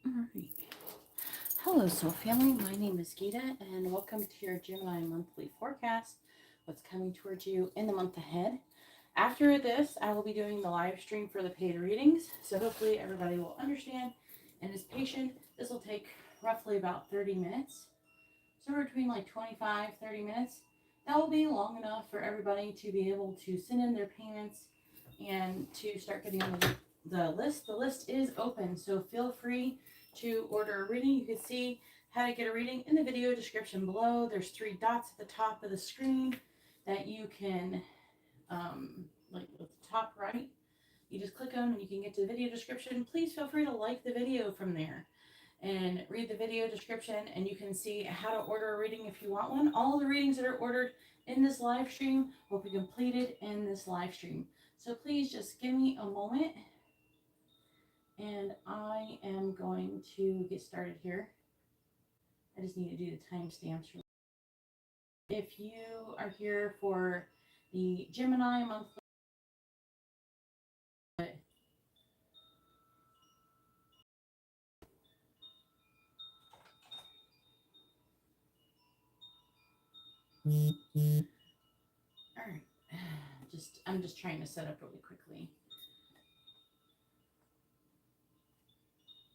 Alright. Hello, Soul Family. My name is Geeta, and welcome to your Gemini monthly forecast. What's coming towards you in the month ahead. After this, I will be doing the live stream for the paid readings, so hopefully everybody will understand and is patient. This will take roughly about 30 minutes, so between like 25-30 minutes. That will be long enough for everybody to be able to send in their payments and to start getting on the list. The list is open, so feel free to order a reading. You can see how to get a reading in the video description below. There's 3 dots at the top of the screen that you can, like at the top right, you just click on and you can get to the video description. Please feel free to like the video from there and read the video description, and you can see how to order a reading if you want one. All the readings that are ordered in this live stream will be completed in this live stream. So please just give me a moment, and I am going to get started here. I just need to do the timestamps. If you are here for the Gemini monthly, all right, I'm just trying to set up really quickly.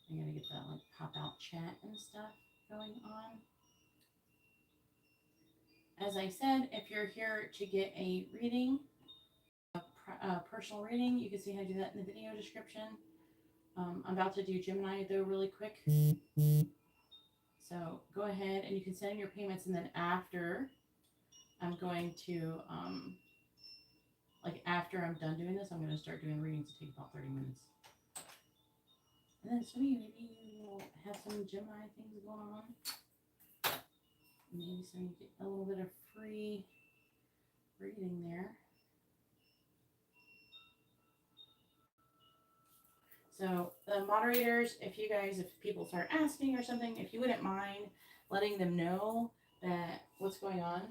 I gotta get that like pop out chat and stuff going on. As I said, if you're here to get a reading, a personal reading, you can see how to do that in the video description. I'm about to do Gemini though really quick. So go ahead and you can send in your payments, and then after I'm going to, after I'm done doing this, I'm going to start doing readings to take about 30 minutes. And then some of you, maybe you will have some Gemini things going on. Maybe some you get a little bit of free reading there. So the moderators, if people start asking or something, if you wouldn't mind letting them know that what's going on,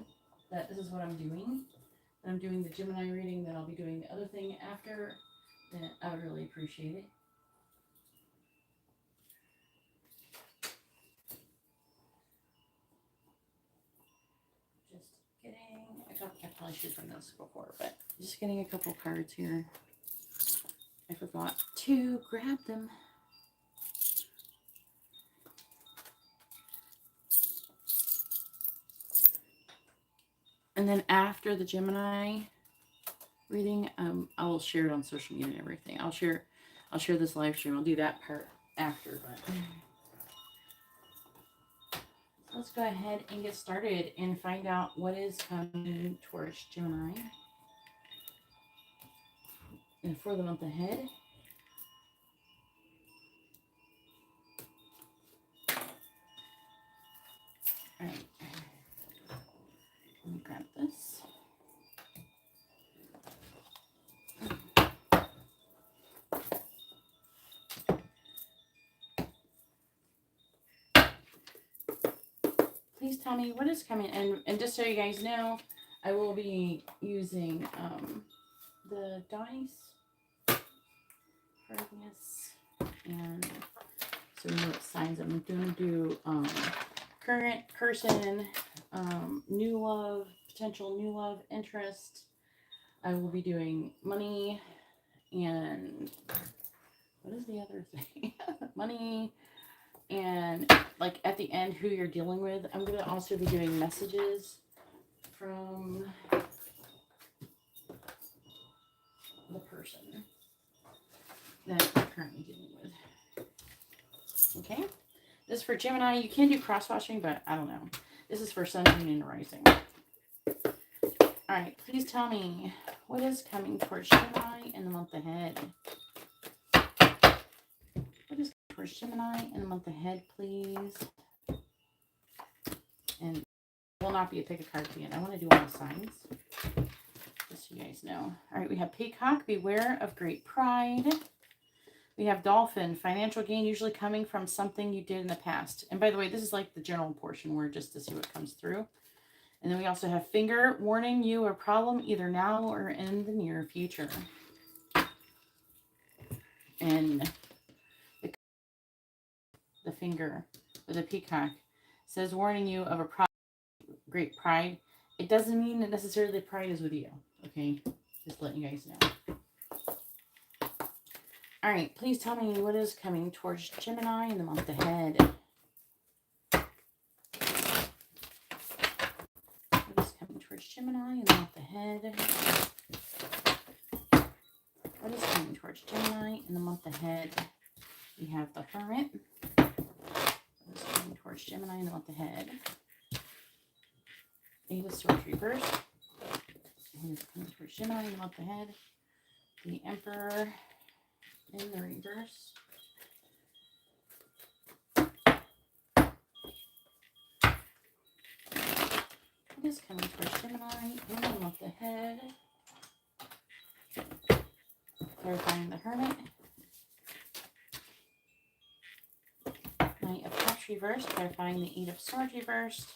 that this is what I'm doing, that I'm doing the Gemini reading, that I'll be doing the other thing after, then I would really appreciate it. Just getting I probably should have done this before, but just getting a couple cards here. I forgot to grab them. And then after the Gemini reading, I will share it on social media and everything. I'll share this live stream. I'll do that part after, but let's go ahead and get started and find out what is coming towards Gemini and for the month ahead. All right, let me grab this. Please tell me what is coming. And just so you guys know, I will be using the dice for this. And so you know what signs I'm going to do. Current person, new love, potential new love, interest. I will be doing money, and what is the other thing? Money, and like at the end, who you're dealing with. I'm going to also be doing messages from the person that you're currently dealing with. Okay? This is for Gemini. You can do cross-watching, but I don't know. This is for Sun, Moon, and Rising. All right, please tell me what is coming towards Gemini in the month ahead. What is towards Gemini in the month ahead, please? And it will not be a pick a card at the end. I want to do all the signs, just so you guys know. All right, we have Peacock, beware of great pride. We have Dolphin, financial gain usually coming from something you did in the past. And by the way, this is like the general portion where just to see what comes through. And then we also have Finger, warning you a problem either now or in the near future. And finger with a peacock. It says, warning you of a great pride. It doesn't mean that necessarily pride is with you. Okay? Just letting you guys know. All right. Please tell me what is coming towards Gemini in the month ahead. What is coming towards Gemini in the month ahead? What is coming towards Gemini in the month ahead? We have the Hermit. What is coming towards Gemini in the month ahead? Eight of Swords reversed. What is coming towards Gemini in the month ahead? The Emperor in the reverse. What is coming towards Gemini in the month ahead? Clarifying the Hermit. Knight of Cups reversed, clarifying the Eight of Swords reversed.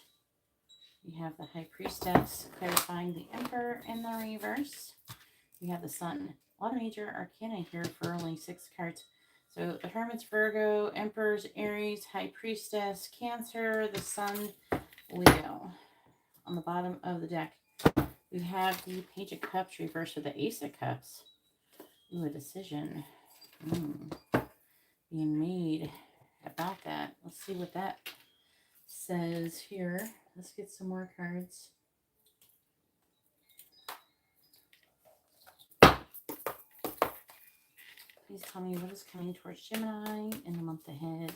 We have the High Priestess, clarifying the Emperor in the reverse. We have the Sun. A lot of major arcana here for only 6 cards. So the Hermit's Virgo, Emperor's Aries, High Priestess, Cancer, the Sun, Leo. On the bottom of the deck, we have the Page of Cups reversed with the Ace of Cups. Ooh, a decision being made about that. Let's see what that says here. Let's get some more cards. Please tell me what is coming towards Gemini in the month ahead.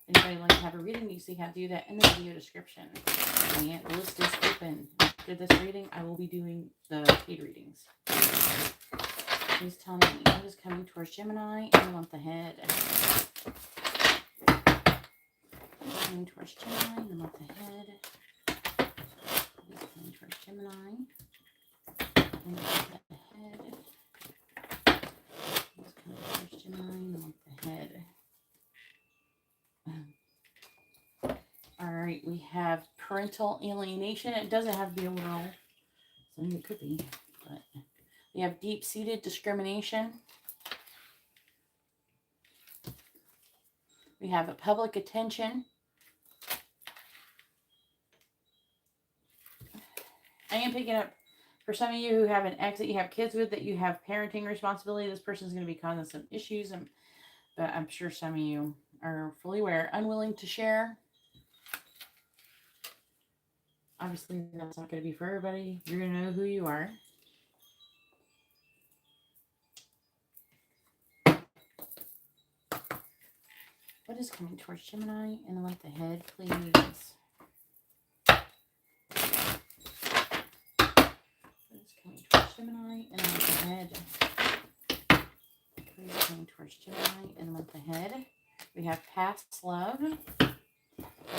Anybody like to have a reading, you see how to do that in the video description. And the list is open. After this reading, I will be doing the paid readings. Please tell me what is coming towards Gemini in the month ahead. What is coming towards Gemini in the month ahead. What is coming towards Gemini in the month ahead. What is coming towards Gemini in the month ahead. All right, we have parental alienation. It doesn't have to be a will. So it could be, but we have deep-seated discrimination. We have a public attention. I am picking up for some of you who have an ex that you have kids with, that you have parenting responsibility. This person is going to be causing some issues, but I'm sure some of you are fully aware. Unwilling to share. Obviously, that's not going to be for everybody. You're going to know who you are. What is coming towards Gemini in the month ahead, please? What is coming towards Gemini in the month ahead? What is coming towards Gemini in the month ahead? We have past love. What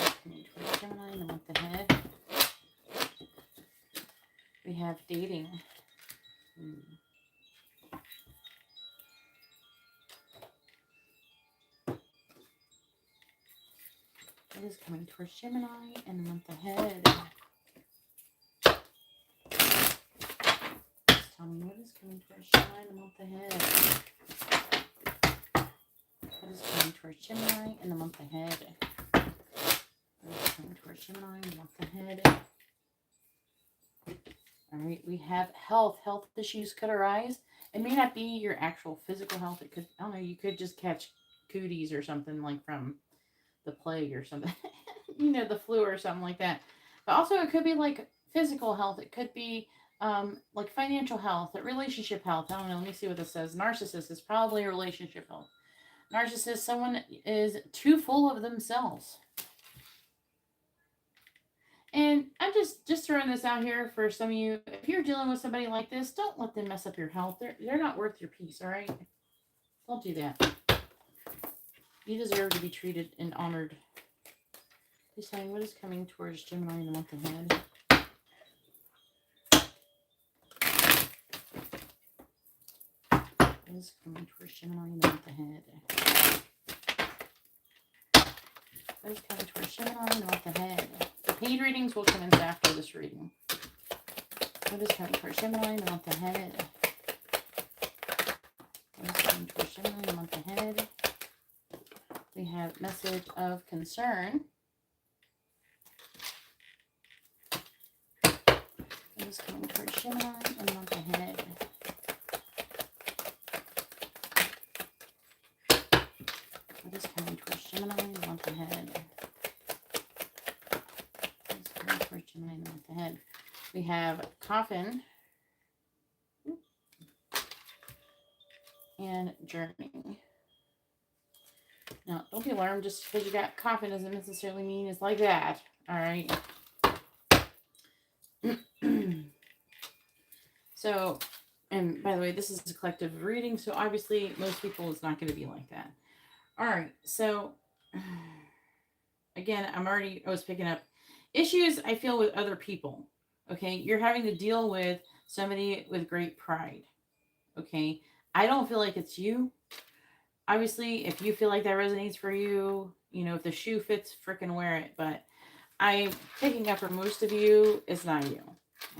is coming towards Gemini in the month ahead? We have dating. What is coming towards Gemini in the month ahead? Just tell me what is coming towards Gemini in the month ahead. What is coming towards Gemini in the month ahead? What is coming towards Gemini in the month ahead? All right, we have health. Health issues could arise. It may not be your actual physical health. It could, I don't know, you could just catch cooties or something like from the plague or something. You know, the flu or something like that. But also it could be like physical health. It could be like financial health, relationship health. I don't know. Let me see what this says. Narcissist is probably relationship health. Narcissist, someone is too full of themselves. And I'm just throwing this out here for some of you. If you're dealing with somebody like this, don't let them mess up your health. They're not worth your peace, all right? Don't do that. You deserve to be treated and honored. Please tell me what is coming towards Gemini in the month ahead. What is coming towards Gemini in the month ahead? What is coming towards Gemini in the month ahead? The paid readings will commence after this reading. What is coming towards Gemini in the month ahead? have message of concern. What is coming for Gemini in the month ahead? What is coming for Gemini in the month ahead? What is coming for Gemini in the month ahead? We have coffin and journey. Now, don't be alarmed. Just because you got coffin doesn't necessarily mean it's like that. All right. So, and by the way, this is a collective reading, so obviously most people it's not going to be like that. All right. So, again, I was picking up issues I feel with other people. Okay. You're having to deal with somebody with great pride. Okay. I don't feel like it's you. Obviously, if you feel like that resonates for you, you know, if the shoe fits, freaking wear it. But I'm picking up for most of you, it's not you.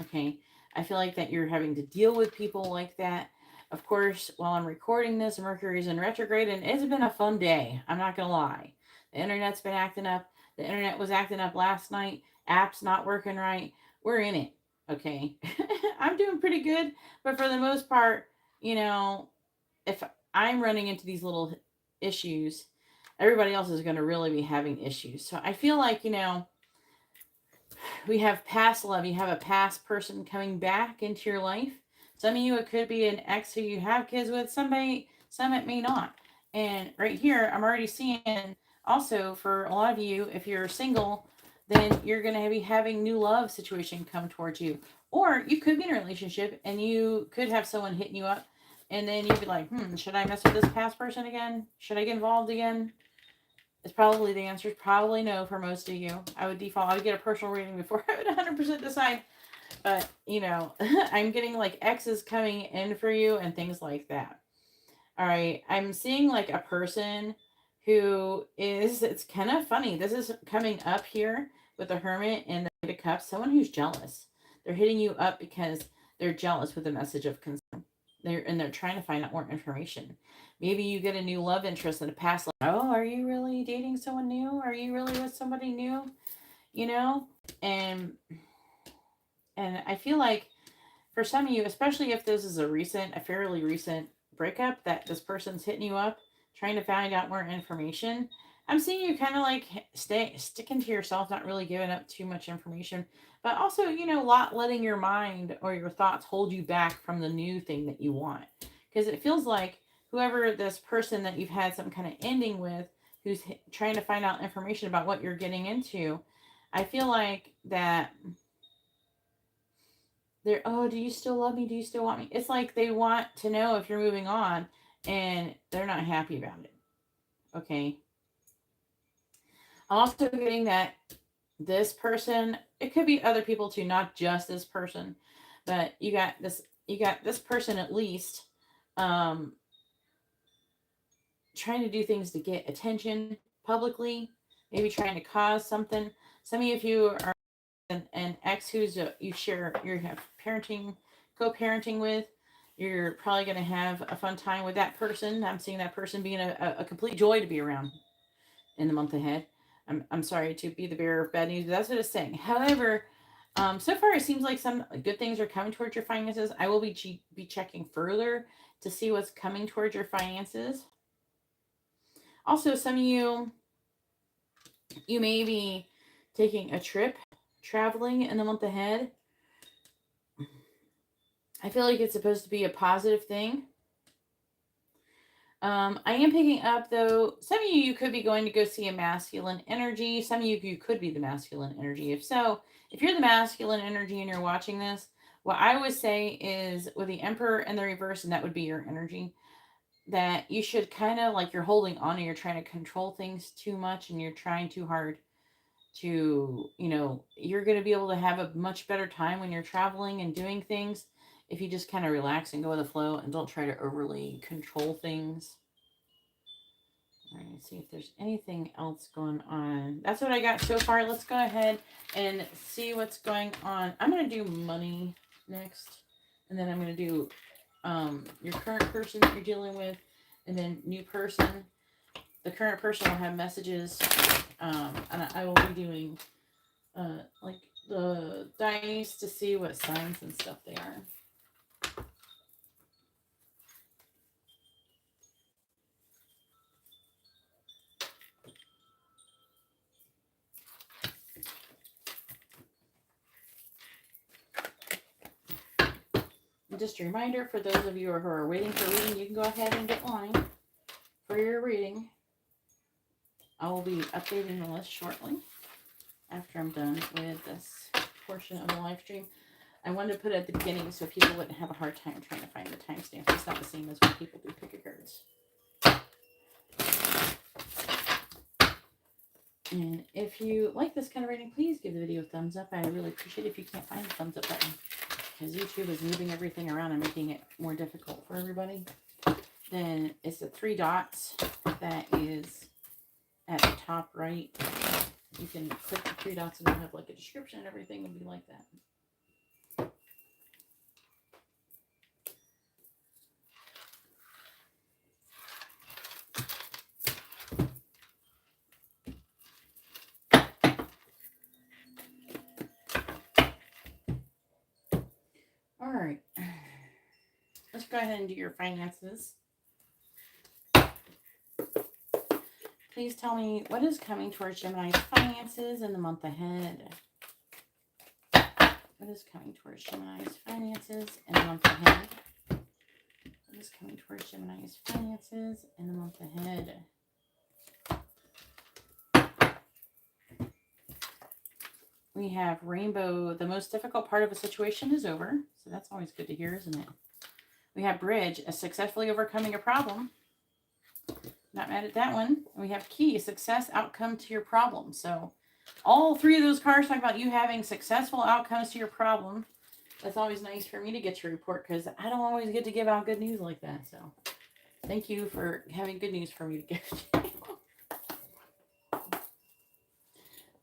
Okay. I feel like that you're having to deal with people like that. Of course, while I'm recording this, Mercury's in retrograde, and it's been a fun day. I'm not going to lie. The internet's been acting up. The internet was acting up last night. Apps not working right. We're in it. Okay. I'm doing pretty good. But for the most part, you know, if I'm running into these little issues, everybody else is going to really be having issues. So I feel like, you know, we have past love. You have a past person coming back into your life. Some of you, it could be an ex who you have kids with. Some it may not. And right here, I'm already seeing also for a lot of you, if you're single, then you're going to be having new love situation come towards you. Or you could be in a relationship and you could have someone hitting you up. And then you'd be like, should I mess with this past person again? Should I get involved again? It's probably, the answer is probably no for most of you. I would get a personal reading before I would 100% decide. But, you know, I'm getting like exes coming in for you and things like that. All right. I'm seeing like a person who is, it's kind of funny. This is coming up here with the Hermit and the Knight of Cups. Someone who's jealous. They're hitting you up because they're jealous with a message of concern. They're trying to find out more information. Maybe you get a new love interest in the past. Like, oh, are you really dating someone new? Are you really with somebody new? You know? And I feel like for some of you, especially if this is a fairly recent breakup, that this person's hitting you up, trying to find out more information. I'm seeing you kind of like sticking to yourself, not really giving up too much information, but also, you know, letting your mind or your thoughts hold you back from the new thing that you want. Because it feels like whoever this person that you've had some kind of ending with, who's trying to find out information about what you're getting into, I feel like that they're, oh, do you still love me? Do you still want me? It's like they want to know if you're moving on and they're not happy about it. Okay. I'm also getting that this person, it could be other people too, not just this person, but you got this person at least trying to do things to get attention publicly, maybe trying to cause something. Some of you are an ex who's you have co-parenting with. You're probably going to have a fun time with that person. I'm seeing that person being a complete joy to be around in the month ahead. I'm sorry to be the bearer of bad news, but that's what it's saying. However, so far it seems like some good things are coming towards your finances. I will be checking further to see what's coming towards your finances. Also, some of you may be taking a trip, traveling in the month ahead. I feel like it's supposed to be a positive thing. I am picking up, though, some of you could be going to go see a masculine energy. Some of you could be the masculine energy. If so, if you're the masculine energy and you're watching this, what I would say is with the Emperor and the reverse, and that would be your energy, that you should kind of like you're holding on and you're trying to control things too much and you're trying too hard to, you know, you're going to be able to have a much better time when you're traveling and doing things if you just kind of relax and go with the flow and don't try to overly control things. All right, let's see if there's anything else going on. That's what I got so far. Let's go ahead and see what's going on. I'm going to do money next, and then I'm going to do your current person that you're dealing with, and then new person. the current person will have messages, and I will be doing like the dice to see what signs and stuff they are. And just a reminder for those of you who are waiting for reading, you can go ahead and get in line for your reading. I will be updating the list shortly after I'm done with this portion of the live stream. I wanted to put it at the beginning so people wouldn't have a hard time trying to find the timestamps. It's not the same as when people do pick a cards. And if you like this kind of reading, please give the video a thumbs up. I really appreciate it if you can't find the thumbs up button, because YouTube is moving everything around and making it more difficult for everybody. Then it's the 3 dots that is at the top right. You can click the 3 dots and it'll have like a description and everything will be like that. All right, let's go ahead and do your finances. Please tell me what is coming towards Gemini's finances in the month ahead. What is coming towards Gemini's finances in the month ahead? What is coming towards Gemini's finances in the month ahead? We have rainbow. The most difficult part of a situation is over. So that's always good to hear, isn't it? We have bridge, a successfully overcoming a problem. Not mad at that one. And we have key, success, outcome to your problem. So all 3 of those cards talk about you having successful outcomes to your problem. That's always nice for me to get your report, because I don't always get to give out good news like that. So thank you for having good news for me to give.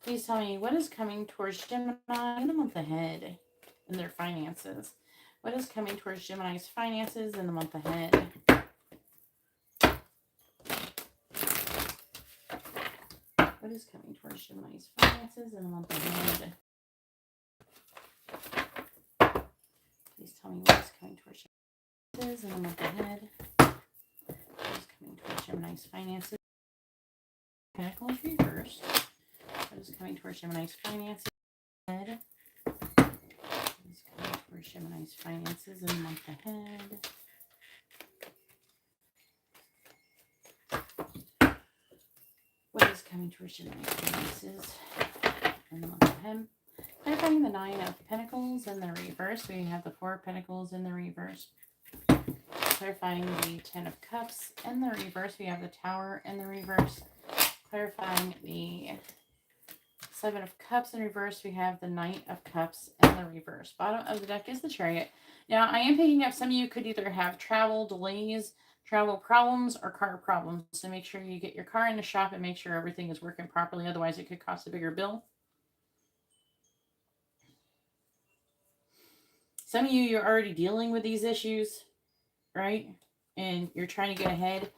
Please tell me what is coming towards Gemini in the month ahead in their finances. What is coming towards Gemini's finances in the month ahead? What is coming towards Gemini's finances in the month ahead? Please tell me what is coming towards Gemini's finances in the month ahead. What is coming towards Gemini's finances? Pentacles reversed. What is coming towards Gemini's finances ahead? What is coming towards Gemini's finances in the month ahead? What is coming towards Gemini's finances in the month ahead? Clarifying the 9 of Pentacles in the reverse. We have the 4 of Pentacles in the reverse. Clarifying the 10 of Cups in the reverse. We have the Tower in the reverse. Clarifying the 7 of Cups in reverse. We have the Knight of Cups in the reverse. Bottom of the deck is the Chariot. Now, I am picking up some of you could either have travel delays, travel problems, or car problems. So make sure you get your car in the shop and make sure everything is working properly. Otherwise, it could cost a bigger bill. Some of you, you're already dealing with these issues, right? And you're trying to get ahead.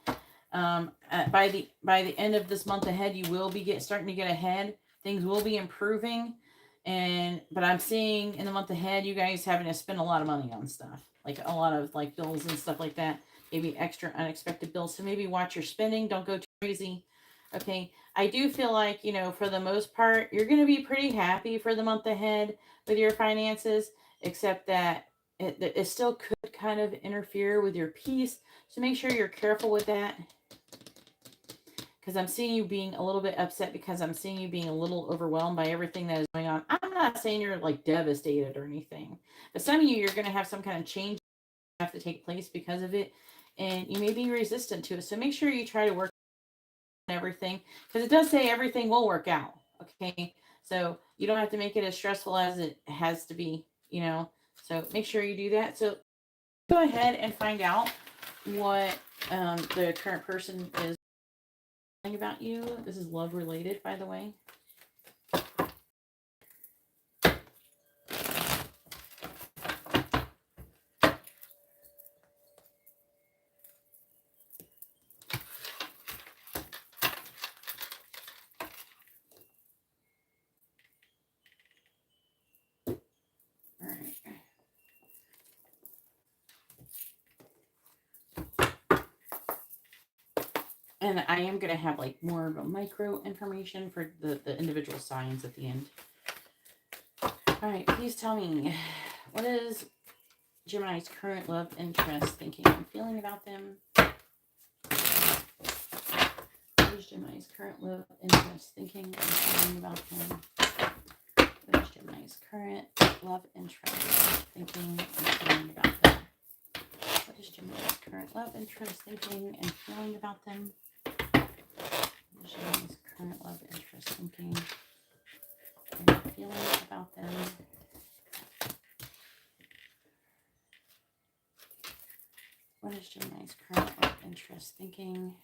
By the end of this month ahead, you will be starting to get ahead. Things will be improving. But I'm seeing in the month ahead, you guys having to spend a lot of money on stuff. Like a lot of like bills and stuff like that. Maybe extra unexpected bills. So maybe watch your spending. Don't go too crazy. Okay. I do feel like, you know, for the most part, you're going to be pretty happy for the month ahead with your finances, except that it still could kind of interfere with your peace. So make sure you're careful with that. Because I'm seeing you being a little bit upset, because I'm seeing you being a little overwhelmed by everything that is going on. I'm not saying you're like devastated or anything. But some of you, you're going to have some kind of change have to take place because of it. And you may be resistant to it. So make sure you try to work on everything. Because it does say everything will work out. Okay. So you don't have to make it as stressful as it has to be, you know. So make sure you do that. So go ahead and find out what the current person is about you. This is love related, by the way. And I am going to have like more of a micro information for the individual signs at the end. All right, please tell me, what is Gemini's current love, interest, thinking, and feeling about them? What is Gemini's current love, interest, thinking, and feeling about them? What is Gemini's current love, interest, thinking, and feeling about them? What is Gemini's current love, interest, thinking, and feeling about them? What is Gemini's current love, interest, thinking, and feeling about them? What is Gemini's current love, interest, thinking,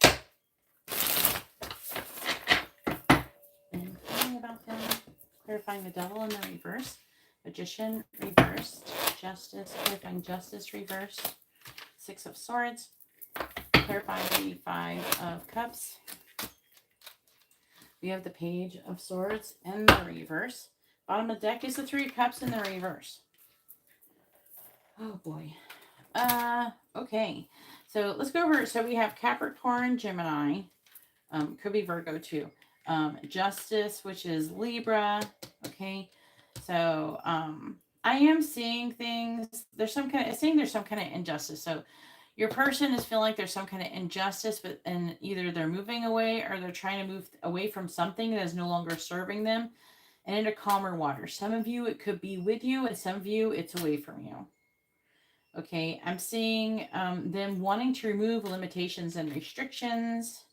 and feeling about them? Clarifying the Devil in the reverse, Magician reversed, Justice, clarifying Justice reversed, Six of Swords, clarifying the Five of Cups. We have the Page of Swords in the reverse. Bottom of the deck is the Three of Cups in the reverse. Oh boy. Okay. So let's go over. So we have Capricorn, Gemini. Could be Virgo too. Justice, which is Libra. Okay. So I am seeing things. There's some kind of injustice. So your person is feeling like there's some kind of injustice, and either they're moving away or they're trying to move away from something that is no longer serving them and into calmer water. Some of you, it could be with you, and some of you, it's away from you. Okay, I'm seeing them wanting to remove limitations and restrictions.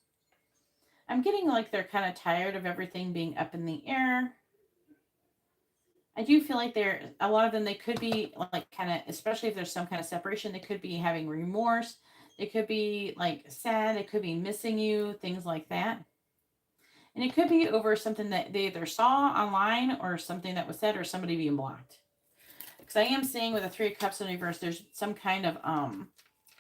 I'm getting like they're kind of tired of everything being up in the air. I do feel like a lot of them, they could be like kind of, especially if there's some kind of separation, they could be having remorse. They could be like sad. They could be missing you, things like that. And it could be over something that they either saw online or something that was said or somebody being blocked. Because I am seeing with the Three of Cups in reverse, there's some kind of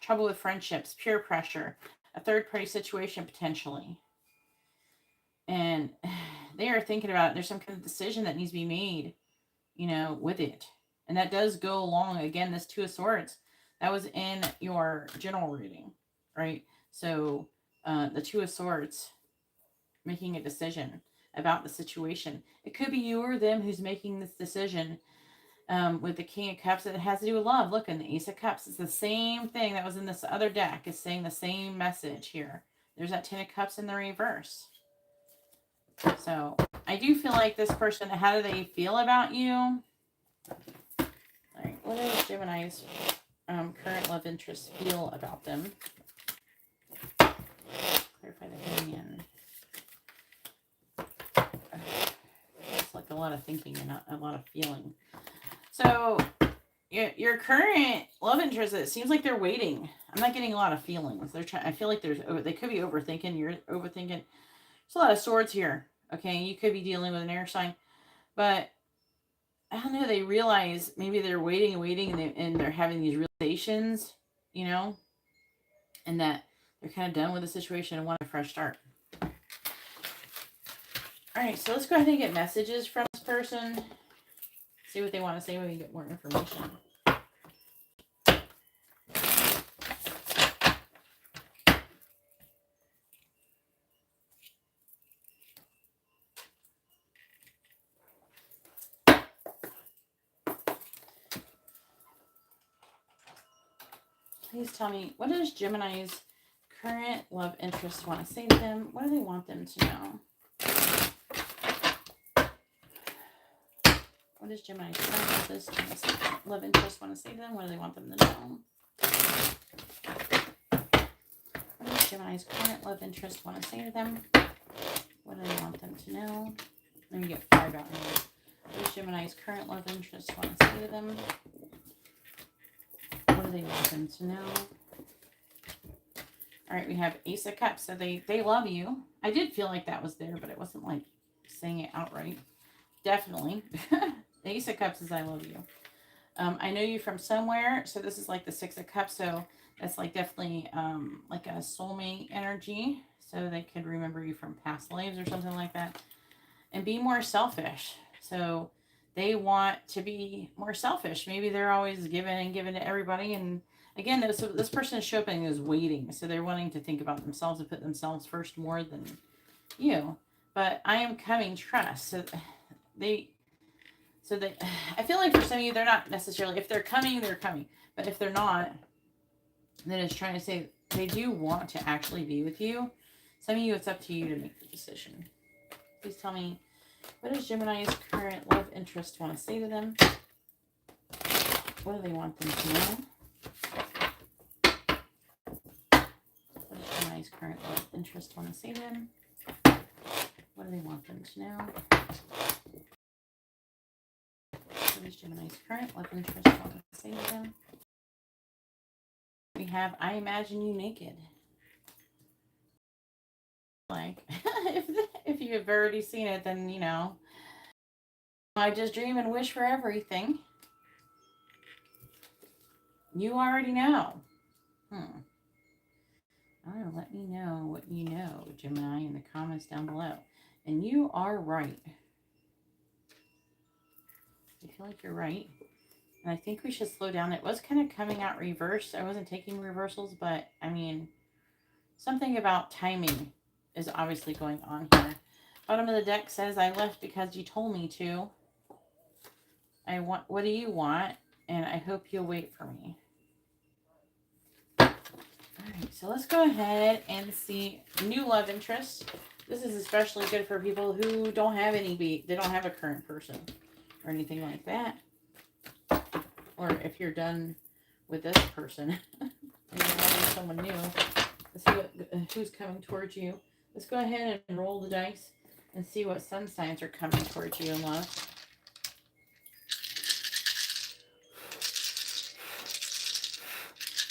trouble with friendships, peer pressure, a third-party situation potentially. And they are thinking about it. There's some kind of decision that needs to be made, with it. And that does go along, again, this Two of Swords. That was in your general reading, right? So the Two of Swords, making a decision about the situation. It could be you or them who's making this decision. With the King of Cups, it has to do with love. Look, in the Ace of Cups, it's the same thing that was in this other deck. It's saying the same message here. There's that Ten of Cups in the reverse. So I do feel like this person, how do they feel about you? All right, what does Gemini's current love interest feel about them? Clarify the Hangman. It's like a lot of thinking and not a lot of feeling. So your current love interest, it seems like they're waiting. I'm not getting a lot of feelings. I feel like they could be overthinking. You're overthinking. There's a lot of swords here. Okay, you could be dealing with an air sign, but I don't know. They realize maybe they're waiting and waiting, and they're having these realizations, and that they're kind of done with the situation and want a fresh start. All right, so let's go ahead and get messages from this person. See what they want to say when we get more information. Please tell me, what does Gemini's current love interest want to say to them? What do they want them to know? What does Gemini's current love interest want to say to them? What do they want them to know? What does Gemini's current love interest want to say to them? What do they want them to know? Let me get 5 out here. What does Gemini's current love interest want to say to them? What do they want them to know? All right, we have Ace of Cups. So they love you. I did feel like that was there, but it wasn't like saying it outright. Definitely. The Ace of Cups is I love you. I know you from somewhere. So this is like the Six of Cups. So that's like definitely like a soulmate energy. So they could remember you from past lives or something like that. And be more selfish. So they want to be more selfish. Maybe they're always giving to everybody. And Again, though, so this person is showing is waiting. So they're wanting to think about themselves and put themselves first more than you. But I am coming, trust. They, I feel like for some of you, they're not necessarily, if they're coming, they're coming. But if they're not, then it's trying to say they do want to actually be with you. Some of you, it's up to you to make the decision. Please tell me, what does Gemini's current love interest want to say to them? What do they want them to know? What does Gemini's current love interest want to say to them? What do they want them to know? What does Gemini's current love interest want to say to them? We have, I imagine you naked. Like, if you have already seen it, then, you know, I just dream and wish for everything. You already know. Let me know what you know, Gemini, in the comments down below. And you are right. I feel like you're right. And I think we should slow down. It was kind of coming out reversed. I wasn't taking reversals, but I mean, something about timing is obviously going on here. Bottom of the deck says, I left because you told me to. What do you want? And I hope you'll wait for me. Alright, so let's go ahead and see new love interest. This is especially good for people who don't have they don't have a current person or anything like that. Or if you're done with this person and you're wanting someone new, let's see who's coming towards you. Let's go ahead and roll the dice and see what sun signs are coming towards you in love.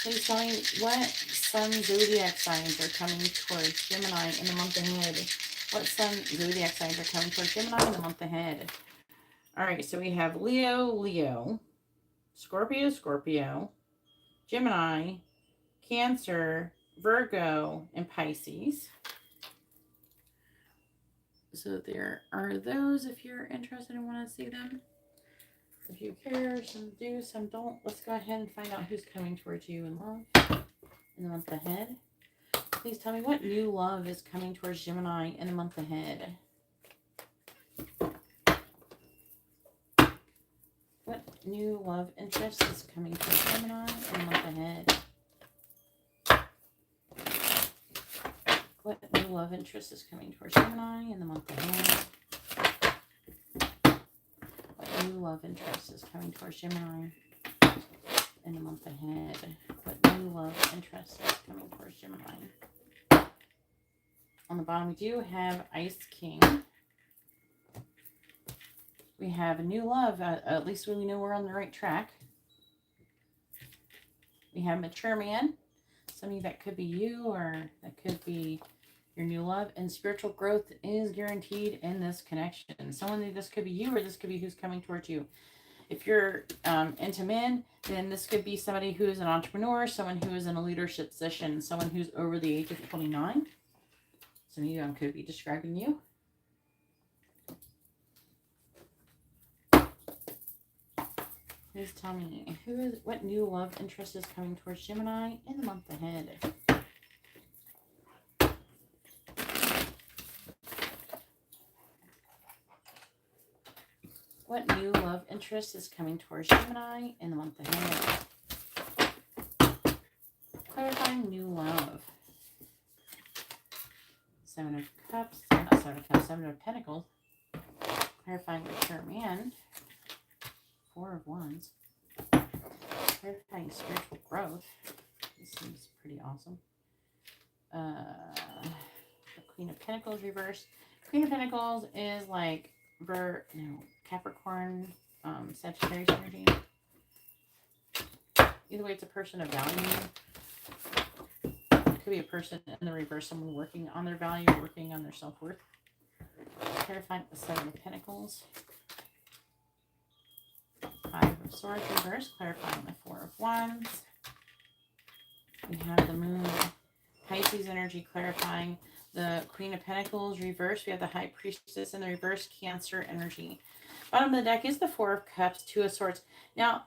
Please tell me what sun zodiac signs are coming towards Gemini in the month ahead. What sun zodiac signs are coming towards Gemini in the month ahead? All right, so we have Leo, Scorpio, Gemini, Cancer, Virgo, and Pisces. So there are those if you're interested and want to see them. If you care, some do, some don't. Let's go ahead and find out who's coming towards you in love in the month ahead. Please tell me what new love is coming towards Gemini in the month ahead. What new love interest is coming towards Gemini in the month ahead? What new love interest is coming towards Gemini in the month ahead? What new love interest is coming towards Gemini in the month ahead? What new love interest is coming towards Gemini? On the bottom, we do have Ice King. We have a new love. At least we know we're on the right track. We have Mature Man. Some of you, that could be you, or that could be your new love. And spiritual growth is guaranteed in this connection. Someone, this could be you, or this could be who's coming towards you. If you're into men, then this could be somebody who is an entrepreneur, someone who is in a leadership position, someone who's over the age of 29. Some of you could be describing you. Please tell me what new love interest is coming towards Gemini in the month ahead. What new love interest is coming towards Gemini in the month ahead? Clarifying new love. Seven of Cups, not Seven of Cups, Seven of Pentacles. Clarifying Mature Man. Four of Wands. Clarifying spiritual growth. This seems pretty awesome. The Queen of Pentacles reversed. Queen of Pentacles is like Capricorn, Sagittarius energy. Either way, it's a person of value. It could be a person in the reverse, someone working on their value, working on their self-worth. Clarifying the Seven of Pentacles. Five of Swords reverse, clarifying the Four of Wands. We have the Moon, Pisces energy, clarifying the Queen of Pentacles reverse. We have the High Priestess in the reverse, Cancer energy. Bottom of the deck is the Four of Cups, Two of Swords. Now,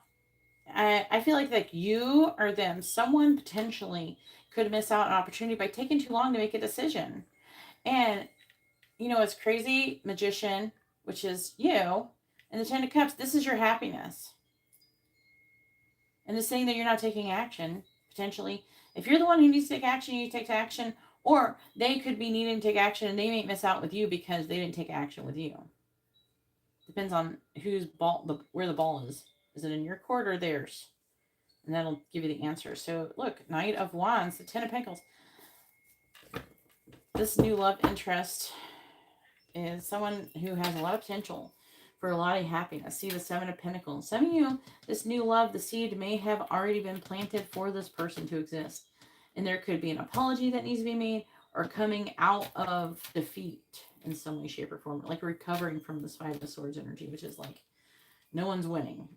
I feel like you or them, someone potentially could miss out on an opportunity by taking too long to make a decision. And it's crazy, Magician, which is you, and the Ten of Cups. This is your happiness, and it's saying that you're not taking action. Potentially, if you're the one who needs to take action, you take action, or they could be needing to take action, and they may miss out with you because they didn't take action with you. Depends on whose ball, where the ball is. Is it in your court or theirs? And that'll give you the answer. So look, Knight of Wands, the Ten of Pentacles. This new love interest is someone who has a lot of potential for a lot of happiness. See the Seven of Pentacles. Some of you, this new love, the seed may have already been planted for this person to exist. And there could be an apology that needs to be made, or coming out of defeat in some way, shape, or form. Like recovering from this Five of Swords energy, which is like no one's winning.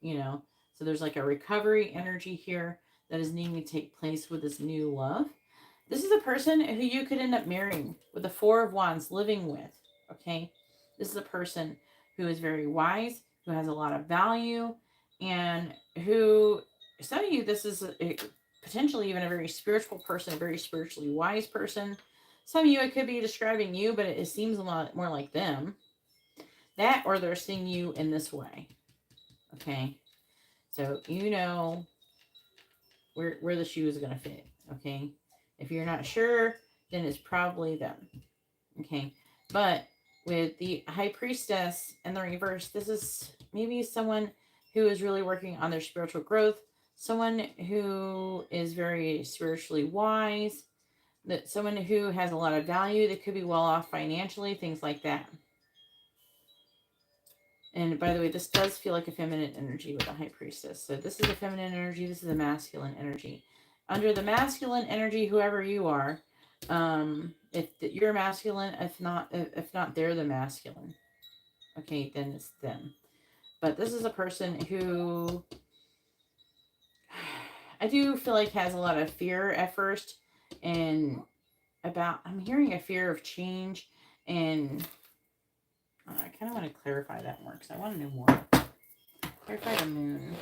So there's like a recovery energy here that is needing to take place with this new love. This is a person who you could end up marrying with the Four of Wands, living with, okay? This is a person who is very wise, who has a lot of value, and who, some of you, this is potentially even a very spiritual person, a very spiritually wise person. Some of you, it could be describing you, but it seems a lot more like them. That, or they're seeing you in this way, okay? So where the shoe is going to fit, okay? If you're not sure, then it's probably them, okay? But with the High Priestess and the reverse, this is maybe someone who is really working on their spiritual growth, someone who is very spiritually wise, that someone who has a lot of value, that could be well off financially, things like that. And by the way, this does feel like a feminine energy with the High Priestess. So this is a feminine energy. This is a masculine energy. Under the masculine energy, whoever you are, if you're masculine, if not, they're the masculine. Okay, then it's them. But this is a person who I do feel like has a lot of fear at first, and I'm hearing a fear of change, and I kind of want to clarify that more because I want to know more. Clarify the moon.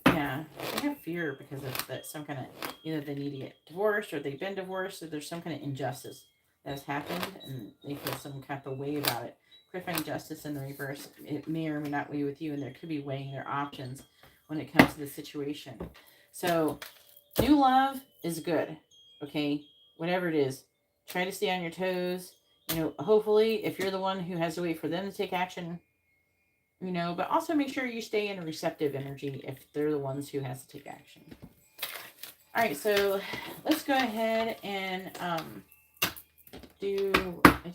Yeah, they have fear because of that, some kind of, either they need to get divorced, or they've been divorced, or there's some kind of injustice that has happened, and they feel some kind of way about it. Clarifying justice in the reverse, it may or may not weigh with you, and there could be weighing their options when it comes to the situation. So, new love is good, okay? Whatever it is, try to stay on your toes. Hopefully, if you're the one who has to wait for them to take action, but also make sure you stay in a receptive energy if they're the ones who has to take action. All right, so let's go ahead and I do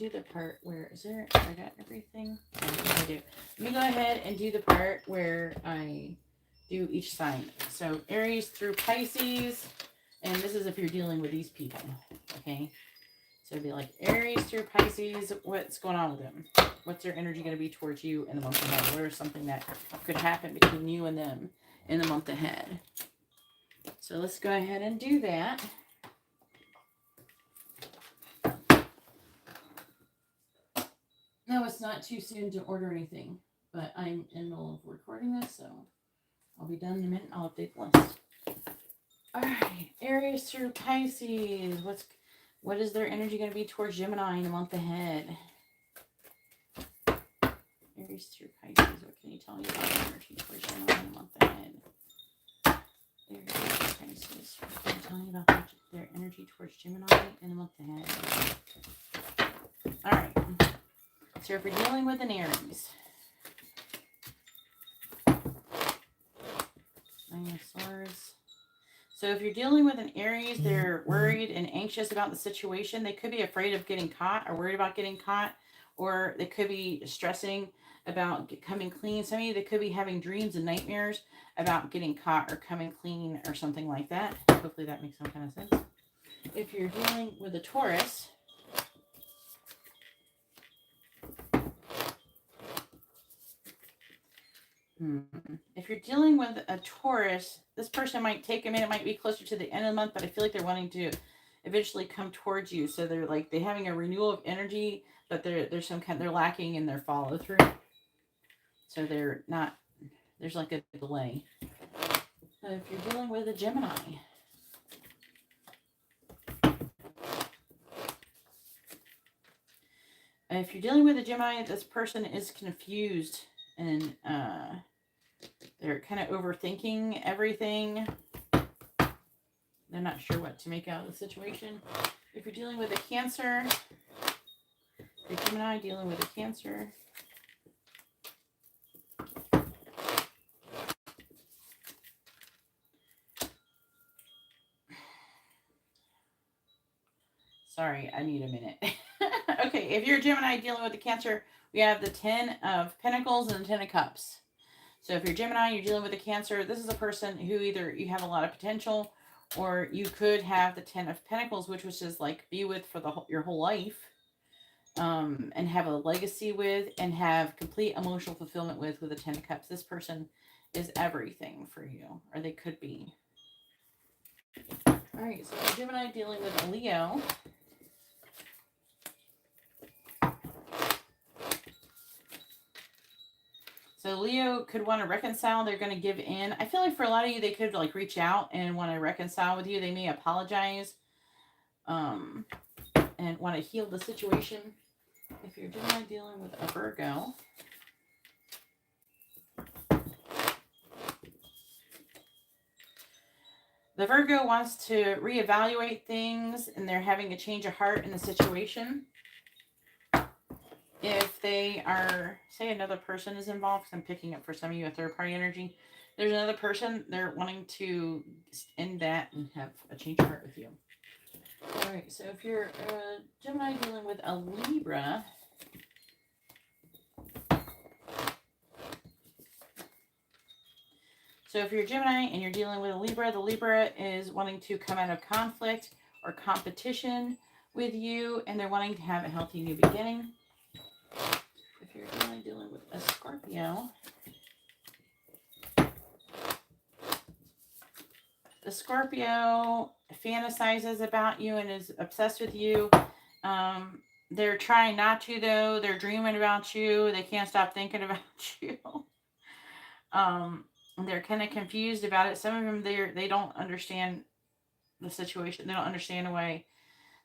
the part where, I got everything? I do. Let me go ahead and do the part where I do each sign. So Aries through Pisces, and this is if you're dealing with these people, okay? So it'd be like Aries through Pisces, what's going on with them? What's their energy going to be towards you in the month ahead? What is something that could happen between you and them in the month ahead? So let's go ahead and do that. No, it's not too soon to order anything, but I'm in the middle of recording this, so I'll be done in a minute. I'll update the list. All right, Aries through Pisces. What is their energy going to be towards Gemini in the month ahead? Aries through Pisces. What can you tell me about their energy towards Gemini in the month ahead? Aries through Pisces. What can you tell me about their energy towards Gemini in the month ahead? All right. So if you're dealing with an Aries, Nine of Swords. So if you're dealing with an Aries, they're worried and anxious about the situation. They could be afraid of getting caught, or worried about getting caught, or they could be stressing about coming clean. Some of you, they could be having dreams and nightmares about getting caught or coming clean or something like that. Hopefully that makes some kind of sense. If you're dealing with a Taurus, if you're dealing with a Taurus, this person might take a minute, might be closer to the end of the month, but I feel like they're wanting to eventually come towards you. So they're having a renewal of energy, but they're lacking in their follow through. So they're not, there's like a delay. So if you're dealing with a Gemini, if you're dealing with a Gemini, this person is confused and they're kind of overthinking everything. They're not sure what to make out of the situation. If you're dealing with a Cancer, the Gemini dealing with a Cancer. Sorry, I need a minute. Okay, if you're a Gemini dealing with a Cancer, we have the 10 of Pentacles and the 10 of Cups. So if you're Gemini, you're dealing with a Cancer, this is a person who either you have a lot of potential, or you could have the 10 of Pentacles, which is like be with for your whole life, and have a legacy with, and have complete emotional fulfillment with the 10 of Cups. This person is everything for you, or they could be. All right, so Gemini dealing with a Leo. So Leo could want to reconcile. They're going to give in. I feel like for a lot of you, they could like reach out and want to reconcile with you. They may apologize, and want to heal the situation. If you're Gemini dealing with a Virgo, the Virgo wants to reevaluate things, and they're having a change of heart in the situation. If they are, say another person is involved, because I'm picking up for some of you a third party energy. There's another person, they're wanting to end that and have a change of heart with you. All right, so if you're Gemini dealing with a Libra, so if you're Gemini and you're dealing with a Libra, the Libra is wanting to come out of conflict or competition with you, and they're wanting to have a healthy new beginning. If you're dealing with a Scorpio, the Scorpio fantasizes about you and is obsessed with you. They're trying not to, though. They're dreaming about you. They can't stop thinking about you. They're kind of confused about it. Some of them, they don't understand the situation. They don't understand why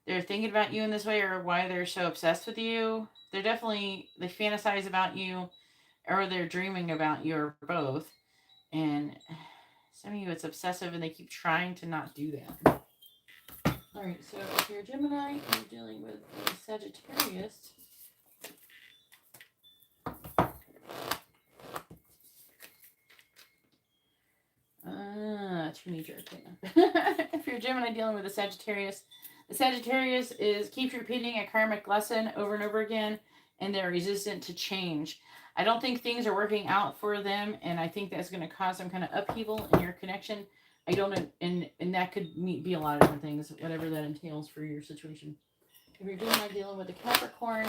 they're thinking about you in this way, or why they're so obsessed with you. They fantasize about you, or they're dreaming about you, or both. And some of you, it's obsessive, and they keep trying to not do that. All right, so if you're Gemini, you're dealing with a Sagittarius. Too knee-jerk. If you're Gemini dealing with a Sagittarius, the Sagittarius keeps repeating a karmic lesson over and over again, and they're resistant to change. I don't think things are working out for them, and I think that's going to cause some kind of upheaval in your connection. I don't know, and that could be a lot of different things, whatever that entails for your situation. If you're Gemini dealing with a Capricorn,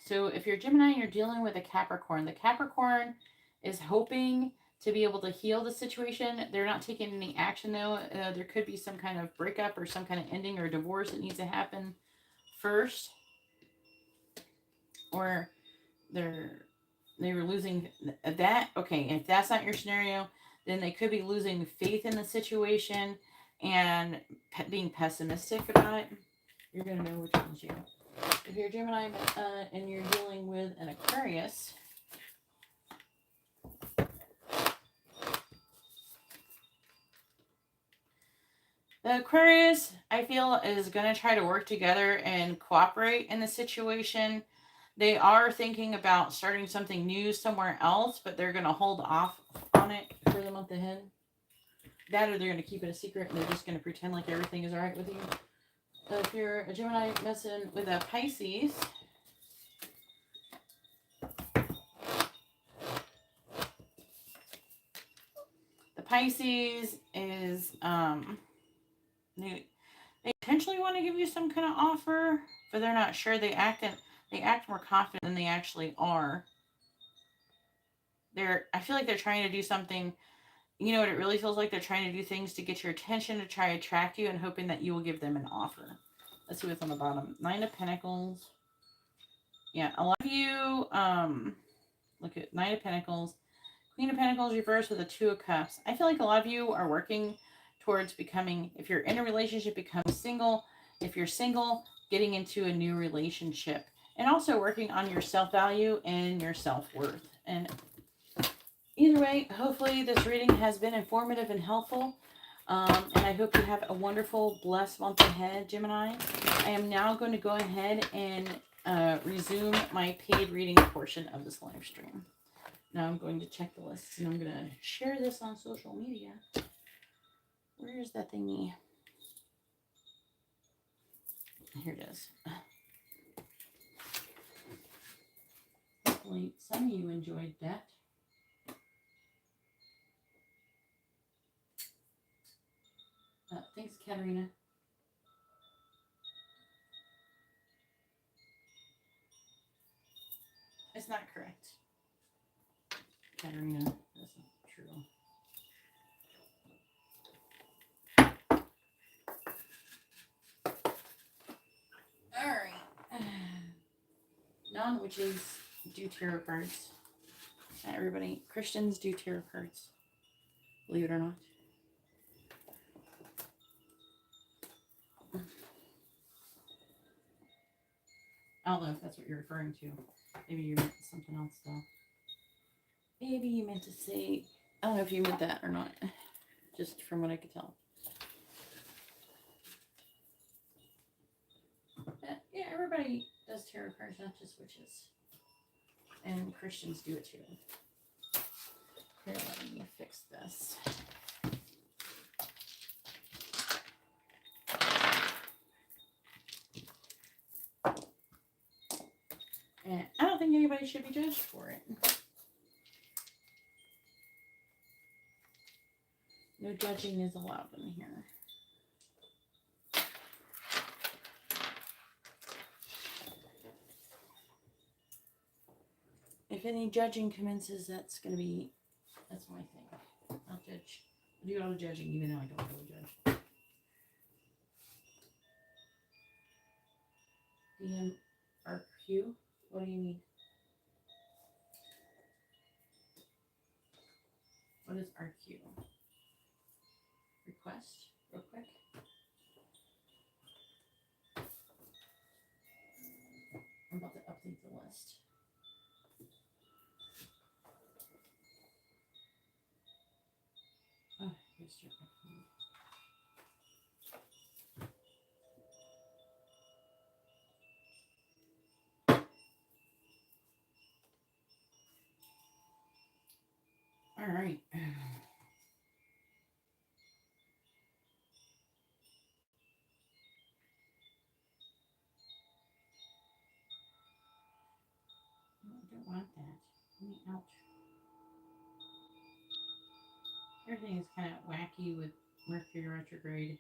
so if you're Gemini and you're dealing with a Capricorn, the Capricorn is hoping to be able to heal the situation. They're not taking any action, though. There could be some kind of breakup or some kind of ending or divorce that needs to happen first. Or they were losing that. Okay, if that's not your scenario, then they could be losing faith in the situation and being pessimistic about it. You're going to know which one's you. If you're Gemini and you're dealing with an Aquarius, the Aquarius, I feel, is going to try to work together and cooperate in the situation. They are thinking about starting something new somewhere else, but they're going to hold off on it for the month ahead. That, or they're going to keep it a secret, and they're just going to pretend like everything is all right with you. If you're a Gemini messing with a Pisces, the Pisces is they potentially want to give you some kind of offer, but they're not sure. They act more confident than they actually are. I feel like they're trying to do something you know what it really feels like? They're trying to do things to get your attention, to try to attract you, and hoping that you will give them an offer. Let's see what's on the bottom. Nine of Pentacles. Yeah, a lot of you, look at Nine of Pentacles. Queen of Pentacles reversed with a Two of Cups. I feel like a lot of you are working towards becoming, if you're in a relationship, become single. If you're single, getting into a new relationship. And also working on your self-value and your self-worth. And either way, hopefully this reading has been informative and helpful. And I hope you have a wonderful, blessed month ahead, Gemini. I am now going to go ahead and resume my paid reading portion of this live stream. Now I'm going to check the lists and I'm going to share this on social media. Where is that thingy? Here it is. Hopefully some of you enjoyed that. Thanks, Katarina. It's not correct. Katarina, that's not true. Alright. Non-witches do tarot cards. Not everybody. Christians do tarot cards. Believe it or not. I don't know if that's what you're referring to. Maybe you meant something else though. Maybe you meant to say, I don't know if you meant that or not. Just from what I could tell. Yeah, everybody does tarot cards, not just witches. And Christians do it too. Here, let me fix this. And I don't think anybody should be judged for it. No judging is allowed in here. If any judging commences, that's my thing. I'll judge. I do all the judging, even though I don't really judge. DMRQ? What do you mean? What is RQ? Request? Real quick. I'm about to update the list. Oh, here's your phone. All right. I don't want that. Let me out. Everything is kind of wacky with Mercury retrograde.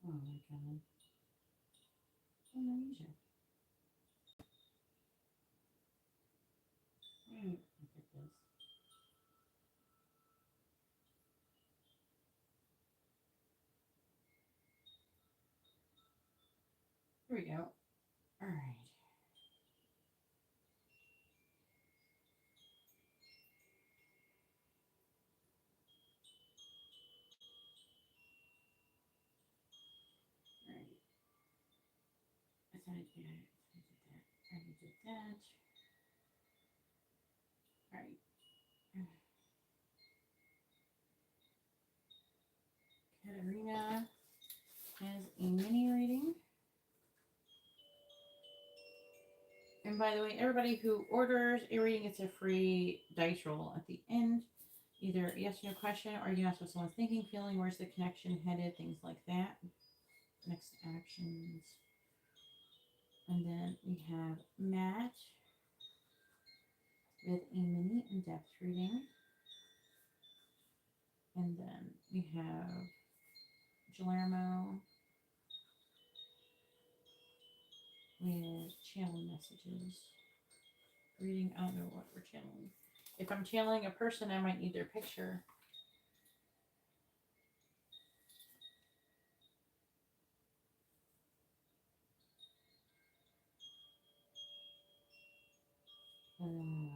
Oh my god. Amnesia. Look at this. Here we go. All right. All right. Katarina has a mini reading. And by the way, everybody who orders a reading gets a free dice roll at the end. Either yes or no question, or you can ask what someone's thinking, feeling, where's the connection headed, things like that. Next actions. And then we have Matt with a mini in-depth reading. And then we have Guillermo with channel messages. Reading, I don't know what we're channeling. If I'm channeling a person, I might need their picture. Let's see.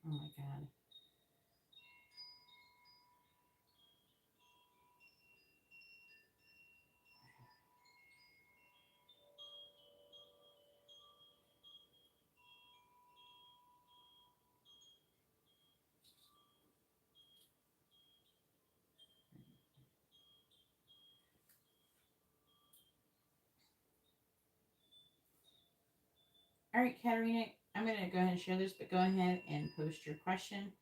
Oh my God. All right, Katarina, I'm going to go ahead and share this, but go ahead and post your question.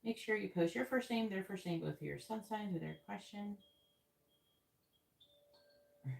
Make sure you post your first name, their first name, both of your sun signs with their question. All right.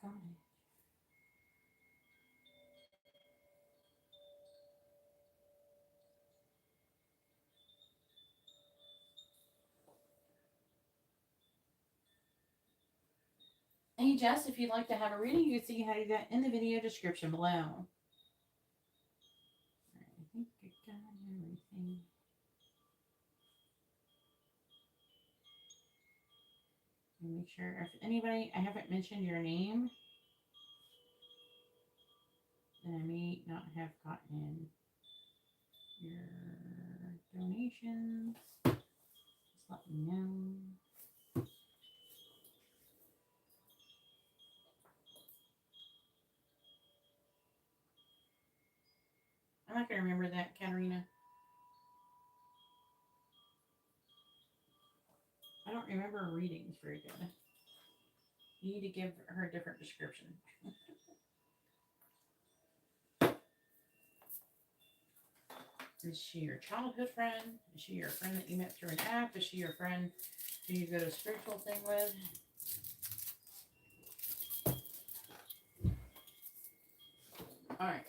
Got it. Hey, Jess, if you'd like to have a reading, you can see how to do that in the video description below. All right, I think I got everything. Make sure if anybody, I haven't mentioned your name, then I may not have gotten your donations. Just let me know. I'm not going to remember that, Katarina. I don't remember readings very good. You need to give her a different description. Is she your childhood friend? Is she your friend that you met through an app? Is she your friend who you go to a spiritual thing with? All right.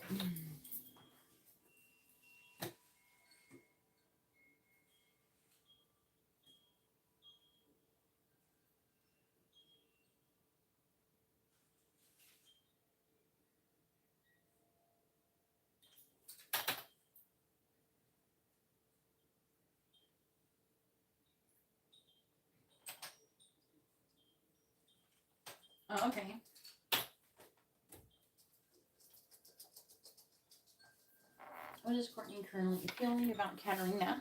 Oh, okay. What is Courtney currently feeling about Katarina?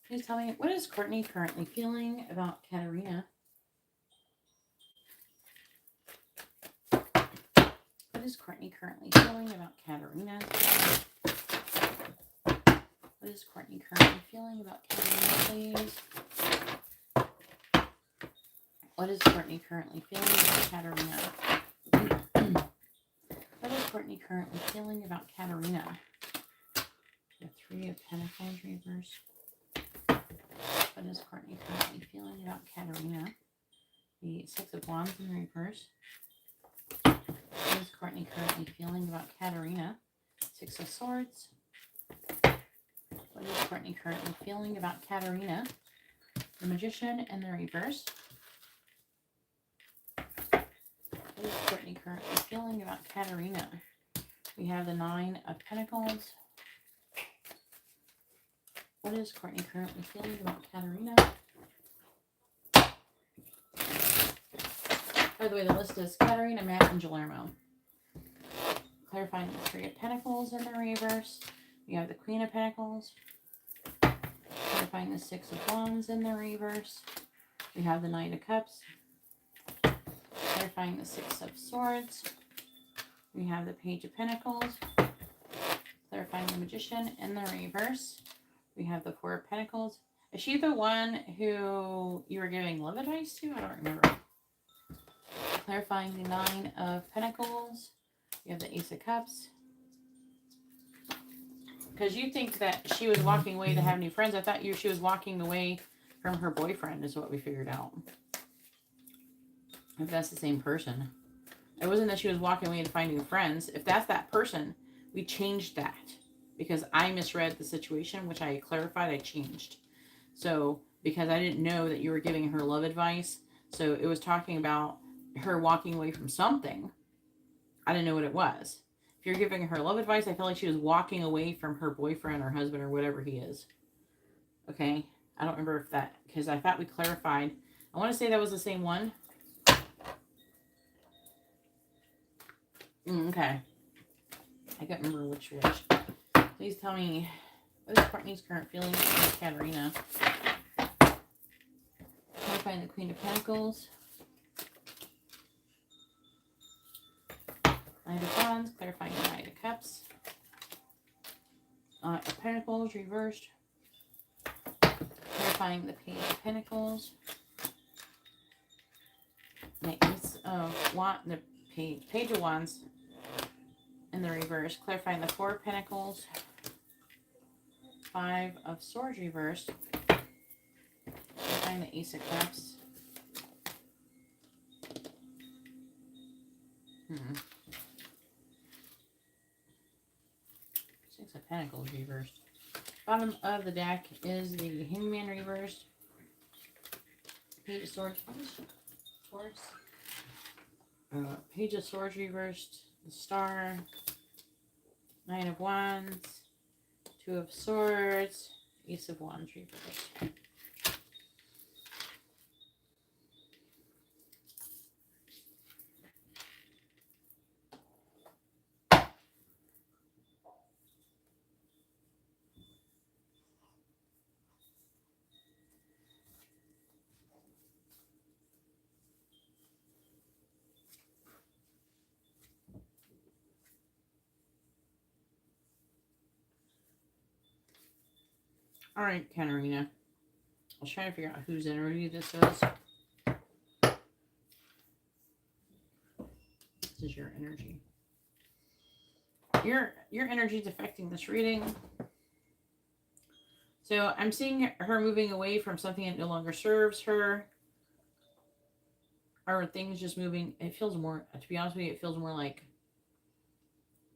Please tell me, what is Courtney currently feeling about Katarina? What is Courtney currently feeling about Katarina? is Courtney currently feeling about Katarina, please? What is Courtney currently feeling about Katarina? What is Courtney currently feeling about Katarina? The Three of Pentacles reverse. What is Courtney currently feeling about Katarina? The Six of Wands in reverse. What is Courtney currently feeling about Katarina? Six of Swords. What is Courtney currently feeling about Katarina? The Magician and the reverse. What is Courtney currently feeling about Katarina? We have the Nine of Pentacles. What is Courtney currently feeling about Katarina? By the way, the list is Katarina, Matt, and Guillermo. Clarifying the Three of Pentacles in the reverse. We have the Queen of Pentacles. Clarifying the Six of Wands in the reverse. We have the Knight of Cups. Clarifying the Six of Swords. We have the Page of Pentacles. Clarifying the Magician in the reverse. We have the Four of Pentacles. Is she the one who you were giving love advice to? I don't remember. Clarifying the Nine of Pentacles. We have the Ace of Cups. Because you think that she was walking away to have new friends. I thought she was walking away from her boyfriend is what we figured out. If that's the same person. It wasn't that she was walking away to find new friends. If that's that person, we changed that. Because I misread the situation, which I clarified, I changed. So, because I didn't know that you were giving her love advice. So, it was talking about her walking away from something. I didn't know what it was. If you're giving her love advice, I felt like she was walking away from her boyfriend or husband or whatever he is. Okay? I don't remember if that, because I thought we clarified. I want to say that was the same one. Okay. I can't remember which. Please tell me, what is Courtney's current feelings towards Katarina? Clarifying the Queen of Pentacles. Knight of Wands, clarifying the Knight of Cups. Of Pentacles reversed. Clarifying the Page of Pentacles. The Ace of Wands, the Page of Wands in the reverse. Clarifying the Four of Pentacles. Five of Swords reversed. Clarifying the Ace of Cups. Six of Pentacles reversed. Bottom of the deck is the Hangman reversed. Page of Swords. Page of Swords reversed. The Star. Nine of Wands. Two of Swords. Ace of Wands reversed. All right, Katarina. I was trying to figure out whose energy this is. This is your energy. Your energy is affecting this reading. So I'm seeing her moving away from something that no longer serves her. Or things just moving. It feels more, to be honest with you, it feels more like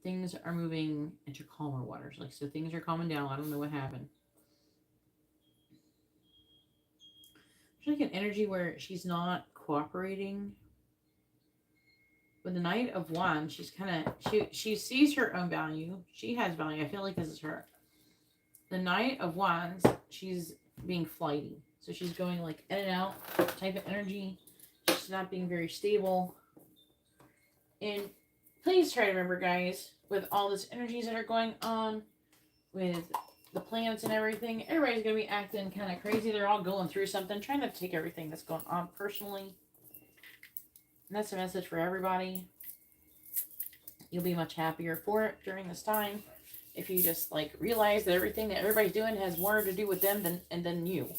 things are moving into calmer waters. Like, so things are calming down. I don't know what happened. There's like an energy where she's not cooperating. With the Knight of Wands, she's kind of, she sees her own value. She has value. I feel like this is her. The Knight of Wands, she's being flighty. So she's going like in and out type of energy. She's not being very stable. And please try to remember, guys, with all these energies that are going on, with the planets and everything, everybody's going to be acting kind of crazy. They're all going through something. Try not to take everything that's going on personally. And that's a message for everybody. You'll be much happier for it during this time. if you just like realize that everything that everybody's doing has more to do with them than you.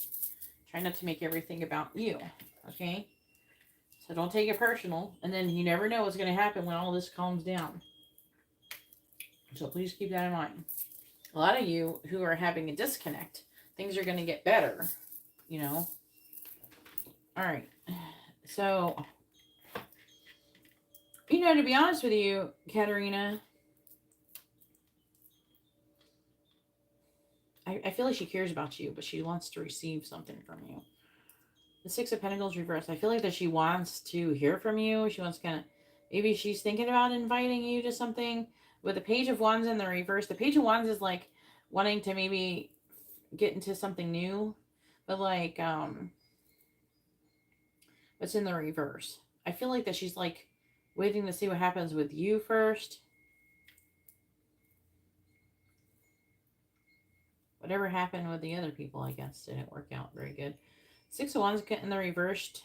Try not to make everything about you. Okay? So don't take it personal. And then you never know what's going to happen when all this calms down. So please keep that in mind. A lot of you who are having a disconnect, things are going to get better. You know? Alright. So, you know, to be honest with you, Katerina, I feel like she cares about you, but she wants to receive something from you. The Six of Pentacles reversed. I feel like that she wants to hear from you. She wants kind of, maybe she's thinking about inviting you to something. With the Page of Wands in the reverse, the Page of Wands is like wanting to maybe get into something new, but like, what's in the reverse? I feel like that she's like waiting to see what happens with you first. Whatever happened with the other people, I guess, didn't work out very good. Six of Wands in the reversed.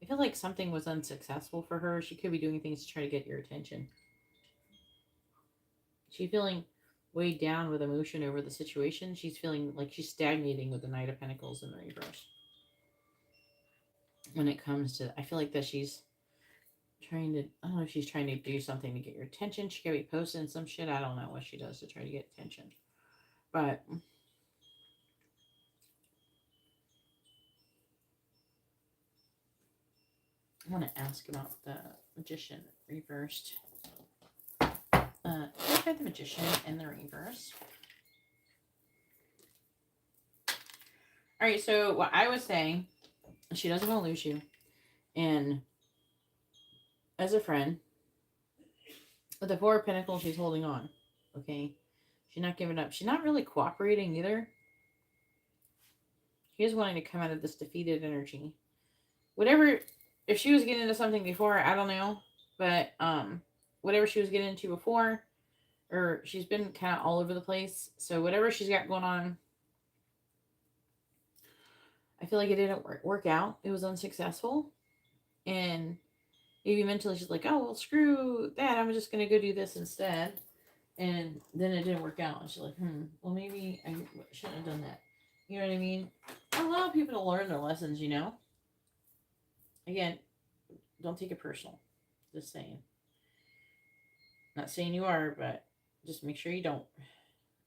I feel like something was unsuccessful for her. She could be doing things to try to get your attention. She's feeling weighed down with emotion over the situation. She's feeling like she's stagnating with the Knight of Pentacles in the reverse. When it comes to, I feel like that she's trying to, I don't know if she's trying to do something to get your attention. She could be posting some shit. I don't know what she does to try to get attention. But I want to ask about the Magician reversed. Look at the Magician in the reverse. All right, so what I was saying, she doesn't want to lose you. And as a friend, with the Four of Pentacles, she's holding on. Okay? She's not giving up. She's not really cooperating either. She is wanting to come out of this defeated energy. Whatever, if she was getting into something before, I don't know. But whatever she was getting into before, or she's been kind of all over the place. So whatever she's got going on, I feel like it didn't work out. It was unsuccessful. And maybe mentally she's like, oh, well, screw that. I'm just going to go do this instead. And then it didn't work out. And she's like, well, maybe I shouldn't have done that. You know what I mean? I allow people to learn their lessons, you know? Again, don't take it personal. Just saying. Not saying you are, but just make sure you don't.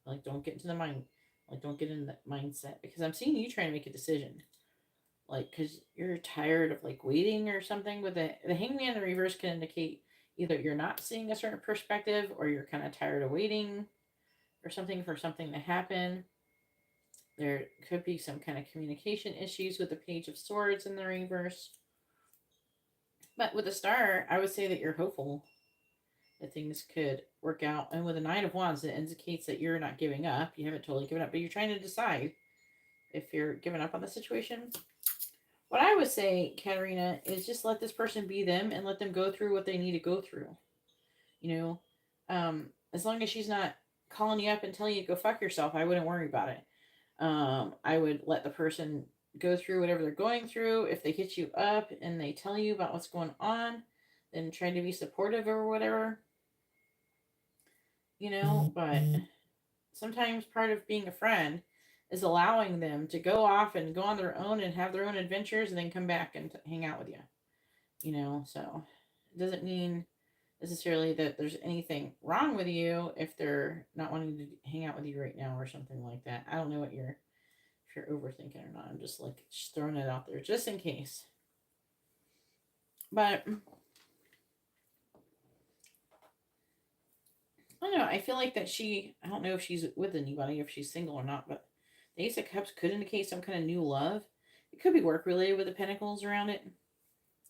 Like, don't get into the mind. Like, don't get in that mindset. Because I'm seeing you trying to make a decision. Like, because you're tired of, like, waiting or something. With the Hangman in the reverse can indicate either you're not seeing a certain perspective or you're kind of tired of waiting or something for something to happen. There could be some kind of communication issues with the Page of Swords in the reverse. But with the Star, I would say that you're hopeful that things could work out. And with the Nine of Wands, it indicates that you're not giving up. You haven't totally given up, but you're trying to decide if you're giving up on the situation. What I would say, Katerina, is just let this person be them and let them go through what they need to go through. You know, as long as she's not calling you up and telling you to go fuck yourself, I wouldn't worry about it. I would let the person go through whatever they're going through. If they hit you up and they tell you about what's going on, then try to be supportive or whatever. You know, but sometimes part of being a friend is allowing them to go off and go on their own and have their own adventures and then come back and hang out with you. You know, so it doesn't mean necessarily that there's anything wrong with you if they're not wanting to hang out with you right now or something like that. I don't know what if you're overthinking or not. I'm just like just throwing it out there just in case. But I don't know. I feel like that I don't know if she's with anybody, if she's single or not, but the Ace of Cups could indicate some kind of new love. It could be work related with the pentacles around it.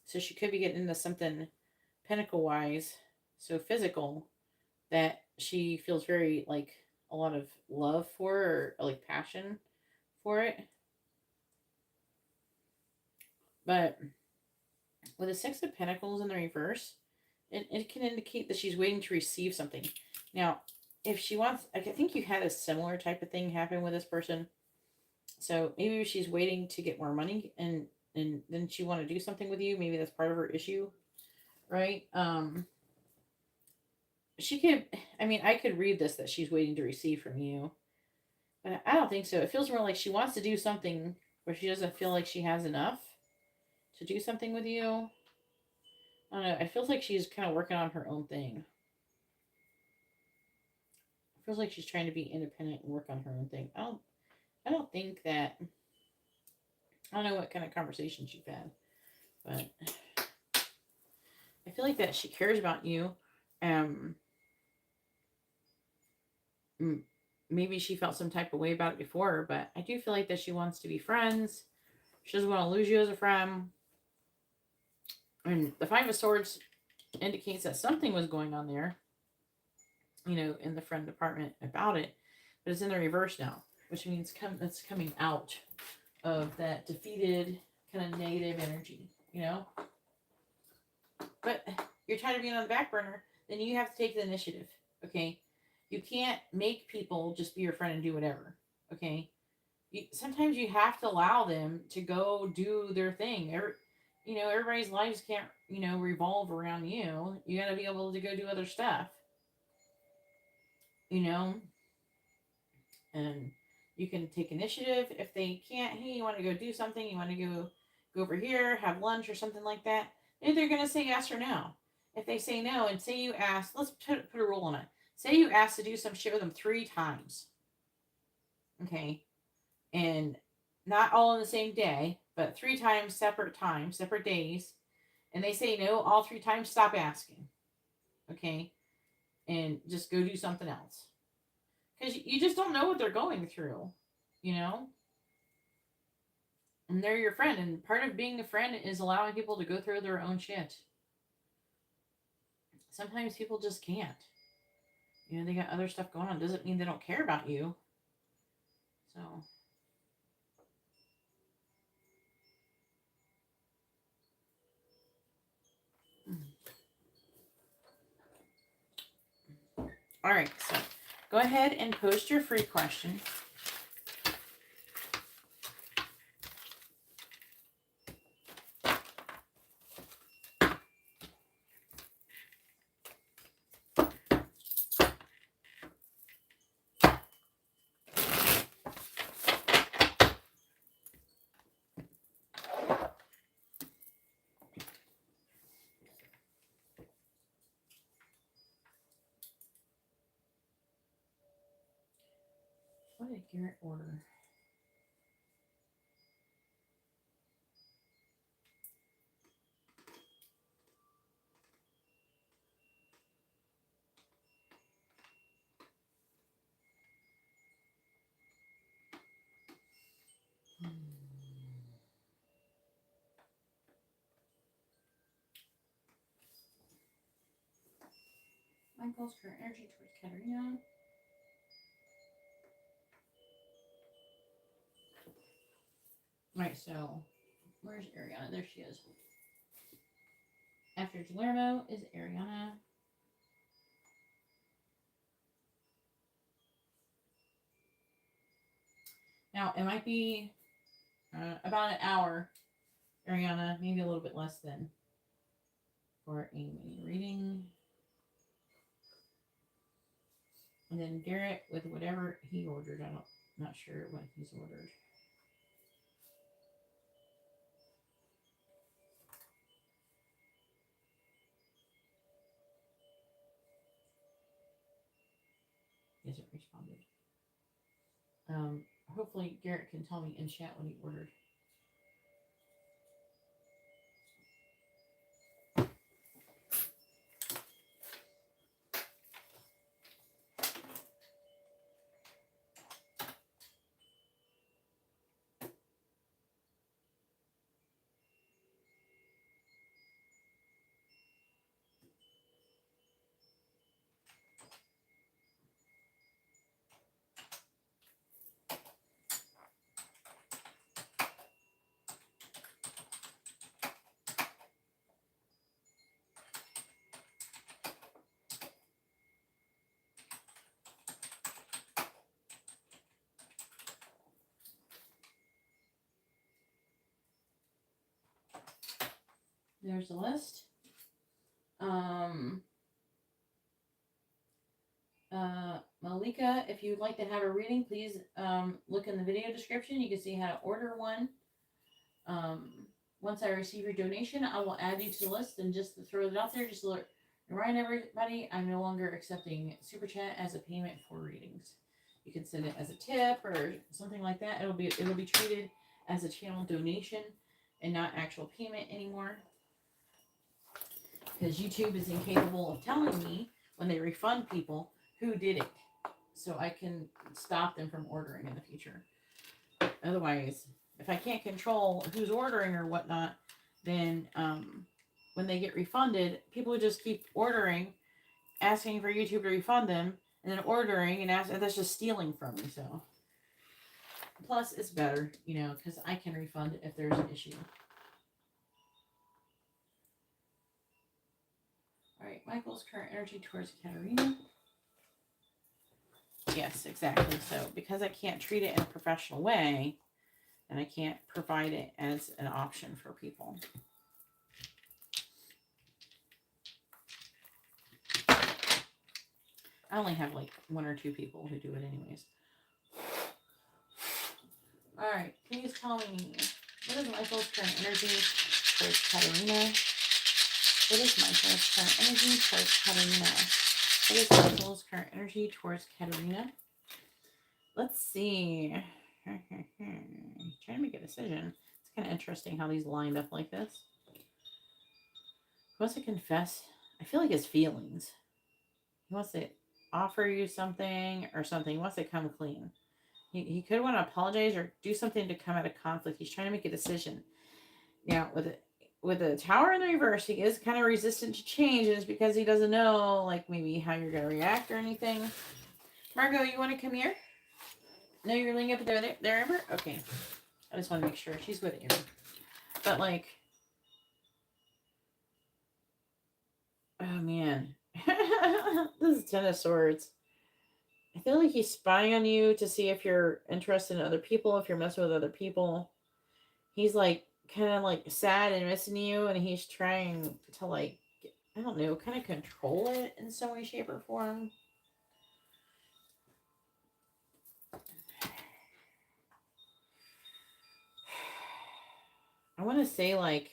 So she could be getting into something pentacle wise, so physical, that she feels very like a lot of love for or like passion for it. But with the Six of Pentacles in the reverse, it can indicate that she's waiting to receive something. Now, if she wants, I think you had a similar type of thing happen with this person. So maybe she's waiting to get more money and then she want to do something with you. Maybe that's part of her issue, right? she could, I mean, I could read this that she's waiting to receive from you, but I don't think so. It feels more like she wants to do something where she doesn't feel like she has enough to do something with you. I don't know. It feels like she's kind of working on her own thing. It feels like she's trying to be independent and work on her own thing. I don't think that. I don't know what kind of conversations you've had, but I feel like that she cares about you. Um, Maybe she felt some type of way about it before, but I do feel like that she wants to be friends. She doesn't want to lose you as a friend. And the Five of Swords indicates that something was going on there, in the friend department about it, but it's in the reverse now, which means it's coming out of that defeated kind of negative energy. But you're tired of being on the back burner, then you have to take the initiative. Okay, you can't make people just be your friend and do whatever. Okay, sometimes you have to allow them to go do their thing. Everybody's lives can't revolve around you. You got to be able to go do other stuff. You know, and you can take initiative. If they can't, hey, you want to go do something, you want to go over here, have lunch or something like that, they're going to say yes or no. If they say no, and say you ask, let's put a rule on it. Say you ask to do some shit with them 3 times, okay, and not all in the same day, but 3 times, separate days, and they say no all 3 times, stop asking, okay, and just go do something else, because you just don't know what they're going through, you know. And they're your friend, and part of being a friend is allowing people to go through their own shit. Sometimes people just can't. They got other stuff going on. Doesn't mean they don't care about you. So, all right. So, go ahead and post your free question. What did Garrett order? Michael's current energy towards Katerina. All right, so where's Ariana? There she is. After Guillermo is Ariana. Now, it might be about an hour, Ariana, maybe a little bit less than, for a mini reading. And then Garrett with whatever he ordered. Not sure what he's ordered. He hasn't responded. Hopefully Garrett can tell me in chat what he ordered. There's the list. Monica, if you'd like to have a reading, please look in the video description. You can see how to order one. Once I receive your donation, I will add you to the list. And just to throw it out there, just to remind everybody, I'm no longer accepting Super Chat as a payment for readings. You can send it as a tip or something like that. It'll be treated as a channel donation and not actual payment anymore. Because YouTube is incapable of telling me when they refund people who did it. So I can stop them from ordering in the future. Otherwise, if I can't control who's ordering or whatnot, then when they get refunded, people would just keep ordering, asking for YouTube to refund them, and then ordering and that's just stealing from me. So, plus it's better, because I can refund if there's an issue. All right, Michael's current energy towards Katerina. Yes, exactly. So because I can't treat it in a professional way, and I can't provide it as an option for people. I only have like 1 or 2 people who do it anyways. All right, please tell me, what is Michael's current energy towards Katerina? What is Michael's current energy towards Katerina? What is Michael's current energy towards Katerina? Let's see. Trying to make a decision. It's kind of interesting how these lined up like this. He wants to confess. I feel like his feelings. He wants to offer you something or something. He wants to come clean. He could want to apologize or do something to come out of conflict. He's trying to make a decision. Now, with the Tower in the reverse, he is kind of resistant to changes because he doesn't know, like, maybe how you're going to react or anything. Margot, you want to come here? No, you're laying up there, Amber? Okay. I just want to make sure. She's with you. But, like, oh, man. This is 10 of Swords. I feel like he's spying on you to see if you're interested in other people, if you're messing with other people. He's, like, kind of, like, sad and missing you, and he's trying to, like, I don't know, kind of control it in some way, shape, or form. I want to say, like,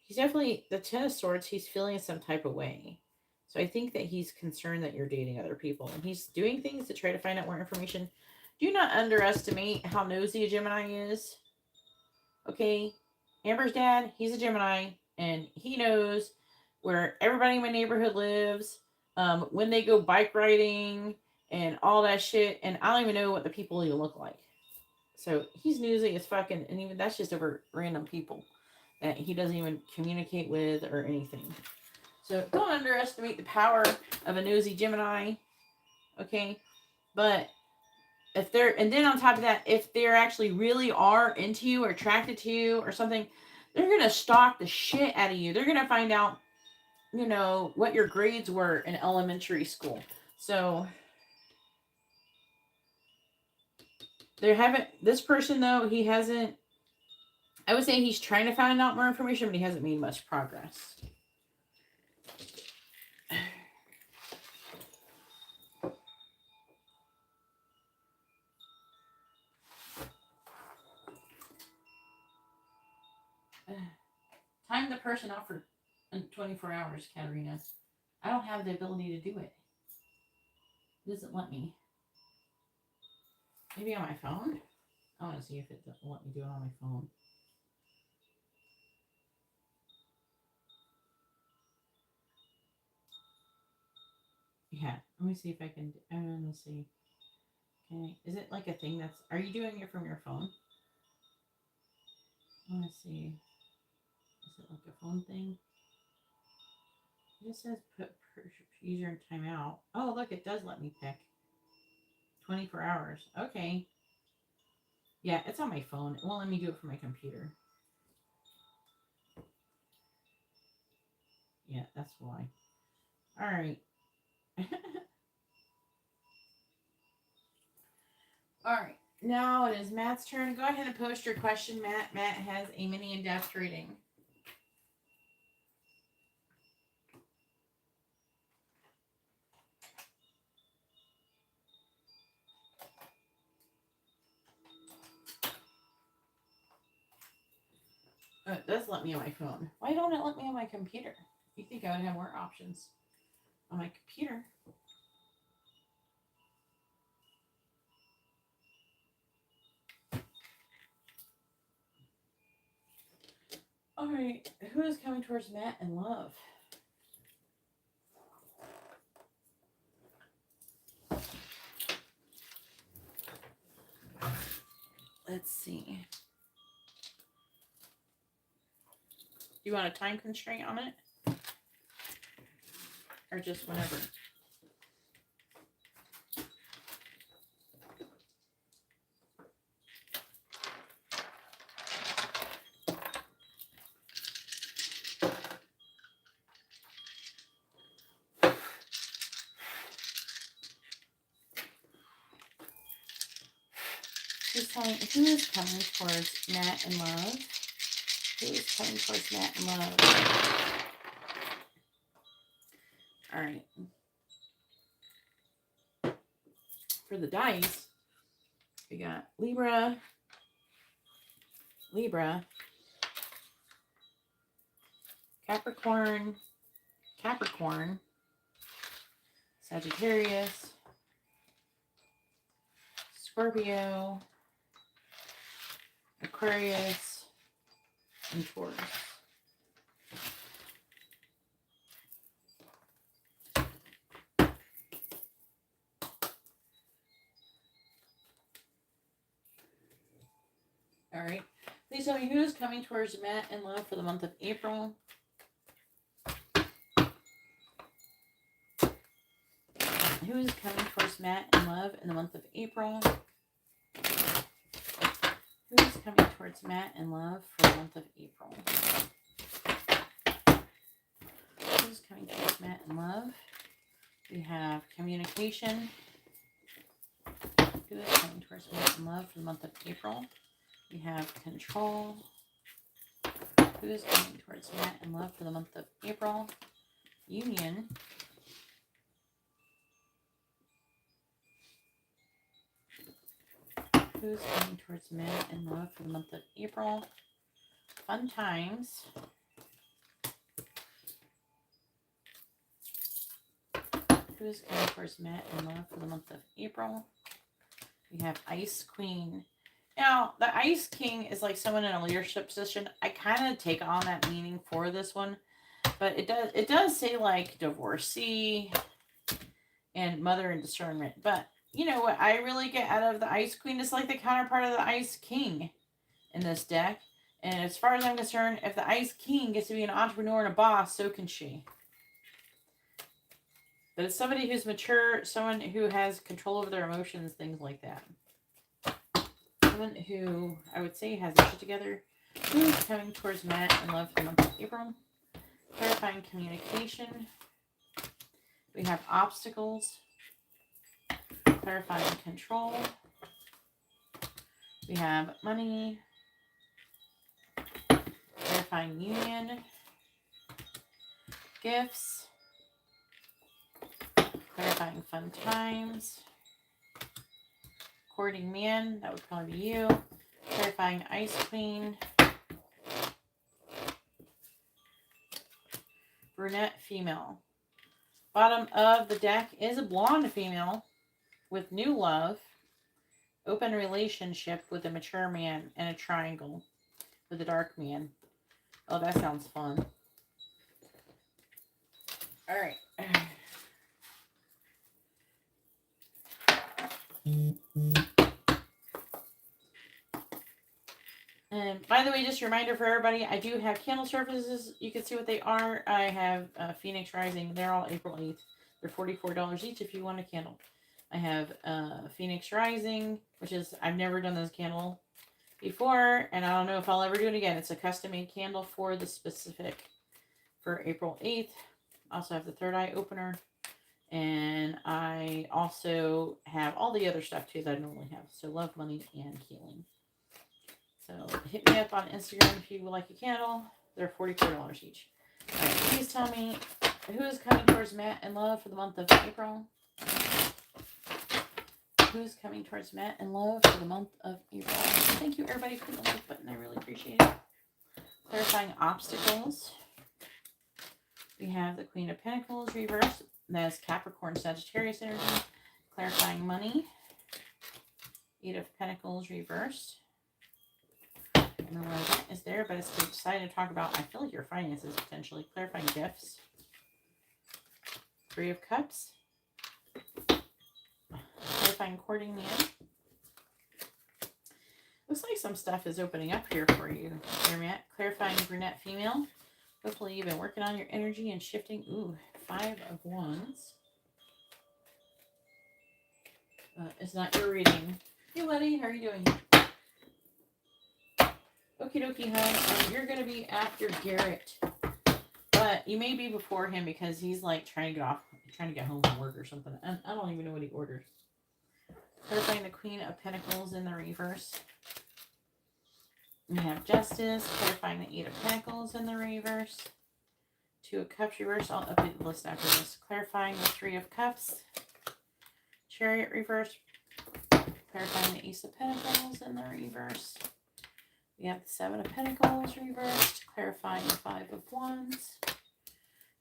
he's definitely, the 10 of Swords, he's feeling some type of way. So I think that he's concerned that you're dating other people. And he's doing things to try to find out more information. Do not underestimate how nosy a Gemini is. Okay? Amber's dad, he's a Gemini. And he knows where everybody in my neighborhood lives. When they go bike riding and all that shit. And I don't even know what the people even look like. So he's nosy as fucking, and even that's just over random people that he doesn't even communicate with or anything. So don't underestimate the power of a nosy Gemini. Okay? But if they're, and then on top of that, if they're actually really are into you or attracted to you or something, they're going to stalk the shit out of you. They're going to find out, what your grades were in elementary school. So this person though, he hasn't, I would say he's trying to find out more information, but he hasn't made much progress. Time the person out for 24 hours, Katerina. I don't have the ability to do it. It doesn't let me. Maybe on my phone? I want to see if it doesn't let me do it on my phone. Yeah, let me see if I can. Let's see. Okay, is it like a thing that's? Are you doing it from your phone? I want to see. Is it like a phone thing? It just says put user in timeout. Oh, look, it does let me pick. 24 hours. Okay. Yeah, it's on my phone. It won't let me do it from my computer. Yeah, that's why. All right. All right. Now it is Matt's turn. Go ahead and post your question, Matt. Matt has a mini in-depth reading. Oh, it does let me on my phone. Why don't it let me on my computer? You think I would have more options on my computer? All right, who is coming towards Matt and love? Let's see. Do you want a time constraint on it? Or just whenever? Just telling who is coming towards Matt and love? Who is coming towards Matt and love? All right. For the dice, we got Libra, Capricorn, Sagittarius, Scorpio, Aquarius, and Taurus. All right. Please tell me who is coming towards Matt and love for the month of April. Who is coming towards Matt and love in the month of April? Who is coming towards Matt and love for the month of April? Who is coming towards Matt and love? We have communication. Who is coming towards Matt and love for the month of April? We have control. Who is coming towards Matt and love for the month of April? Union. Who is coming towards Matt and love for the month of April? Fun times. Who is coming towards Matt and love for the month of April? We have Ice Queen. Now, the Ice King is like someone in a leadership position. I kind of take on that meaning for this one, but it does say like divorcee and mother and discernment. But you know what I really get out of the Ice Queen is like the counterpart of the Ice King in this deck. And as far as I'm concerned, if the Ice King gets to be an entrepreneur and a boss, so can she. But it's somebody who's mature, someone who has control over their emotions, things like that. Someone who I would say has their shit together. Who is coming towards Matt and love for the month of April? Clarifying communication. We have obstacles. Clarifying control. We have money. Clarifying union. Gifts. Clarifying fun times. Courting man, that would probably be you. Clarifying Ice Queen. Brunette female. Bottom of the deck is a blonde female with new love. Open relationship with a mature man and a triangle with a dark man. Oh, that sounds fun. All right. And by the way, just a reminder for everybody, I do have candle services. You can see what they are. I have Phoenix Rising. They're all April 8th. They're $44 each if you want a candle. I have Phoenix Rising, which is, I've never done this candle before, and I don't know if I'll ever do it again. It's a custom-made candle for the specific for April 8th. I also have the Third Eye Opener. And I also have all the other stuff too that I normally have. So love, money, and healing. So hit me up on Instagram if you would like a candle. They're $44 each. All right, please tell me who is coming towards Matt and love for the month of April. Who is coming towards Matt and love for the month of April. Thank you everybody for the like button. I really appreciate it. Clarifying obstacles. We have the Queen of Pentacles reversed. That's Capricorn, Sagittarius energy. Clarifying money. 8 of Pentacles reversed. I don't know why that is there, but it's decided to talk about, I feel like your finances potentially. Clarifying gifts. 3 of Cups. Clarifying courting man. Looks like some stuff is opening up here for you, Matt. Clarifying brunette female. Hopefully you've been working on your energy and shifting. Ooh, 5 of Wands. It's not your reading. Hey, buddy, how are you doing? Okie dokie, hon. You're going to be after Garrett. But you may be before him because he's like trying to get home from work or something. I don't even know what he orders. Clarifying the Queen of Pentacles in the reverse. We have Justice. Clarifying the 8 of Pentacles in the reverse. 2 of Cups reverse. I'll update the list after this. Clarifying the 3 of Cups. Chariot reverse. Clarifying the Ace of Pentacles in the reverse. We have the 7 of Pentacles reversed. Clarifying the 5 of Wands.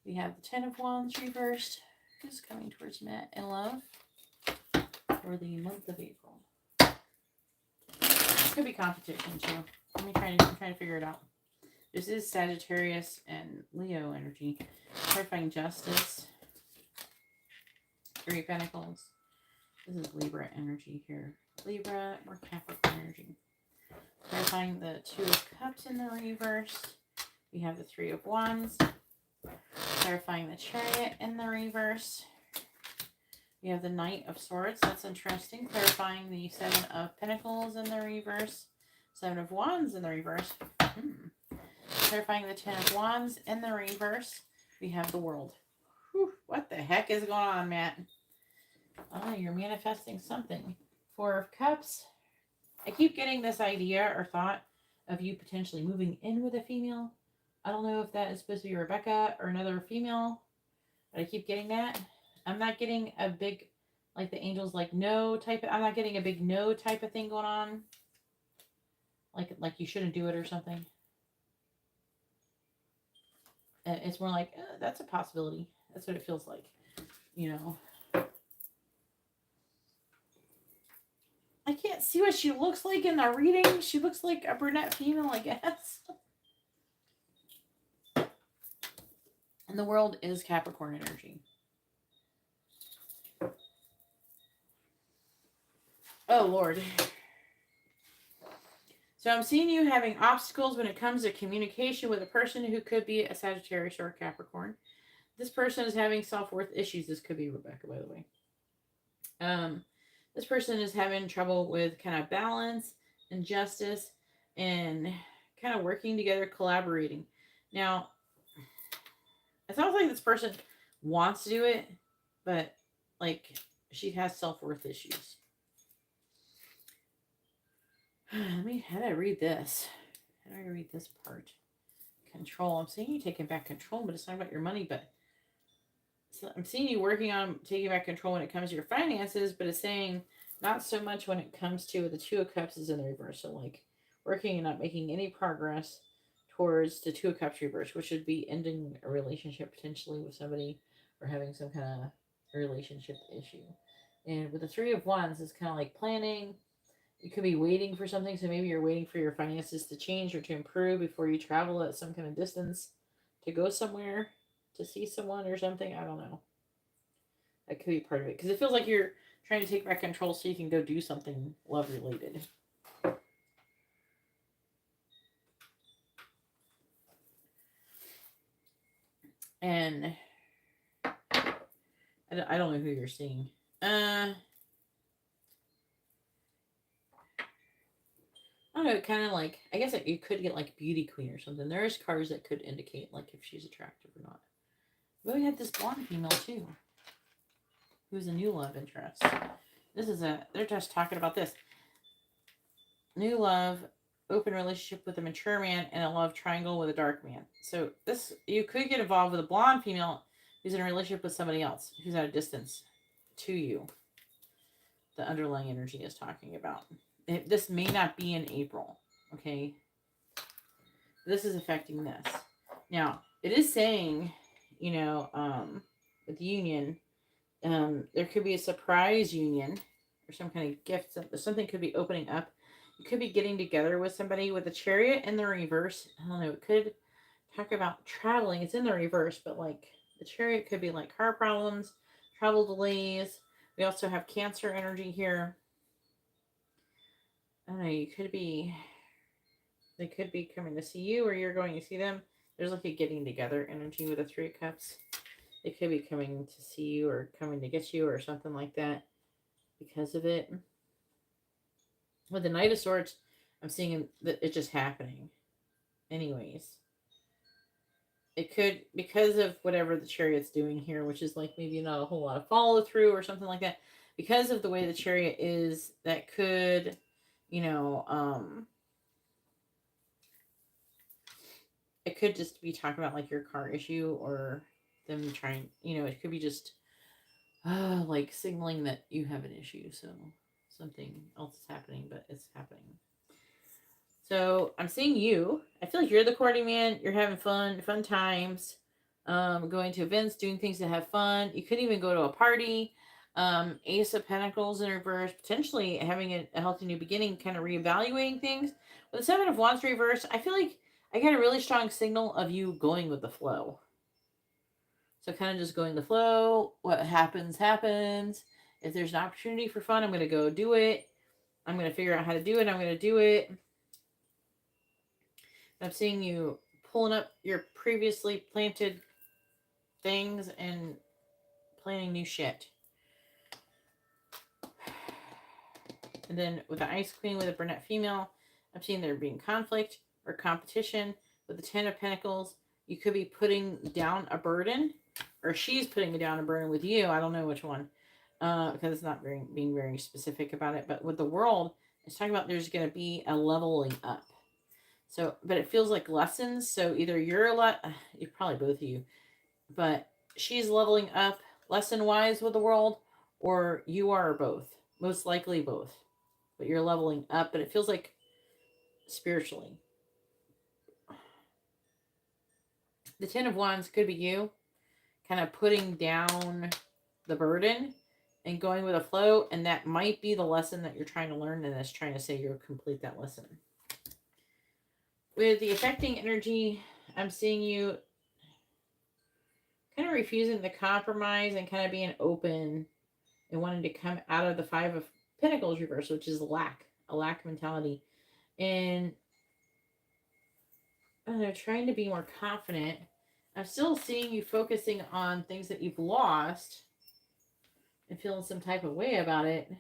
We have the 10 of Wands reversed. Who's coming towards Matt in love for the month of April? This could be competition too. I'm trying to figure it out. This is Sagittarius and Leo energy. Clarifying Justice. 3 of Pentacles. This is Libra energy here. Libra or Capricorn energy. Clarifying the 2 of Cups in the reverse. We have the 3 of Wands. Clarifying the Chariot in the reverse. We have the Knight of Swords. That's interesting. Clarifying the 7 of Pentacles in the reverse. 7 of Wands in the reverse. Clarifying the 10 of Wands in the reverse. We have the World. Whew, what the heck is going on, Matt? Oh, you're manifesting something. 4 of Cups. I keep getting this idea or thought of you potentially moving in with a female. I don't know if that is supposed to be Rebecca or another female, but I keep getting that. I'm not getting a big, like the angels like no type of, I'm not getting a big no type of thing going on. Like you shouldn't do it or something. It's more like, that's a possibility. That's what it feels like, you know. I can't see what she looks like in the reading. She looks like a brunette female, I guess. And the World is Capricorn energy. Oh, Lord. So I'm seeing you having obstacles when it comes to communication with a person who could be a Sagittarius or a Capricorn. This person is having self-worth issues. This could be Rebecca, by the way. This person is having trouble with kind of balance and justice and kind of working together, collaborating. Now, it sounds like this person wants to do it, but like she has self-worth issues. How do I read this? How do I read this part? Control. I'm seeing you taking back control, but it's not about your money, but I'm seeing you working on taking back control when it comes to your finances, but it's saying not so much when it comes to the 2 of Cups is in the reverse. So like working and not making any progress towards the 2 of Cups reverse, which would be ending a relationship potentially with somebody or having some kind of relationship issue. And with the 3 of Wands, it's kind of like planning. You could be waiting for something. So maybe you're waiting for your finances to change or to improve before you travel at some kind of distance to go somewhere, to see someone or something. I don't know. That could be part of it. Because it feels like you're trying to take back control so you can go do something love-related. And I don't know who you're seeing. I don't know, kind of like, I guess you could get like beauty queen or something. There's cards that could indicate like if she's attractive or not. But we had this blonde female too, who's a new love interest. They're just talking about this. New love, open relationship with a mature man, and a love triangle with a dark man. So this, you could get involved with a blonde female who's in a relationship with somebody else, who's at a distance to you. The underlying energy is talking about. This may not be in April, okay? This is affecting this. Now, it is saying, you know, with union, there could be a surprise union or some kind of gift. Something could be opening up. You could be getting together with somebody with a chariot in the reverse. I don't know. It could talk about traveling. It's in the reverse, but like the chariot could be like car problems, travel delays. We also have Cancer energy here. I don't know. They could be coming to see you or you're going to see them. There's like a getting together energy with the Three of Cups. They could be coming to see you or coming to get you or something like that because of it. With the Knight of Swords, I'm seeing that it's just happening. Anyways. It could, because of whatever the Chariot's doing here, which is like maybe not a whole lot of follow through or something like that, because of the way the Chariot is, that could, you know, it could just be talking about like your car issue or them trying, you know, it could be just like signaling that you have an issue. So something else is happening, but it's happening. So I'm seeing you. I feel like you're the courting man. You're having fun times, going to events, doing things to have fun. You could even go to a party. Ace of Pentacles in reverse, potentially having a healthy new beginning, kind of reevaluating things. With the Seven of Wands reverse, I feel like I got a really strong signal of you going with the flow. So kind of just going the flow. What happens, happens. If there's an opportunity for fun, I'm going to go do it. I'm going to figure out how to do it. I'm going to do it. I'm seeing you pulling up your previously planted things and planting new shit. And then with the Ice Queen with a brunette female, I'm seeing there being conflict or competition. With the Ten of Pentacles, you could be putting down a burden, or she's putting down a burden with you. I don't know which one, because it's not being very specific about it. But with the World, it's talking about there's going to be a leveling up. So, but it feels like lessons. So either you're probably both of you, but she's leveling up lesson wise with the World, or you are both. Most likely both. But you're leveling up, but it feels like spiritually. The Ten of Wands could be you kind of putting down the burden and going with a flow, and that might be the lesson that you're trying to learn, and that's trying to say you'll complete that lesson. With the affecting energy, I'm seeing you kind of refusing the compromise and kind of being open and wanting to come out of the Five of Pentacles reverse, which is a lack mentality. And I don't know, trying to be more confident. I'm still seeing you focusing on things that you've lost and feeling some type of way about it.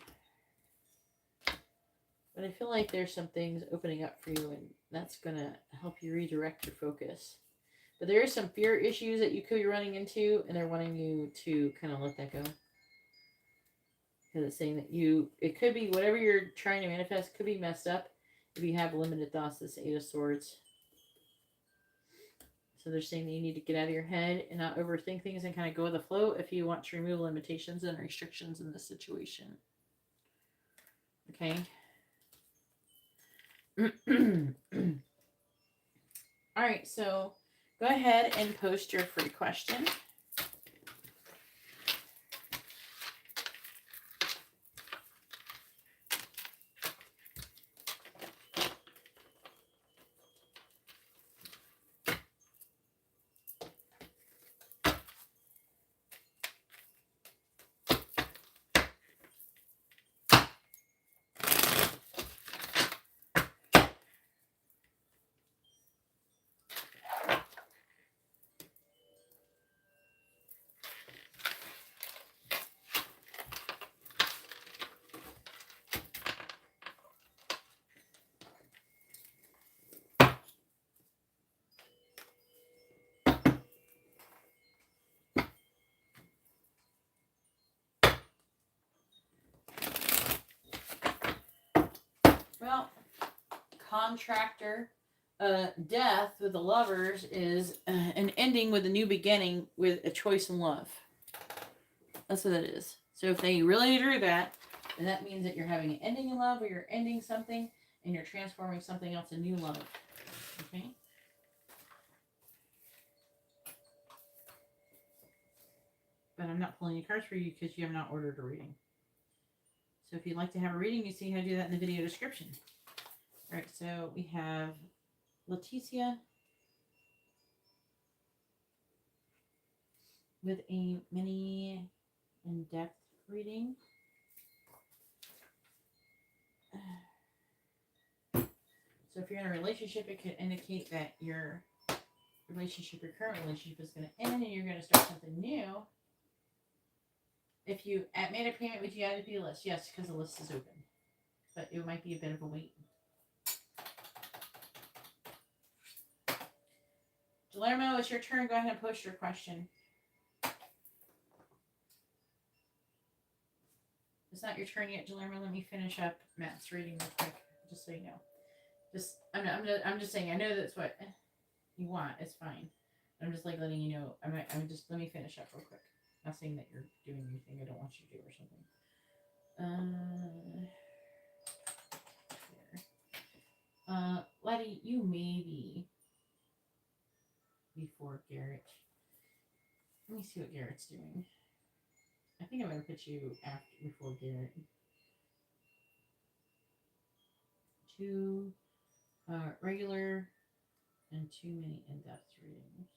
But I feel like there's some things opening up for you, and that's going to help you redirect your focus. But there are some fear issues that you could be running into, and they're wanting you to kind of let that go. Because it's saying that it could be whatever you're trying to manifest could be messed up if you have limited thoughts. This Eight of Swords. So they're saying that you need to get out of your head and not overthink things and kind of go with the flow if you want to remove limitations and restrictions in this situation. Okay. All right, so go ahead and post your free question. Well, contractor, death with the Lovers is an ending with a new beginning with a choice in love. That's what that is. So if they really do that, then that means that you're having an ending in love, or you're ending something and you're transforming something else in new love. Okay? but I'm not pulling any cards for you because you have not ordered a reading. So if you'd like to have a reading, you see how to do that in the video description. All right, so we have Leticia with a mini in-depth reading. So if you're in a relationship, it could indicate that your current relationship is going to end and you're going to start something new. If you made a payment, would you add it to the list? Yes, because the list is open. But it might be a bit of a wait. Guillermo, it's your turn. Go ahead and post your question. It's not your turn yet, Guillermo. Let me finish up Matt's reading real quick, just so you know. I'm just saying. I know that's what you want. It's fine. I'm just like letting you know. Let me finish up real quick. Not saying that you're doing anything I don't want you to do or something. Letty, you may be before Garrett. Let me see what Garrett's doing. I think I'm going to put you before Garrett. 2 regular and 2 mini in-depth readings.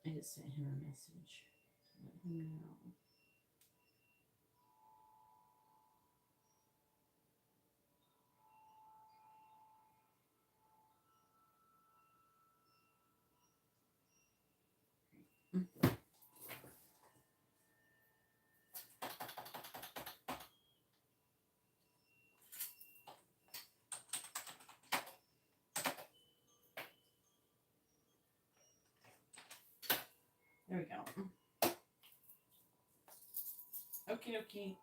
I just sent him a message to let him know. There we go. Okie dokie.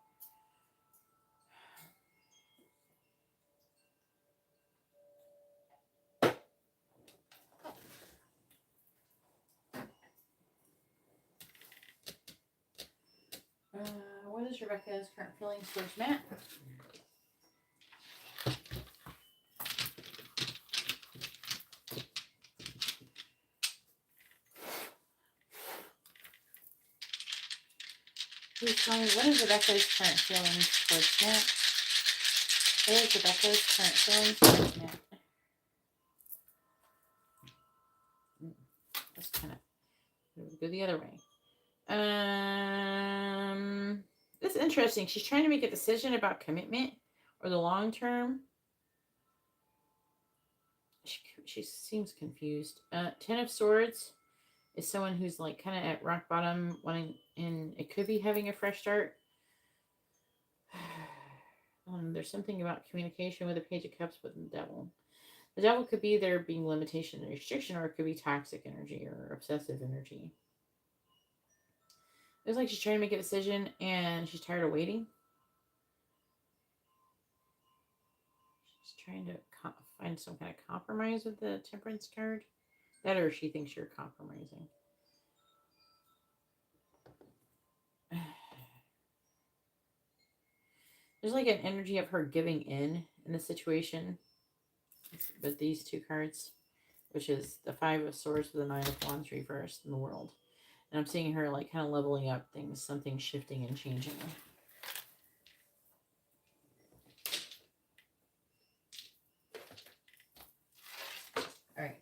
What is Rebecca's current feelings towards Matt? Please tell me, what is Rebecca's current feelings towards Matt? What is Rebecca's current feelings towards Matt? That's kind of go the other way. This is interesting. She's trying to make a decision about commitment or the long term. She seems confused. 10 of Swords is someone who's like kind of at rock bottom, wanting, and it could be having a fresh start. There's something about communication with the Page of Cups with the Devil. The Devil could be there being limitation and restriction, or it could be toxic energy or obsessive energy. It's like she's trying to make a decision and she's tired of waiting. She's trying to find some kind of compromise with the Temperance card. That, or she thinks you're compromising. There's like an energy of her giving in the situation. But these two cards, which is the 5 of Swords with the 9 of Wands reversed in the world. And I'm seeing her like kind of leveling up things, something shifting and changing. All right.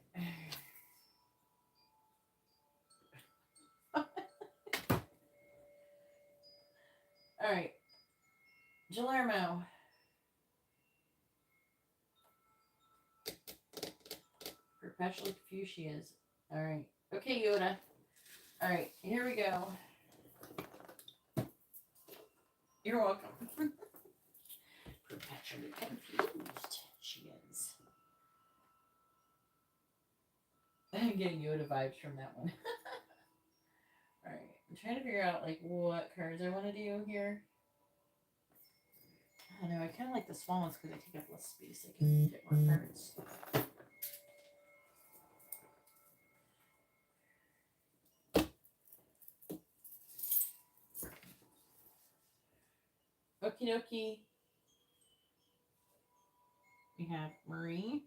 All right. Guillermo. Perpetually confused she is. Alright. Okay, Yoda. Alright, here we go. You're welcome. Perpetually confused she is. I'm getting Yoda vibes from that one. Alright, I'm trying to figure out like what cards I want to do here. I don't know, I kind of like the small ones because they take up less space. I can fit more cards. Okie dokie. We have Marie.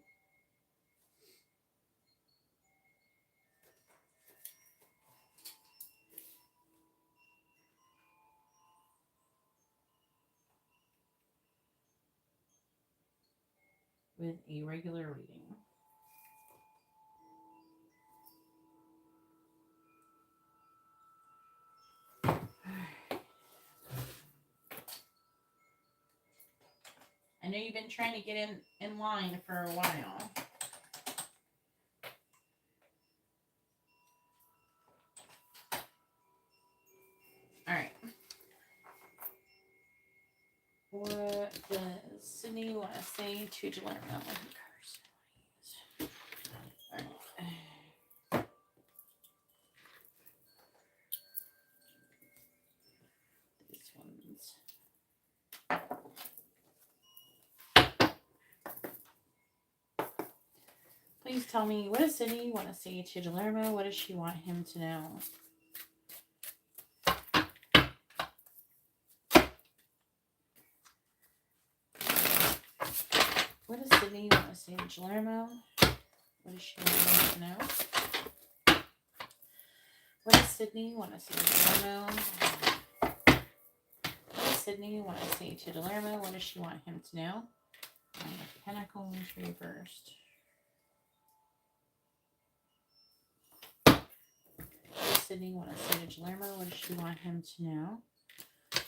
With a regular reading. I know you've been trying to get in line for a while. All right. What does Sydney want to say to Guillermo? All right. These ones. Please tell me, what does Sydney want to say to Guillermo? What does she want him to know? What does Sydney want to say to Guillermo? What does she want him to know? What does Sydney want to say to Guillermo? What does Sydney want to say to Guillermo? What does she want him to know? Nine of Pentacles reversed. What does Sydney want to say to Guillermo? What does she want him to know?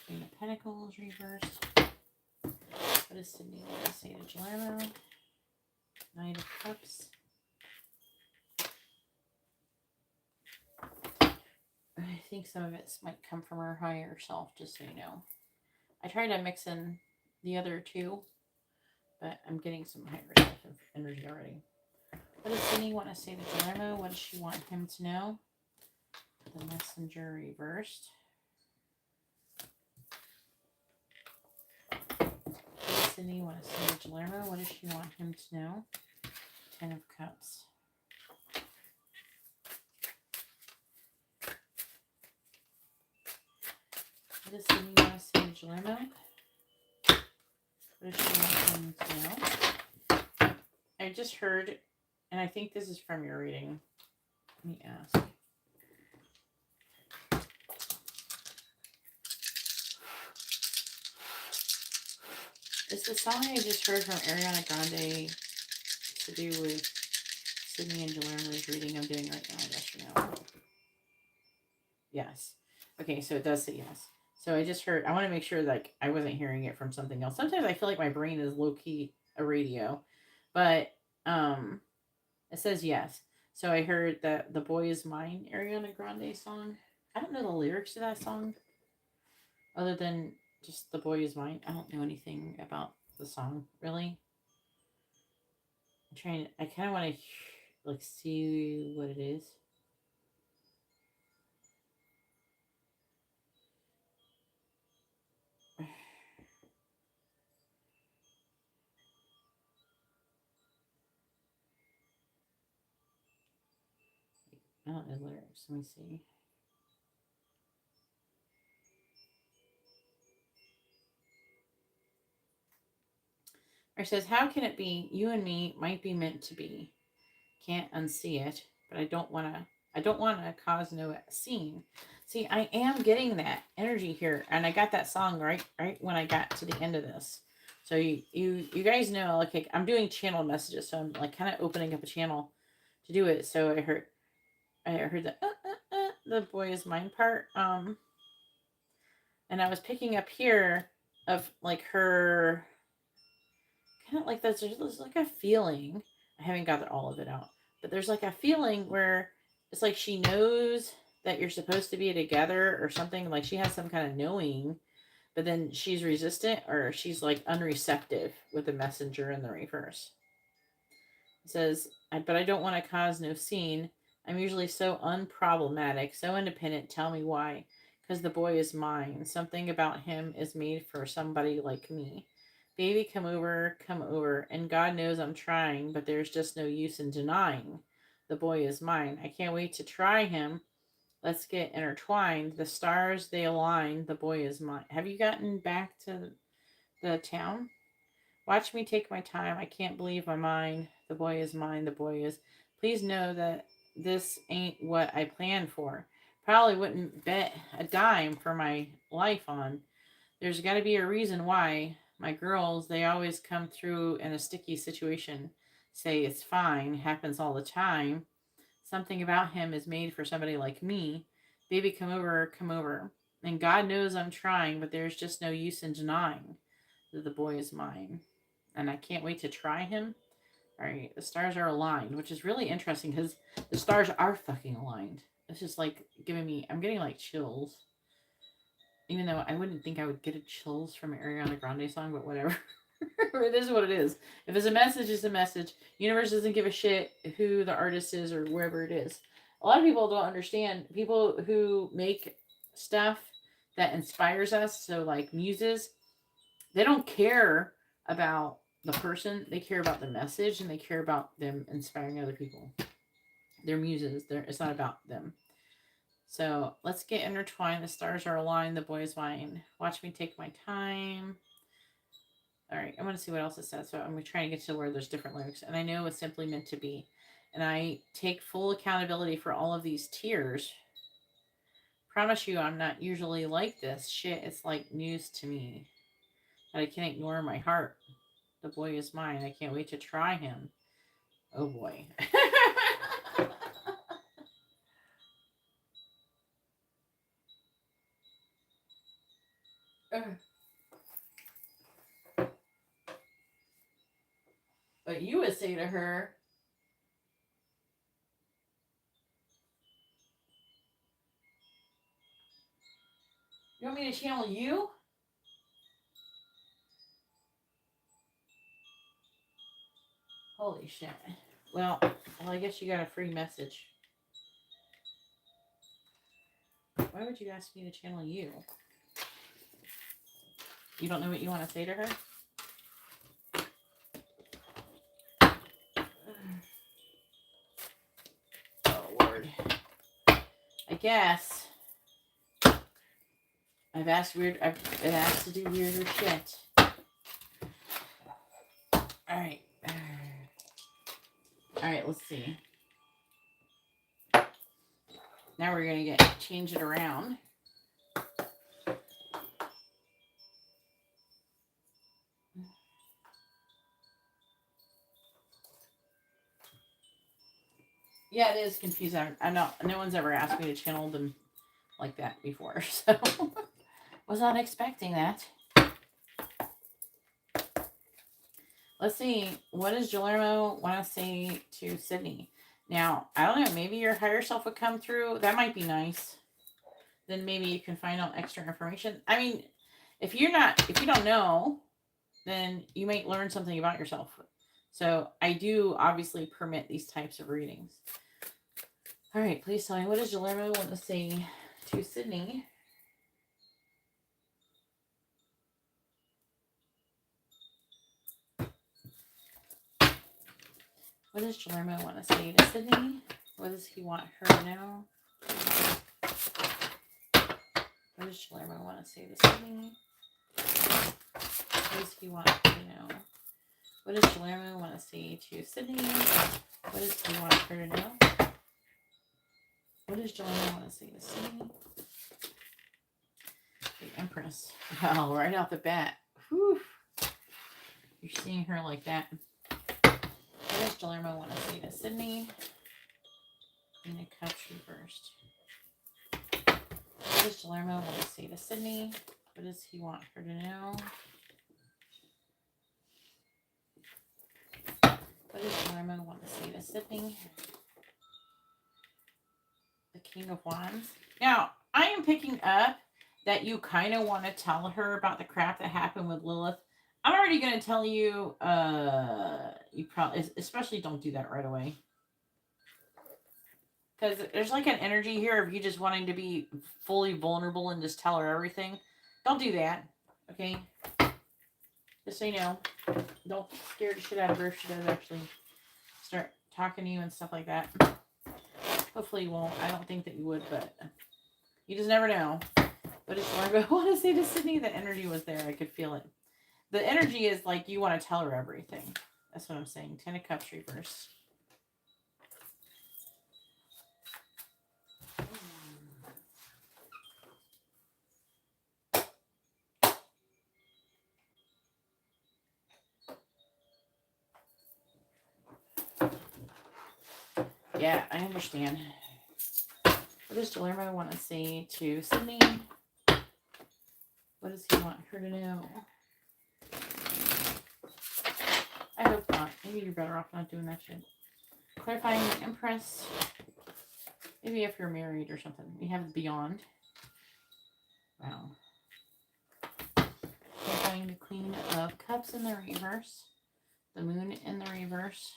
Nine of Pentacles reversed. What does Sydney want to say to Guillermo? Knight of Cups. I think some of it might come from her higher self, just so you know. I tried to mix in the other two, but I'm getting some higher self energy already. What does Sydney want to say to Guillermo? What does she want him to know? The Messenger reversed. What does Sydney want to say to Guillermo? What does she want him to know? Ten of Cups. What does Sydney want to say to Guillermo? What does she want him to know? I just heard, and I think this is from your reading. Let me ask. Is the song I just heard from Ariana Grande to do with Sydney and Guillermo's reading I'm doing right now? Yes or no? Yes. Okay, so it does say yes. So I just heard, I want to make sure like I wasn't hearing it from something else. Sometimes I feel like my brain is low-key a radio. But it says yes. So I heard that The Boy Is Mine Ariana Grande song. I don't know the lyrics to that song. Other than just The Boy Is Mine. I don't know anything about the song, really. I kind of want to like see what it is. I don't know the lyrics. Let me see. It says, how can it be? You and me might be meant to be. Can't unsee it, but I don't want to cause no scene. See, I am getting that energy here, and I got that song right when I got to the end of this. So you guys know, like I'm doing channel messages, so I'm like kind of opening up a channel to do it. So I heard the Boy Is Mine part, and I was picking up here of like her, kind of like there's like a feeling. I haven't got all of it out, but there's like a feeling where it's like she knows that you're supposed to be together or something. Like she has some kind of knowing, but then she's resistant or she's like unreceptive with the messenger in the reverse. It says, but I don't want to cause no scene. I'm usually so unproblematic, so independent. Tell me why. Because the boy is mine. Something about him is made for somebody like me. Baby, come over, come over. And God knows I'm trying, but there's just no use in denying. The boy is mine. I can't wait to try him. Let's get intertwined. The stars, they align. The boy is mine. Have you gotten back to the town? Watch me take my time. I can't believe my mind. The boy is mine. The boy is. Please know that this ain't what I planned for. Probably wouldn't bet a dime for my life on. There's got to be a reason why. My girls, they always come through in a sticky situation. Say it's fine. Happens all the time. Something about him is made for somebody like me. Baby, come over, come over. And God knows I'm trying, but there's just no use in denying that the boy is mine. And I can't wait to try him. All right, the stars are aligned, which is really interesting because the stars are fucking aligned. It's just like giving me, I'm getting like chills. Even though I wouldn't think I would get a chills from an Ariana Grande song, but whatever. It is what it is. If it's a message, it's a message. Universe doesn't give a shit who the artist is or wherever it is. A lot of people don't understand. People who make stuff that inspires us, so like muses, they don't care about the person. They care about the message and they care about them inspiring other people. They're muses. It's not about them. So let's get intertwined. The stars are aligned. The boy is mine. Watch me take my time. All right, I'm going to see what else it says. So I'm going to try and get to where there's different lyrics. And I know it's simply meant to be. And I take full accountability for all of these tears. Promise you I'm not usually like this. Shit, it's like news to me. But I can't ignore my heart. The boy is mine. I can't wait to try him. Oh boy. But you would say to her, you want me to channel you? Holy shit. Well, I guess you got a free message. Why would you ask me to channel you? You don't know what you want to say to her? Oh, Lord. I guess I've been asked to do weirder shit. Alright. Alright, let's see. Now we're going to change it around. Yeah, it is confusing. I know no one's ever asked me to channel them like that before, so was not expecting that. Let's see. What does Guillermo want to say to Sydney? Now, I don't know. Maybe your higher self would come through. That might be nice. Then maybe you can find out extra information. I mean, if you don't know, then you might learn something about yourself. So I do obviously permit these types of readings. All right, please tell me, what does Guillermo want to say to Sydney? What does Guillermo want to say to Sydney? What does he want her to know? What does Guillermo want to say to Sydney? What does he want her to know? What does Guillermo want to say to Sydney? What does he want her to know? What does Guillermo want to say to Sydney? The Empress. Wow, right off the bat. Whew. You're seeing her like that. What does Guillermo want to say to Sydney? In a cups reversed. What does Guillermo want to say to Sydney? What does he want her to know? What does Norma want to say to Sydney? The King of Wands. Now, I am picking up that you kind of want to tell her about the crap that happened with Lilith. I'm already going to tell you, you probably, especially don't do that right away. Because there's like an energy here of you just wanting to be fully vulnerable and just tell her everything. Don't do that, okay? Just so you know, don't scare the shit out of her if she does actually start talking to you and stuff like that. Hopefully you won't. I don't think that you would, but you just never know. But it's more I want to say to Sydney, the energy was there. I could feel it. The energy is like you want to tell her everything. That's what I'm saying. 10 of Cups reverse. Yeah, I understand. What does Guillermo want to say to Sydney? What does he want her to know? I hope not. Maybe you're better off not doing that shit. Clarifying the Empress. Maybe if you're married or something. We have Beyond. Wow. Clarifying the Queen of Cups in the reverse. The Moon in the reverse.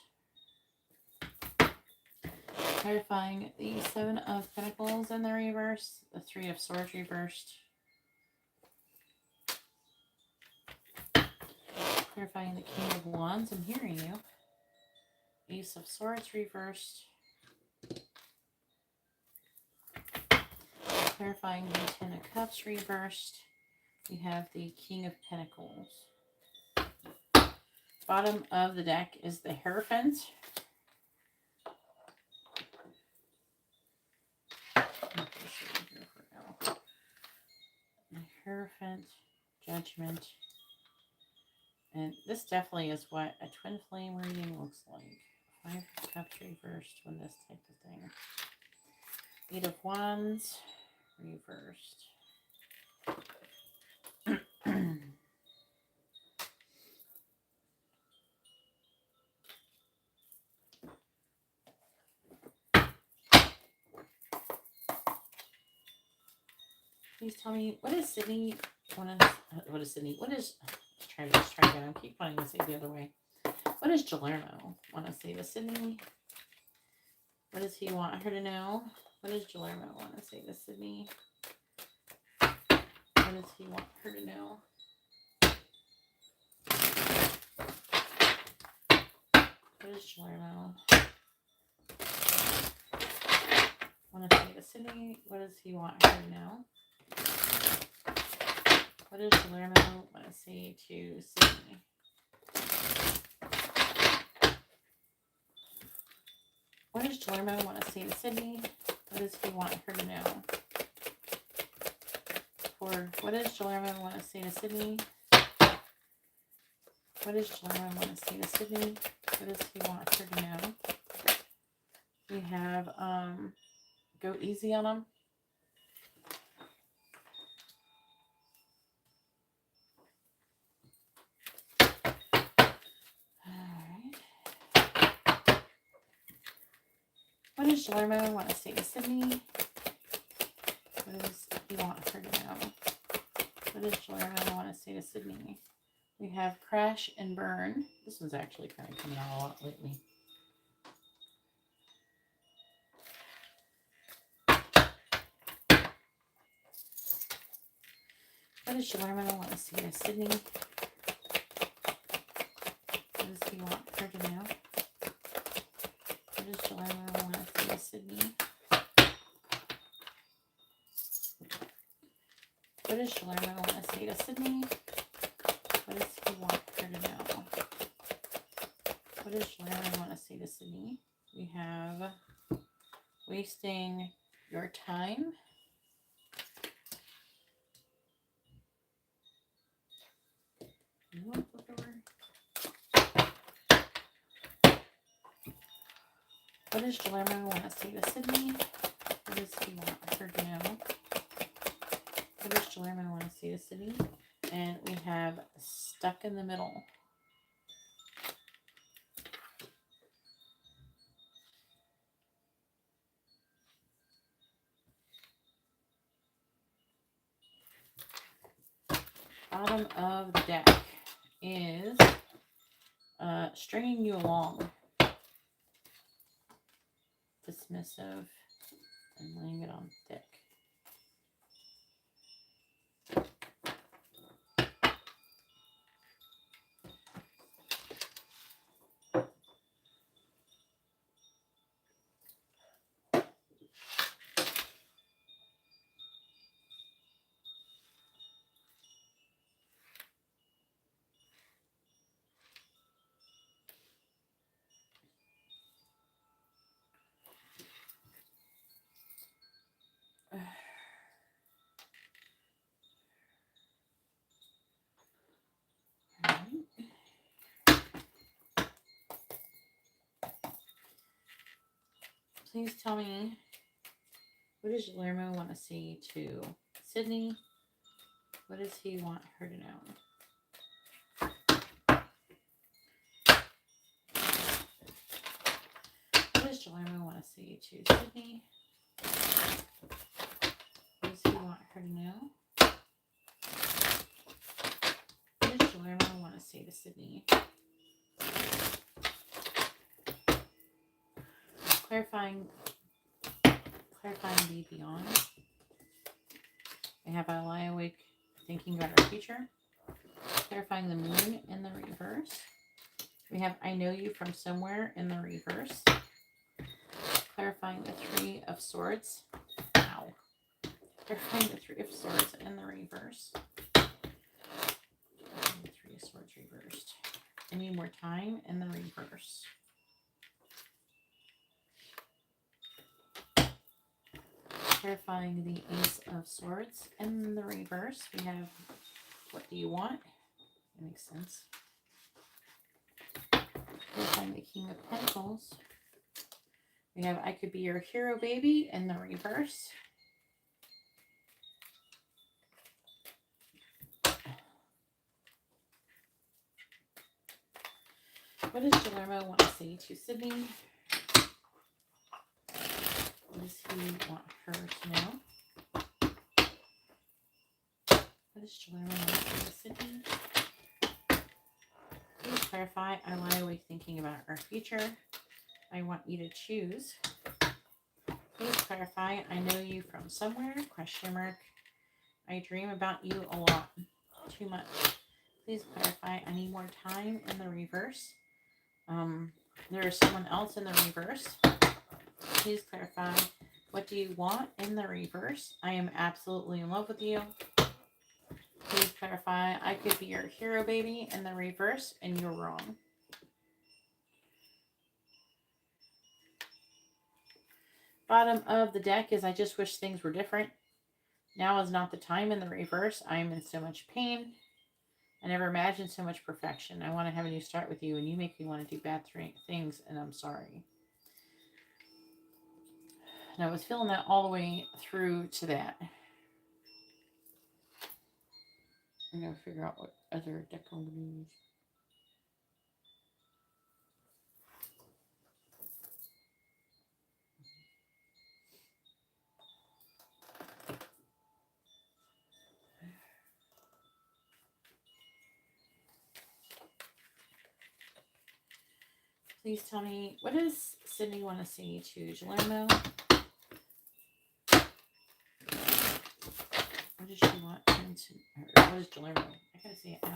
Clarifying the Seven of Pentacles in the reverse. The Three of Swords reversed. Clarifying the King of Wands. I'm hearing you. Ace of Swords reversed. Clarifying the Ten of Cups reversed. We have the King of Pentacles. Bottom of the deck is the Hierophant. The Hierophant, Judgment. And this definitely is what a twin flame reading looks like. 5 of Cups reversed when this type of thing. 8 of Wands reversed. Please tell me, what is Sydney? What is Sydney? What is, let's try again. I keep wanting to say the other way. What does Guillermo want to say to Sydney? What does he want her to know? What does Guillermo want to say to Sydney? What does he want her to know? What does Guillermo want to say to Sydney? What does he want her to know? What does Guillermo want to say to Sydney? What does Guillermo want to say to Sydney? What does he want her to know? What does Guillermo want to say to Sydney? What does Guillermo want to say to Sydney? What does he want her to know? We have go easy on them. What does Guillermo want to say to Sydney? What does he want her to know? What does Guillermo want to say to Sydney? We have Crash and Burn. This one's actually kind of coming out a lot lately. What does Guillermo want to say to Sydney? What does he want her to know? What does Guillermo want to say to Sydney? What does Guillermo want to say to Sydney? What does he want her to know? What does Guillermo want to say to Sydney? We have wasting your time. What does Guillermo want to say to Sydney? What does he want her to know? What does Guillermo want to say to Sydney? And we have stuck in the middle. Bottom of the deck is stringing you along. Dismissive and laying it on thick. Please tell me, what does Guillermo want to say to Sydney? What does he want her to know? What does Guillermo want to say to Sydney? What does he want her to know? What does Guillermo want to say to Sydney? Clarifying the beyond. We have I lie awake thinking about our future. Clarifying the moon in the reverse. We have I know you from somewhere in the reverse. Clarifying the Three of Swords. Ow. Clarifying the Three of Swords in the reverse. The Three of Swords reversed. I need more time in the reverse. Clarifying the Ace of Swords in the reverse. We have what do you want? That makes sense. Clarifying the King of Pentacles. We have I could be your hero baby in the reverse. What does Guillermo want to say to Sydney? What does he want her to know? What does Guillermo want to say to Sydney? Please clarify. I lie awake thinking about our future. I want you to choose. Please clarify. I know you from somewhere? Question mark. I dream about you a lot. Too much. Please clarify. I need more time in the reverse. There is someone else in the reverse. Please clarify. What do you want in the reverse? I am absolutely in love with you. Please clarify. I could be your hero baby in the reverse, and you're wrong. Bottom of the deck is I just wish things were different. Now is not the time in the reverse. I am in so much pain. I never imagined so much perfection. I want to have a new start with you, and you make me want to do bad things, and I'm sorry. And I was feeling that all the way through to that. I'm going to figure out what other deck I'm going to use. Please tell me, what does Sydney want to say to Guillermo? What does she want him to, or what is Guillermo? I gotta say it.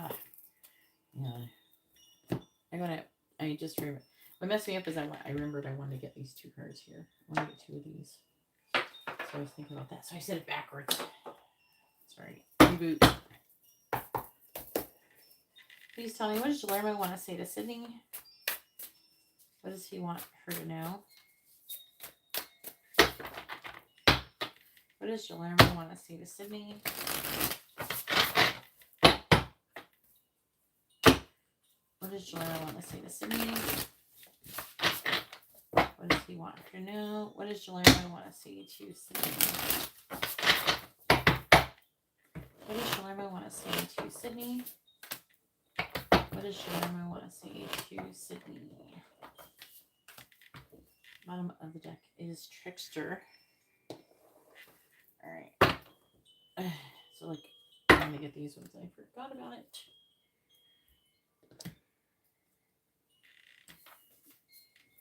Yeah. I just remember. What messed me up is I remembered I wanted to get these two cards here. I want to get two of these. So I was thinking about that. So I said it backwards. Sorry. Reboot. Please tell me, what does Guillermo want to say to Sydney? What does he want her to know? What does Guillermo want to say to Sydney? What does Guillermo want to say to Sydney? What does he want her to know? What does Guillermo want to say to Sydney? What does Shalerma want to say to Sydney? What does Shalerma want to say to Sydney? Bottom of the deck is Trickster. Alright. So, like, I'm going to get these ones. I forgot about it.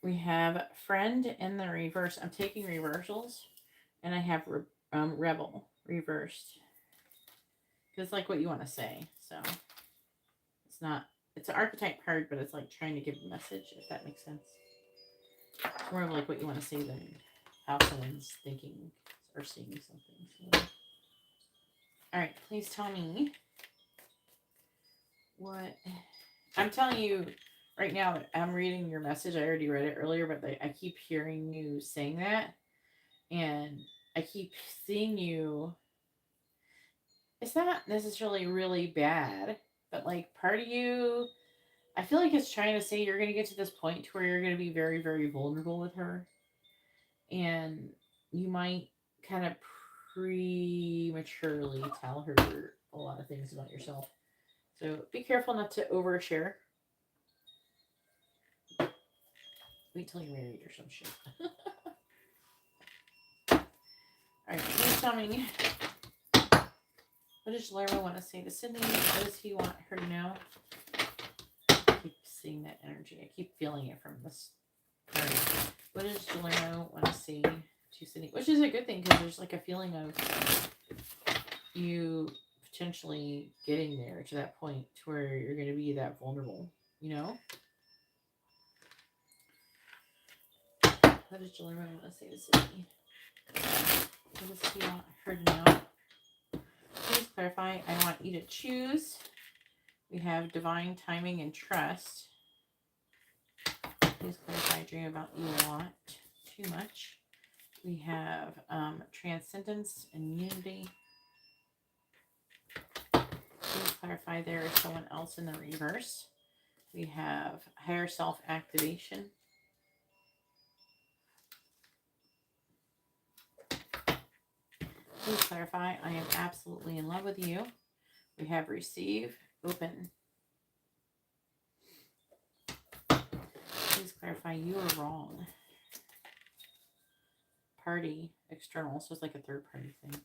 We have Friend in the reverse. I'm taking reversals. And I have Rebel reversed. It's like what you want to say. So, it's not... It's an archetype card, but it's like trying to give a message, if that makes sense. It's more of like what you want to say than how someone's thinking or seeing something. So. Alright, please tell me what... I'm telling you right now, I'm reading your message. I already read it earlier, but I keep hearing you saying that. And I keep seeing you... It's not necessarily really bad, but like part of you... I feel like it's trying to say you're going to get to this point where you're going to be very, very vulnerable with her. And you might kind of prematurely tell her a lot of things about yourself. So be careful not to overshare. Wait till you're married or some shit. Alright, please tell me. What does Lerma want to say to Sydney? What does he want her to know? I keep seeing that energy. I keep feeling it from this card. What does Lerma want to say to Sydney? Which is a good thing because there's like a feeling of you potentially getting there to that point to where you're going to be that vulnerable, you know? What does Lerma want to say to Sydney? What does he want her to know? Please clarify. I want you to choose. We have divine timing and trust. Please clarify. Dream about you a lot. Too much. We have transcendence and unity. Please clarify. There is someone else in the reverse. We have higher self activation. Please clarify. I am absolutely in love with you. We have receive, open. Please clarify. You are wrong. Party, external. So it's like a third party thing.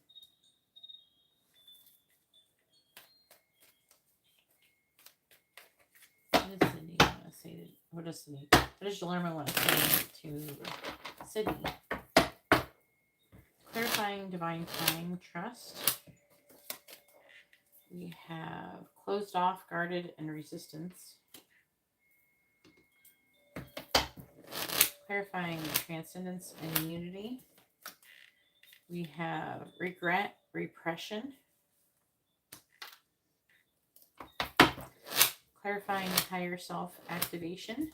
What does Sydney want to say to... What does Sydney... What does Lerma want to say to Sydney? Clarifying divine time, trust. We have closed off, guarded, and resistance. Clarifying transcendence and unity. We have regret, repression. Clarifying higher self activation.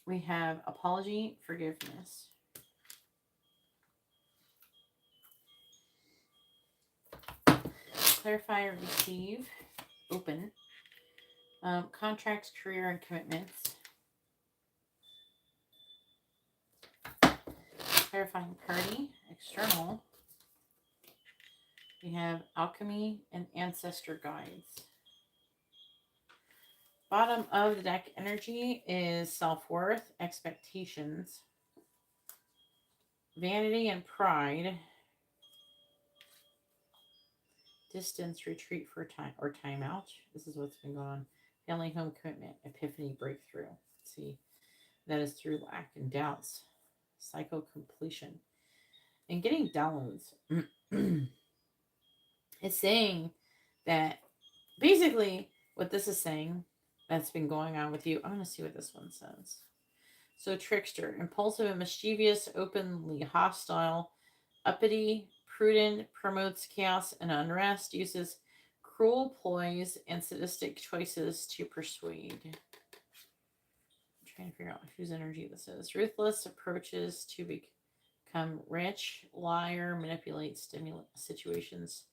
We have apology, forgiveness. Clarify, receive, open. Contracts, career, and commitments. Clarifying party, external. We have alchemy and ancestor guides. Bottom of the deck energy is self-worth, expectations, vanity and pride, distance, retreat for time or timeout. This is what's been going on. Family, home, commitment, epiphany, breakthrough. Let's see. That is through lack and doubts. Cycle completion. And getting downloads. It's saying that basically what this is saying that's been going on with you. I'm going to see what this one says. So trickster, impulsive and mischievous, openly hostile, uppity, prudent, promotes chaos and unrest, uses cruel ploys and sadistic choices to persuade. I'm trying to figure out whose energy this is. Ruthless approaches to become rich, liar, manipulates situations,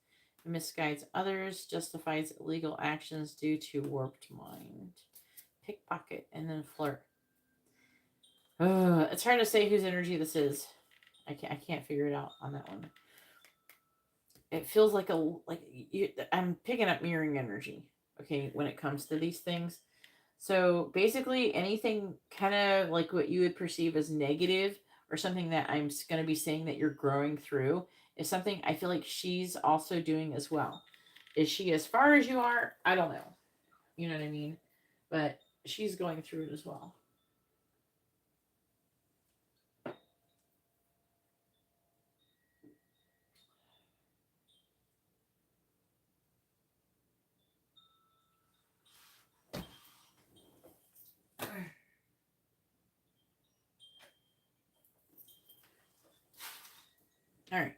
misguides others, justifies illegal actions due to warped mind. Pickpocket and then flirt. It's hard to say whose energy this is. I can't figure it out on that one. it feels like I'm picking up mirroring energy. Okay, when it comes to these things. So basically, anything kind of like what you would perceive as negative or something that I'm going to be saying that you're growing through is something I feel like she's also doing as well. Is she as far as you are? I don't know. You know what I mean? But she's going through it as well. All right.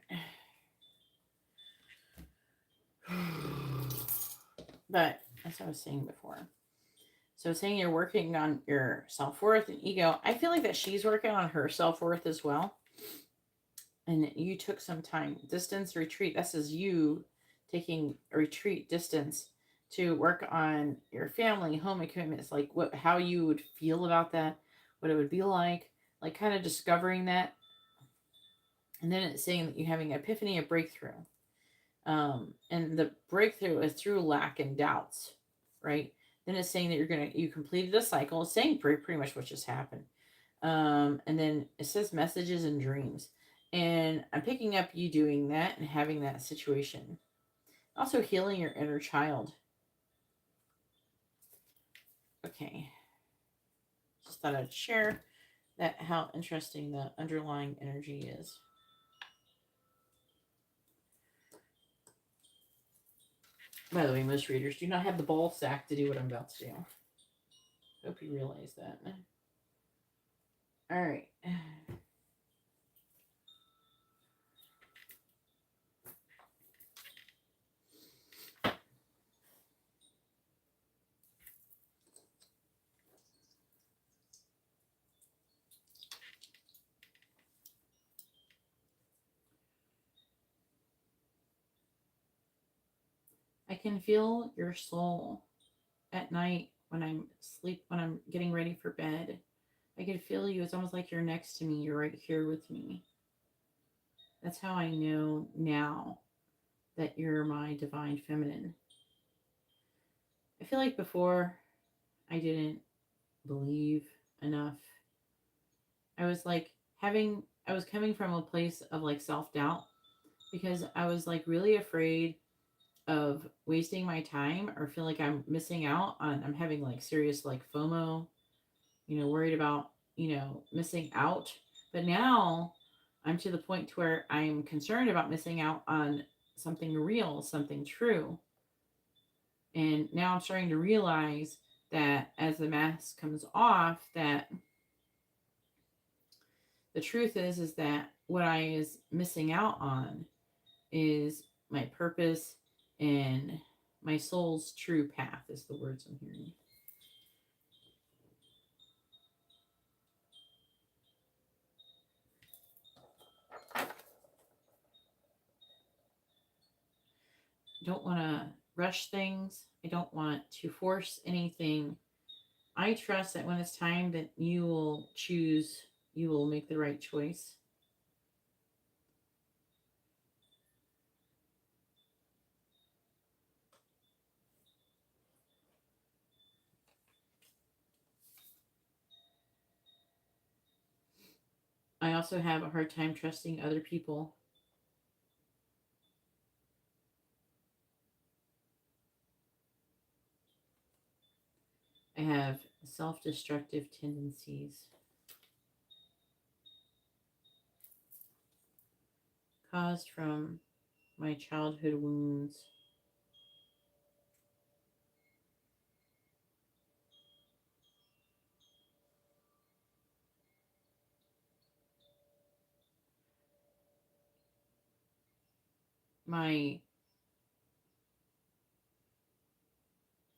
But as I was saying before, so saying you're working on your self worth and ego, I feel like that she's working on her self worth as well. And you took some time, distance retreat. This is you taking a retreat distance to work on your family, home commitments, like how you would feel about that, what it would be like kind of discovering that. And then it's saying that you're having an epiphany, a breakthrough. And the breakthrough is through lack and doubts, right? Then it's saying that you completed a cycle. It's saying pretty much what just happened. And then it says messages and dreams. And I'm picking up you doing that and having that situation. Also healing your inner child. Okay. Just thought I'd share that how interesting the underlying energy is. By the way, most readers do not have the ball sack to do what I'm about to do. Hope you realize that. All right. I can feel your soul at night when when I'm getting ready for bed. I can feel you. It's almost like you're next to me. You're right here with me. That's how I know now that you're my divine feminine. I feel like before I didn't believe enough. I was like I was coming from a place of like self doubt because I was like really afraid of wasting my time or feel like I'm missing out on, I'm having like serious like FOMO, worried about, missing out. But now I'm to the point to where I'm concerned about missing out on something real, something true. And now I'm starting to realize that as the mask comes off, that the truth is that what I is missing out on is my purpose and my soul's true path is the words I'm hearing. Don't want to rush things. I don't want to force anything. I trust that when it's time that you will choose, you will make the right choice. I also have a hard time trusting other people. I have self destructive tendencies caused from my childhood wounds. My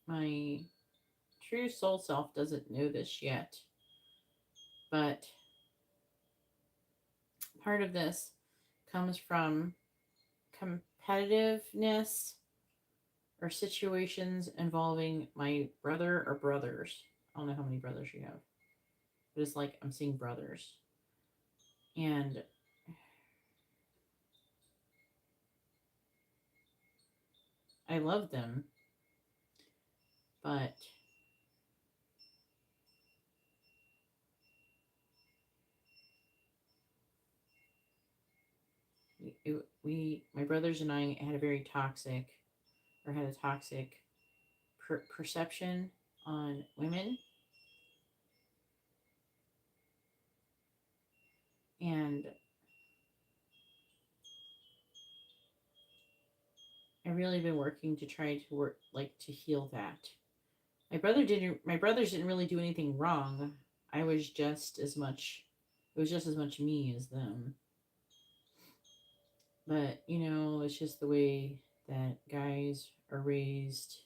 my true soul self doesn't know this yet, but part of this comes from competitiveness or situations involving my brother or brothers. I don't know how many brothers you have, but it's like I'm seeing brothers. And I love them, but my brothers and I had a very toxic, or had a toxic perception on women, and I've really been working to try to work like to heal that. My brothers didn't really do anything wrong. I was just as much it was just as much me as them. But, it's just the way that guys are raised,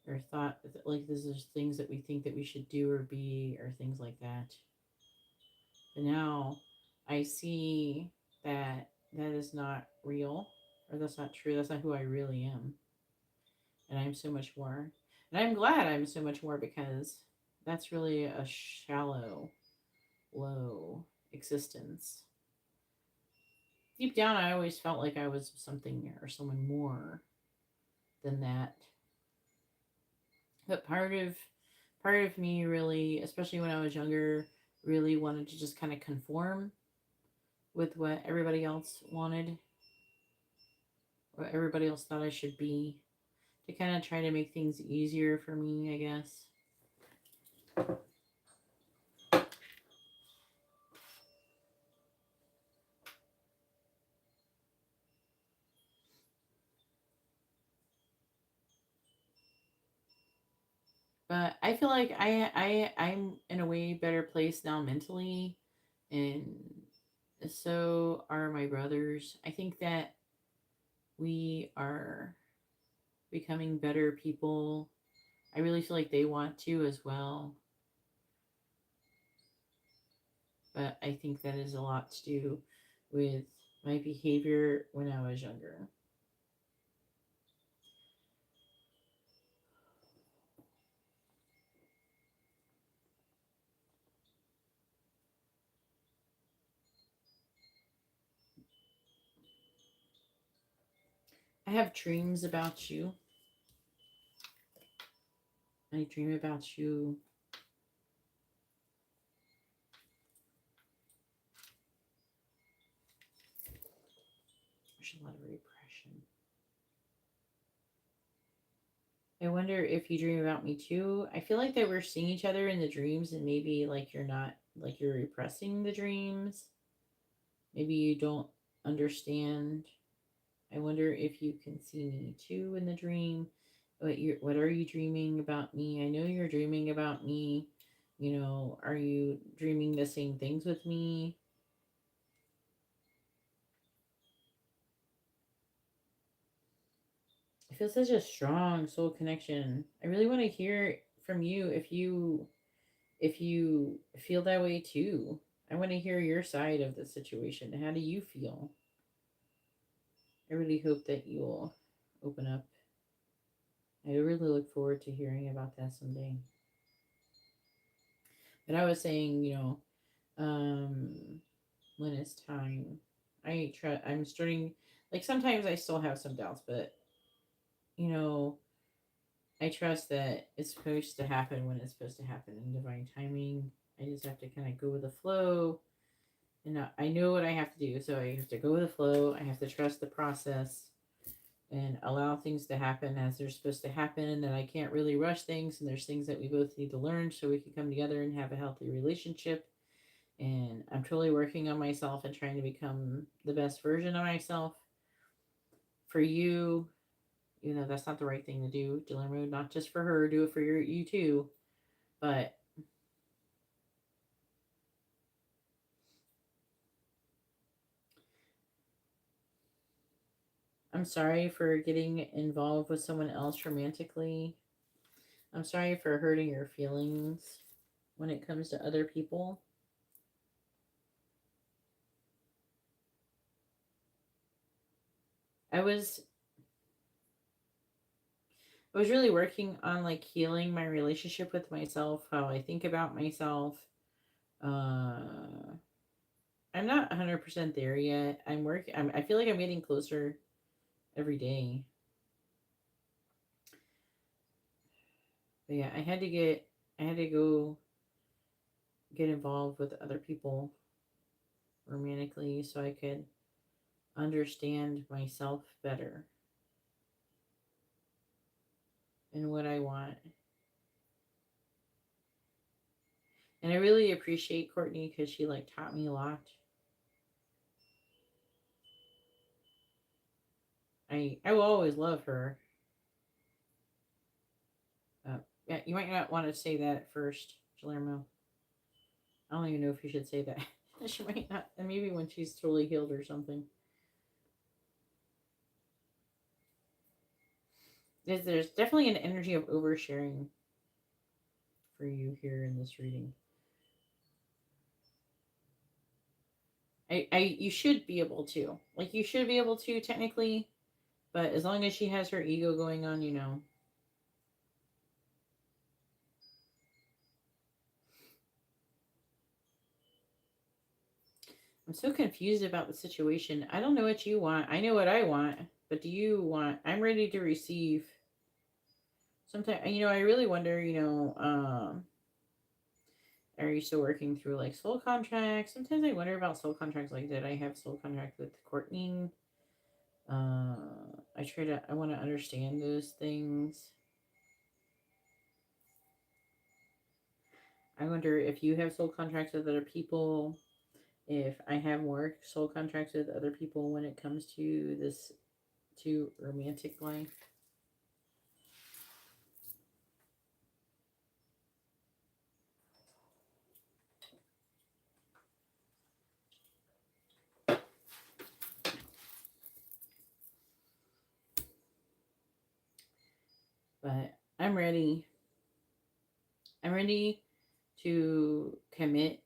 or thought, like this is things that we think that we should do or be, or things like that. But now I see that that is not real, or that's not true. That's not who I really am. And I'm so much more. And I'm glad I'm so much more, because that's really a shallow, low existence. Deep down, I always felt like I was something or someone more than that. But part of me really, especially when I was younger, really wanted to just kind of conform with what everybody else wanted, what everybody else thought I should be, to kind of try to make things easier for me, I guess. But I feel like I'm in a way better place now mentally, and so are my brothers. I think that we are becoming better people. I really feel like they want to as well. But I think that is a lot to do with my behavior when I was younger. I have dreams about you. I dream about you. There's a lot of repression. I wonder if you dream about me too. I feel like that we're seeing each other in the dreams, and maybe like you're not, like you're repressing the dreams. Maybe you don't understand. I wonder if you can see me too in the dream. What are you dreaming about me? I know you're dreaming about me. Are you dreaming the same things with me? I feel such a strong soul connection. I really want to hear from you, if you feel that way too. I want to hear your side of the situation. How do you feel? I really hope that you'll open up. I really look forward to hearing about that someday. But I was saying, when it's time, I'm starting, like sometimes I still have some doubts, but you know, I trust that it's supposed to happen when it's supposed to happen in divine timing. I just have to kind of go with the flow, and I know what I have to do. So I have to go with the flow. I have to trust the process and allow things to happen as they're supposed to happen, and that I can't really rush things. And there's things that we both need to learn so we can come together and have a healthy relationship. And I'm totally working on myself and trying to become the best version of myself for you. That's not the right thing to do. Dilemma, not just for her, do it for you too. But I'm sorry for getting involved with someone else romantically. I'm sorry for hurting your feelings when it comes to other people. I was I was really working on like healing my relationship with myself, how I think about myself. Uh I'm not 100% there yet. I feel like I'm getting closer every day. But yeah, I had to go get involved with other people romantically so I could understand myself better and what I want. And I really appreciate Courtney because she like taught me a lot. I will always love her. Yeah, you might not want to say that at first, Palermo. I don't even know if you should say that. She might not. And maybe when she's totally healed or something. There's definitely an energy of oversharing for you here in this reading. You should be able to. Like, you should be able to, technically. But as long as she has her ego going on, you know. I'm so confused about the situation. I don't know what you want. I know what I want. But do you want? I'm ready to receive. Sometimes, I really wonder, are you still working through like soul contracts? Sometimes I wonder about soul contracts. Like, did I have soul contract with Courtney? I want to understand those things. I wonder if you have soul contracts with other people, if I have more soul contracts with other people when it comes to this, to romantic life. But I'm ready. I'm ready to commit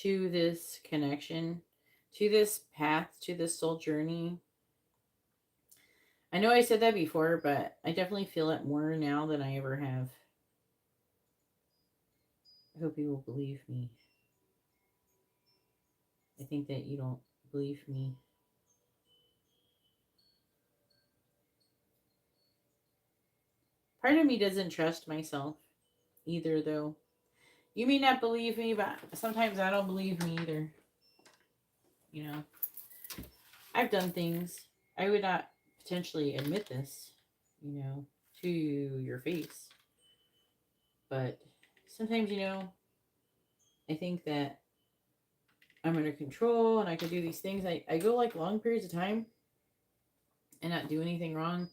to this connection, to this path, to this soul journey. I know I said that before, but I definitely feel it more now than I ever have. I hope you will believe me. I think that you don't believe me. Part of me doesn't trust myself either, though. You may not believe me, but sometimes I don't believe me either. You know, I've done things. I would not potentially admit this, to your face. But sometimes, I think that I'm under control and I can do these things. I go like long periods of time and not do anything wrong,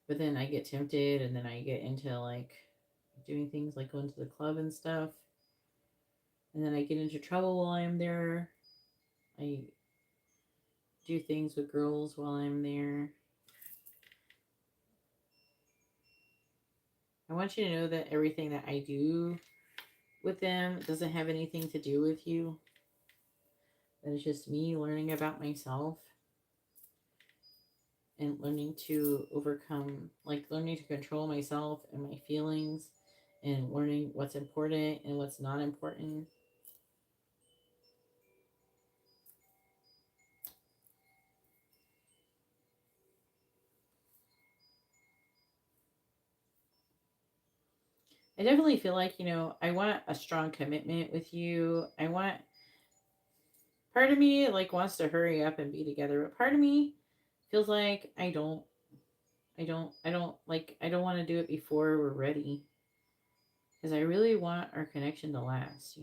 but then I get tempted and then I get into like doing things like going to the club and stuff. And then I get into trouble while I'm there. I do things with girls while I'm there. I want you to know that everything that I do with them doesn't have anything to do with you. That it's just me learning about myself and learning to overcome, like learning to control myself and my feelings and learning what's important and what's not important. I definitely feel like, I want a strong commitment with you. Part of me like wants to hurry up and be together, but part of me feels like I don't want to do it before we're ready. Because I really want our connection to last.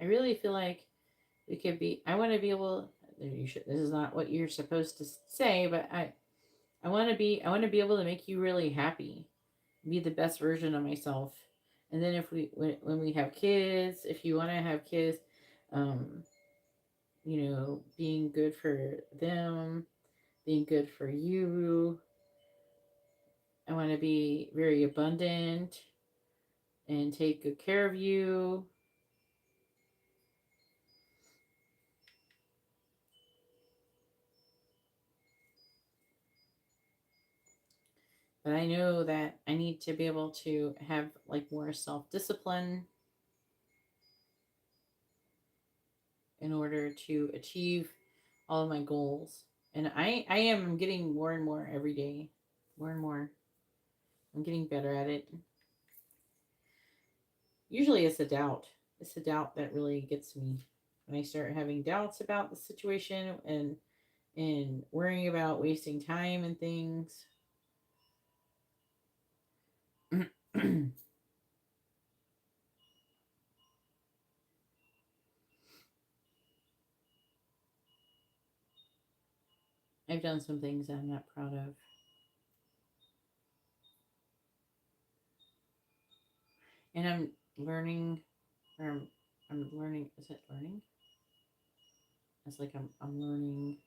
I really feel like we could be, I want to be able, this is not what you're supposed to say, but I want to be able to make you really happy, be the best version of myself. And then when we have kids, if you want to have kids, um, being good for them, being good for you. I want to be very abundant and take good care of you. But I know that I need to be able to have like more self discipline in order to achieve all of my goals. And I am getting more and more every day, more and more. I'm getting better at it. Usually it's a doubt. It's the doubt that really gets me. When I start having doubts about the situation and worrying about wasting time and things. I've done some things that I'm not proud of. And I'm learning, or I'm learning, is it learning? It's like I'm learning,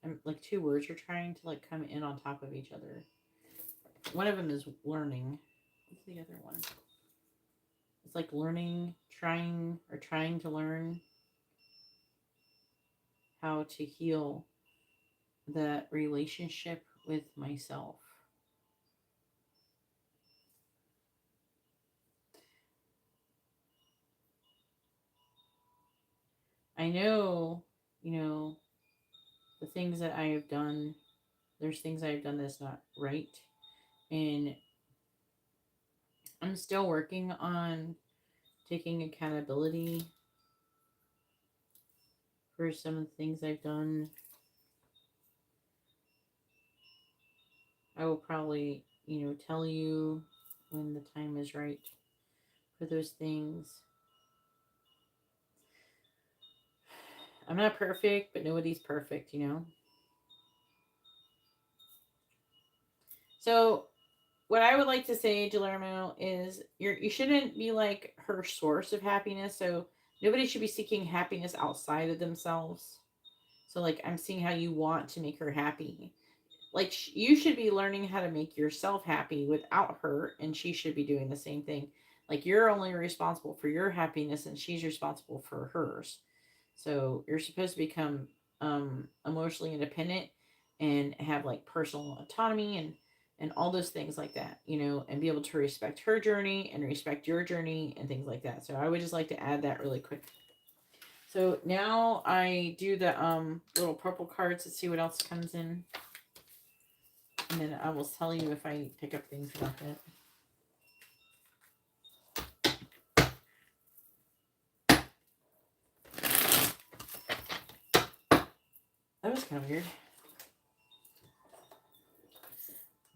I'm like two words are trying to like come in on top of each other. One of them is learning. What's the other one? It's like learning, trying to learn how to heal the relationship with myself. I know, you know, the things that I have done, there's things I've done that's not right. And I'm still working on taking accountability for some of the things I've done. I will probably, tell you when the time is right for those things. I'm not perfect, but nobody's perfect, So, what I would like to say, Guillermo, is you shouldn't be like her source of happiness. So, nobody should be seeking happiness outside of themselves. So, like, I'm seeing how you want to make her happy. Like, you should be learning how to make yourself happy without her, and she should be doing the same thing. Like, you're only responsible for your happiness, and she's responsible for hers. So you're supposed to become emotionally independent and have like personal autonomy and all those things like that, and be able to respect her journey and respect your journey and things like that. So I would just like to add that really quick. So now I do the little purple cards to see what else comes in. And then I will tell you if I pick up things about that. That was kind of weird.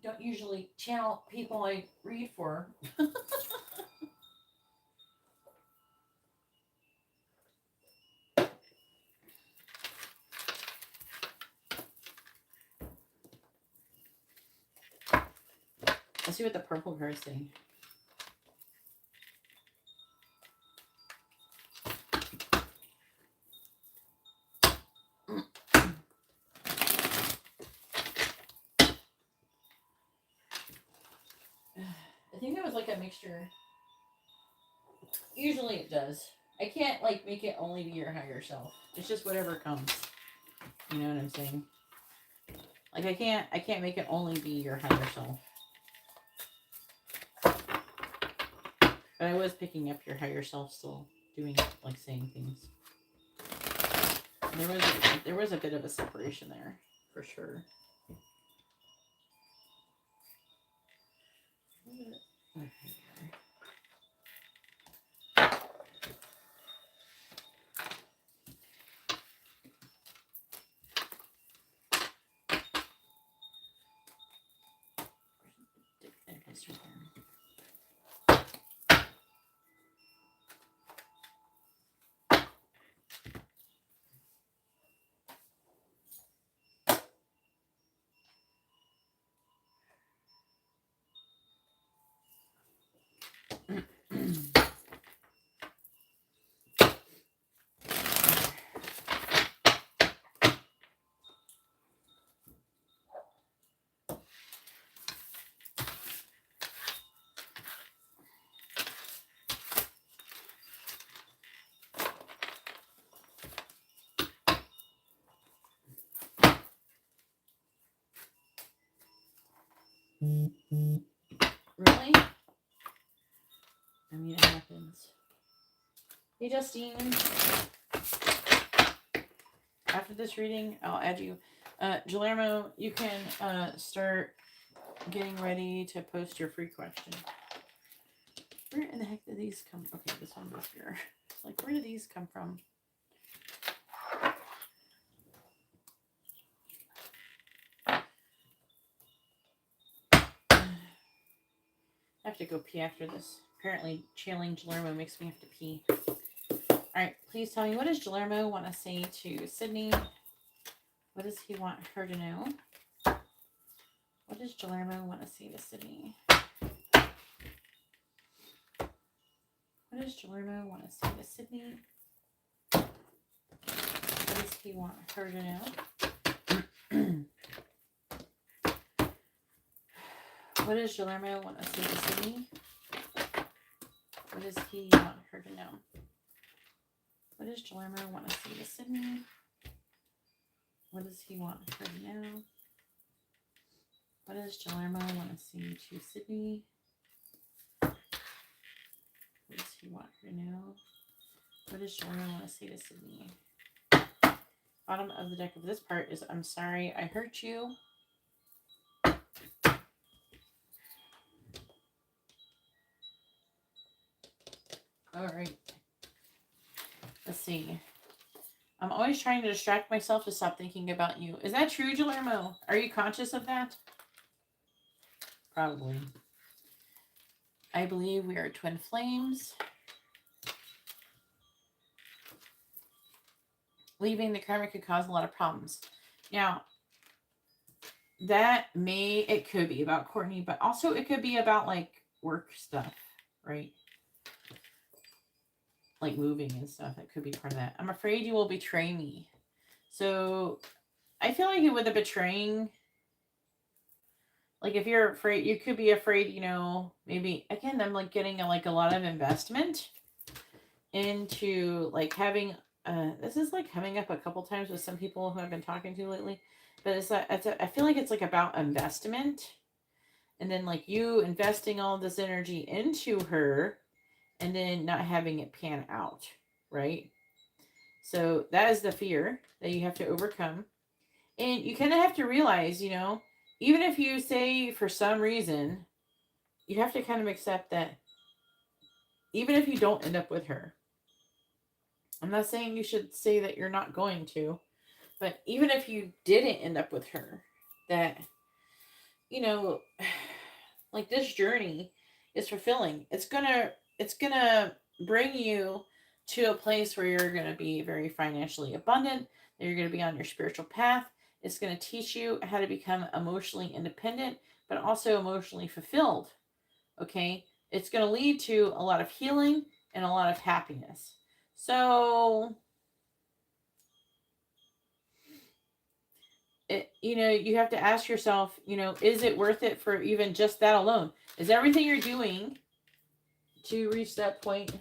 Don't usually channel people I read for. Let's see what the purple cards say. I think that was like a mixture. Usually it does. I can't like make it only be your higher self. It's just whatever comes. You know what I'm saying? Like I can't make it only be your higher self. But I was picking up your higher self still doing like saying things. There was a bit of a separation there, for sure. Okay. Really? I mean, it happens. Hey, Justine. After this reading, I'll add you. Guillermo, you can start getting ready to post your free question. Where in the heck did these come? Okay, this one goes here. It's like, where did these come from? I have to go pee after this. Apparently, channeling Guillermo makes me have to pee. Alright, please tell me, what does Guillermo want to say to Sydney? What does he want her to know? What does Guillermo want to say to Sydney? What does Guillermo want to say to Sydney? What does he want her to know? What does Guillermo want to say to Sydney? What does he want her to know? What does Guillermo want to say to Sydney? What does he want her to know? What does Guillermo want to say to Sydney? What does he want her to know? What does Guillermo want to say to Sydney? Bottom of the deck of this part is, I'm sorry I hurt you. All right. Let's see. I'm always trying to distract myself to stop thinking about you. Is that true, Guillermo? Are you conscious of that? Probably. I believe we are twin flames. Leaving the karma could cause a lot of problems. Now, it could be about Courtney, but also it could be about like work stuff, right? Like moving and stuff. That could be part of that. I'm afraid you will betray me. So I feel like with the betraying, like if you're afraid, you could be afraid, you know, maybe again, I'm like getting a lot of investment into like having, this is like coming up a couple times with some people who I've been talking to lately, but I feel like it's like about investment, and then like you investing all this energy into her and then not having it pan out, right? So that is the fear that you have to overcome. And you kind of have to realize, you know, even if you say for some reason, you have to kind of accept that even if you don't end up with her, I'm not saying you should say that you're not going to, but even if you didn't end up with her, that, you know, like this journey is fulfilling. It's gonna bring you to a place where you're gonna be very financially abundant, that you're gonna be on your spiritual path. It's gonna teach you how to become emotionally independent, but also emotionally fulfilled. Okay? It's gonna lead to a lot of healing and a lot of happiness. So you have to ask yourself, is it worth it for even just that alone? Is everything you're doing to reach that point,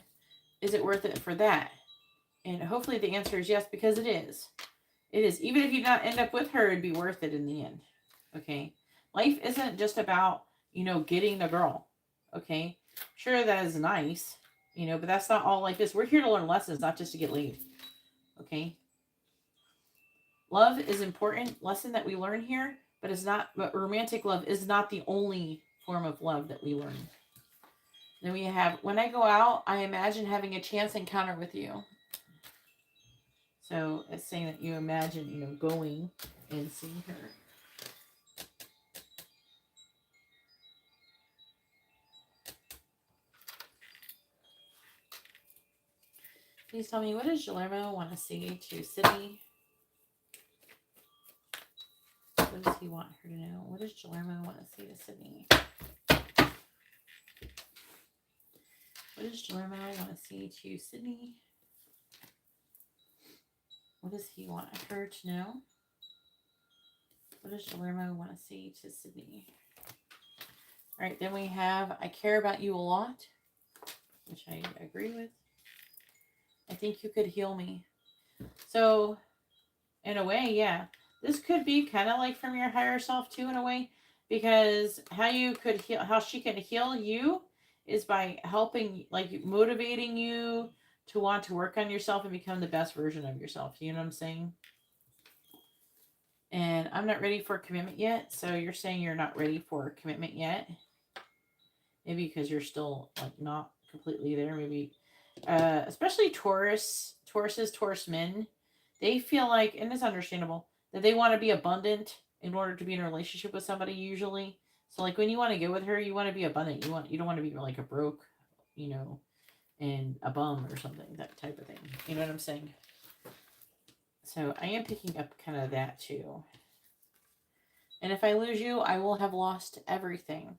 is it worth it for that? And hopefully the answer is yes, because it is. It is. Even if you not end up with her, it'd be worth it in the end. Okay? Life isn't just about, getting the girl. Okay? Sure, that is nice, but that's not all life is. We're here to learn lessons, not just to get laid. Okay? Love is important lesson that we learn here, but romantic love is not the only form of love that we learn. Then we have, when I go out, I imagine having a chance encounter with you. So it's saying that you imagine, going and seeing her. Please tell me, what does Guillermo want to say to Sydney? What does he want her to know? What does Guillermo want to say to Sydney? What does Guillermo want to say to Sydney? What does he want her to know? What does Guillermo want to say to Sydney? All right, then we have, I care about you a lot, which I agree with. I think you could heal me. So, in a way, yeah. This could be kind of like from your higher self too, in a way, because how she can heal you is by helping, like motivating you to want to work on yourself and become the best version of yourself. You know what I'm saying? And I'm not ready for commitment yet. So you're saying you're not ready for commitment yet. Maybe because you're still like not completely there. Maybe, especially Taurus men, they feel like, and it's understandable, that they want to be abundant in order to be in a relationship with somebody usually. So like when you want to go with her, you want to be abundant. You don't want to be like a broke, you know, and a bum or something, that type of thing. You know what I'm saying? So I am picking up kind of that too. And if I lose you, I will have lost everything.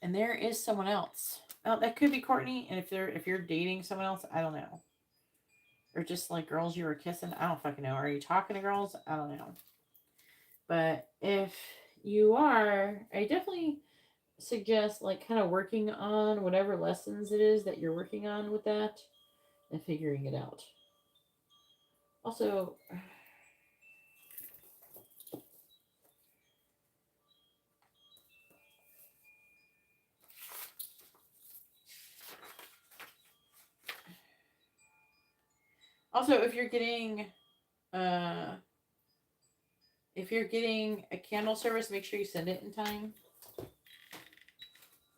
And there is someone else. Oh, that could be Courtney. And if you're dating someone else, I don't know. Or just like girls you were kissing, I don't fucking know. Are you talking to girls? I don't know. But if you are, I definitely suggest like kind of working on whatever lessons it is that you're working on with that and figuring it out. Also, if you're getting a candle service, make sure you send it in time.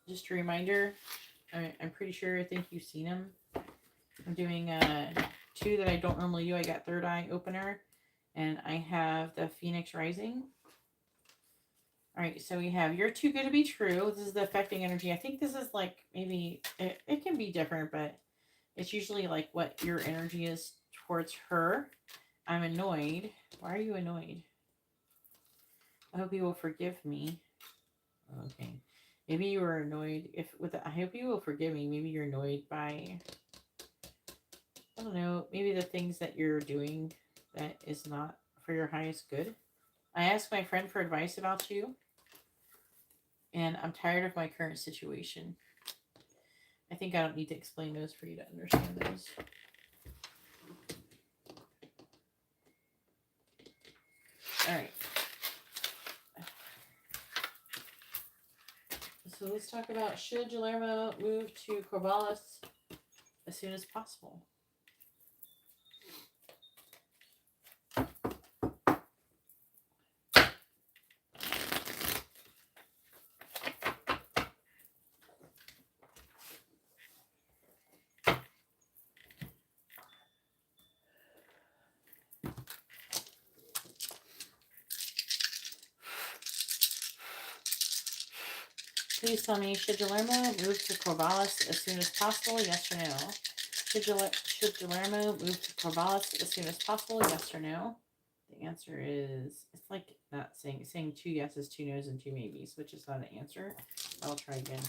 Just a reminder. I'm pretty sure, I think you've seen them. I'm doing 2 that I don't normally do. I got Third Eye Opener, and I have the Phoenix Rising. All right, so we have You're Too Good to Be True. This is the affecting energy. I think this is like maybe, it can be different, but it's usually like what your energy is towards her. I'm annoyed. Why are you annoyed? I hope you will forgive me. Okay. Maybe you were annoyed I hope you will forgive me. Maybe you're annoyed by, I don't know, maybe the things that you're doing that is not for your highest good. I asked my friend for advice about you, and I'm tired of my current situation. I think I don't need to explain those for you to understand those. All right. So let's talk about, should Guillermo move to Corvallis as soon as possible? Please tell me, should Guillermo move to Corvallis as soon as possible? Yes or no? Should Guillermo move to Corvallis as soon as possible? Yes or no? The answer is, it's like not saying 2 yeses, 2 nos, and 2 maybes, which is not an answer. I'll try again.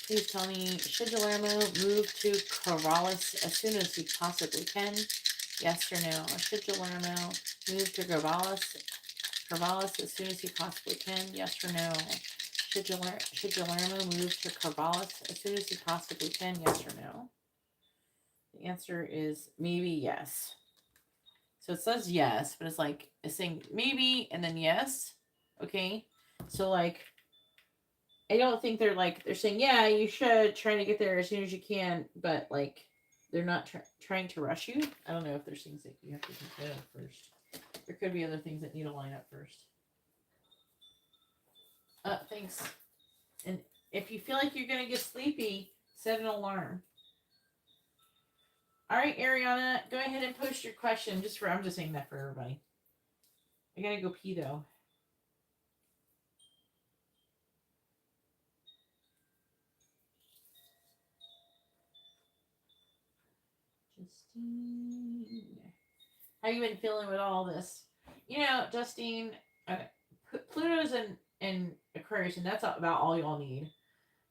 Please tell me, should Guillermo move to Corvallis as soon as he possibly can? Yes or no? Should Guillermo move to Corvallis as soon as he possibly can? Yes or no? Should Guillermo move to Corvallis as soon as he possibly can? Yes or no? The answer is maybe yes. So it says yes, but it's like it's saying maybe and then yes. Okay. So like, I don't think they're saying, yeah, you should try to get there as soon as you can, but like they're not trying to rush you. I don't know if there's things that you have to consider first. There could be other things that need to line up first. Thanks. And if you feel like you're going to get sleepy, set an alarm. All right, Ariana, go ahead and post your question. I'm just saying that for everybody. I got to go pee though. Justine, how you been feeling with all this? You know, Justine, Pluto's in Aquarius, and that's about all y'all need.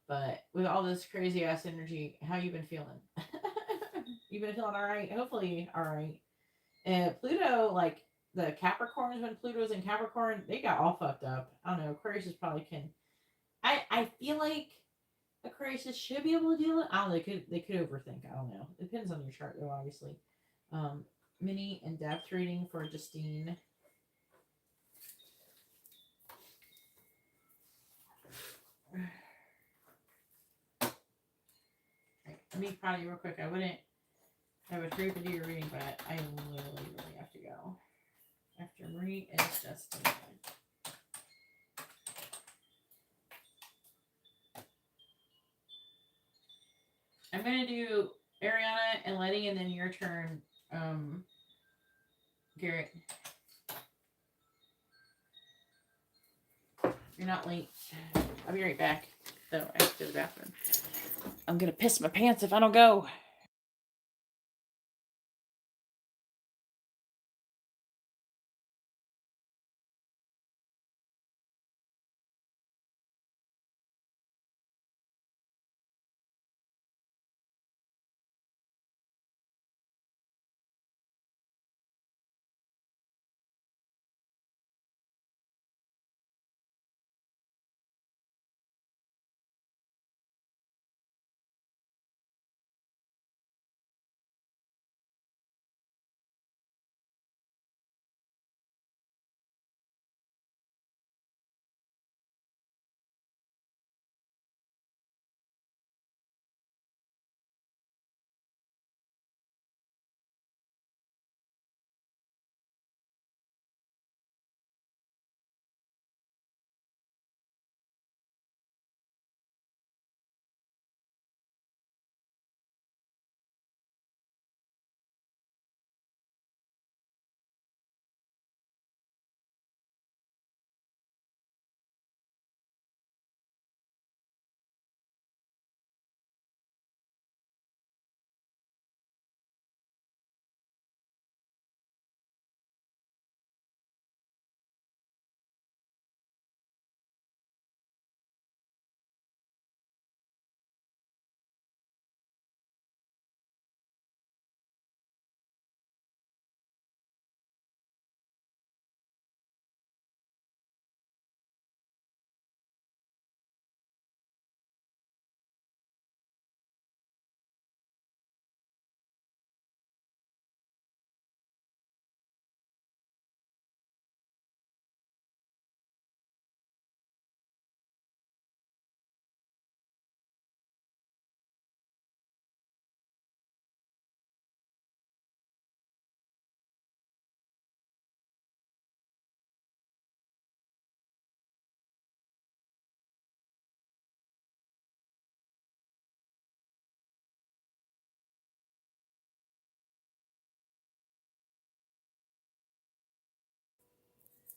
But with all this crazy ass energy, how you been feeling? You been feeling all right? Hopefully, all right. Pluto, like the Capricorns, when Pluto's in Capricorn, they got all fucked up. I don't know. Aquarius probably can. I feel like Aquarius should be able to deal with. I don't know. They could overthink. I don't know. It depends on your chart, though. Obviously. Mini in depth reading for Justine. me potty real quick. I would agree to do your reading, but I literally really have to go. After Marie is just in time. I'm gonna do Ariana and Letty, and then your turn, Garrett. You're not late. I'll be right back. Though I have to go to the bathroom. I'm gonna piss my pants if I don't go.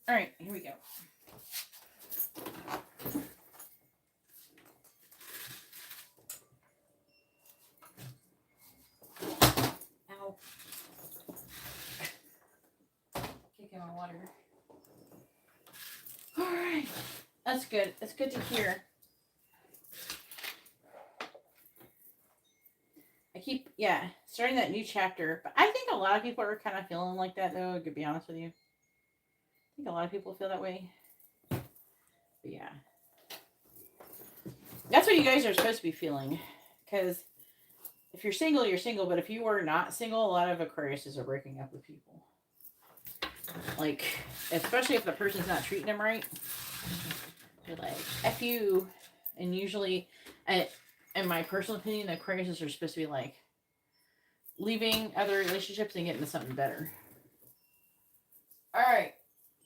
All right, here we go. Ow. Kicking my water. All right. That's good. It's good to hear. I keep, starting that new chapter. But I think a lot of people are kind of feeling like that, though, to be honest with you. I think a lot of people feel that way. But yeah. That's what you guys are supposed to be feeling. Because if you're single, you're single. But if you are not single, a lot of Aquariuses are breaking up with people. Like, especially if the person's not treating them right. They're like, F you. And usually, in my personal opinion, the Aquariuses are supposed to be like leaving other relationships and getting to something better. All right.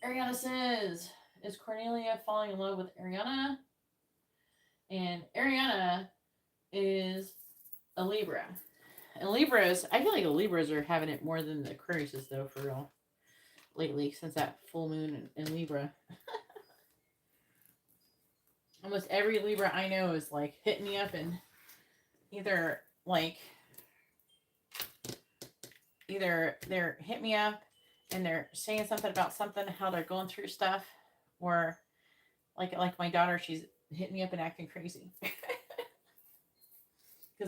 Ariana says, is Cornelia falling in love with Ariana? And Ariana is a Libra. And Libras, I feel like the Libras are having it more than the Aquariuses, though, for real. Lately, since that full moon in Libra. Almost every Libra I know is like hitting me up and either they're hit me up and they're saying something about something, how they're going through stuff, or like my daughter, she's hitting me up and acting crazy because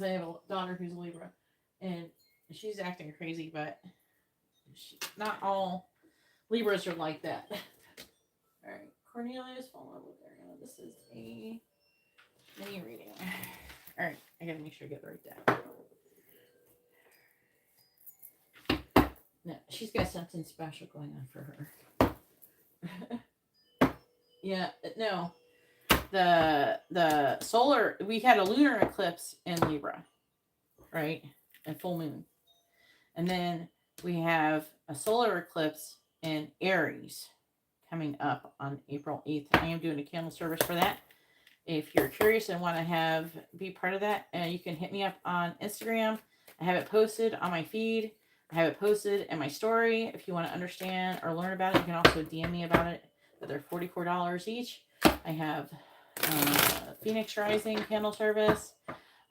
I have a daughter who's a Libra and she's acting crazy, but not all Libras are like that. All right, Cornelia's falling in love with Ariana. This is a mini reading. All right, I gotta make sure I get the right deck. No, she's got something special going on for her. Yeah, no. The solar, we had a lunar eclipse in Libra. right? And full moon. And then we have a solar eclipse in Aries coming up on April 8th. I am doing a candle service for that. If you're curious and want to be part of that, you can hit me up on Instagram. I have it posted on my feed. I have it posted in my story. If you want to understand or learn about it, you can also DM me about it. But they're $44 each. I have Phoenix Rising candle service.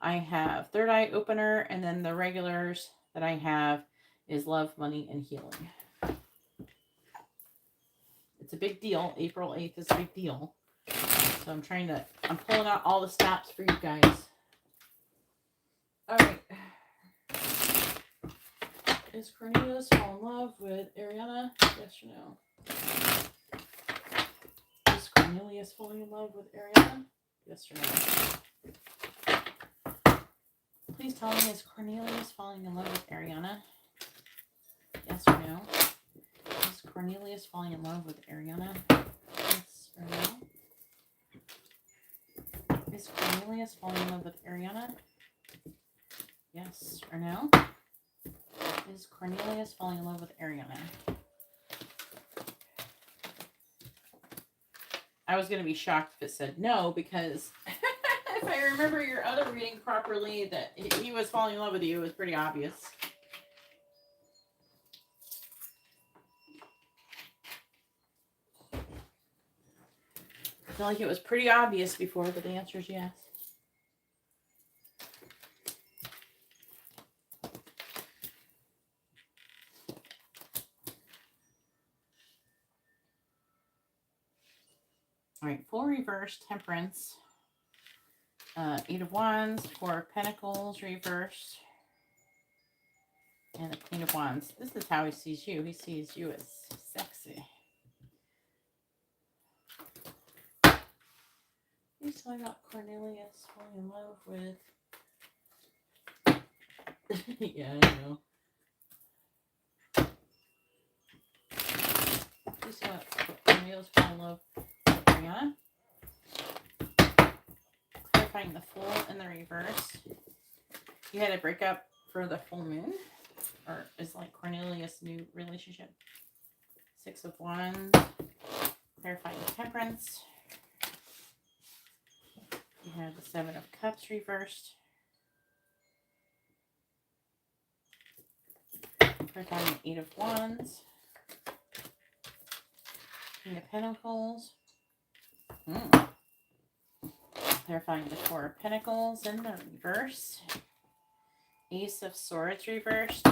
I have Third Eye Opener, and then the regulars that I have is Love, Money, and Healing. It's a big deal. April 8th is a big deal. So I'm pulling out all the stops for you guys. All right. Is Cornelius fall in love with Ariana? Yes or no? Is Cornelius falling in love with Ariana? Yes or no? Please tell me, is Cornelius falling in love with Ariana? Yes or no? Is Cornelius falling in love with Ariana? Yes or no? Is Cornelius falling in love with Ariana? Yes or no? Is Cornelius falling in love with Ariana? I was going to be shocked if it said no, because if I remember your other reading properly, that he was falling in love with you, it was pretty obvious. I feel like it was pretty obvious before, but the answer is yes. All right, full reverse, Temperance, Eight of Wands, Four of Pentacles reversed, and the Queen of Wands. This is how he sees you. He sees you as sexy. He's talking about Cornelius falling in love with. Yeah, I know. He's talking about Cornelius falling in love with Ariana. Clarifying the Fool in the reverse. You had a breakup for the full moon, or is like Cornelius' new relationship. Six of Wands. Clarifying the Temperance. You have the Seven of Cups reversed. Clarifying the Eight of Wands. King of Pentacles. Clarifying the Four of Pentacles in the reverse. Ace of Swords reversed.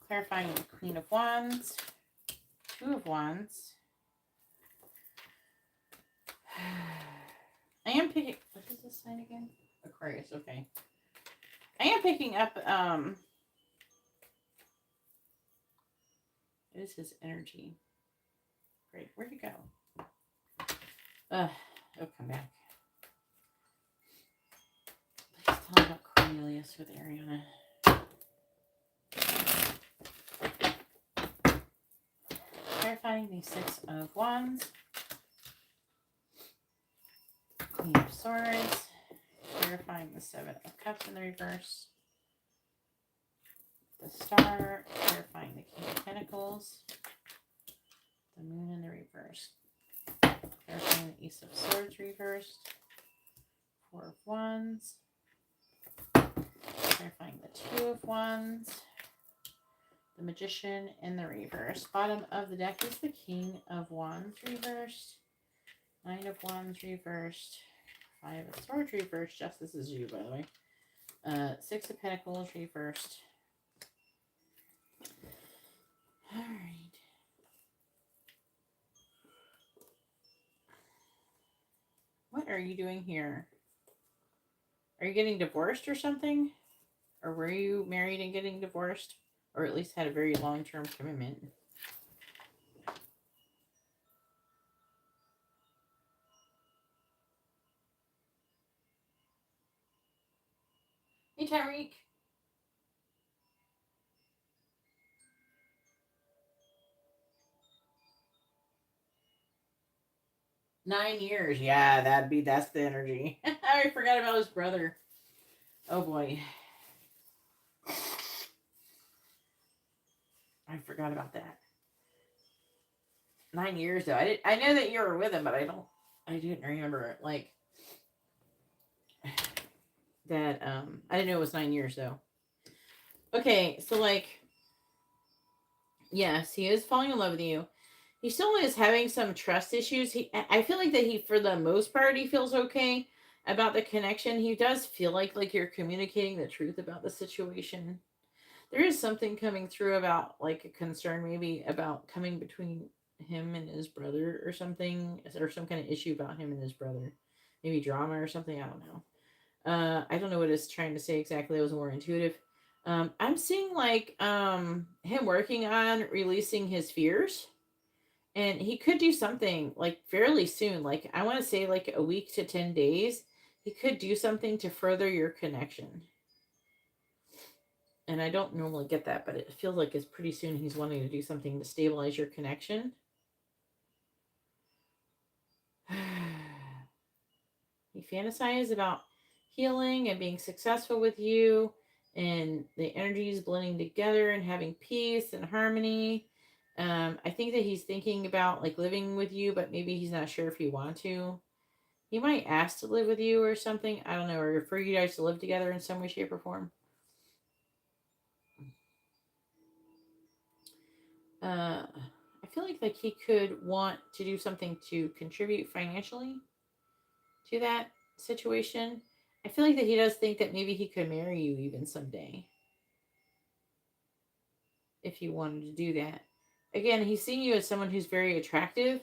Clarifying the Queen of Wands. Two of Wands. I am picking... What is this sign again? Aquarius, okay. I am picking up... It is his energy. Great. Where'd you go? It'll come back. Please tell me about Cornelius with Ariana. Clarifying the Six of Wands. Queen of Swords. Clarifying the Seven of Cups in the reverse. The Star. Clarifying the King of Pentacles. The Moon in the reverse. Clarifying the Ace of Swords reversed. Four of Wands. Clarifying the Two of Wands. The Magician in the reverse. Bottom of the deck is the King of Wands reversed. Nine of Wands reversed. Five of Swords reversed. Just this is you, by the way. Six of Pentacles reversed. All right. What are you doing here? Are you getting divorced or something? Or were you married and getting divorced? Or at least had a very long-term commitment? Hey, Tyreek. Nine years. Yeah, that's the energy. I forgot about his brother. Oh, boy. I forgot about that. 9 years though. I know that you were with him, but I didn't remember like that. I didn't know it was 9 years though. Okay, so like, yes, he is falling in love with you. He still is having some trust issues. I feel like that he, for the most part, he feels okay about the connection. He does feel like you're communicating the truth about the situation. There is something coming through about like a concern, maybe about coming between him and his brother or something, or some kind of issue about him and his brother, maybe drama or something. I don't know. I don't know what it's trying to say exactly. It was more intuitive. I'm seeing like him working on releasing his fears, and he could do something like fairly soon. Like I want to say like a week to 10 days. He could do something to further your connection. And I don't normally get that, but it feels like it's pretty soon he's wanting to do something to stabilize your connection. He fantasizes about healing and being successful with you, and the energies blending together and having peace and harmony. I think that he's thinking about like living with you, but maybe he's not sure if you want to. He might ask to live with you or something. I don't know, or for you guys to live together in some way, shape, or form. I feel like he could want to do something to contribute financially to that situation. I feel like that he does think that maybe he could marry you even someday if he wanted to do that. Again, he's seeing you as someone who's very attractive.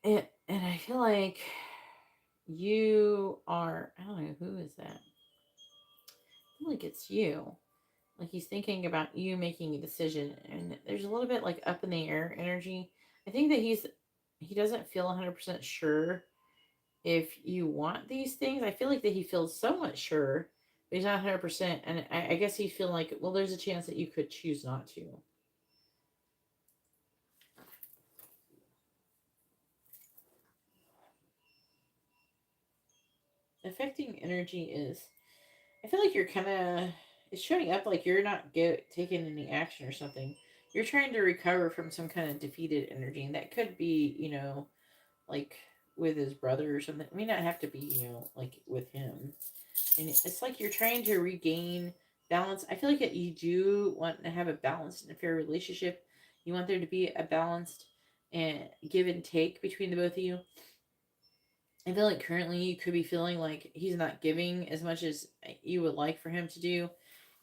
And I feel like you are, I don't know, who is that? I feel like it's you. Like he's thinking about you making a decision, and there's a little bit like up in the air energy. I think that he doesn't feel 100% sure if you want these things. I feel like that he feels somewhat sure, but he's not 100%. And I guess he's feeling like, well, there's a chance that you could choose not to. Affecting energy is, I feel like you're kind of, it's showing up like you're not taking any action or something. You're trying to recover from some kind of defeated energy, and that could be, like with his brother or something. It may not have to be, like with him. And it's like you're trying to regain balance. I feel like that you do want to have a balanced and fair relationship. You want there to be a balanced and give and take between the both of you. I feel like currently you could be feeling like he's not giving as much as you would like for him to do.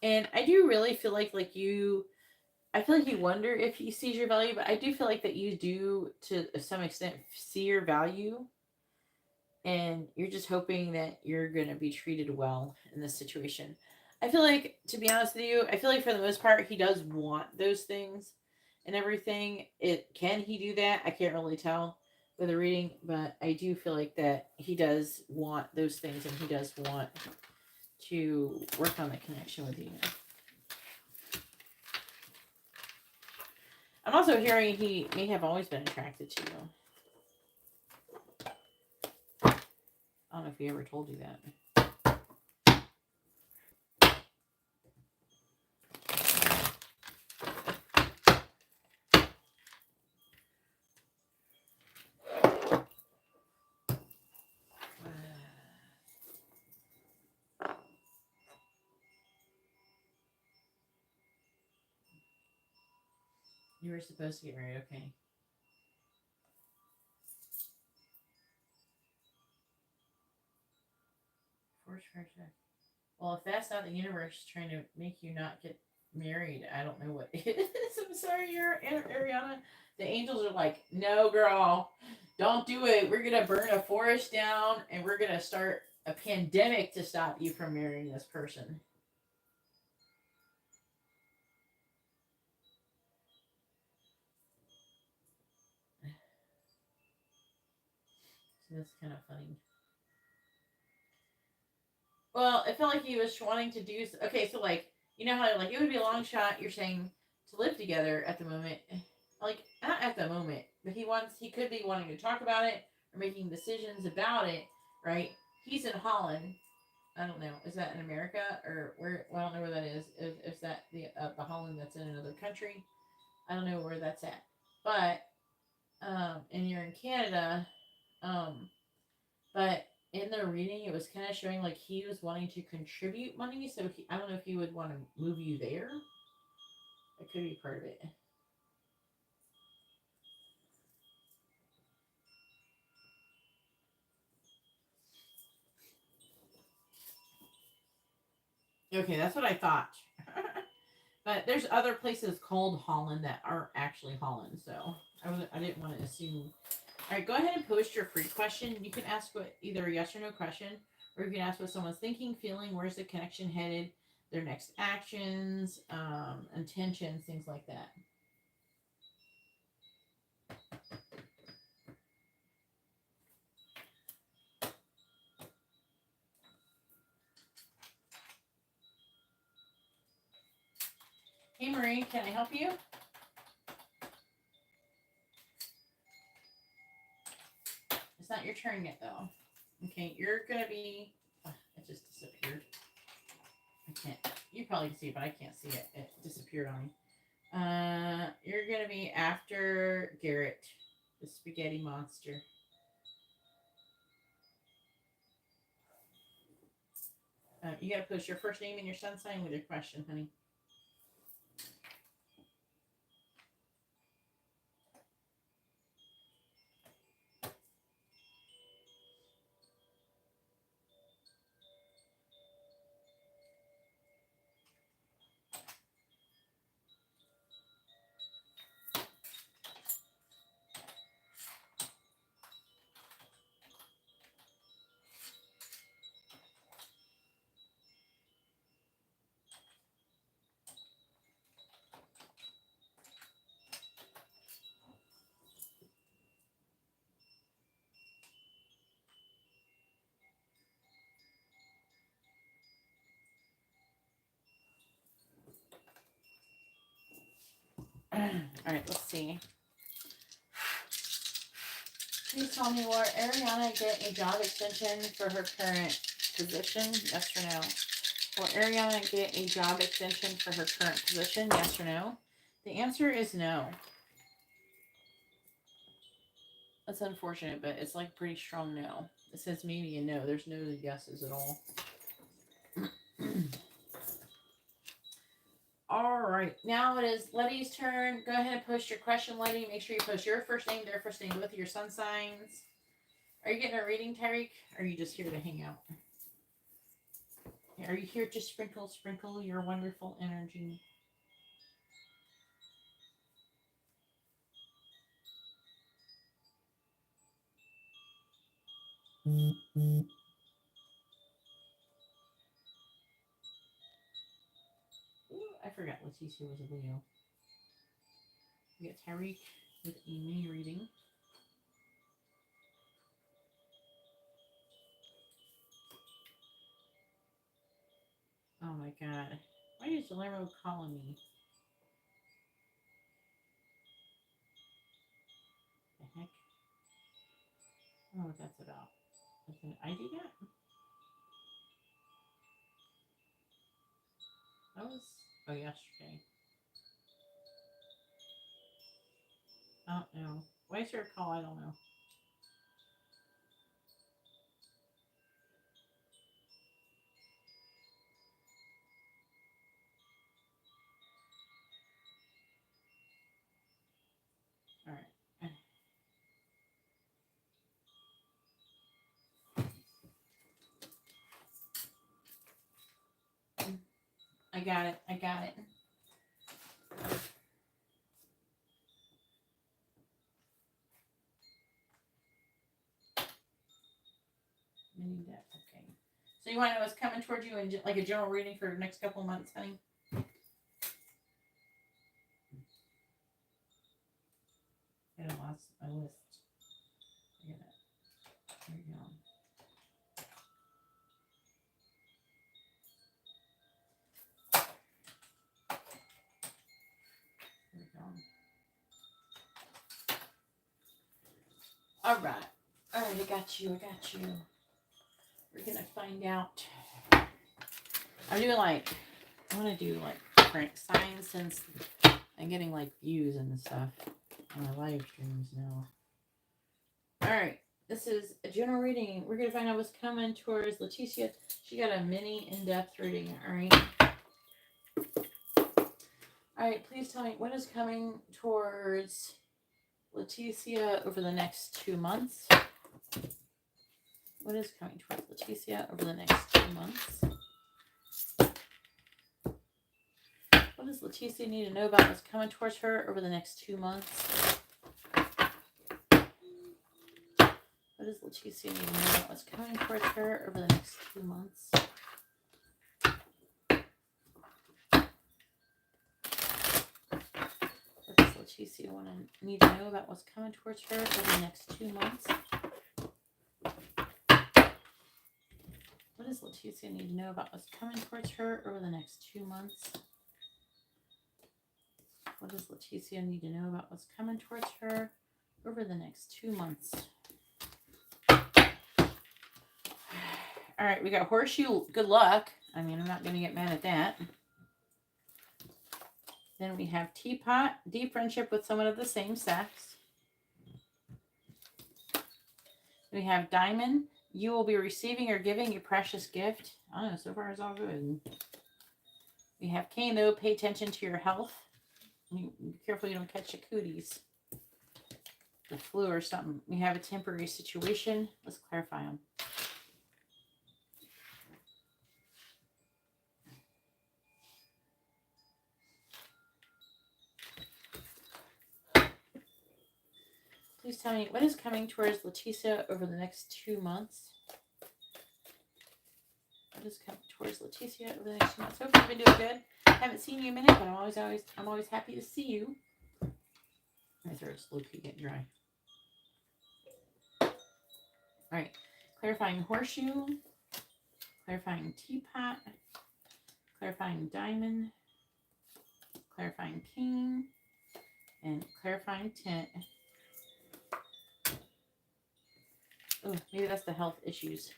And I do really feel like you, I feel like you wonder if he sees your value, but I do feel like that you do to some extent see your value, and you're just hoping that you're going to be treated well in this situation. I feel like, to be honest with you, I feel like for the most part, he does want those things and everything. Can he do that? I can't really tell with the reading, but I do feel like that he does want those things, and he does want to work on the connection with you. I'm also hearing he may have always been attracted to you. I don't know if he ever told you that. You were supposed to get married, okay. Force pressure. Well, if that's not the universe trying to make you not get married, I don't know what is. I'm sorry, Ariana. The angels are like, no, girl, don't do it. We're going to burn a forest down, and we're going to start a pandemic to stop you from marrying this person. So that's kind of funny. Well, it felt like he was wanting to do. Okay, so like, you know how like it would be a long shot. You're saying to live together at the moment, like not at the moment, but he could be wanting to talk about it or making decisions about it. Right? He's in Holland. I don't know. Is that in America or where? Well, I don't know where that is. Is that the Holland that's in another country? I don't know where that's at. But and you're in Canada, but in the reading, it was kind of showing like he was wanting to contribute money. So I don't know if he would want to move you there. That could be part of it. Okay, that's what I thought. But there's other places called Holland that aren't actually Holland, so I didn't want to assume. All right, go ahead and post your free question. You can ask what either a yes or no question, or you can ask what someone's thinking, feeling, where's the connection headed, their next actions, intentions, things like that. Hey Marie, can I help you? It's not your turn yet though. Okay, you're gonna be. It just disappeared. I can't. You probably can see it, but I can't see it. It disappeared on me. You're gonna be after Garrett, the spaghetti monster. You gotta post your first name and your sun sign with your question, honey. All right, let's see. Please tell me, will Ariana get a job extension for her current position? Yes or no? Will Ariana get a job extension for her current position? Yes or no? The answer is no. That's unfortunate, but it's like pretty strong no. It says maybe and no. There's no yeses at all. All right, now it is Letty's turn. Go ahead and post your question, Letty. Make sure you post your first name, their first name, with your sun signs. Are you getting a reading, Tyreek? Or are you just here to hang out? Are you here to sprinkle your wonderful energy? Ooh, I forgot Leticia was a Leo. We got Tyreek with a mini reading. Oh my god. Why is Lermo calling me? The heck? I don't know what that's about. Did I do that? That was yesterday. I don't know. Why is there a call? I don't know. All right. I got it. I got it. Mini deck. Okay. So you want to know what's coming towards you in like a general reading for the next couple months, honey? I lost my list. I got it. There you go. There we go. All right. All right, I got you. We're going to find out I'm doing like, I want to do like different signs since I'm getting like views and stuff on my live streams now. Alright, this is a general reading. We're going to find out what's coming towards Leticia. She got a mini in-depth reading. Alright. Alright, please tell me what is coming towards Leticia over the next 2 months. What is coming towards Leticia over the next 2 months? What does Leticia need to know about what's coming towards her over the next 2 months? What does Leticia need to know about what's coming towards her over the next 2 months? What does Leticia need to know about what's coming towards her over the next 2 months? What does Leticia need to know about what's coming towards her over the next 2 months? What does Leticia need to know about what's coming towards her over the next 2 months? All right, we got horseshoe. Good luck. I mean, I'm not going to get mad at that. Then we have teapot. Deep friendship with someone of the same sex. We have diamond. You will be receiving or giving a precious gift. I don't know, so far it's all good. We have cane, though. Pay attention to your health. Be careful you don't catch the cooties. The flu or something. We have a temporary situation. Let's clarify them. Please tell me what is coming towards Leticia over the next 2 months. What is coming towards Leticia over the next 2 months? Hope you've been doing good. Haven't seen you in a minute, but I'm always happy to see you. My throat's low-key getting dry. All right, clarifying horseshoe, clarifying teapot, clarifying diamond, clarifying king, and clarifying tent. Oh, maybe that's the health issues.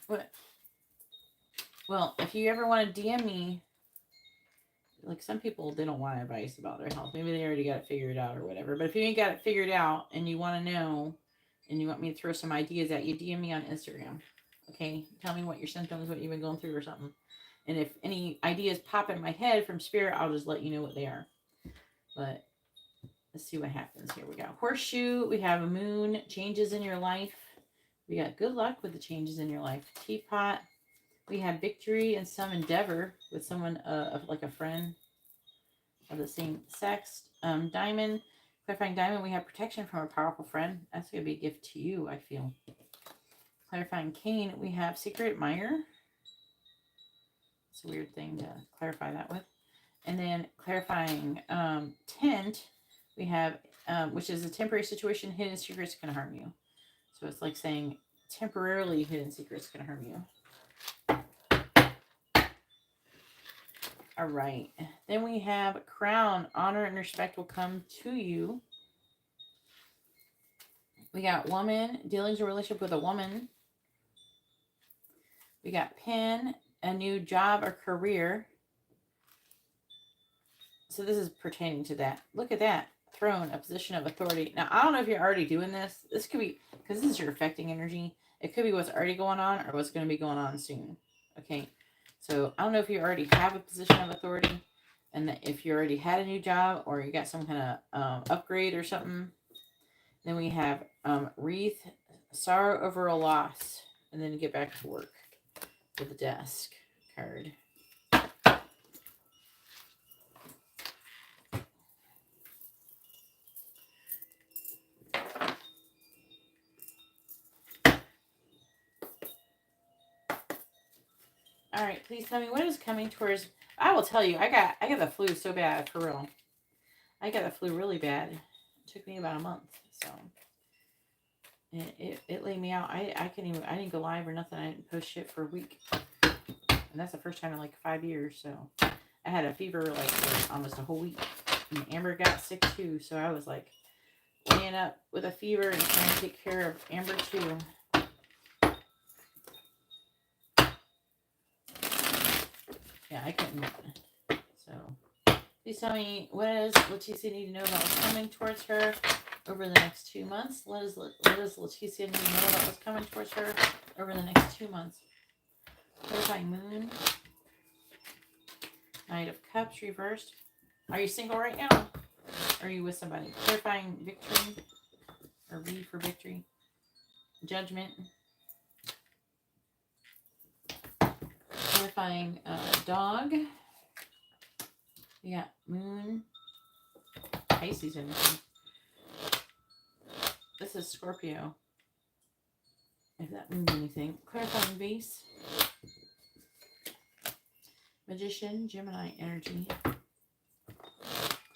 What? Well, if you ever want to DM me, like some people, they don't want advice about their health. Maybe they already got it figured out or whatever. But if you ain't got it figured out and you want to know and you want me to throw some ideas at you, DM me on Instagram. Okay? Tell me what your symptoms, what you've been going through or something. And if any ideas pop in my head from spirit, I'll just let you know what they are. But let's see what happens here. We got horseshoe. We have a moon. Changes in your life. We got good luck with the changes in your life. Teapot. We have victory and some endeavor with someone like a friend of the same sex. Diamond. Clarifying diamond. We have protection from a powerful friend. That's going to be a gift to you, I feel. Clarifying cane. We have secret admirer. It's a weird thing to clarify that with. And then clarifying tent. We have, which is a temporary situation, hidden secrets can harm you. So it's like saying temporarily hidden secrets can harm you. All right. Then we have crown. Honor and respect will come to you. We got woman. Dealings or relationship with a woman. We got pen. A new job or career. So this is pertaining to that. Look at that. Throne, a position of authority. Now, I don't know if you're already doing this. This could be, because this is your affecting energy. It could be what's already going on or what's going to be going on soon. Okay. So I don't know if you already have a position of authority and that if you already had a new job or you got some kind of upgrade or something. Then we have wreath, sorrow over a loss, and then get back to work with the desk card. All right, please tell me what is coming towards. I will tell you, I got the flu so bad, for real. I got the flu really bad. It took me about a month, so it laid me out. I didn't go live or nothing. I didn't post shit for a week, and that's the first time in like 5 years. So I had a fever like for almost a whole week, and Amber got sick too. So I was like laying up with a fever and trying to take care of Amber too. Yeah, I couldn't. So, please tell me, what does Leticia need to know about what's coming towards her over the next 2 months? What does Leticia need to know about what's coming towards her over the next 2 months? Clarifying moon. Knight of Cups reversed. Are you single right now? Or are you with somebody? Clarifying victory. Or V for victory. Judgment. Clarifying dog. We got moon. Pisces energy. This is Scorpio. If that means anything. Clarifying base. Magician. Gemini energy.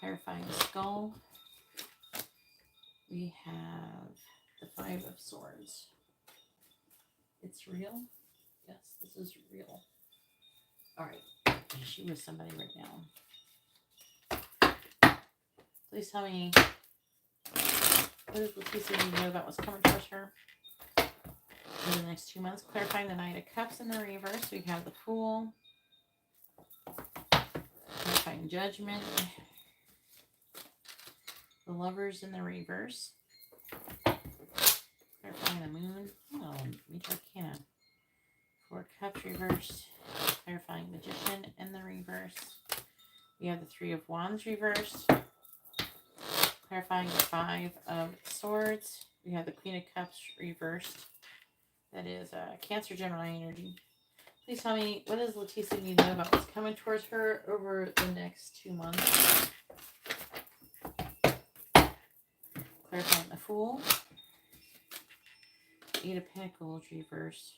Clarifying skull. We have the Five of Swords. It's real. Yes, this is real. All right. She was somebody right now. Please tell me, what does Leticia need to know about what's coming towards her in the next 2 months? Clarifying the Knight of Cups in the reverse. We have the Fool. Clarifying Judgment. The Lovers in the reverse. Clarifying the Moon. Oh, Major Arcana. Four of Cups reversed. Clarifying Magician in the reverse. We have the Three of Wands reversed. Clarifying the Five of Swords. We have the Queen of Cups reversed. That is Cancer, Gemini energy. Please tell me, what does Leticia need to know about what's coming towards her over the next 2 months? Clarifying the Fool. Eight of Pentacles reversed.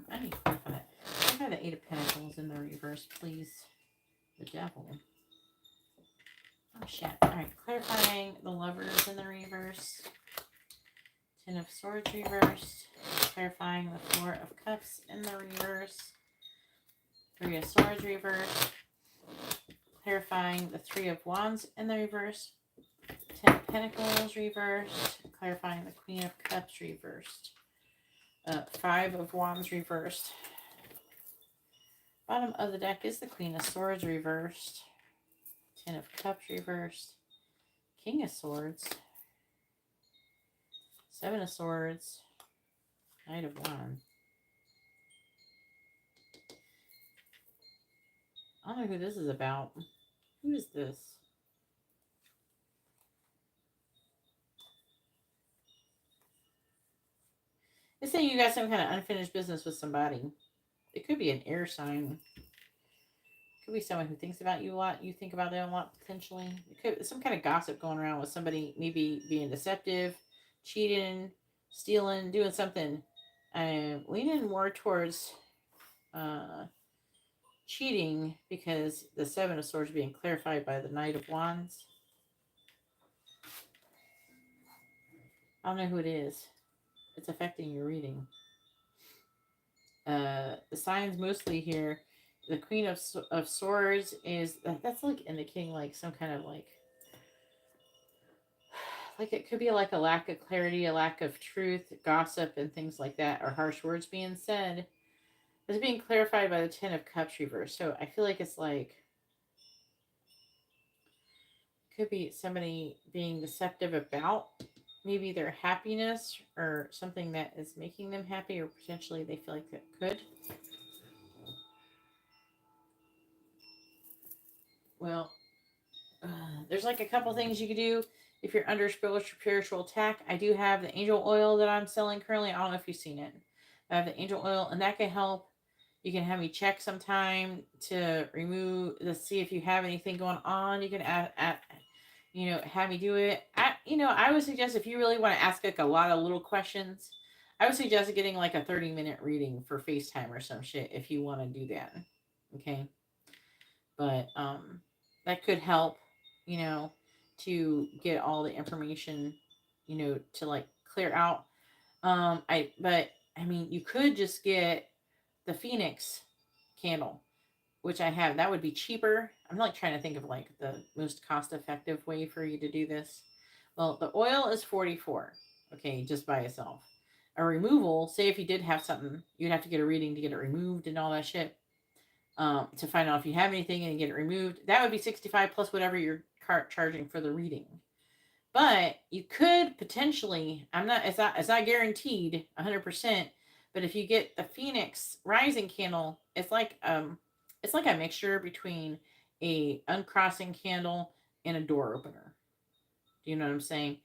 I need to clarify that. Clarify the Eight of Pentacles in the reverse, please. The Devil. Oh, shit. Alright, clarifying the Lovers in the reverse. Ten of Swords reversed. Clarifying the Four of Cups in the reverse. Three of Swords reversed. Clarifying the Three of Wands in the reverse. Ten of Pentacles reversed. Clarifying the Queen of Cups reversed. Five of Wands reversed. Bottom of the deck is the Queen of Swords reversed. Ten of Cups reversed. King of Swords. Seven of Swords. Knight of Wands. I don't know who this is about. Who is this? It's saying you got some kind of unfinished business with somebody. It could be an air sign. It could be someone who thinks about you a lot. You think about them a lot, potentially. It could be some kind of gossip going around with somebody maybe being deceptive, cheating, stealing, doing something. Leaning more towards cheating because the Seven of Swords being clarified by the Knight of Wands. I don't know who it is. It's affecting your reading. The signs mostly here, the Queen of Swords is, that's like indicating like some kind of like it could be like a lack of clarity, a lack of truth, gossip, and things like that, or harsh words being said. It's being clarified by the Ten of Cups reverse. So I feel like it's like, could be somebody being deceptive about maybe their happiness or something that is making them happy, or potentially they feel like that could. Well, there's like a couple things you could do if you're under spiritual attack. I do have the angel oil that I'm selling currently. I don't know if you've seen it. I have the angel oil, and that can help. You can have me check sometime to see if you have anything going on. You can have me do it. I would suggest, if you really want to ask like a lot of little questions, I would suggest getting like a 30-minute reading for FaceTime or some shit if you want to do that. Okay. But that could help, to get all the information, to like clear out. You could just get the Phoenix candle, which I have. That would be cheaper. I'm like trying to think of like the most cost-effective way for you to do this. Well, the oil is $44, okay, just by itself. A removal, say if you did have something, you'd have to get a reading to get it removed and all that shit. to find out if you have anything and get it removed. That would be $65 plus whatever you're charging for the reading. But you could potentially, it's not guaranteed 100%, but if you get the Phoenix Rising candle, it's like a mixture between a uncrossing candle and a door opener. Do you know what I'm saying?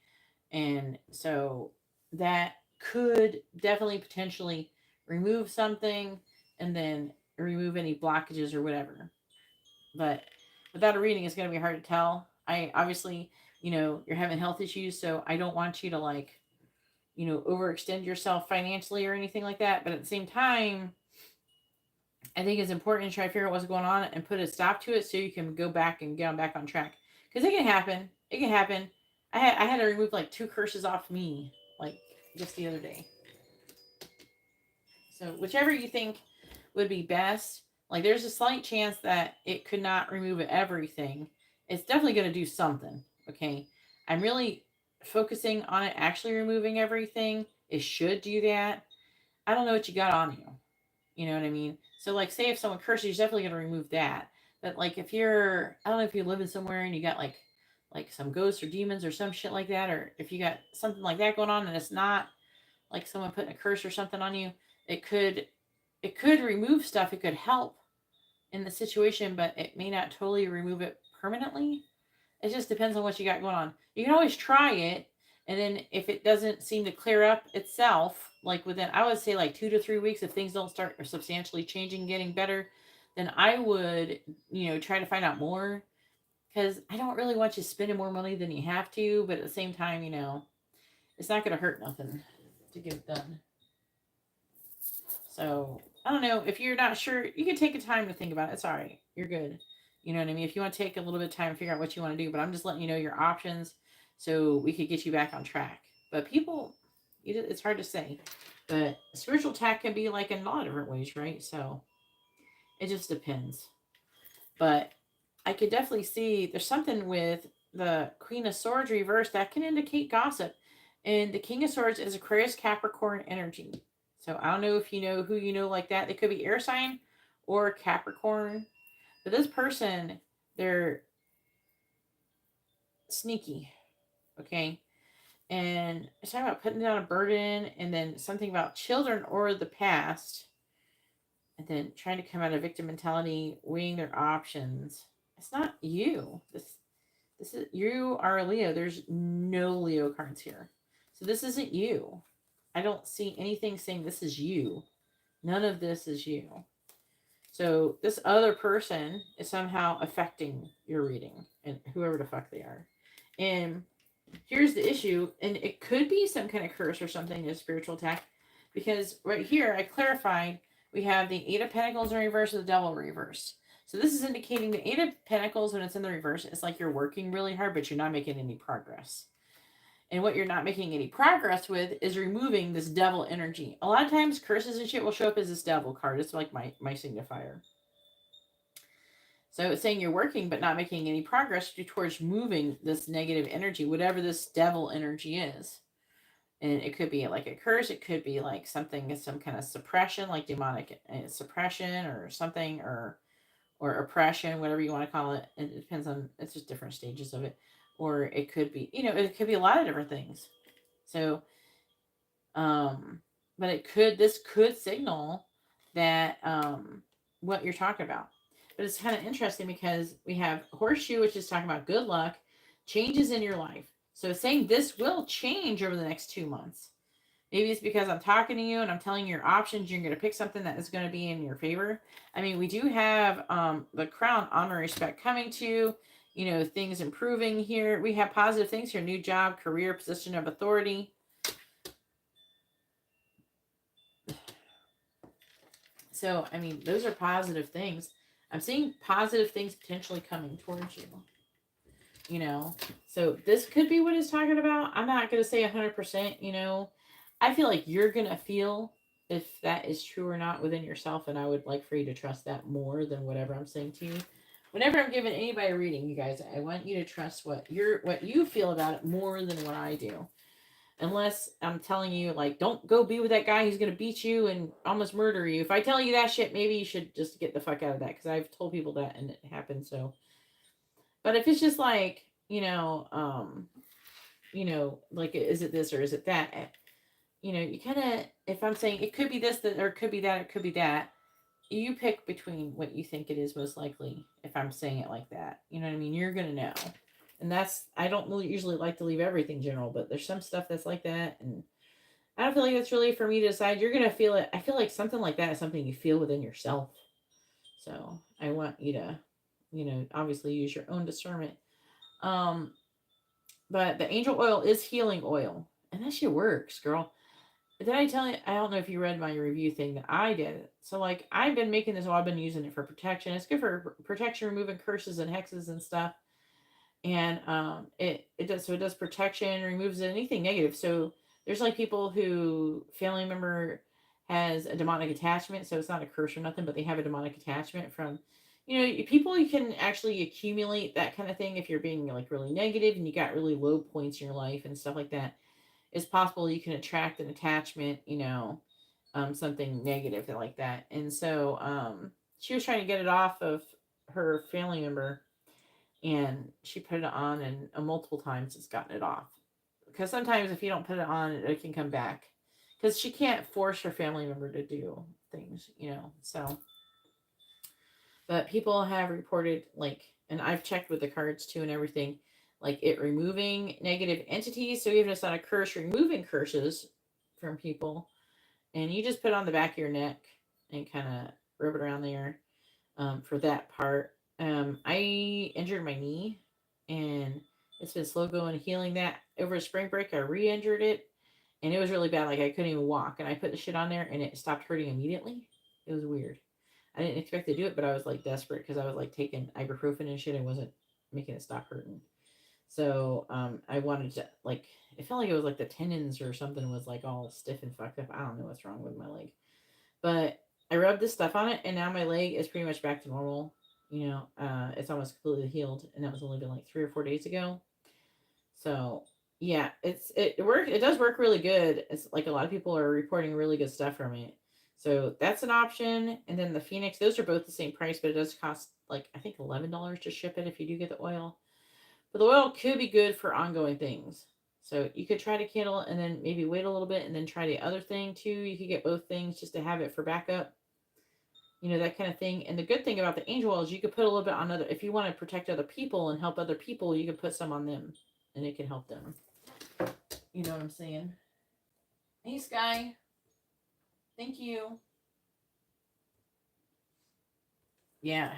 And so that could definitely potentially remove something and then remove any blockages or whatever. But without a reading, it's going to be hard to tell. I obviously, you're having health issues, so I don't want you to overextend yourself financially or anything like that. But at the same time, I think it's important to try to figure out what's going on and put a stop to it so you can go back and get back on track. Because it can happen. It can happen. I had to remove like 2 curses off me, like just the other day. So whichever you think would be best, like there's a slight chance that it could not remove everything. It's definitely going to do something. Okay. I'm really focusing on it actually removing everything. It should do that. I don't know what you got on you. You know what I mean? So like say if someone curses, you're definitely going to remove that. But like if you're, I don't know if you live in somewhere and you got like some ghosts or demons or some shit like that, or if you got something like that going on and it's not like someone putting a curse or something on you, it could remove stuff. It could help in the situation, but it may not totally remove it permanently. It just depends on what you got going on. You can always try it, and then if it doesn't seem to clear up itself, like within, I would say like 2 to 3 weeks, if things don't start substantially changing, getting better, then I would, try to find out more. Because I don't really want you spending more money than you have to, but at the same time, it's not going to hurt nothing to get it done. So I don't know. If you're not sure, you can take a time to think about it. It's all right. You're good. You know what I mean? If you want to take a little bit of time to figure out what you want to do, but I'm just letting you know your options so we could get you back on track. But people, it's hard to say. But spiritual attack can be like in a lot of different ways, right? So it just depends. But I could definitely see there's something with the Queen of Swords reversed that can indicate gossip. And the King of Swords is Aquarius Capricorn energy. So I don't know if you know who you know like that. They could be air sign or Capricorn. But this person, they're sneaky. Okay. And it's talking about putting down a burden and then something about children or the past. And then trying to come out of victim mentality, weighing their options. It's not you. This is, you are a Leo. There's no Leo cards here. So this isn't you. I don't see anything saying this is you. None of this is you. So this other person is somehow affecting your reading and whoever the fuck they are. And here's the issue, and it could be some kind of curse or something, a spiritual attack, because right here I clarified we have the Eight of Pentacles in reverse and the Devil reverse. So this is indicating the Eight of Pentacles when it's in the reverse. It's like you're working really hard, but you're not making any progress. And what you're not making any progress with is removing this devil energy. A lot of times curses and shit will show up as this devil card. It's like my signifier. So it's saying you're working but not making any progress towards moving this negative energy, whatever this devil energy is. And it could be like a curse. It could be like something, some kind of suppression, like demonic suppression or something, or oppression, whatever you want to call it. It depends on, it's just different stages of it. Or it could be, it could be a lot of different things. So, but this could signal that, what you're talking about. But it's kind of interesting because we have horseshoe, which is talking about good luck, changes in your life. So it's saying this will change over the next 2 months. Maybe it's because I'm talking to you and I'm telling you your options. You're going to pick something that is going to be in your favor. I mean, we do have the crown, honor, respect coming to you, things improving here. We have positive things here. New job, career, position of authority. So, I mean, those are positive things. I'm seeing positive things potentially coming towards you. So this could be what it's talking about. I'm not going to say 100%, I feel like you're going to feel if that is true or not within yourself. And I would like for you to trust that more than whatever I'm saying to you. Whenever I'm giving anybody a reading, you guys, I want you to trust what you feel about it more than what I do. unless I'm telling you, like, don't go be with that guy who's going to beat you and almost murder you. If I tell you that shit, maybe you should just get the fuck out of that, because I've told people that and it happened. So, but if it's just like, like, is it this or is it that? You kind of, if I'm saying it could be this, that, or it could be that, it could be that, you pick between what you think it is most likely. If I'm saying it like that, you know what I mean? You're going to know. And that's, I don't really usually like to leave everything general, but there's some stuff that's like that. And I don't feel like that's really for me to decide. You're going to feel it. I feel like something like that is something you feel within yourself. So I want you to, obviously use your own discernment. Um, but the angel oil is healing oil. And that shit works, girl. Did I tell you? I don't know if you read my review thing that I did. So, like, I've been making this, I've been using it for protection. It's good for protection, removing curses and hexes and stuff. And it does protection, removes anything negative. So there's like people who family member has a demonic attachment, so it's not a curse or nothing, but they have a demonic attachment from, people. You can actually accumulate that kind of thing if you're being like really negative and you got really low points in your life and stuff like that. It's possible you can attract an attachment, something negative like that. And so she was trying to get it off of her family member, and she put it on, and multiple times it's gotten it off. Because sometimes if you don't put it on, it can come back. Because she can't force her family member to do things. So, but people have reported, like, and I've checked with the cards too and everything, like it removing negative entities. So even if it's not a curse, removing curses from people. And you just put it on the back of your neck and kind of rub it around there, for that part. I injured my knee, and it's been slow going healing that. Over spring break, I re-injured it, and it was really bad. Like, I couldn't even walk, and I put the shit on there, and it stopped hurting immediately. It was weird. I didn't expect to do it, but I was like desperate because I was like taking ibuprofen and shit and wasn't making it stop hurting. So I wanted to, like, it felt like it was like the tendons or something was like all stiff and fucked up. I don't know what's wrong with my leg. But I rubbed this stuff on it, and now my leg is pretty much back to normal. It's almost completely healed, and that was only been like 3 or 4 days ago. So yeah, it does work really good. It's like a lot of people are reporting really good stuff from it. So that's an option. And then the Phoenix, those are both the same price, but it does cost, like, I think $11 to ship it if you do get the oil. But the oil could be good for ongoing things. So you could try the candle and then maybe wait a little bit and then try the other thing too. You could get both things just to have it for backup, that kind of thing. And the good thing about the angel oil is you could put a little bit on other, if you want to protect other people and help other people, you can put some on them and it can help them. You know what I'm saying? Hey, Sky. Thank you. Yeah.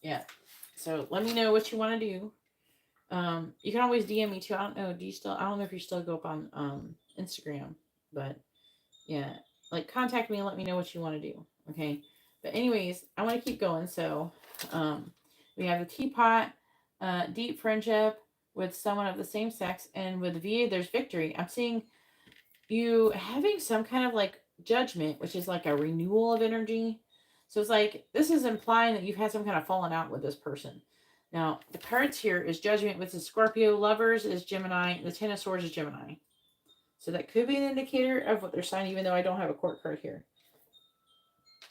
Yeah. So let me know what you want to do. You can always DM me too. I don't know. I don't know if you still go up on Instagram, but yeah, like, contact me and let me know what you want to do. Okay. But anyways, I want to keep going. So, we have the teapot, deep friendship with someone of the same sex, and with VA, there's victory. I'm seeing you having some kind of like judgment, which is like a renewal of energy. So it's like this is implying that you've had some kind of falling out with this person. Now, the cards here is Judgment with the Scorpio, Lovers is Gemini, the Ten of Swords is Gemini. So that could be an indicator of what they're signing, even though I don't have a court card here.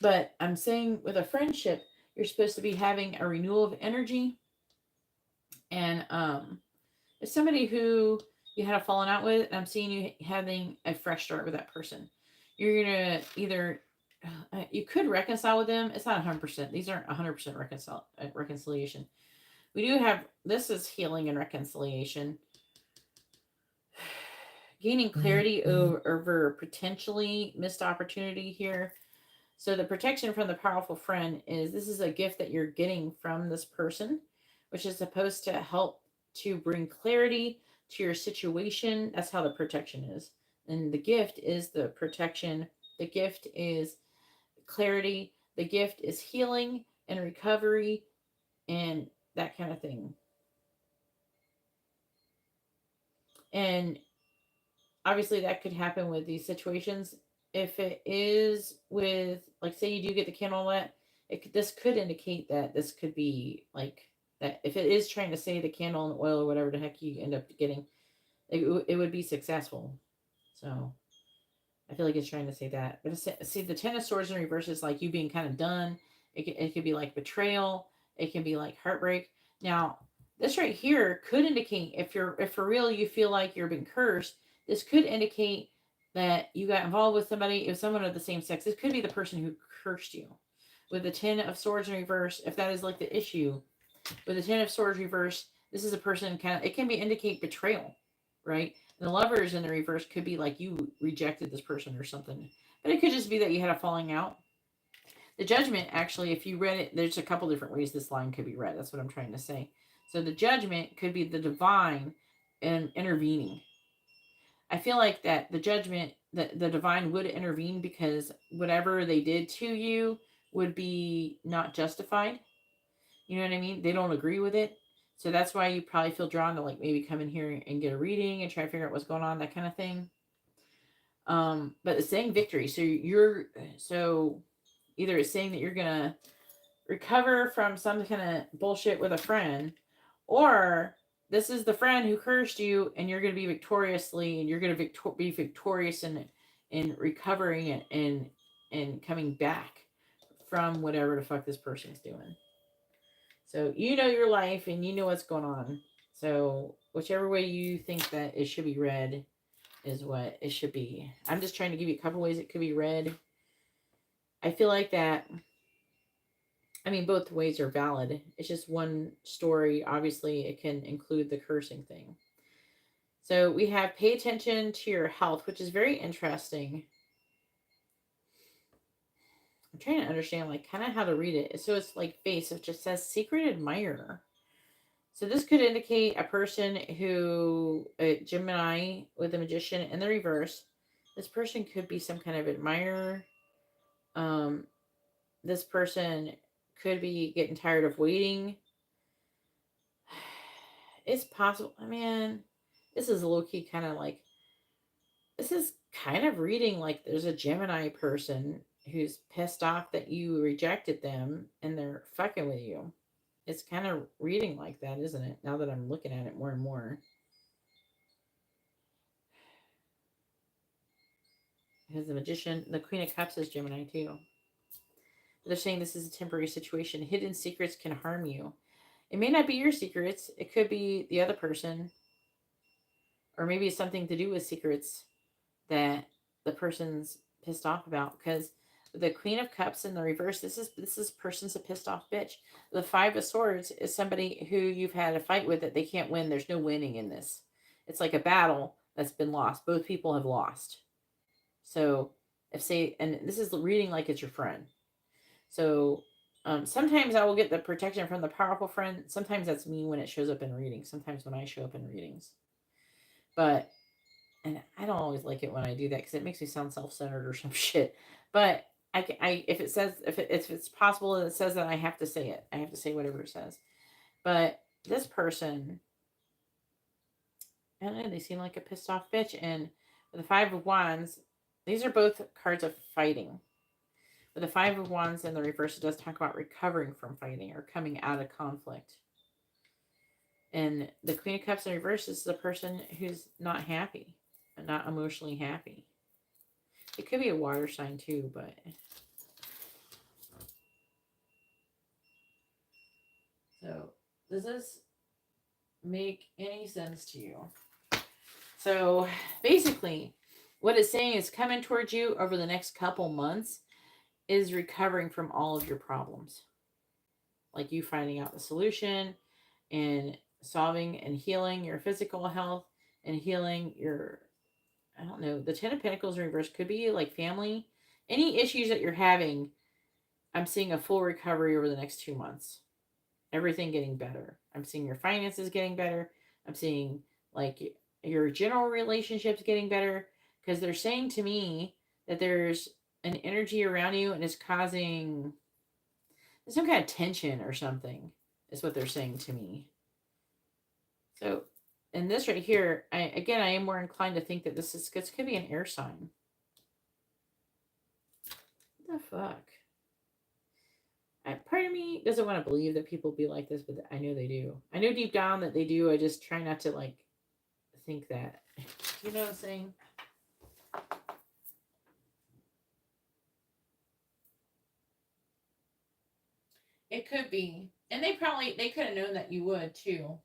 But I'm saying with a friendship, you're supposed to be having a renewal of energy. And it's somebody who you had a falling out with, and I'm seeing you having a fresh start with that person. You're going to either, you could reconcile with them. It's not 100%. These aren't 100% reconciliation. We do have, this is healing and reconciliation. Gaining clarity over potentially missed opportunity here. So the protection from the powerful friend is, this is a gift that you're getting from this person, which is supposed to help to bring clarity to your situation. That's how the protection is. And the gift is the protection. The gift is clarity. The gift is healing and recovery and that kind of thing. And obviously that could happen with these situations. If it is with, like, say you do get the candle wet, this could indicate that this could be like that. If it is trying to say the candle and the oil or whatever the heck you end up getting, it would be successful. So I feel like it's trying to say that. But see, the Ten of Swords in reverse is like you being kind of done. It could be like betrayal. It can be like heartbreak. Now, this right here could indicate if for real you feel like you're being cursed, this could indicate that you got involved with somebody, if someone of the same sex. This could be the person who cursed you. With the Ten of Swords in reverse, if that is like the issue, with the Ten of Swords reverse, this is a person it can be indicate betrayal, right? And the Lovers in the reverse could be like you rejected this person or something. But it could just be that you had a falling out. The Judgment, actually, if you read it, there's a couple different ways this line could be read. That's what I'm trying to say. So the Judgment could be the divine and intervening. I feel like that the Judgment, the divine would intervene because whatever they did to you would be not justified. You know what I mean? They don't agree with it. So that's why you probably feel drawn to like maybe come in here and get a reading and try to figure out what's going on, that kind of thing. But it's saying victory. So either it's saying that you're gonna recover from some kind of bullshit with a friend, or this is the friend who cursed you and you're gonna be be victorious in recovering and coming back from whatever the fuck this person's doing. So you know your life and you know what's going on. So whichever way you think that it should be read is what it should be. I'm just trying to give you a couple ways it could be read. I feel like that. I mean, both ways are valid. It's just one story. Obviously, it can include the cursing thing. So we have pay attention to your health, which is very interesting. I'm trying to understand, like, kind of how to read it. So it's like face, it just says secret admirer. So this could indicate a person who, a Gemini with a magician in the reverse. This person could be some kind of admirer. Um, this person could be getting tired of waiting. It's possible. I mean, this is low key kind of like, this is kind of reading like there's a Gemini person who's pissed off that you rejected them and they're fucking with you. It's kind of reading like that, isn't it? Now that I'm looking at it more and more. Because the magician, the Queen of Cups is Gemini too. They're saying this is a temporary situation. Hidden secrets can harm you. It may not be your secrets. It could be the other person. Or maybe it's something to do with secrets that the person's pissed off about. Because the Queen of Cups in the reverse, this person's a pissed off bitch. The Five of Swords is somebody who you've had a fight with that they can't win. There's no winning in this. It's like a battle that's been lost. Both people have lost. So and this is reading like it's your friend. So sometimes I will get the protection from the powerful friend. Sometimes that's me when it shows up in readings. Sometimes when I show up in readings. But, and I don't always like it when I do that because it makes me sound self-centered or some shit. But if it says, if it's possible and it says that, I have to say it. I have to say whatever it says. But this person, I don't know, they seem like a pissed off bitch. And with the Five of Wands, these are both cards of fighting. With the Five of Wands in the reverse, it does talk about recovering from fighting or coming out of conflict. And the Queen of Cups in reverse is the person who's not happy and not emotionally happy. It could be a water sign too, but so does this make any sense to you? So basically, what it's saying is coming towards you over the next couple months is recovering from all of your problems. Like you finding out the solution and solving and healing your physical health and healing your, I don't know, the Ten of Pentacles in reverse could be like family. Any issues that you're having, I'm seeing a full recovery over the next 2 months. Everything getting better. I'm seeing your finances getting better. I'm seeing like your general relationships getting better because they're saying to me that there's an energy around you and it's causing some kind of tension or something is what they're saying to me. So in this right here, I am more inclined to think that this could be an air sign. What the fuck? Part of me doesn't want to believe that people be like this, but I know they do. I know deep down that they do. I just try not to like think that. You know what I'm saying? It could be. And they could have known that you would too.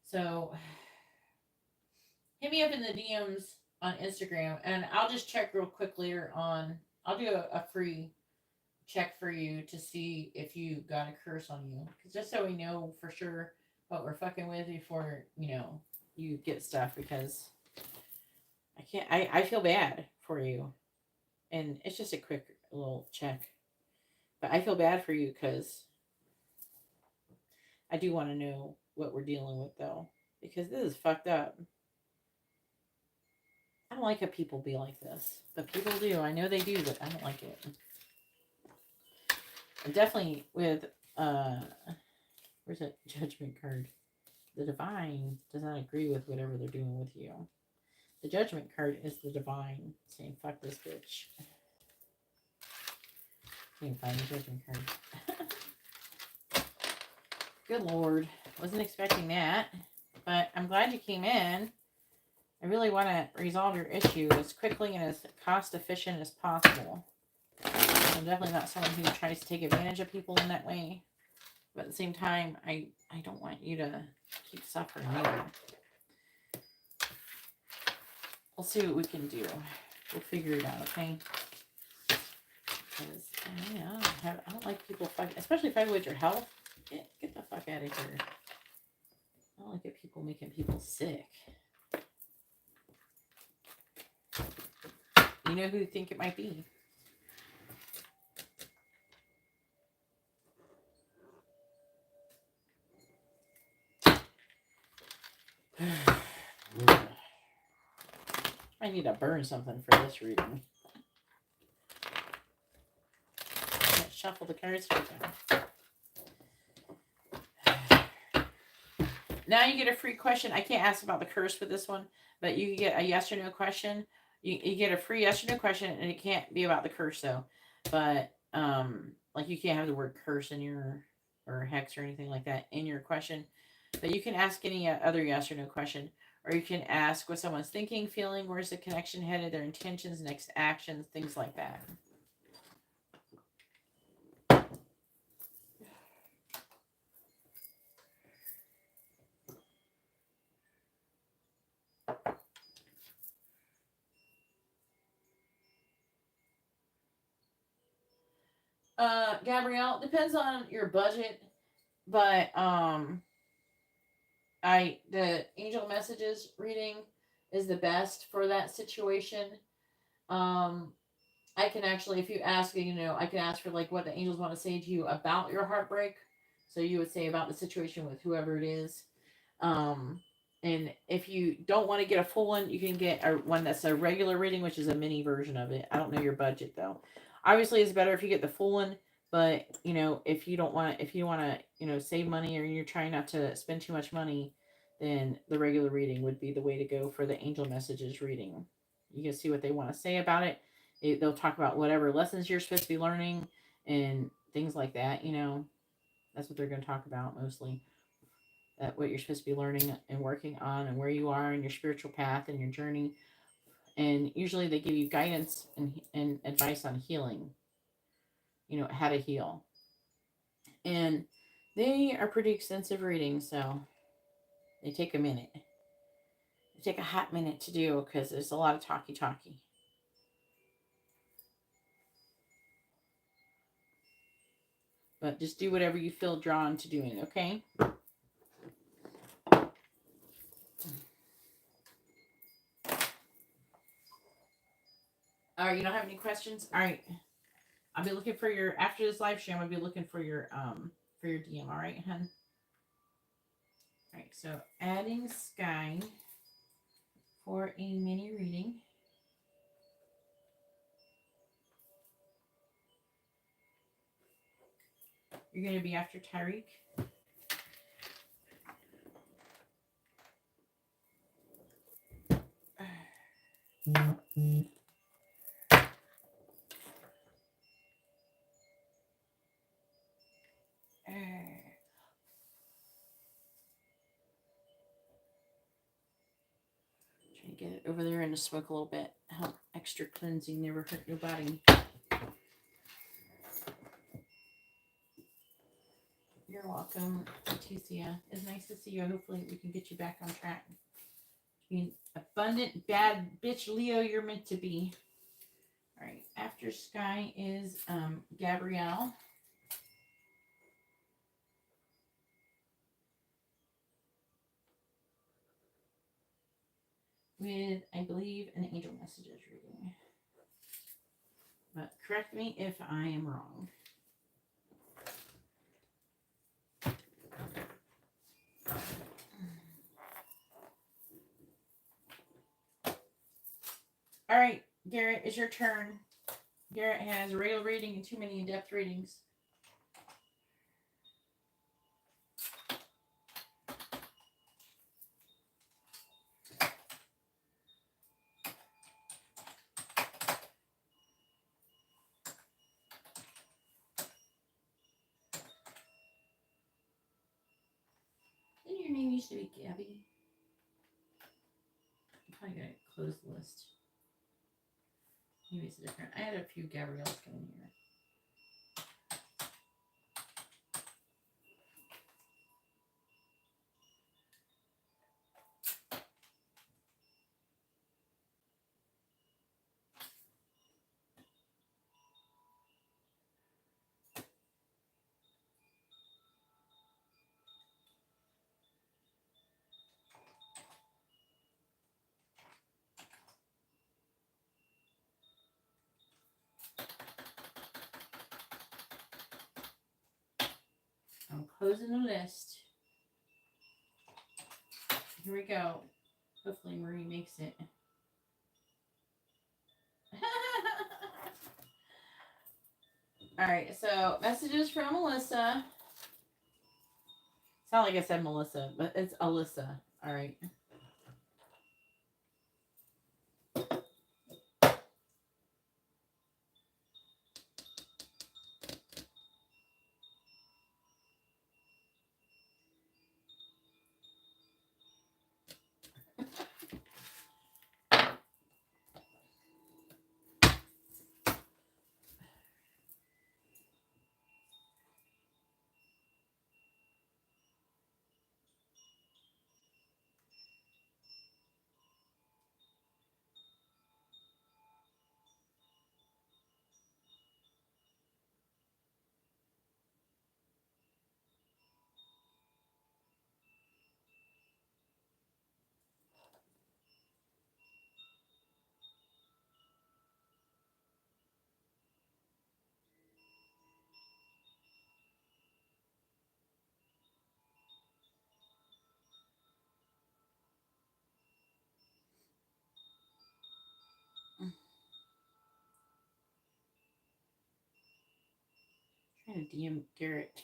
So hit me up in the DMs on Instagram and I'll just check real quick later on. I'll do a free check for you to see if you got a curse on you. Just so we know for sure what we're fucking with before, you get stuff, because I feel bad for you. And it's just a quick little check. But I feel bad for you because I do want to know what we're dealing with, though, because this is fucked up. I don't like how people be like this, but people do. I know they do, but I don't like it. And definitely with where's that judgment card? The divine does not agree with whatever they're doing with you. The judgment card is the divine saying, "Fuck this bitch." Can't find the judgment card. Good Lord, wasn't expecting that, but I'm glad you came in. I really want to resolve your issue as quickly and as cost efficient as possible. I'm definitely not someone who tries to take advantage of people in that way. But at the same time, I don't want you to keep suffering either. We'll see what we can do. We'll figure it out, okay? Because I don't like people fighting, especially fighting with your health. Get the fuck out of here. I don't like it people making people sick. You know who you think it might be? I need to burn something for this reading. Let's shuffle the cards for them. Now you get a free question. I can't ask about the curse with this one, but you get a yes or no question. You get a free yes or no question, and it can't be about the curse though. But like you can't have the word curse in your, or hex or anything like that in your question. But you can ask any other yes or no question, or you can ask what someone's thinking, feeling, where's the connection headed, their intentions, next actions, things like that. Gabrielle, depends on your budget, but the angel messages reading is the best for that situation. I can actually, if you ask, I can ask for like what the angels want to say to you about your heartbreak. So you would say about the situation with whoever it is. And if you don't want to get a full one, you can get one that's a regular reading, which is a mini version of it. I don't know your budget though. Obviously, it's better if you get the full one. But if you want to, save money, or you're trying not to spend too much money, then the regular reading would be the way to go for the angel messages reading. You can see what they want to say about it. They'll talk about whatever lessons you're supposed to be learning and things like that. That's what they're going to talk about mostly. What you're supposed to be learning and working on, and where you are in your spiritual path and your journey. And usually they give you guidance and advice on healing, how to heal. And they are pretty extensive readings, so they take a minute. They take a hot minute to do because there's a lot of talky. But just do whatever you feel drawn to doing, okay? All right, you don't have any questions? All right. I'll be looking for your, after this live stream, I'll be looking for your DM, all right, hun? All right, so adding Sky for a mini reading. You're going to be after Tyreek. Trying to get it over there in the smoke a little bit. Help extra cleansing never hurt nobody. You're welcome, Leticia. It's nice to see you. Hopefully we can get you back on track. Being abundant, bad bitch Leo you're meant to be. All right. After Sky is Gabrielle. With, I believe, an angel messages reading. But correct me if I am wrong. All right, Garrett, it's your turn. Garrett has a regular reading and too many in-depth readings. Didn't your name used to be Gabby? I'm probably gonna close the list. Maybe it's different. I had a few Gabrielles come in here. I'm closing the list. Here we go. Hopefully Marie makes it. All right, so messages from Melissa. It's not like I said Melissa, but it's Alyssa. All right. Trying to DM Garrett.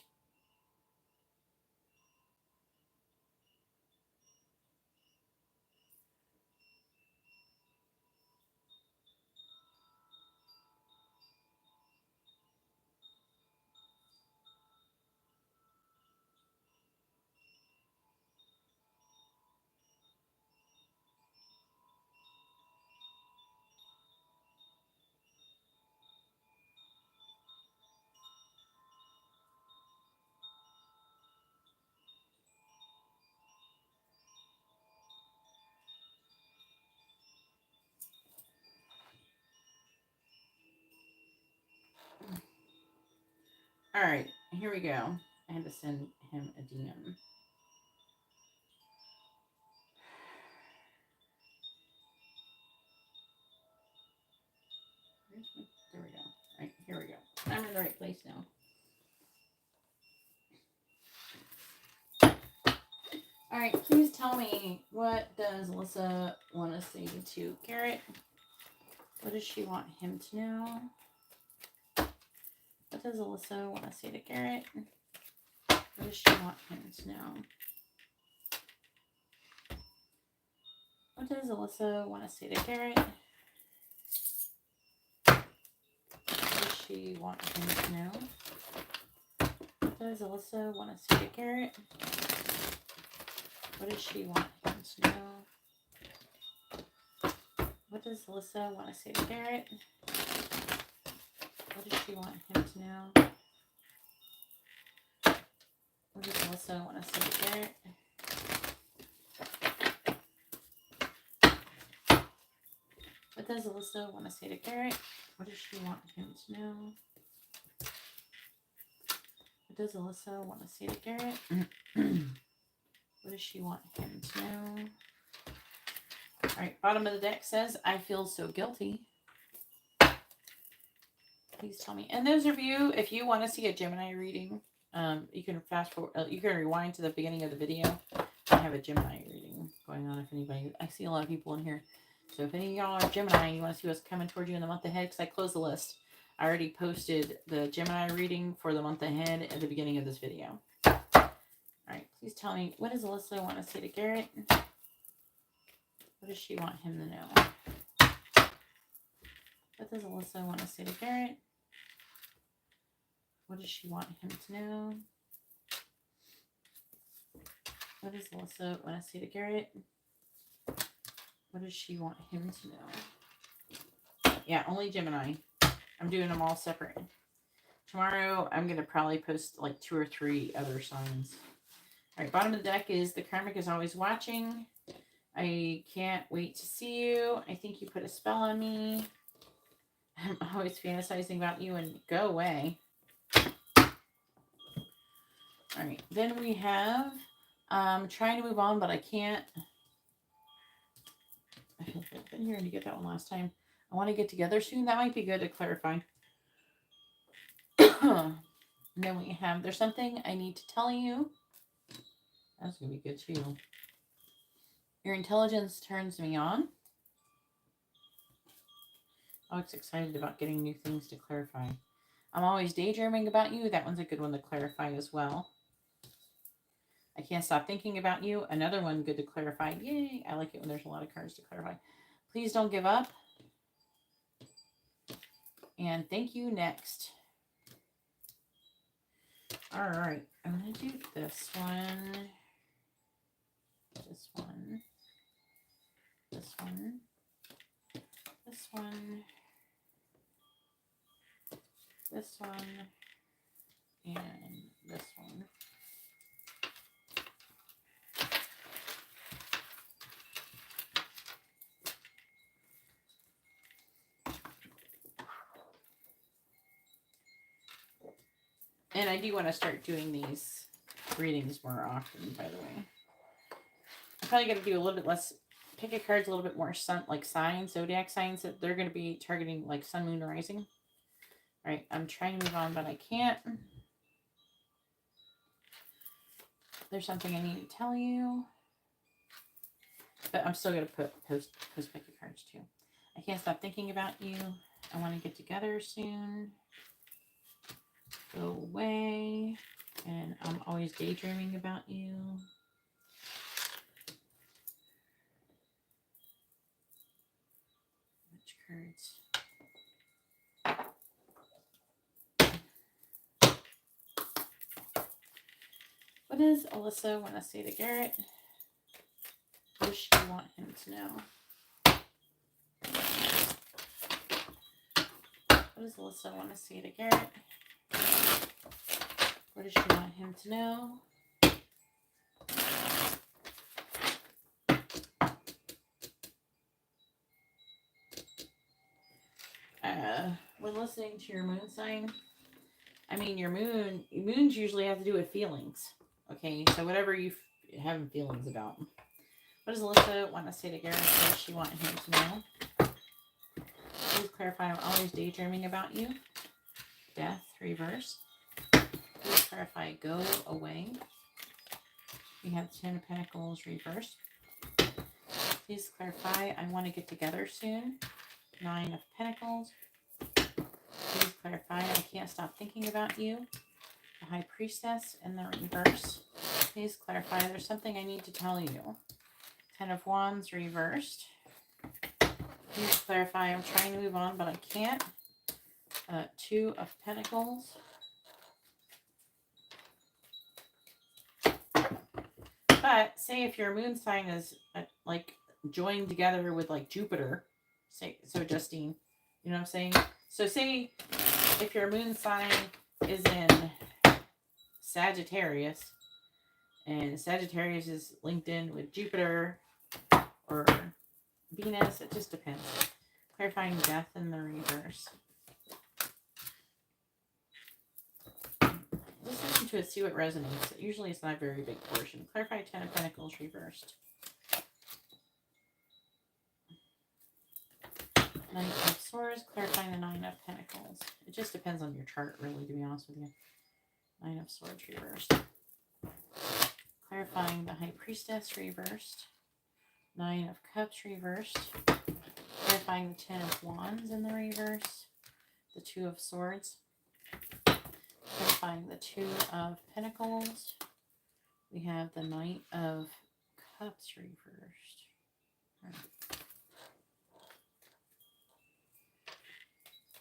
All right, here we go. I had to send him a DM. There we go. All right, here we go. I'm in the right place now. All right, please tell me, what does Alyssa want to say to Garrett? What does she want him to know? What does Alyssa want to say to Garrett? What does she want him to know? What does Alyssa want to say to Garrett? What does she want him to know? What does Alyssa want to say to Garrett? What does she want him to know? What does Alyssa want to say to Garrett? What does she want him to know? What does Alyssa want to say to Garrett? What does Alyssa want to say to Garrett? What does she want him to know? What does Alyssa want to say to Garrett? What does she want him to know? All right, bottom of the deck says, I feel so guilty. Please tell me. And those of you, if you want to see a Gemini reading, you can fast forward, you can rewind to the beginning of the video. I have a Gemini reading going on if anybody, I see a lot of people in here. So if any of y'all are Gemini and you want to see what's coming toward you in the month ahead, because I closed the list. I already posted the Gemini reading for the month ahead at the beginning of this video. All right, please tell me, what does Alyssa want to say to Garrett? What does she want him to know? What does Alyssa want to say to Garrett? What does she want him to know? What does Alyssa want to say to Garrett? What does she want him to know? Yeah, only Gemini. I'm doing them all separate. Tomorrow, I'm going to probably post like 2 or 3 other signs. All right, bottom of the deck is the karmic is always watching. I can't wait to see you. I think you put a spell on me. I'm always fantasizing about you and go away. All right, then we have trying to move on, but I can't. I feel like I've been here to get that one last time. I want to get together soon. That might be good to clarify. And then we have, there's something I need to tell you. That's going to be good too. Your intelligence turns me on. I'm always excited about getting new things to clarify. I'm always daydreaming about you. That one's a good one to clarify as well. I can't stop thinking about you. Another one good to clarify. Yay! I like it when there's a lot of cards to clarify. Please don't give up. And thank you next. All right. I'm going to do this one. This one. This one. This one. This one. And this one. And I do want to start doing these readings more often, by the way. I'm probably going to do a little bit less, pick a cards a little bit more sun, like signs, zodiac signs that they're going to be targeting, like sun, moon, rising. All right, I'm trying to move on, but I can't. There's something I need to tell you. But I'm still going to post pick a cards too. I can't stop thinking about you. I want to get together soon. Go away. And I'm always daydreaming about you. Which cards? What does Alyssa want to say to Garrett? What does she want him to know? What does Alyssa want to say to Garrett? What does she want him to know? When listening to your moon sign, I mean, your moons usually have to do with feelings. Okay, so whatever you have feelings about. What does Alyssa want to say to Garrett? What does she want him to know? Please clarify, I'm always daydreaming about you. Death, reverse. Please clarify, go away. We have 10 of Pentacles, reverse. Please clarify, I want to get together soon. 9 of Pentacles. Please clarify, I can't stop thinking about you. The High Priestess in the reverse. Please clarify, there's something I need to tell you. 10 of Wands, reversed. Please clarify, I'm trying to move on, but I can't. 2 of Pentacles. But say if your moon sign is like joined together with like Jupiter, So Justine, you know what I'm saying? So say if your moon sign is in Sagittarius, and Sagittarius is linked in with Jupiter or Venus, it just depends. Clarifying death in the reverse. Just listen to it, see what resonates. Usually it's not a very big portion. Clarify 10 of Pentacles reversed. Knight of Swords, clarifying the 9 of Pentacles. It just depends on your chart, really, to be honest with you. 9 of Swords reversed. Clarifying the High Priestess reversed. 9 of Cups reversed. Clarifying the 10 of Wands in the reverse. The 2 of Swords. Clarifying the 2 of Pentacles. We have the Knight of Cups reversed.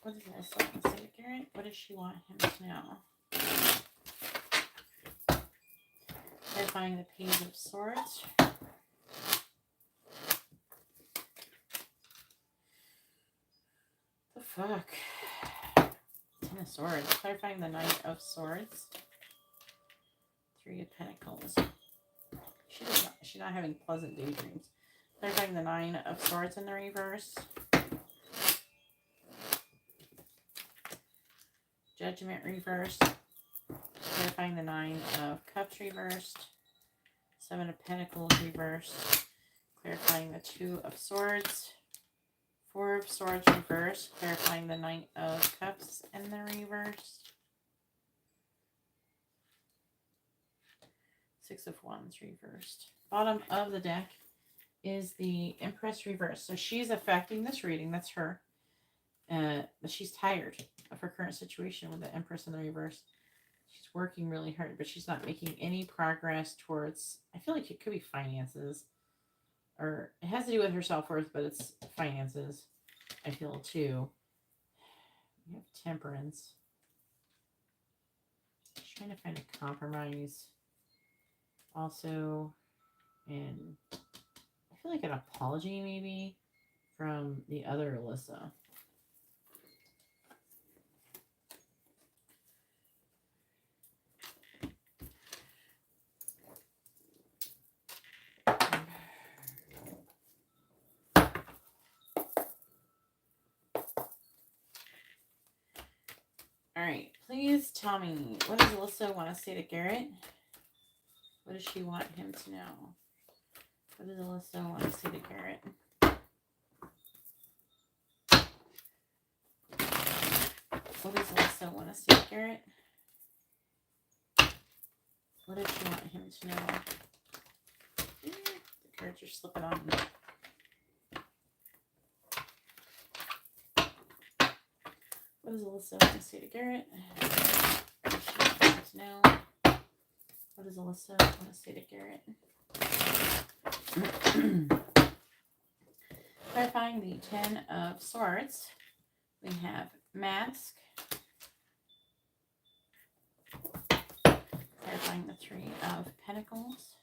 What is this? Let me say to Garrett. What does she want him to know? Clarifying the Page of Swords. The fuck? 10 of Swords. Clarifying the Knight of Swords. 3 of Pentacles. She's not having pleasant daydreams. Clarifying the 9 of Swords in the reverse. Judgment reversed. Clarifying the 9 of Cups reversed. 7 of Pentacles reversed. Clarifying the 2 of Swords. 4 of Swords reversed. Clarifying the Knight of Cups in the reverse. 6 of Wands reversed. Bottom of the deck is the Empress reversed. So she's affecting this reading. That's her. But she's tired of her current situation with the Empress in the reverse. She's working really hard, but she's not making any progress towards, I feel like it could be finances. Or it has to do with her self-worth, but it's finances, I feel, too. We have Temperance. She's trying to find a compromise. Also, and I feel like an apology, maybe, from the other Alyssa. Alright, please tell me, what does Alyssa want to say to Garrett? What does she want him to know? What does Alyssa want to say to Garrett? What does Alyssa want to say to Garrett? What does she want him to know? The cards are slipping on me. What does Alyssa want to say to Garrett? What does she want him to know? What does Alyssa want to say to Garrett? Clarifying the 10 of Swords. We have Mask. Clarifying the 3 of Pentacles.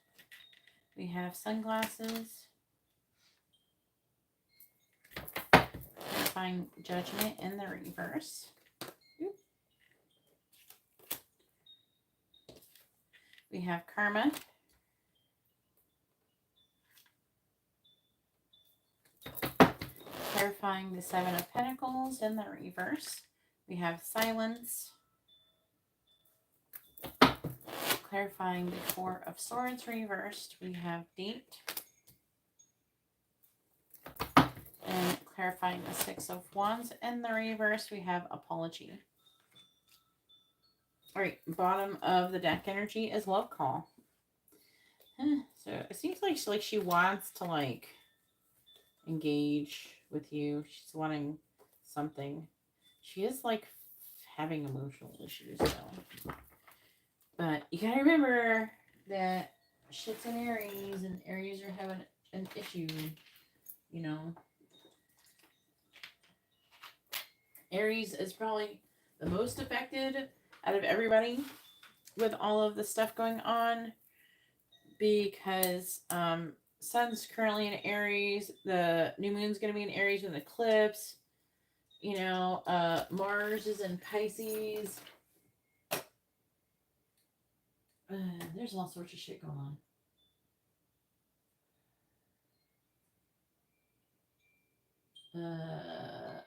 We have Sunglasses. Clarifying Judgment in the reverse. We have Karma. Clarifying the 7 of Pentacles in the reverse. We have Silence. Clarifying the 4 of Swords reversed. We have Date. And clarifying the 6 of Wands in the reverse. We have Apology. Alright, bottom of the deck energy is Love Call. So it seems like she wants to engage with you. She's wanting something. She is having emotional issues though. But you gotta remember that shit's in Aries and Aries are having an issue, you know. Aries is probably the most affected out of everybody with all of the stuff going on because Sun's currently in Aries. The new moon's going to be in Aries with an eclipse. Mars is in Pisces. There's all sorts of shit going on.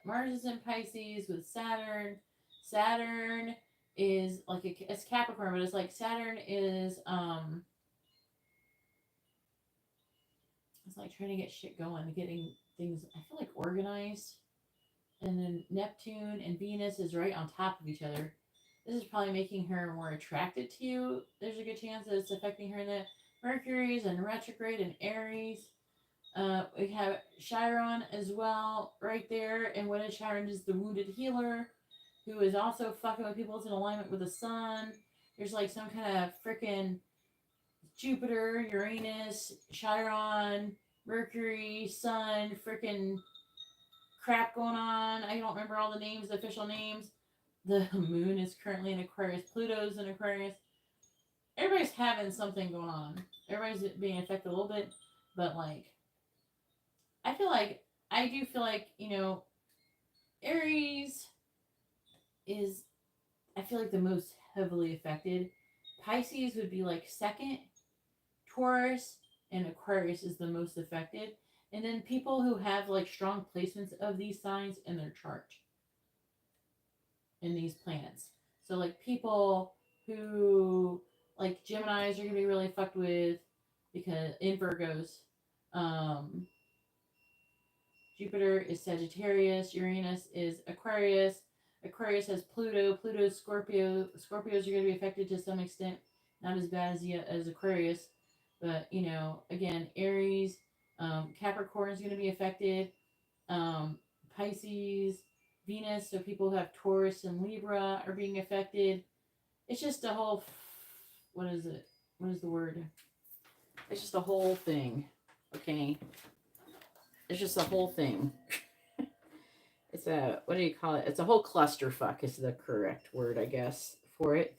Mars is in Pisces with Saturn. Saturn is like it's Capricorn, but it's like Saturn is it's like trying to get shit going, getting things I feel like organized. And then Neptune and Venus is right on top of each other. This is probably making her more attracted to you. There's a good chance that it's affecting her. The Mercury's in retrograde in Aries. We have Chiron as well right there. And what is Chiron is the wounded healer who is also fucking with people. It's in alignment with the sun. There's like some kind of freaking Jupiter, Uranus, Chiron, Mercury, Sun, freaking crap going on. I don't remember all the names, the official names. The moon is currently in Aquarius. Pluto's in Aquarius. Everybody's having something going on. Everybody's being affected a little bit, but like, I do feel like, Aries is, I feel like the most heavily affected. Pisces would be like second. Taurus and Aquarius is the most affected. And then people who have like strong placements of these signs in their chart, in these planets. So like people who like Geminis are gonna be really fucked with because in Virgos. Jupiter is Sagittarius, Uranus is Aquarius. Aquarius has Pluto, Pluto's Scorpio. Scorpios are going to be affected to some extent, not as bad as Aquarius, but again, Aries, Capricorn is going to be affected. Pisces, Venus, so people who have Taurus and Libra are being affected. It's just a whole, what is it? What is the word? It's just a whole thing, okay? It's just a whole thing. It's a, what do you call it? It's a whole clusterfuck is the correct word, I guess, for it.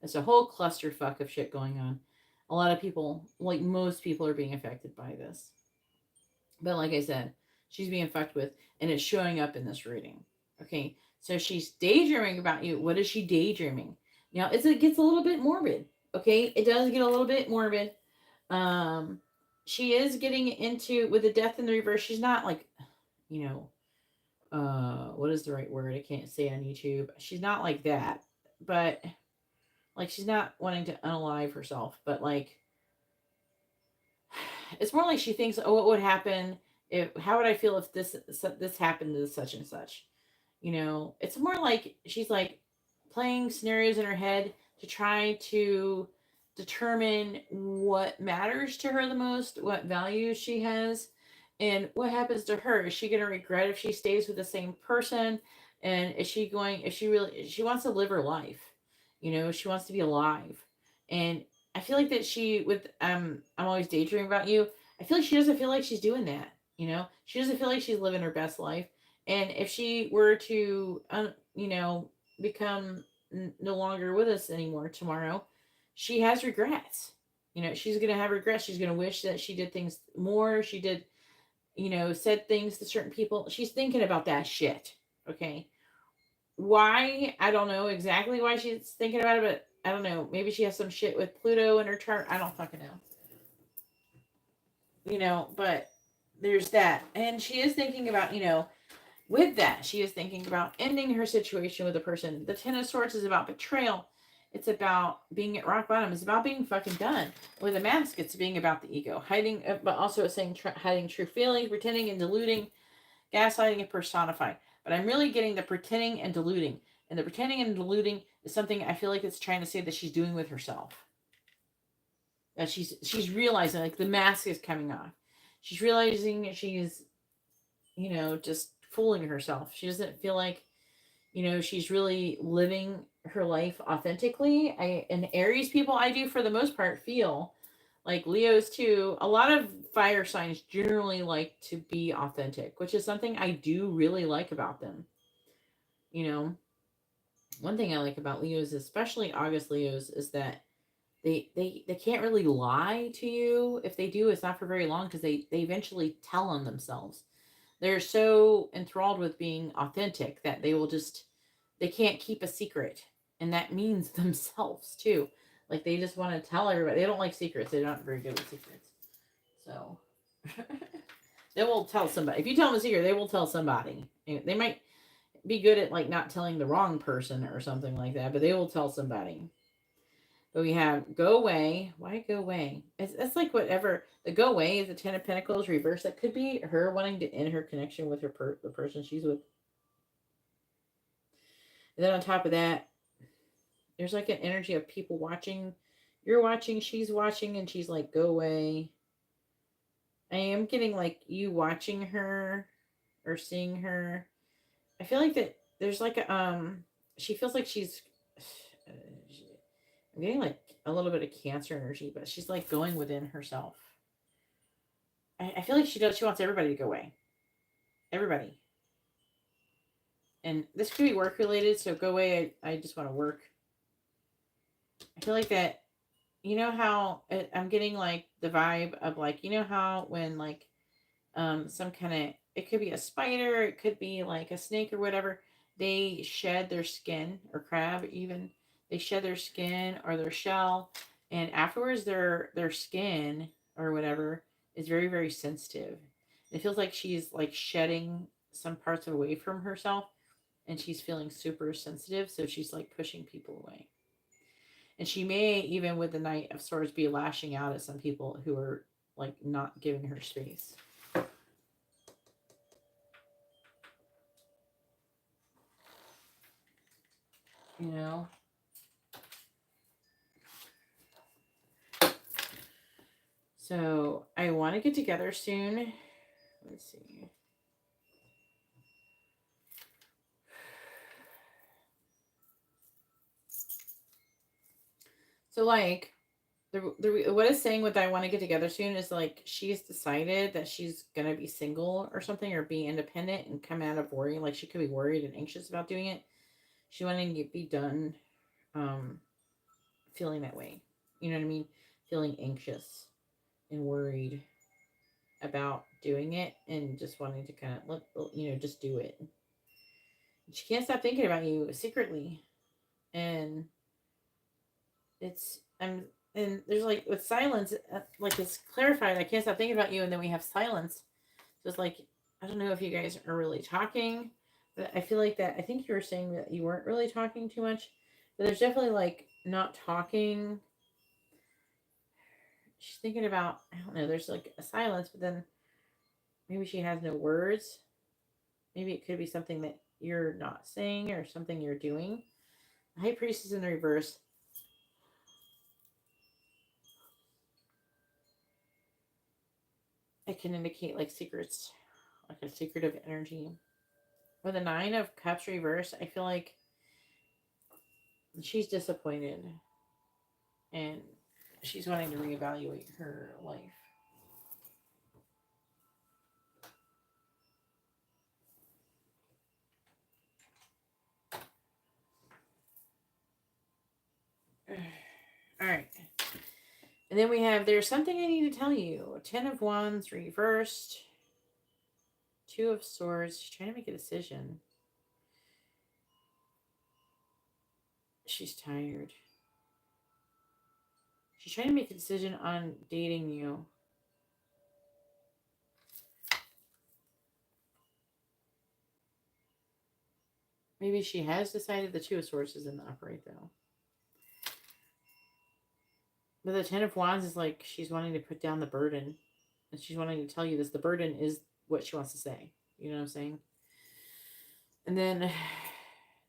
It's a whole clusterfuck of shit going on. A lot of people, like most people, are being affected by this. But like I said, she's being fucked with, and it's showing up in this reading. Okay, so she's daydreaming about you. What is she daydreaming? Now, it gets a little bit morbid. Okay, it does get a little bit morbid. She is getting into, with the death in the reverse, she's not like, what is the right word? I can't say it on YouTube. She's not like that, but like she's not wanting to unalive herself, but like it's more like she thinks, oh, what would happen if, how would I feel if this happened to such and such? It's more like she's like playing scenarios in her head to try to determine what matters to her the most, what values she has, and what happens to her. Is she going to regret if she stays with the same person? And is she going, if she wants to live her life, she wants to be alive. And I feel like that I'm always daydreaming about you. I feel like she doesn't feel like she's doing that. She doesn't feel like she's living her best life. And if she were to, become no longer with us anymore tomorrow, she has regrets. She's going to have regrets. She's going to wish that she did things more. She did, said things to certain people. She's thinking about that shit. Okay. Why? I don't know exactly why she's thinking about it, but I don't know. Maybe she has some shit with Pluto in her chart. I don't fucking know. But there's that. And she is thinking about, with that, she is thinking about ending her situation with a person. The Ten of Swords is about betrayal. It's about being at rock bottom. It's about being fucking done. With a mask, it's being about the ego. Hiding, but also it's saying hiding true feelings, pretending and deluding, gaslighting and personifying. But I'm really getting the pretending and deluding. And the pretending and deluding is something I feel like it's trying to say that she's doing with herself. That she's realizing, like, the mask is coming off. She's realizing that she's, just fooling herself. She doesn't feel like, she's really living her life authentically. And Aries people, I do for the most part feel like Leos too. A lot of fire signs generally like to be authentic, which is something I do really like about them. One thing I like about Leos, especially August Leos, is that they can't really lie to you. If they do, it's not for very long because they eventually tell on themselves. They're so enthralled with being authentic that they can't keep a secret, and that means themselves too. Like they just want to tell everybody. They don't like secrets. They're not very good with secrets. So they will tell somebody. If you tell them a secret, they will tell somebody. They might be good at like not telling the wrong person or something like that, but they will tell somebody. But we have go away. Why go away? It's like whatever. The go away is the Ten of Pentacles reverse. That could be her wanting to end her connection with the person she's with. And then on top of that, there's like an energy of people watching. You're watching, she's watching, and she's like, go away. I am getting like you watching her or seeing her. I feel like that there's like she feels like she's I'm getting like a little bit of Cancer energy, but she's like going within herself. I feel like she wants everybody to go away. Everybody. And this could be work related, so go away. I just want to work. I feel like that, you know how I'm getting like the vibe of like, you know how when like some kind of, it could be a spider, it could be like a snake or whatever, they shed their skin, or crab even, they shed their skin or their shell, and afterwards their skin or whatever is very very sensitive. It feels like she's like shedding some parts away from herself, and she's feeling super sensitive, so she's like pushing people away. And she may even with the Knight of Swords be lashing out at some people who are like not giving her space. You know? So I want to get together soon. Let's see. So like what it's saying with I want to get together soon is like she's decided that she's gonna be single or something, or be independent and come out of worrying. Like she could be worried and anxious about doing it. She wanted to be done feeling that way. You know what I mean? Feeling anxious and worried about doing it, and just wanting to kind of just do it. She can't stop thinking about you secretly, and it's and there's like with silence, like it's clarified. I can't stop thinking about you, and then we have silence. So it's like I don't know if you guys are really talking, but I feel like that. I think you were saying that you weren't really talking too much, but there's definitely like not talking. She's thinking about, I don't know. There's like a silence, but then maybe she has no words. Maybe it could be something that you're not saying or something you're doing. The High Priestess in the reverse. It can indicate like secrets, like a secretive energy. With the Nine of Cups reverse, I feel like she's disappointed and she's wanting to reevaluate her life. All right. And then we have there's something I need to tell you. Ten of Wands reversed. Two of Swords. She's trying to make a decision. She's tired. She's trying to make a decision on dating you. Maybe she has decided. The Two of Swords is in the upright though. But the Ten of Wands is like she's wanting to put down the burden. And she's wanting to tell you this. The burden is what she wants to say. You know what I'm saying? And then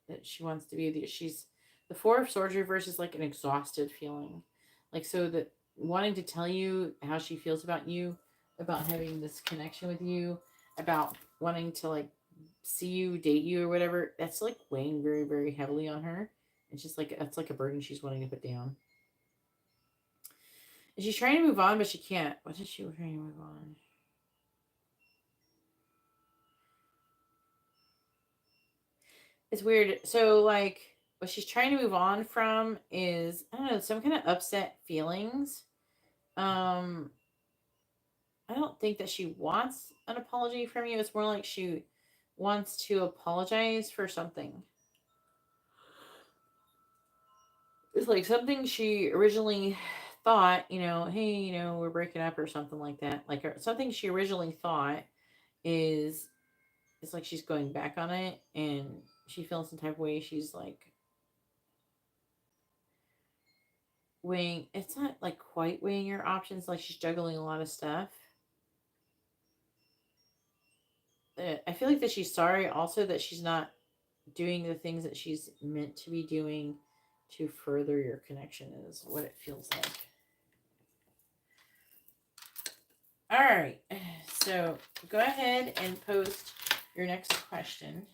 that she wants to be she's the Four of Swords reverse is like an exhausted feeling. Like so that wanting to tell you how she feels about you, about having this connection with you, about wanting to like see you, date you or whatever, that's like weighing very, very heavily on her. It's just like that's like a burden she's wanting to put down. And she's trying to move on, but she can't. What is she trying to move on? It's weird. So like what she's trying to move on from is, I don't know, some kind of upset feelings. Um, I don't think that she wants an apology from you. It's more like she wants to apologize for something. It's like something she originally thought, hey, we're breaking up or something like that. Like something she originally thought is it's like she's going back on it and she feels some type of way. She's like weighing, it's not like quite weighing your options, like she's juggling a lot of stuff. I feel like that she's sorry also that she's not doing the things that she's meant to be doing to further your connection, is what it feels like. All right, so go ahead and post your next question.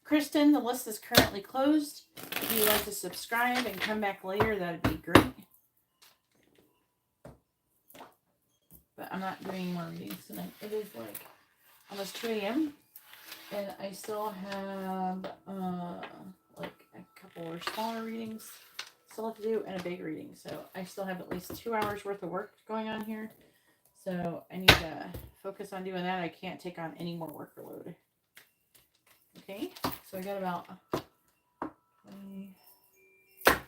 Kristen, the list is currently closed. If you'd like to subscribe and come back later, that'd be great. But I'm not doing any more readings tonight. It is like almost 2 a.m. and I still have like a couple or smaller readings still have to do and a big reading. So I still have at least 2 hours worth of work going on here. So I need to focus on doing that. I can't take on any more workload. Okay, so I got about 20, 30,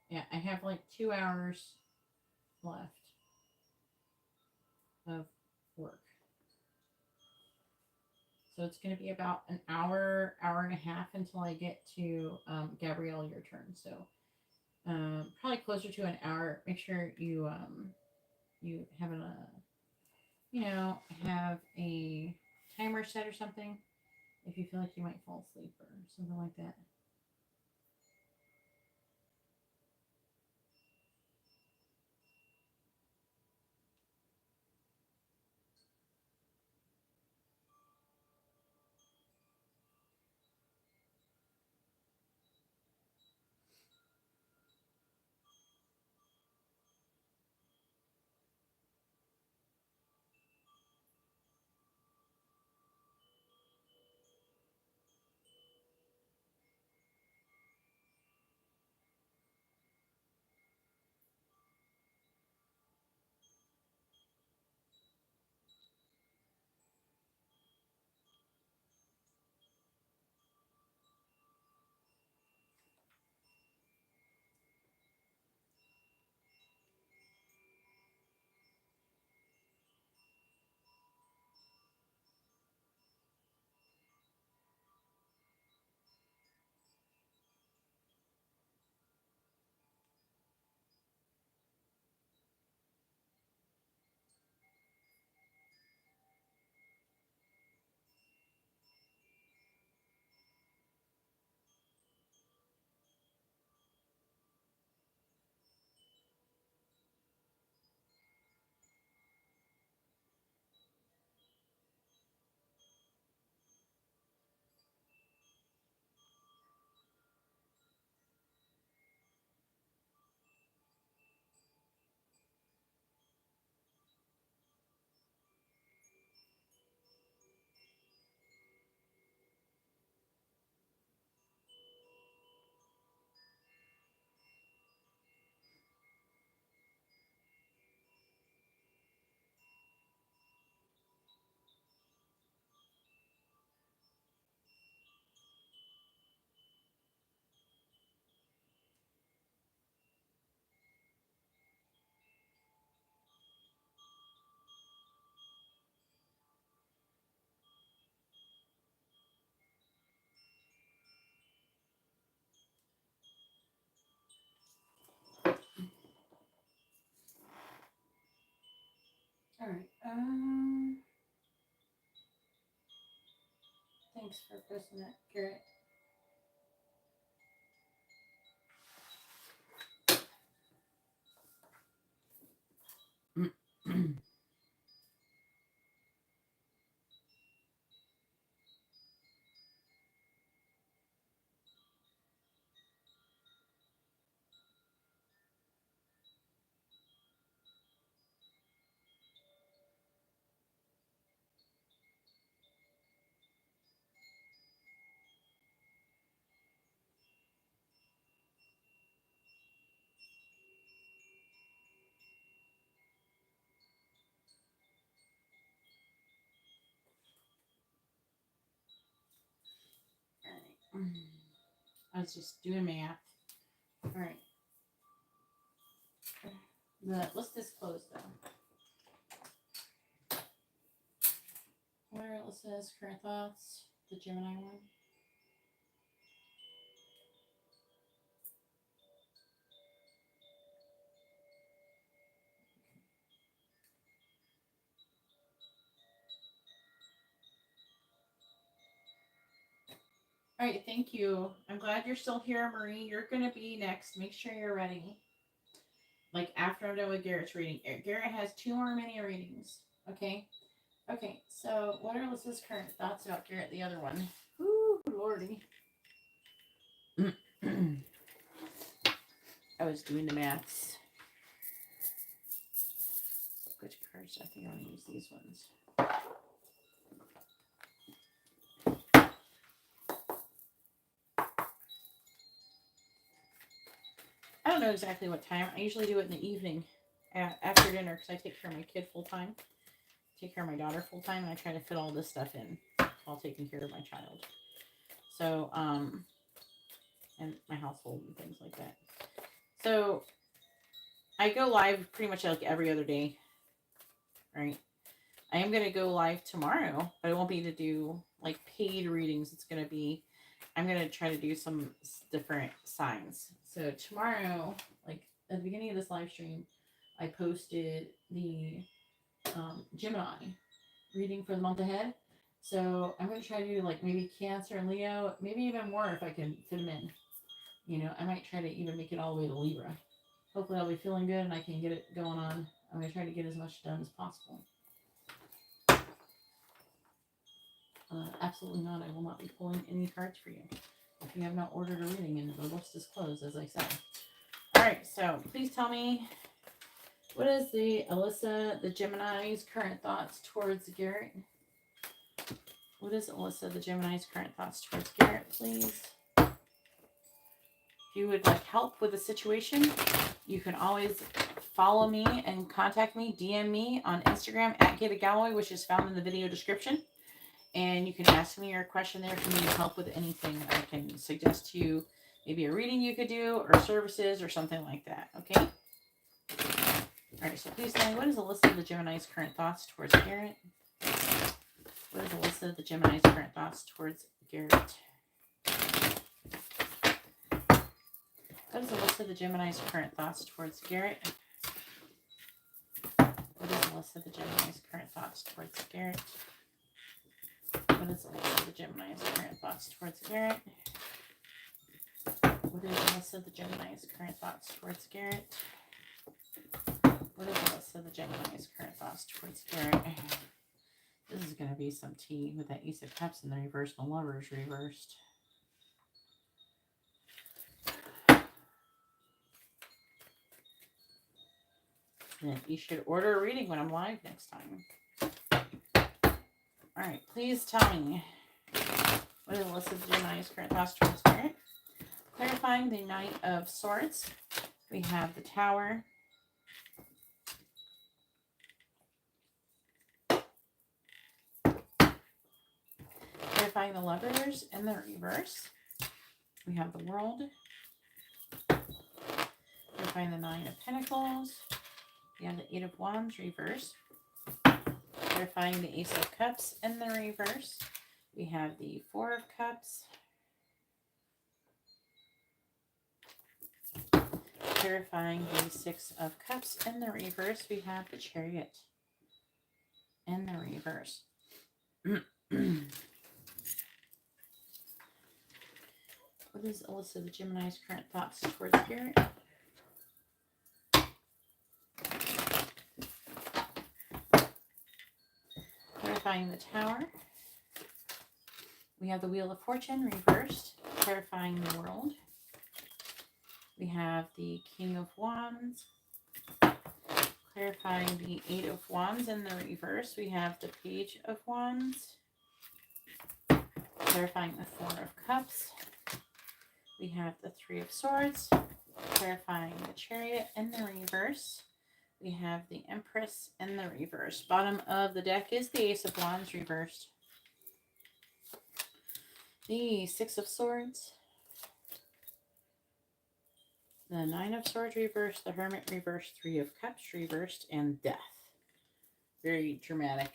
yeah, I have like 2 hours left of work. So it's going to be about an hour, hour and a half until I get to Gabrielle, your turn. So probably closer to an hour. Make sure you have have a timer set or something if you feel like you might fall asleep or something like that. All right. Thanks for posting that, Garrett. All right. I was just doing math. All right. Let's disclose though. What are Alyssa's current thoughts? The Gemini one. All right, thank you. I'm glad you're still here, Marie. You're going to be next. Make sure you're ready. Like after I'm done with Garrett's reading. Garrett has 2 more mini readings. Okay? Okay, so what are Alyssa's current thoughts about Garrett, the other one? Ooh, lordy. I was doing the maths. So which cards? I think I'm going to use these ones. I don't know exactly what time. I usually do it in the evening after dinner because I take care of my kid full time. Take care of my daughter full time, and I try to fit all this stuff in while taking care of my child. So, and my household and things like that. So, I go live pretty much like every other day, right? I am going to go live tomorrow, but it won't be to do like paid readings. It's going to be, I'm going to try to do some different signs. So tomorrow, like at the beginning of this live stream, I posted the Gemini reading for the month ahead. So I'm going to try to do like maybe Cancer and Leo, maybe even more if I can fit them in. You know, I might try to even make it all the way to Libra. Hopefully I'll be feeling good and I can get it going on. I'm going to try to get as much done as possible. Absolutely not. I will not be pulling any cards for you. If you have not ordered a reading and the list is closed, as I said. All right, so please tell me, what is the Alyssa, the Gemini's current thoughts towards Garrett? What is Alyssa, the Gemini's current thoughts towards Garrett, please? If you would like help with the situation, you can always follow me and contact me, DM me on Instagram at GeetaGalaway, which is found in the video description. And you can ask me your question there if you need help with anything. I can suggest to you maybe a reading you could do or services or something like that. Okay? All right, so please tell me, what is Alyssa, the Gemini's current thoughts towards Garrett? What is Alyssa, the Gemini's current thoughts towards Garrett? What is Alyssa, the Gemini's current thoughts towards Garrett? What is Alyssa, the Gemini's current thoughts towards Garrett? What is Alyssa, the Gemini's current thoughts towards Garrett? What is Alyssa, the Gemini's current thoughts towards Garrett? What is Alyssa, the Gemini's current thoughts towards Garrett? This is going to be some tea with that Ace of Cups in the reverse and the Lovers reversed. And you should order a reading when I'm live next time. All right, please tell me, what is Alyssa, the Gemini's current thoughts towards Garrett? Clarifying the Knight of Swords. We have the Tower. Clarifying the Lovers in the reverse. We have the World. Clarifying the Nine of Pentacles. We have the Eight of Wands reverse. Clarifying the Ace of Cups in the reverse. We have the Four of Cups. Clarifying the Six of Cups in the reverse. We have the Chariot. in the reverse. What is Alyssa the Gemini's current thoughts towards spirit? Clarifying the Tower. We have the Wheel of Fortune reversed, clarifying the world. We have the King of Wands, clarifying the Eight of Wands in the reverse. We have the Page of Wands, clarifying the Four of Cups. We have the Three of Swords, clarifying the Chariot in the reverse. We have the Empress in the reverse. Bottom of the deck is the Ace of Wands reversed. The Six of Swords, the Nine of Swords reversed, the Hermit reversed, Three of Cups reversed, and Death. Very dramatic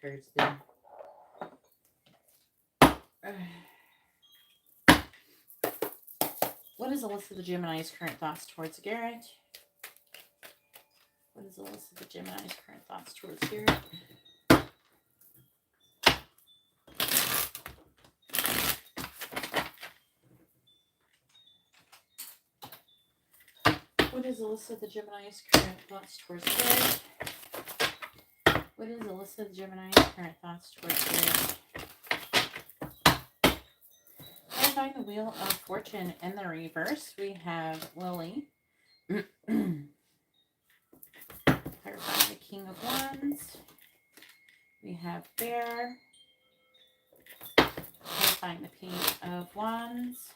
cards there. What is Alyssa the Gemini's current thoughts towards Garrett? What is Alyssa the Gemini's current thoughts towards Garrett? What is Alyssa the Gemini's current thoughts towards Garrett? What is Alyssa the Gemini's current thoughts towards Garrett? Clarifying the Wheel of Fortune in the reverse, we have Lily. Clarifying the King of Wands. We have Bear. Clarifying the Page of Wands.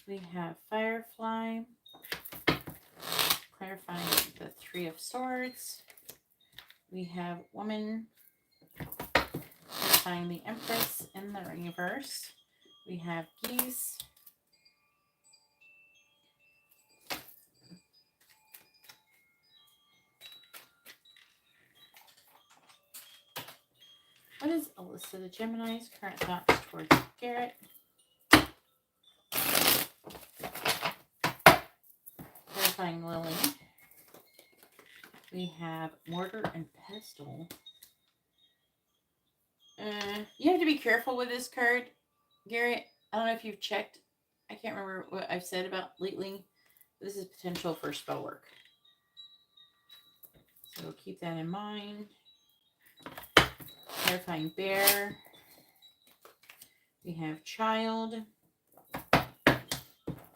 We have Firefly. Clarifying the Three of Swords. We have Woman. Clarifying the Empress in the reverse. We have Geese. What is Alyssa the Gemini's current thoughts towards Garrett? Clarifying Lily. We have Mortar and Pestle. You have to be careful with this card, Garrett. I don't know if you've checked. I can't remember what I've said about lately. This is potential for spell work. So keep that in mind. Clarifying Bear. We have Child.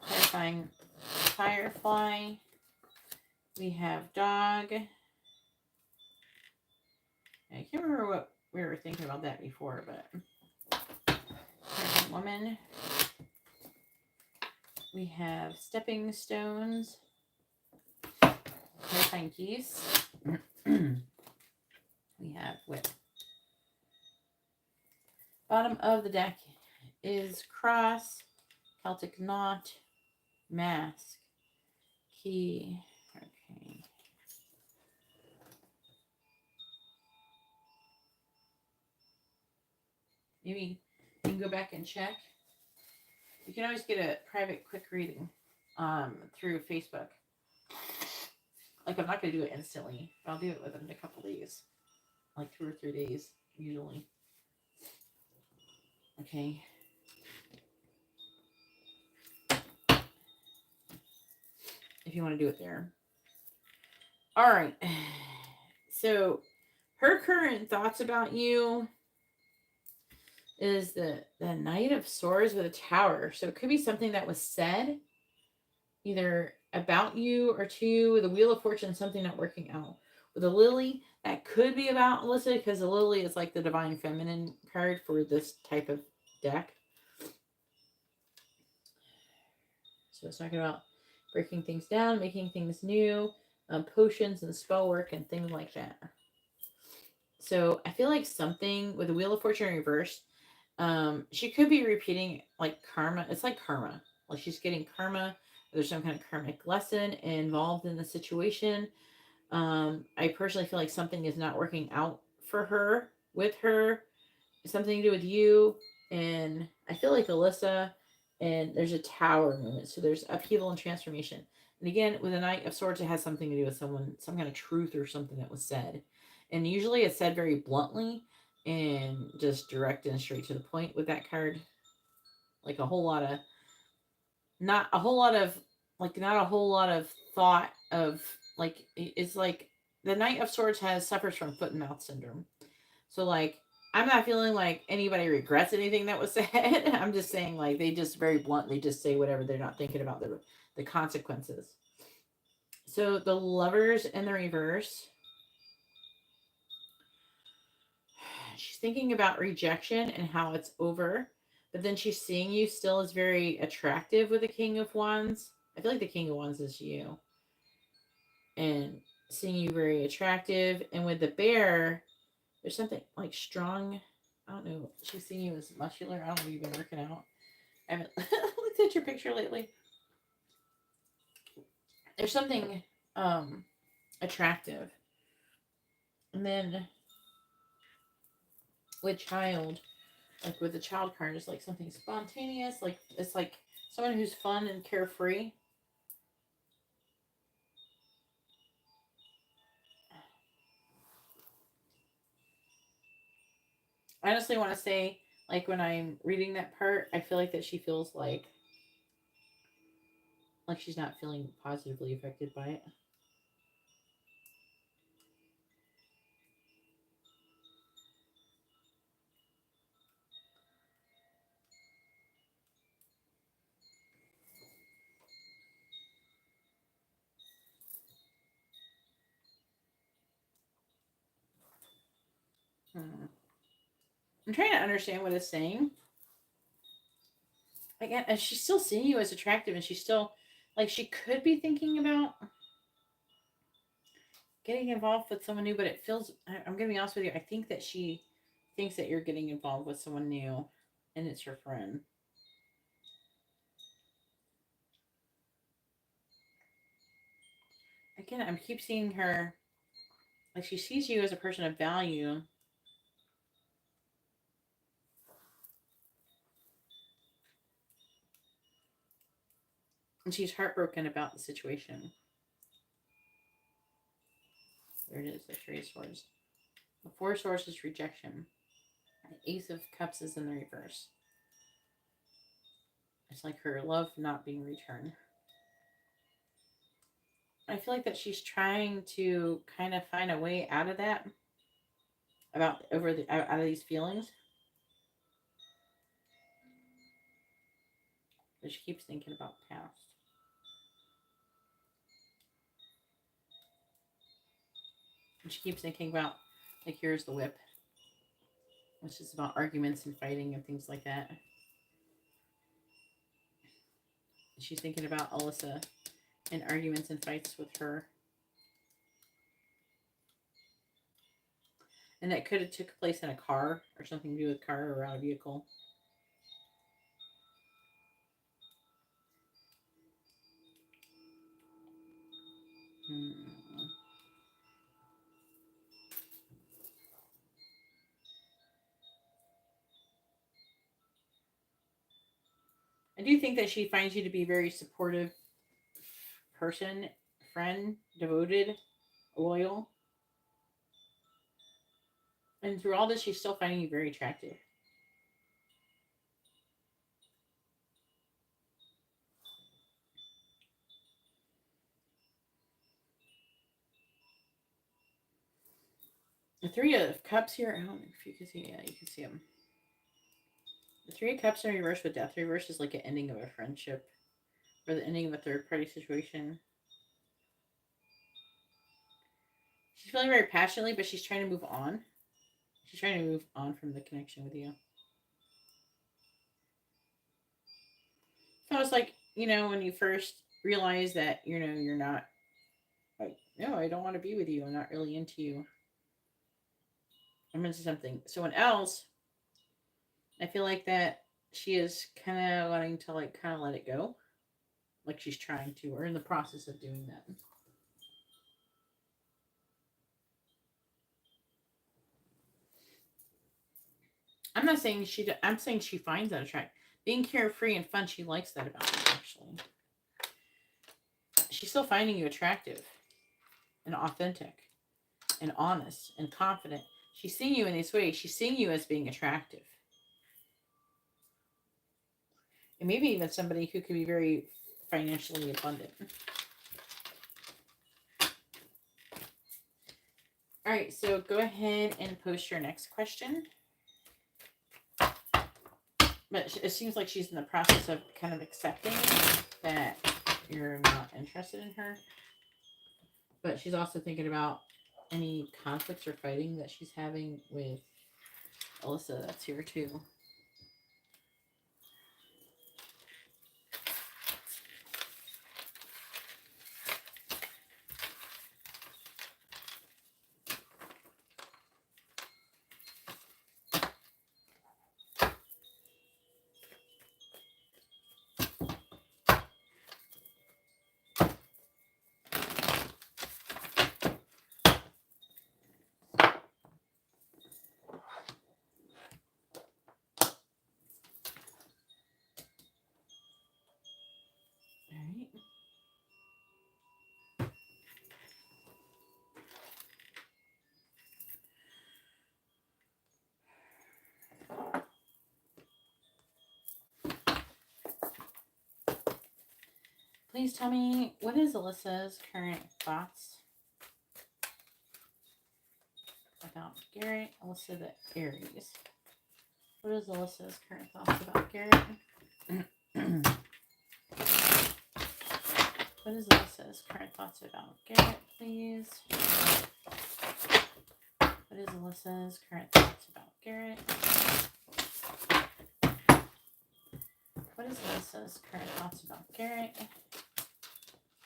Clarifying Firefly. We have Dog. I can't remember what we were thinking about that before, but clarifying Woman. We have Stepping Stones. Clarifying Geese. We have Whip. Bottom of the deck is Cross, Celtic Knot, Mask, Key. Okay. Maybe you can go back and check. You can always get a private quick reading through Facebook. Like, I'm not going to do it instantly. I'll do it within a couple days. Like 2 or 3 days, usually. Okay. If you want to do it there. All right. So, her current thoughts about you is the Knight of Swords with a Tower. So, it could be something that was said either about you or to you. With the Wheel of Fortune, something not working out. With a Lily, that could be about Alyssa, because the Lily is like the Divine Feminine card for this type of deck. So it's talking about breaking things down, making things new, potions and spell work and things like that. So I feel like something with the Wheel of Fortune reversed, she could be repeating like karma. It's like karma. Like she's getting karma. There's some kind of karmic lesson involved in the situation. I personally feel like something is not working out for her, with her. Something to do with you. And I feel like Alyssa, and there's a tower movement. So there's upheaval and transformation. And again, with the Knight of Swords, it has something to do with someone, some kind of truth or something that was said. And usually it's said very bluntly and just direct and straight to the point with that card. Like a whole lot of, not a whole lot of, like, not a whole lot of thought of, like, it's like the Knight of Swords suffers from foot and mouth syndrome. So, like, I'm not feeling like anybody regrets anything that was said. I'm just saying, like, they just very bluntly just say whatever. They're not thinking about the consequences. So, the Lovers in the reverse. She's thinking about rejection and how it's over. But then she's seeing you still as very attractive with the King of Wands. I feel like the King of Wands is you. And seeing you very attractive. And with the Bear, there's something like strong. I don't know. She's seeing you as muscular. I don't know if you've been working out. I haven't looked at your picture lately. There's something attractive. And then with child, like with the child card, it's like something spontaneous. Like it's like someone who's fun and carefree. I honestly want to say, like, when I'm reading that part, I feel like that she feels like she's not feeling positively affected by it. I'm trying to understand what it's saying. Again, and she's still seeing you as attractive, and she's still, like, she could be thinking about getting involved with someone new, but it feels, I'm going to be honest with you, I think that she thinks that you're getting involved with someone new, and it's your friend. Again, I keep seeing her, like, she sees you as a person of value. And she's heartbroken about the situation. There it is, the Three of Swords. The Four of Swords is rejection. The Ace of Cups is in the reverse. It's like her love not being returned. I feel like that she's trying to kind of find a way out of that, out of these feelings. But she keeps thinking about the past. And she keeps thinking about, like, here's the whip, which is about arguments and fighting and things like that. She's thinking about Alyssa and arguments and fights with her. And that could have took place in a car or something to do with car or around a vehicle. I do think that she finds you to be a very supportive person, friend, devoted, loyal. And through all this, she's still finding you very attractive. The Three of Cups here, I don't know if you can see, yeah, you can see them. The Three of Cups in reverse with Death reverse is like an ending of a friendship or the ending of a third party situation. She's feeling very passionately, but she's trying to move on. She's trying to move on from the connection with you. So it's like, when you first realize that, you're not, like, no, I don't want to be with you. I'm not really into you. I'm into something. Someone else, I feel like that she is kind of wanting to, like, kind of let it go. Like she's trying to, or in the process of doing that. I'm not saying I'm saying she finds that attractive. Being carefree and fun, she likes that about you, actually. She's still finding you attractive and authentic. and honest and confident. She's seeing you in these ways. She's seeing you as being attractive. And maybe even somebody who could be very financially abundant. All right, so go ahead and post your next question. But it seems like she's in the process of kind of accepting that you're not interested in her. But she's also thinking about any conflicts or fighting that she's having with Alyssa. That's here too. Please tell me, what is Alyssa's current thoughts about Garrett? Alyssa the Aries. What is Alyssa's current thoughts about Garrett? What is Alyssa's current thoughts about Garrett, please? What is Alyssa's current thoughts about Garrett? What is Alyssa's current thoughts about Garrett?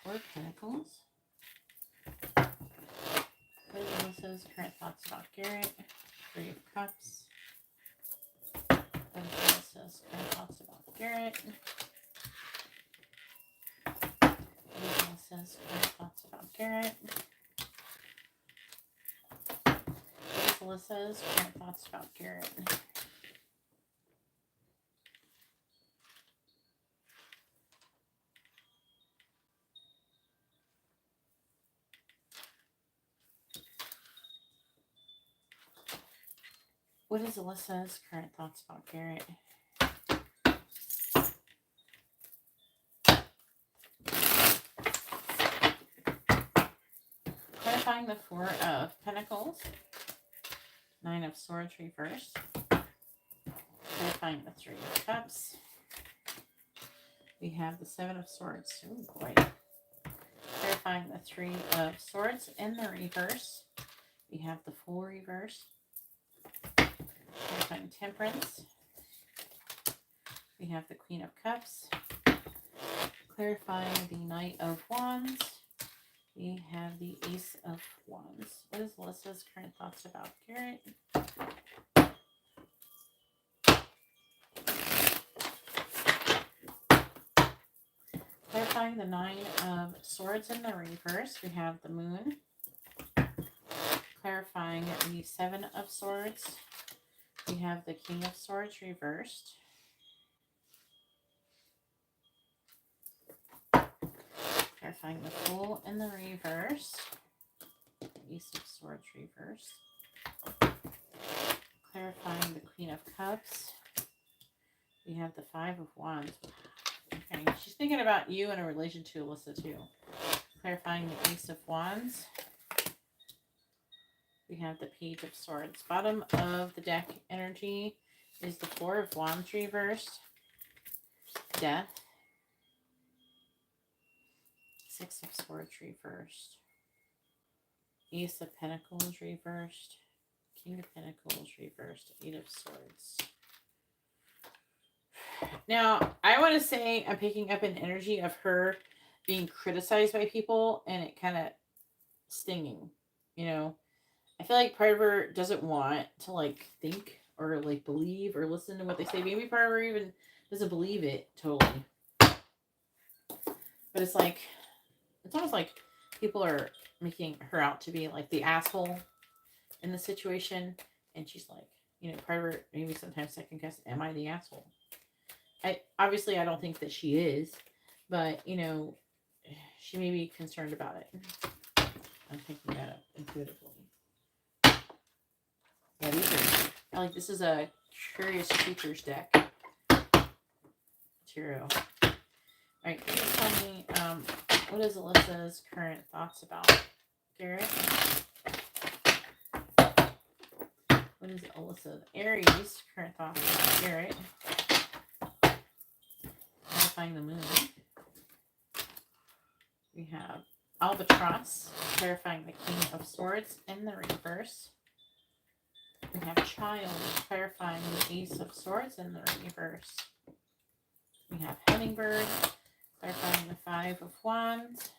Four of Pentacles. What is Alyssa's current thoughts about Garrett? Three of Cups. What is Alyssa's current thoughts about Garrett? What is Alyssa's current thoughts about Garrett? What is Alyssa's current thoughts about Garrett? What is Alyssa's current thoughts about Garrett? Clarifying the Four of Pentacles. Nine of Swords reversed. Clarifying the Three of Cups. We have the Seven of Swords. Oh boy. Clarifying the Three of Swords in the reverse. We have the Fool reverse. Clarifying Temperance. We have the Queen of Cups. Clarifying the Knight of Wands. We have the Ace of Wands. What is Alyssa's current thoughts about Garrett? Clarifying the Nine of Swords in the reverse. We have the Moon. Clarifying the Seven of Swords. We have the King of Swords reversed. Clarifying the Fool in the reverse. Ace of Swords reverse. Clarifying the Queen of Cups. We have the Five of Wands. Okay, she's thinking about you in a relation to Alyssa too. Clarifying the Ace of Wands. We have the Page of Swords. Bottom of the deck energy is the Four of Wands reversed. Death. Six of Swords reversed. Ace of Pentacles reversed. King of Pentacles reversed. Eight of Swords. Now, I want to say I'm picking up an energy of her being criticized by people and it kind of stinging, you know. I feel like part of her doesn't want to like think or like believe or listen to what they say. Maybe part of her even doesn't believe it totally. But it's like, it's almost like people are making her out to be like the asshole in the situation. And she's like, you know, part of her maybe sometimes second guess, am I the asshole? Obviously I don't think that she is, but you know, she may be concerned about it. I'm thinking that up intuitively. I like this is a Curious Creatures deck. Tarot. Alright, can you tell me what is Alyssa's current thoughts about Garrett? What is Alyssa Aries' current thoughts about Garrett? Clarifying the moon. We have Albatross, clarifying the King of Swords in the reverse. We have Child, clarifying the Ace of Swords in the reverse. We have Hummingbird, clarifying the Five of Wands.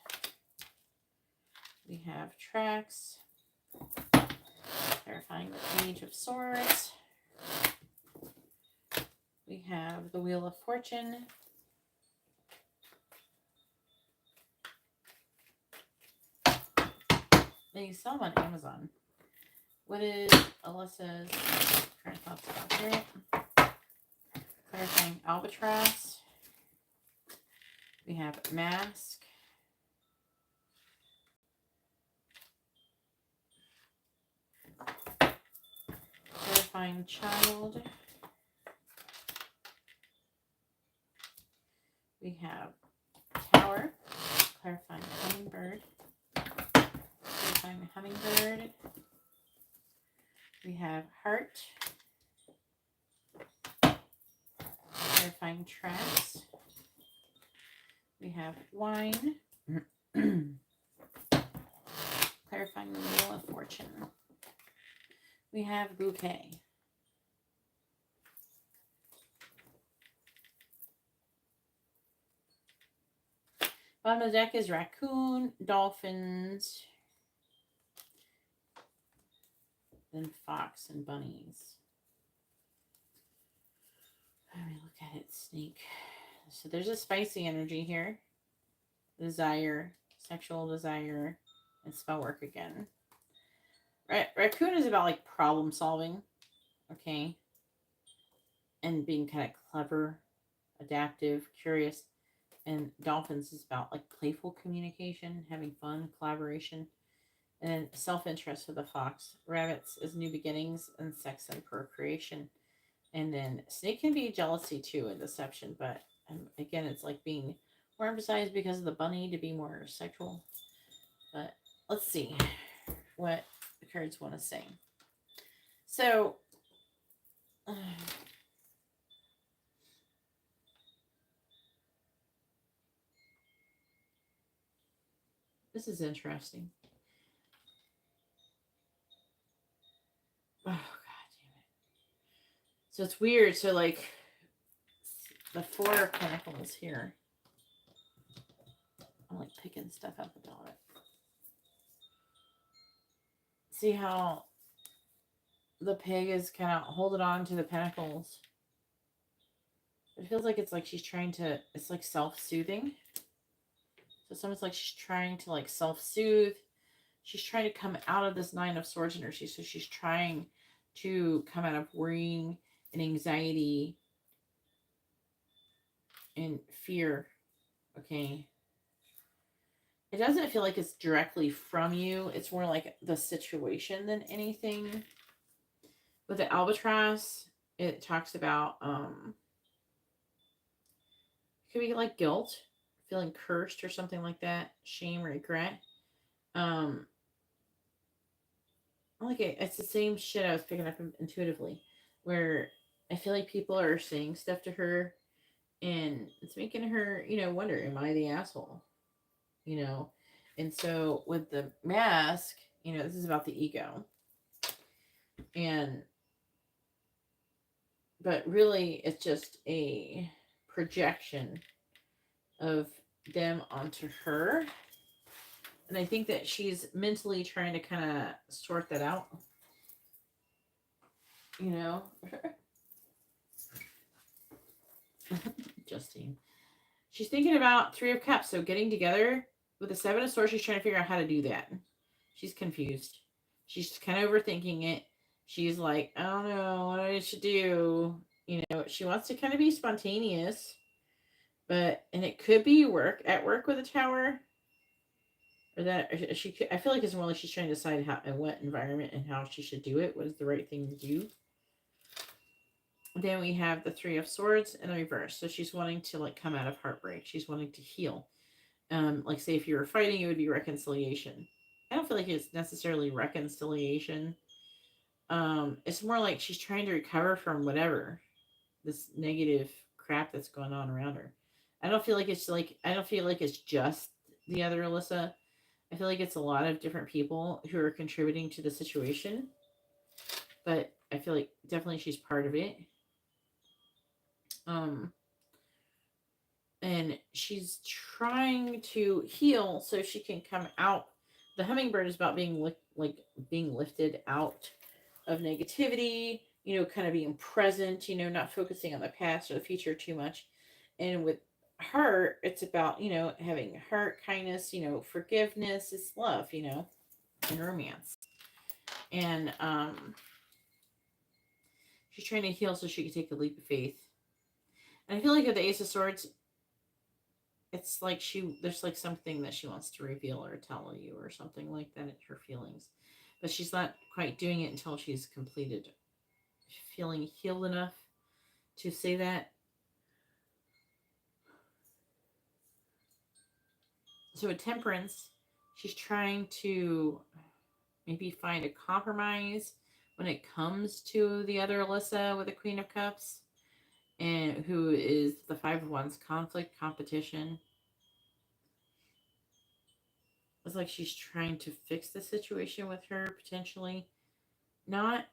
We have Tracks, clarifying the Page of Swords. We have the Wheel of Fortune. They sell them on Amazon. What is Alyssa's current thoughts about Garrett? Clarifying Albatross. We have Mask. Clarifying Child. We have Tower. Clarifying Hummingbird. Clarifying the Hummingbird. We have Heart. Clarifying Tracks. We have Wine. Clarifying the Wheel of Fortune. We have Bouquet. Bottom of the deck is Raccoon, Dolphins, then Fox and Bunnies. Let me look at it. Snake. So there's a spicy energy here. Desire, sexual desire, and spell work again. Raccoon is about like problem solving, okay, and being kind of clever, adaptive, curious. And Dolphins is about like playful communication, having fun, collaboration, and self-interest for the Fox. Rabbits is new beginnings and sex and procreation. And then Snake can be jealousy too and deception, but again, it's like being more emphasized because of the bunny to be more sexual. But let's see what the cards want to say. So, this is interesting. Oh, God damn it. So it's weird. So, like, the Four of Pentacles here. I'm like picking stuff up about it. See how the pig is kind of holding on to the pentacles. It feels like it's like she's trying to, it's like self-soothing. So it's almost like she's trying to like self-soothe. She's trying to come out of this Nine of Swords energy. So she's trying to come out of worrying and anxiety and fear. Okay. It doesn't feel like it's directly from you. It's more like the situation than anything. With the albatross, it talks about it could be like guilt, feeling cursed or something like that, shame, regret. Like it's the same shit I was picking up intuitively, where I feel like people are saying stuff to her, and it's making her, wonder, am I the asshole? And so with the mask, this is about the ego, but really it's just a projection of them onto her. And I think that she's mentally trying to kind of sort that out. Justine. She's thinking about Three of Cups. So getting together with the Seven of Swords, she's trying to figure out how to do that. She's confused. She's kind of overthinking it. She's like, I don't know what I should do. She wants to kind of be spontaneous. And it could be at work with a tower. Or that I feel like it's more like she's trying to decide how, in what environment and how she should do it. What is the right thing to do? Then we have the Three of Swords in the reverse. So she's wanting to like come out of heartbreak. She's wanting to heal. Like say if you were fighting, it would be reconciliation. I don't feel like it's necessarily reconciliation. It's more like she's trying to recover from whatever this negative crap that's going on around her. I don't feel like it's just the other Alyssa. I feel like it's a lot of different people who are contributing to the situation, but I feel like definitely she's part of it. Um, and she's trying to heal so she can come out. The hummingbird is about being like being lifted out of negativity, kind of being present, not focusing on the past or the future too much. And with her, it's about, having heart, kindness, forgiveness, it's love, and romance. And she's trying to heal so she can take a leap of faith. And I feel like with the Ace of Swords, it's like there's like something that she wants to reveal or tell you or something like that. It's her feelings, but she's not quite doing it until she's completed feeling healed enough to say that. So with Temperance, she's trying to maybe find a compromise when it comes to the other Alyssa with the Queen of Cups, and who is the Five of Wands, conflict, competition. It's like she's trying to fix the situation with her potentially, not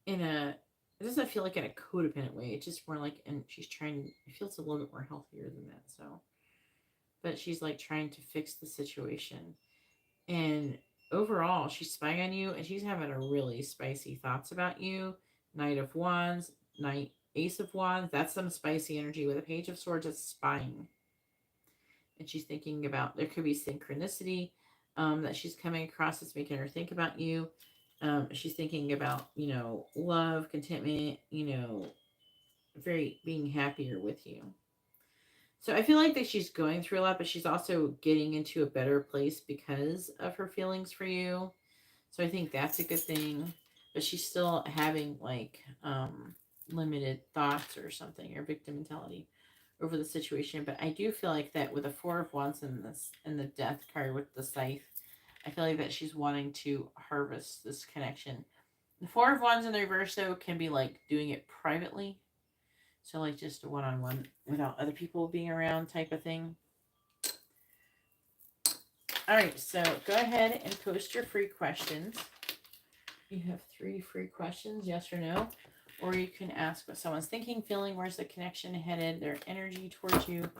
in a. It doesn't feel like in a codependent way. It's just more like, and she's trying. It feels a little bit more healthier than that. So, but she's like trying to fix the situation, and overall, she's spying on you, and she's having a really spicy thoughts about you. Knight of Wands, Knight, Ace of Wands. That's some spicy energy with a Page of Swords. It's spying, and she's thinking about there could be synchronicity that she's coming across that's making her think about you. She's thinking about love, contentment, very being happier with you. So I feel like that she's going through a lot, but she's also getting into a better place because of her feelings for you. So I think that's a good thing. But she's still having like limited thoughts or something, or victim mentality over the situation. But I do feel like that with the Four of Wands and this and the Death card with the scythe, I feel like that she's wanting to harvest this connection. The Four of Wands in the reverse though can be like doing it privately. So like just a one-on-one without other people being around type of thing. All right, so go ahead and post your free questions. You have 3 free questions, yes or no. Or you can ask what someone's thinking, feeling, where's the connection headed, their energy towards you,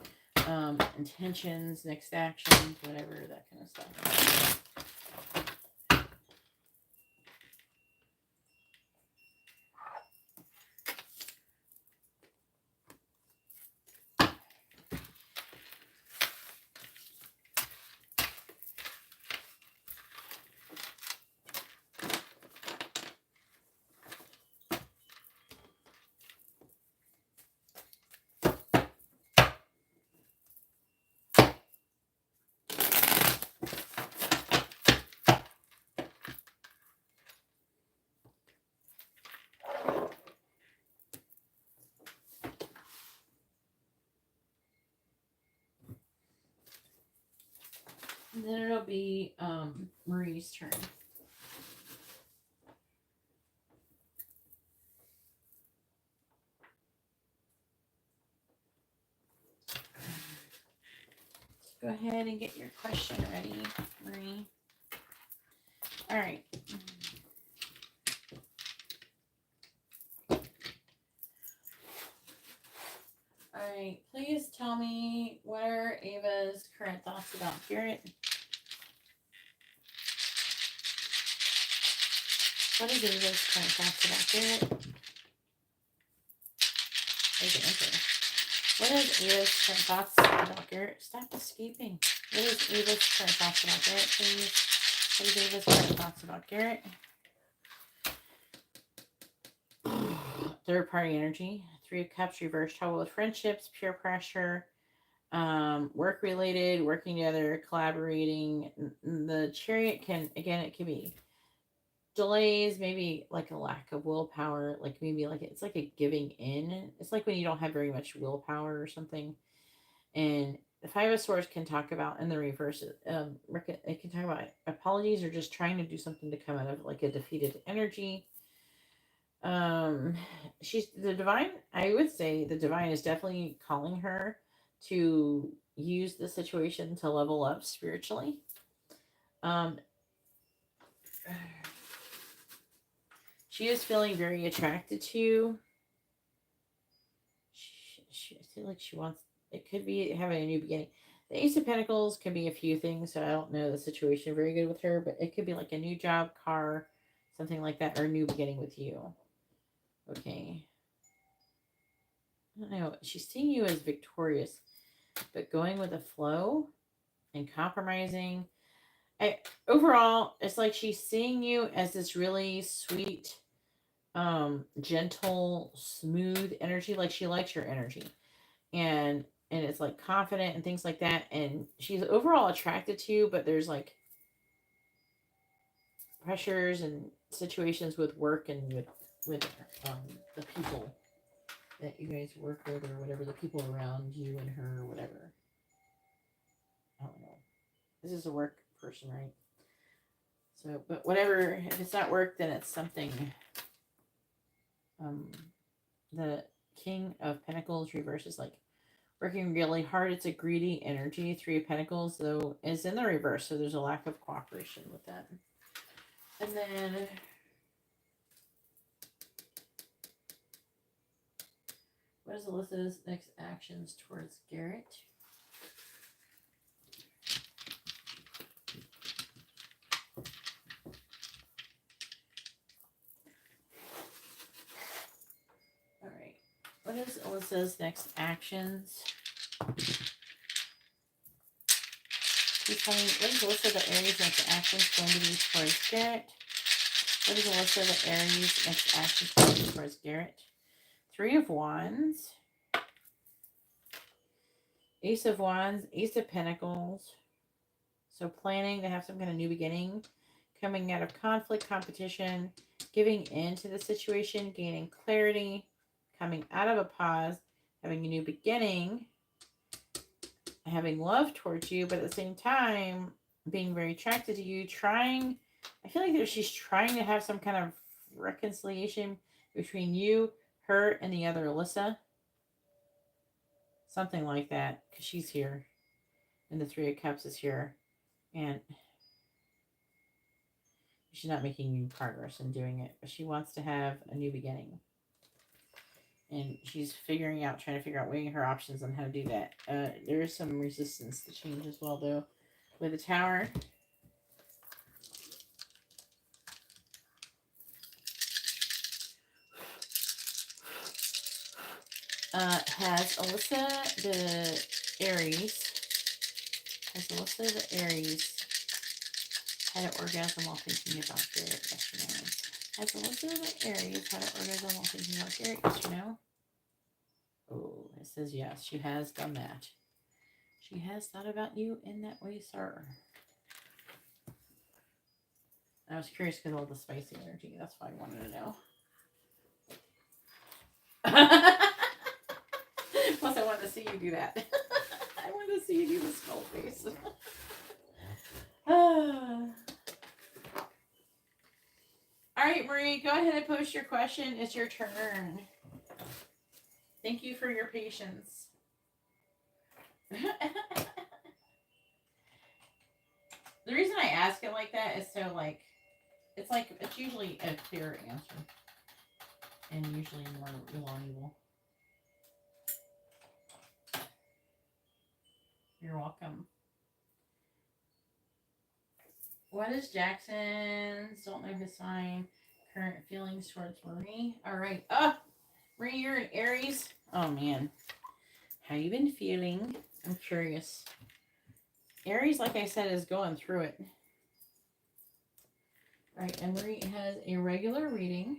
intentions, next actions, whatever, that kind of stuff. And then it'll be Marie's turn. Go ahead and get your question ready, Marie. All right. All right. Please tell me, what are Ava's current thoughts about Garrett? What is Ava's current thoughts about Garrett? What is Ava's current thoughts about Garrett? Stop escaping. What is Ava's current thoughts about Garrett, please? What is Ava's current thoughts about Garrett? Third party energy. 3 of Cups, reverse, trouble with friendships, peer pressure, work related, working together, collaborating. The Chariot can, again, it can be delays, maybe like a lack of willpower, like maybe like it's like a giving in. It's like when you don't have very much willpower or something. And the Five of Swords can talk about in the reverse. It can talk about apologies or just trying to do something to come out of like a defeated energy. Um, she's the divine. I would say the divine is definitely calling her to use the situation to level up spiritually. Um, she is feeling very attracted to you. I feel like she wants. It could be having a new beginning. The Ace of Pentacles can be a few things, so I don't know the situation very good with her, but it could be like a new job, car, something like that, or a new beginning with you. Okay. I don't know. She's seeing you as victorious, but going with the flow and compromising. Overall, it's like she's seeing you as this really sweet, gentle, smooth energy. Like she likes your energy, and it's like confident and things like that. And she's overall attracted to you, but there's like pressures and situations with work and with um, the people that you guys work with or whatever, the people around you and her or whatever. I don't know. This is a work person, right? So, but whatever, if it's not work, then it's something. Um, the King of Pentacles reverse is like working really hard. It's a greedy energy. Three of Pentacles, though, is in the reverse, so there's a lack of cooperation with that. And then what is Alyssa's next actions towards Garrett? All right. What is Alyssa's next actions? She's telling me, what is Alyssa the Aries next actions going to be towards Garrett? What is Alyssa the Aries next actions going to be towards Garrett? Three of Wands. Ace of Wands. Ace of Pentacles. So planning to have some kind of new beginning. Coming out of conflict, competition. Giving in to the situation. Gaining clarity. Coming out of a pause. Having a new beginning. Having love towards you, but at the same time being very attracted to you, trying, I feel like she's trying to have some kind of reconciliation between you, her, and the other Alyssa. Something like that, because she's here, and the Three of Cups is here, and she's not making any progress in doing it, but she wants to have a new beginning. And she's trying to figure out, weighing her options on how to do that. There is some resistance to change as well, though. With the Tower, has Alyssa the Aries had an orgasm while thinking about Garrett? Yes or no? Has Alyssa the Aries had an orgasm while thinking about Garrett? Yes or no? Oh, it says yes. She has done that. She has thought about you in that way, sir. I was curious because of all the spicy energy. That's why I wanted to know. Plus, I wanted to see you do that. I wanted to see you do the skull face. All right, Marie, go ahead and post your question. It's your turn. Thank you for your patience. The reason I ask it like that is so it's usually a clear answer and usually more reliable. You're welcome. What is Jackson's? Don't know his sign. Current feelings towards Marie. All right. Marie, you're an Aries. Oh man, how you been feeling? I'm curious. Aries, like I said, is going through it. All right, and Marie has a regular reading.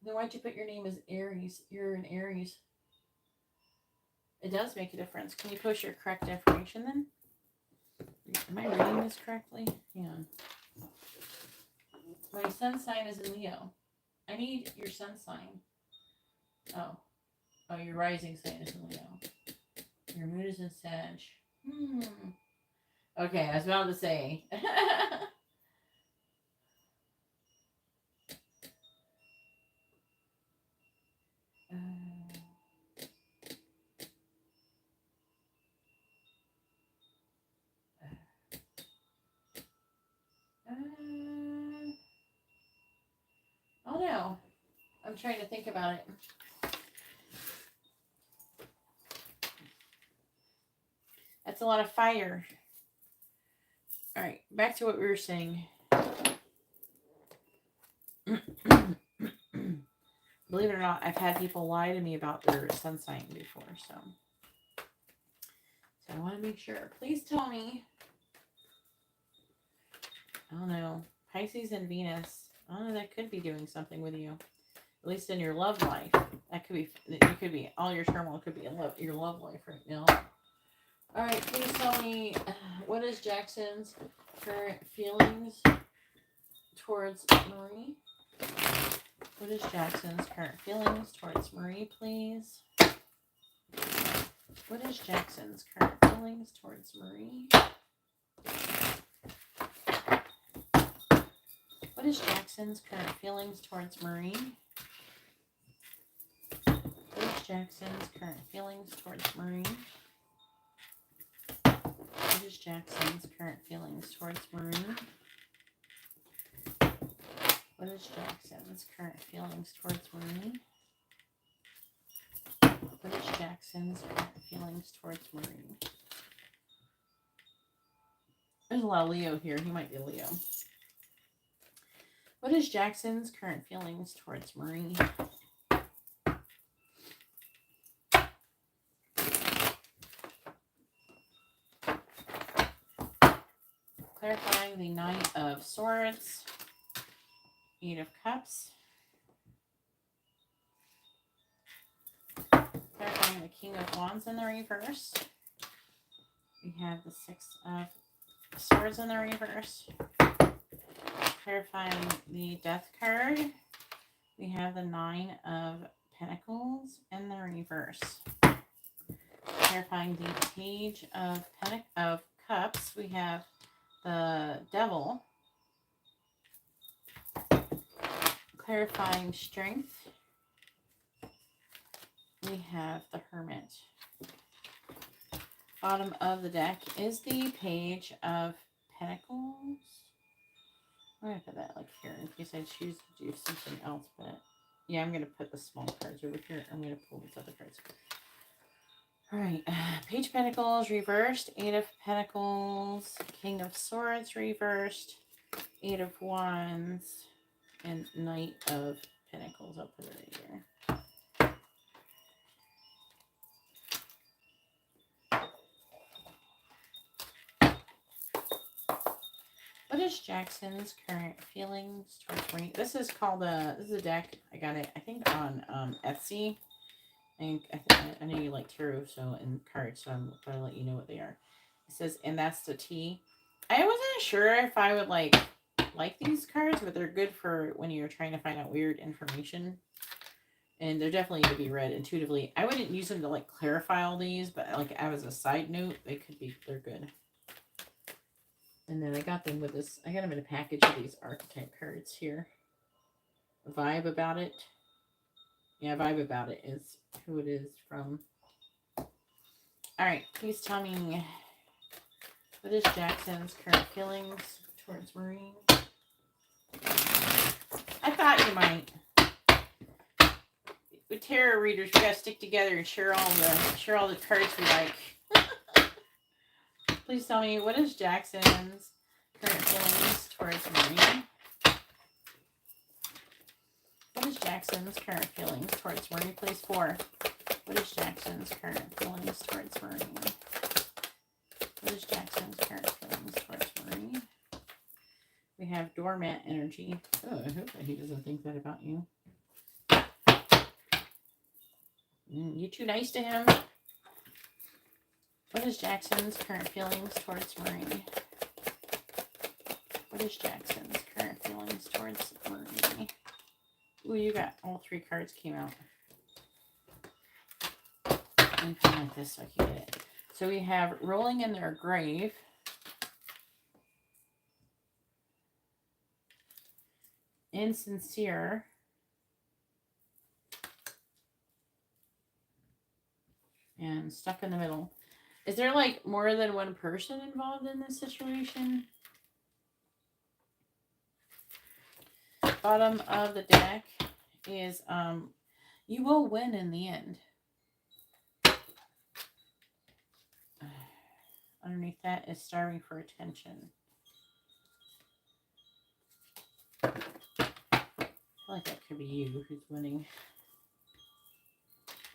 Then why'd you put your name as Aries? You're an Aries. It does make a difference. Can you post your correct information then? Am I reading this correctly? Hang on. My sun sign is in Leo. I need your sun sign. Oh. Oh, your rising sign is in Leo. Your moon is in Sag. Okay, I was about to say. Oh no. I'm trying to think about it. That's a lot of fire. All right, back to what we were saying. Believe it or not, I've had people lie to me about their sun sign before, so I want to make sure. Please tell me. I don't know. Pisces and Venus. I don't know. That could be doing something with you, at least in your love life. That could be. You could be. All your turmoil could be in your love life right now. All right. Please tell me, what is Jackson's current feelings towards Marie? What is Jackson's current feelings towards Marie, please? What is Jackson's current feelings towards Marie? What is Jackson's current feelings towards Marie? What is Jackson's current feelings towards Marie? What is Jackson's current feelings towards Marie? What is Jackson's current feelings towards Marie? What is Jackson's current feelings towards Marie? There's a lot of Leo here. He might be a Leo. What is Jackson's current feelings towards Marie? Clarifying the Nine of Swords, Eight of Cups. Clarifying the King of Wands in the reverse. We have the Six of Swords in the reverse. Clarifying the Death card. We have the Nine of Pentacles in the reverse. Clarifying the Page of Cups. We have the Devil. Clarifying Strength. We have the Hermit. Bottom of the deck is the Page of Pentacles. I'm going to put that like here in case I choose to do something else, but yeah, I'm going to put the small cards over here. I'm going to pull these other cards. All right, Page of Pentacles reversed, Eight of Pentacles, King of Swords reversed, Eight of Wands, and Knight of Pentacles. I'll put it right here. What is Jackson's current feelings towards Marie? This is called this is a deck. I got it, I think, on Etsy. And I know you like tarot, so and cards, so I'm going to let you know what they are. It says, and that's the T. I wasn't sure if I would like these cards, but they're good for when you're trying to find out weird information. And they're definitely to be read intuitively. I wouldn't use them to like clarify all these, but like as a side note, they're good. And then I got them with this. I got them in a package of these archetype cards here. Vibe About It. Yeah, Vibe About It is who it is from. All right, please tell me, what is Jackson's current feelings towards Marie? I thought you might. With tarot readers, we gotta stick together and share all the cards we like. Please tell me, what is Jackson's current feelings towards Marie? What is Jackson's current feelings towards Marie? Please, 4. What is Jackson's current feelings towards Marie? What is Jackson's current feelings towards Marie? We have Doormat energy. Oh, I hope that he doesn't think that about you. You too nice to him? What is Jackson's current feelings towards Marie? What is Jackson's current feelings towards Marie? Ooh, you got all 3 cards came out. Anything like this so I can get it. So we have rolling in their grave. Insincere. And stuck in the middle. Is there like more than one person involved in this situation? Bottom of the deck is you will win in the end. Underneath that is starving for attention. I feel like that could be you who's winning.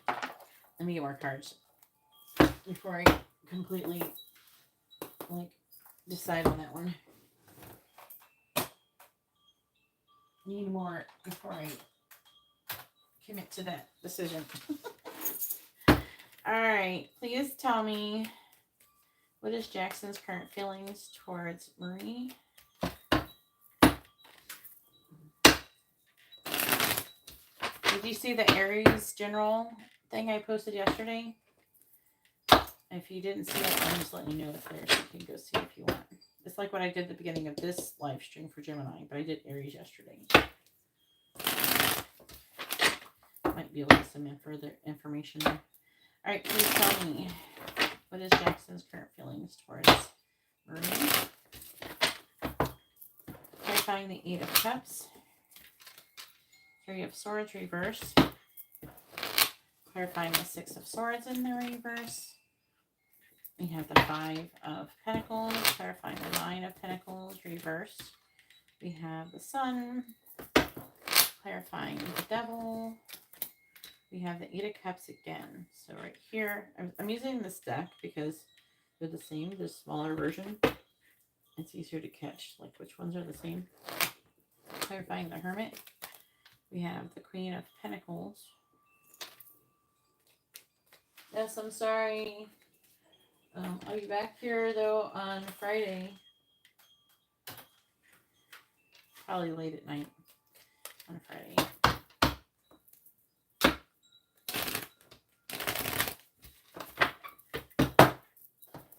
Let me get more cards before I completely decide on that one. Need more before I commit to that decision. All right, please tell me, what is Jackson's current feelings towards Marie? Did you see the Aries general thing I posted yesterday? If you didn't see it, I'm just letting you know it's there so you can go see it if you want. It's like what I did at the beginning of this live stream for Gemini, but I did Aries yesterday. Might be able to get some further information there. All right, please tell me, what is Jackson's current feelings towards Marie? Clarifying the 8 of Cups. 3 of Swords reversed. Clarifying the 6 of Swords in the reverse. We have the 5 of Pentacles. Clarifying the 9 of Pentacles reversed. We have the Sun. Clarifying the Devil. We have the 8 of Cups again. So right here, I'm using this deck because they're the same, the smaller version. It's easier to catch, like which ones are the same. Clarifying the Hermit. We have the Queen of Pentacles. Yes, I'm sorry. I'll be back here though on Friday. Probably late at night on Friday.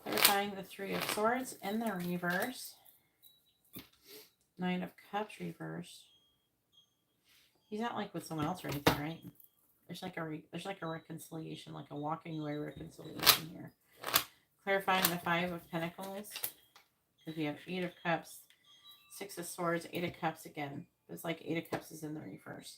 Clarifying the 3 of Swords in the reverse. 9 of Cups reverse. He's not like with someone else or anything, right? There's like a reconciliation, like a walking away reconciliation here. Clarifying the 5 of Pentacles. Because we have 8 of Cups, 6 of Swords, 8 of Cups again. It's like 8 of Cups is in the reverse.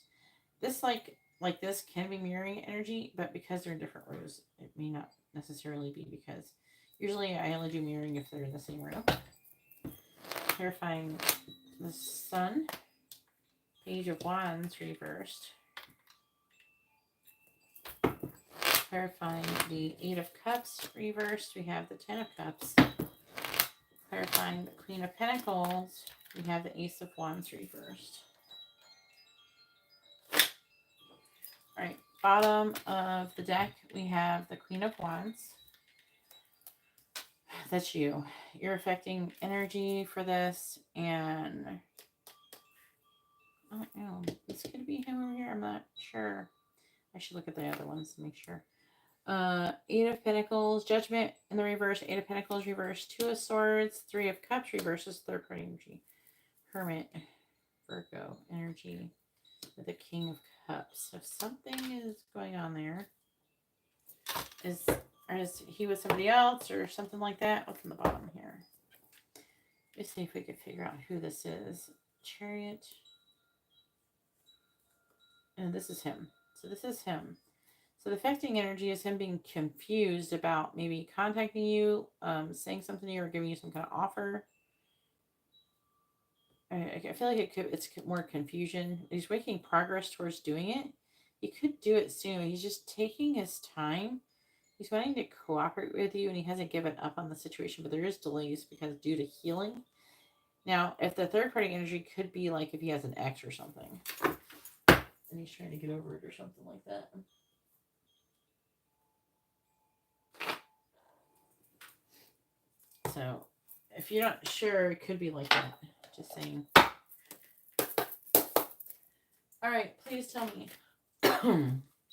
This like this can be mirroring energy, but because they're in different rows, it may not necessarily be, because usually I only do mirroring if they're in the same row. Clarifying the Sun. Page of Wands reversed. Clarifying the 8 of Cups reversed. We have the 10 of Cups. Clarifying the Queen of Pentacles. We have the Ace of Wands reversed. All right, bottom of the deck, we have the Queen of Wands. That's you. You're affecting energy for this, and I don't know. This could be him over here. I'm not sure. I should look at the other ones to make sure. 8 of Pentacles, Judgment in the reverse, 8 of Pentacles reverse, 2 of Swords, 3 of Cups reverses, third party energy. Hermit, Virgo energy with the King of Cups. So something is going on there. Is he with somebody else or something like that? What's in the bottom here? Let's see if we could figure out who this is. Chariot. And this is him. So this is him. So the affecting energy is him being confused about maybe contacting you, saying something to you, or giving you some kind of offer. I feel like it's more confusion. He's making progress towards doing it. He could do it soon. He's just taking his time. He's wanting to cooperate with you, and he hasn't given up on the situation, but there is delays because due to healing. Now, if the third party energy could be like if he has an ex or something, and he's trying to get over it or something like that. So if you're not sure, it could be like that. Just saying. All right, please tell me.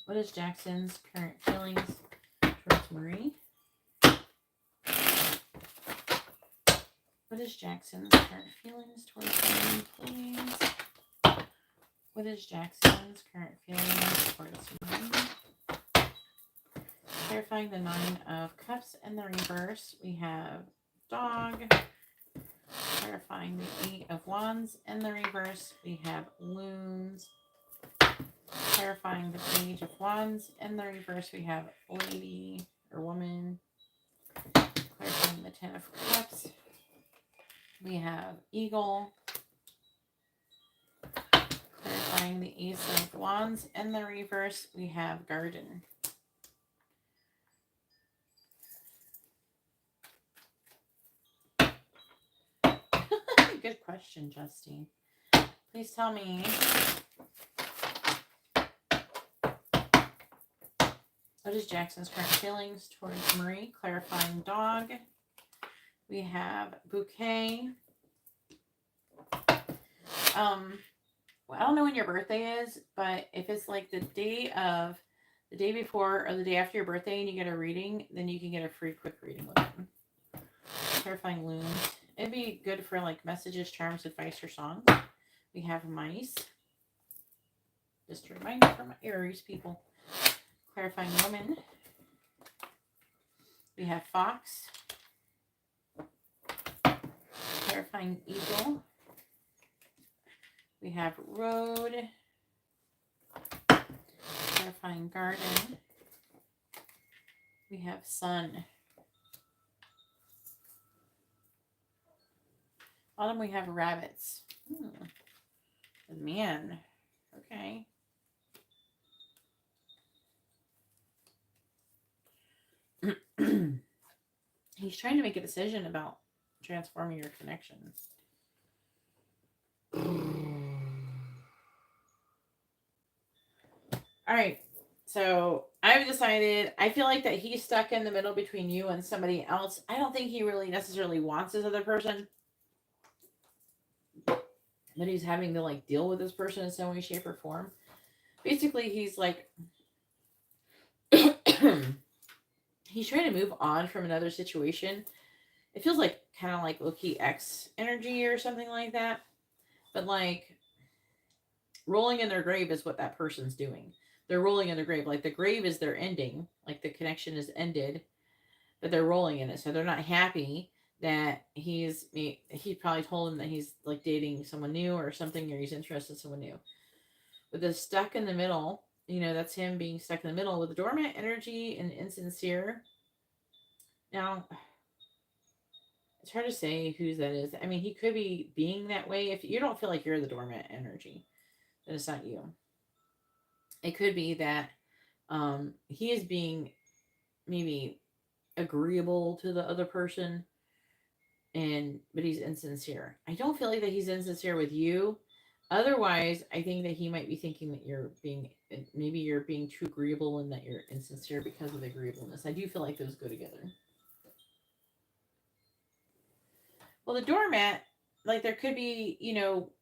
What is Jackson's current feelings towards Marie? What is Jackson's current feelings towards Marie, please? What is Jackson's current feelings towards Marie? Clarifying the 9 of Cups in the reverse, we have Dog. Clarifying the 8 of Wands in the reverse, we have Loons. Clarifying the Page of Wands in the reverse, we have Lady or Woman. Clarifying the 10 of Cups, we have Eagle. Clarifying the Ace of Wands in the reverse, we have Garden. Good question, Justine. Please tell me, what is Jackson's current feelings towards Marie? Clarifying Dog. We have Bouquet. Well, I don't know when your birthday is, but if it's like the day before or the day after your birthday and you get a reading, then you can get a free quick reading with it. Clarifying Loons. It'd be good for like messages, charms, advice, or songs. We have Mice. Just a reminder for my Aries people. Clarifying Woman. We have Fox. Clarifying Eagle. We have Road. Clarifying Garden. We have Sun. Bottom we have Rabbits. Man. Okay. He's trying to make a decision about transforming your connections. All right. So I've decided, I feel like that he's stuck in the middle between you and somebody else. I don't think he really necessarily wants this other person. But he's having to like deal with this person in some way, shape, or form. Basically, he's like, he's trying to move on from another situation. It feels like kind of like low-key ex energy or something like that. But like rolling in their grave is what that person's doing. They're rolling in their grave. Like the grave is their ending. Like the connection is ended. But they're rolling in it. So they're not happy that he probably told him that he's like dating someone new or something, or he's interested in someone new. With the stuck in the middle, that's him being stuck in the middle with the dormant energy and insincere. Now, it's hard to say whose that is. I mean, he could be being that way. If you don't feel like you're the dormant energy, then it's not you. It could be that he is being maybe agreeable to the other person, but he's insincere. I don't feel like that he's insincere with you. Otherwise, I think that he might be thinking that you're being too agreeable and that you're insincere because of the agreeableness. I do feel like those go together. Well, the doormat, like there could be,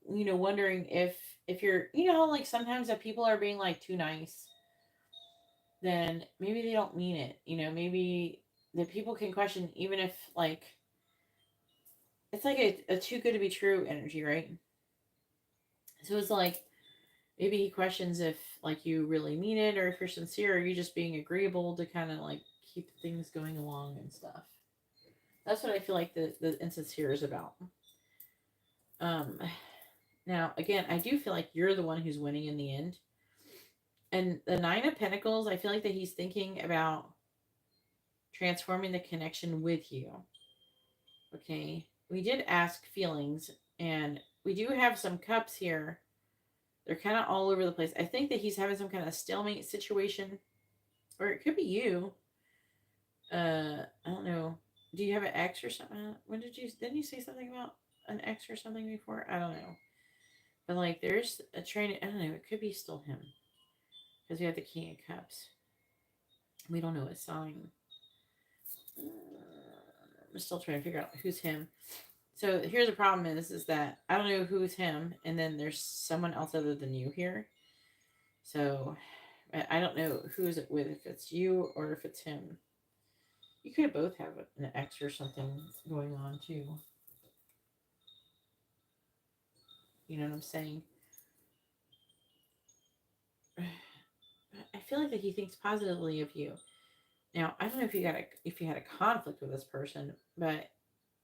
wondering if you're, like sometimes if people are being like too nice, then maybe they don't mean it. Maybe the people can question, even if like, it's like a too good to be true energy, right? So it's like, maybe he questions if like you really mean it, or if you're sincere, or you're just being agreeable to kind of like keep things going along and stuff. That's what I feel like the insincere is about. Now again, I do feel like you're the one who's winning in the end. And the 9 of Pentacles, I feel like that he's thinking about transforming the connection with you. Okay. We did ask feelings, and we do have some cups here. They're kind of all over the place. I think that he's having some kind of stalemate situation, or it could be you. I don't know. Do you have an ex or something? Didn't you say something about an ex or something before? I don't know. But like there's a train, I don't know, it could be still him. Because we have the King of Cups. We don't know his sign. I'm still trying to figure out who's him. So here's the problem is that I don't know who's him, and then there's someone else other than you here. So I don't know who's it with, if it's you or if it's him. You could both have an ex or something going on too. You know what I'm saying? I feel like that he thinks positively of you. Now, I don't know if you had a conflict with this person, but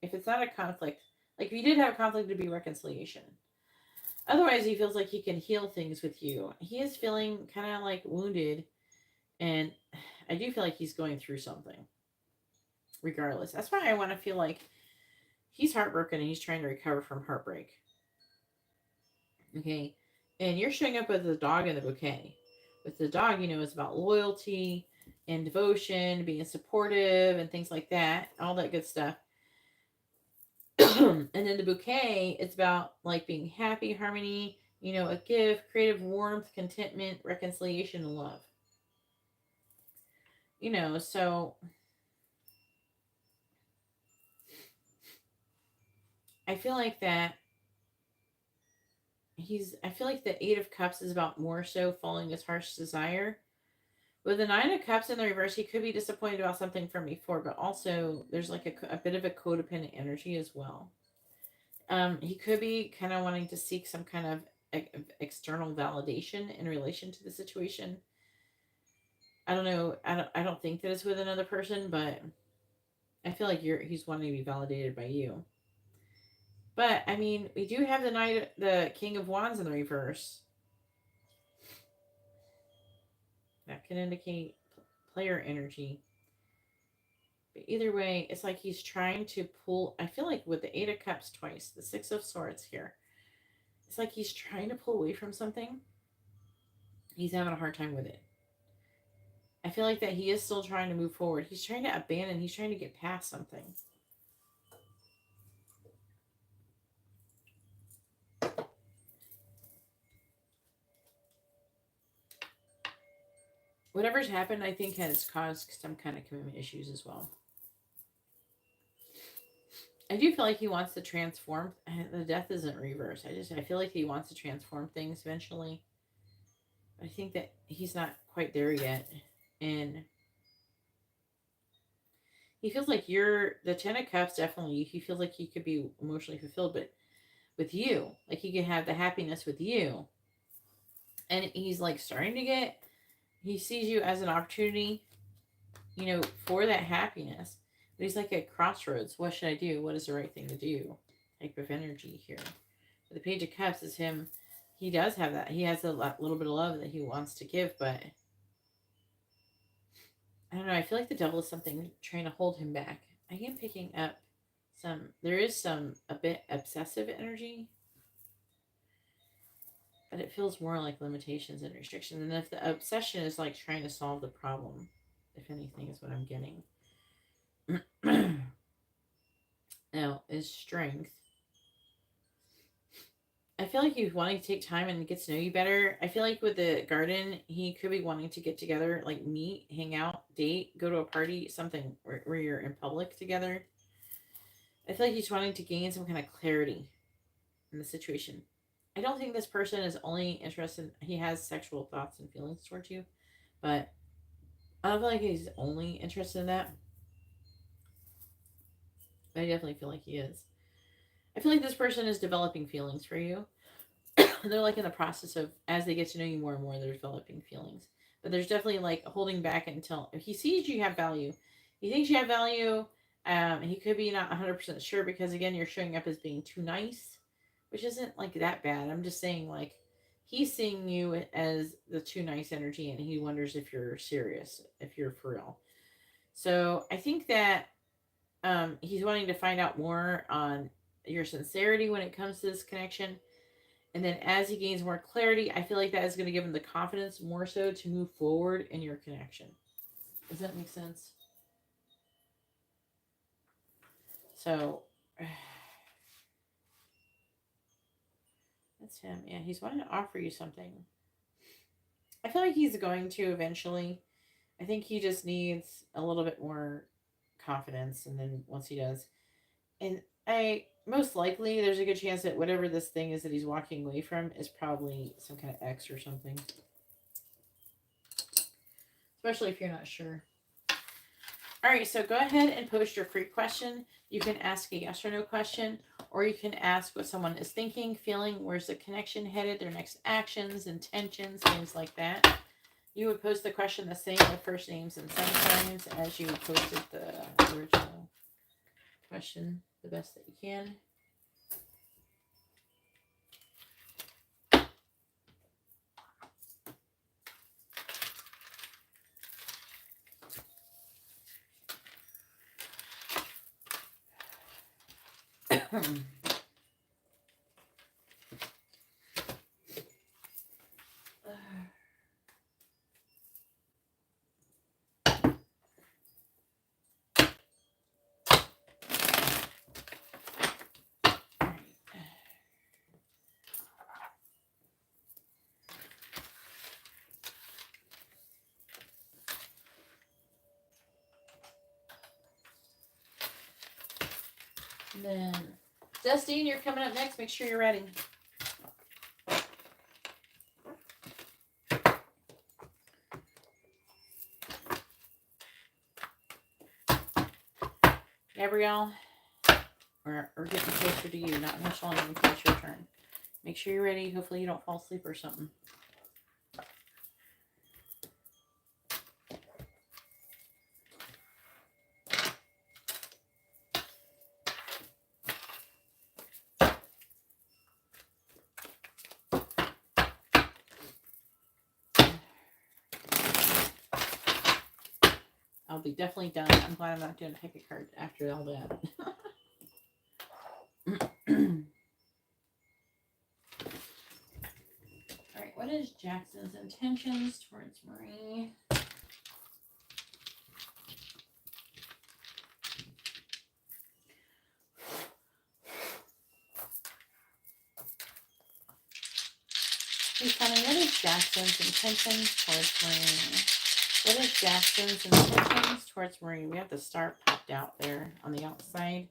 if it's not a conflict, like if you did have a conflict, it'd be reconciliation. Otherwise, he feels like he can heal things with you. He is feeling kind of like wounded, and I do feel like he's going through something. Regardless, that's why I want to feel like he's heartbroken and he's trying to recover from heartbreak. Okay, and you're showing up with the dog in the bouquet. With the dog, it's about loyalty and devotion, being supportive, and things like that, all that good stuff. And then the bouquet, it's about like being happy, harmony, a gift, creative warmth, contentment, reconciliation, and love. So I feel like that I feel like the Eight of Cups is about more so following his harsh desire. With the Nine of Cups in the reverse, he could be disappointed about something from before, but also there's like a bit of a codependent energy as well. He could be kind of wanting to seek some kind of external validation in relation to the situation. I don't know. I don't think that it's with another person, but I feel like he's wanting to be validated by you. But I mean, we do have the King of Wands in the reverse. That can indicate player energy. But either way, it's like he's trying to pull. I feel like with the Eight of Cups twice, the Six of Swords here, it's like he's trying to pull away from something. He's having a hard time with it. I feel like that he is still trying to move forward. He's trying to abandon. He's trying to get past something. Whatever's happened, I think, has caused some kind of commitment issues as well. I do feel like he wants to transform. The death isn't reverse. I feel like he wants to transform things eventually. I think that he's not quite there yet, and he feels like you're the Ten of Cups. Definitely, he feels like he could be emotionally fulfilled, but with you, like he could have the happiness with you, and he's like starting to get. He sees you as an opportunity, for that happiness. But he's like at crossroads. What should I do? What is the right thing to do? Type of energy here. The Page of Cups is him. He does have that. He has a little bit of love that he wants to give, but I don't know. I feel like the devil is something trying to hold him back. I am picking up there is a bit obsessive energy, but it feels more like limitations and restrictions. And if the obsession is like trying to solve the problem, if anything, is what I'm getting. Now, is strength. I feel like he's wanting to take time and get to know you better. I feel like with the garden, he could be wanting to get together, like meet, hang out, date, go to a party, something where you're in public together. I feel like he's wanting to gain some kind of clarity in the situation. I don't think this person is only interested. He has sexual thoughts and feelings towards you, but I don't feel like he's only interested in that. But I definitely feel like he is. I feel like this person is developing feelings for you. They're like in the process of, as they get to know you more and more, they're developing feelings. But there's definitely like holding back until if he sees you have value, he thinks you have value. He could be not 100% sure because again, you're showing up as being too nice, which isn't like that bad. I'm just saying like he's seeing you as the too nice energy, and he wonders if you're serious, if you're for real. So I think that he's wanting to find out more on your sincerity when it comes to this connection. And then as he gains more clarity, I feel like that is going to give him the confidence more so to move forward in your connection. Does that make sense? So that's him. Yeah, he's wanting to offer you something. I feel like he's going to eventually. I think he just needs a little bit more confidence, and then once he does, and most likely there's a good chance that whatever this thing is that he's walking away from is probably some kind of ex or something. Especially if you're not sure. All right, so go ahead and post your free question. You can ask a yes or no question, or you can ask what someone is thinking, feeling, where's the connection headed, their next actions, intentions, things like that. You would post the question the same with first names and sun signs as you posted the original question the best that you can. And then, Justine, you're coming up next. Make sure you're ready. Gabrielle, we're getting closer to you. Not much longer until it's your turn. Make sure you're ready. Hopefully you don't fall asleep or something. I'll be definitely done. I'm glad I'm not doing a pick a card after all that. Alright, what is Jackson's intentions towards Marie? Please tell me, what is Jackson's intentions towards Marie? What is Jackson's intentions towards Marie? We have the star popped out there on the outside.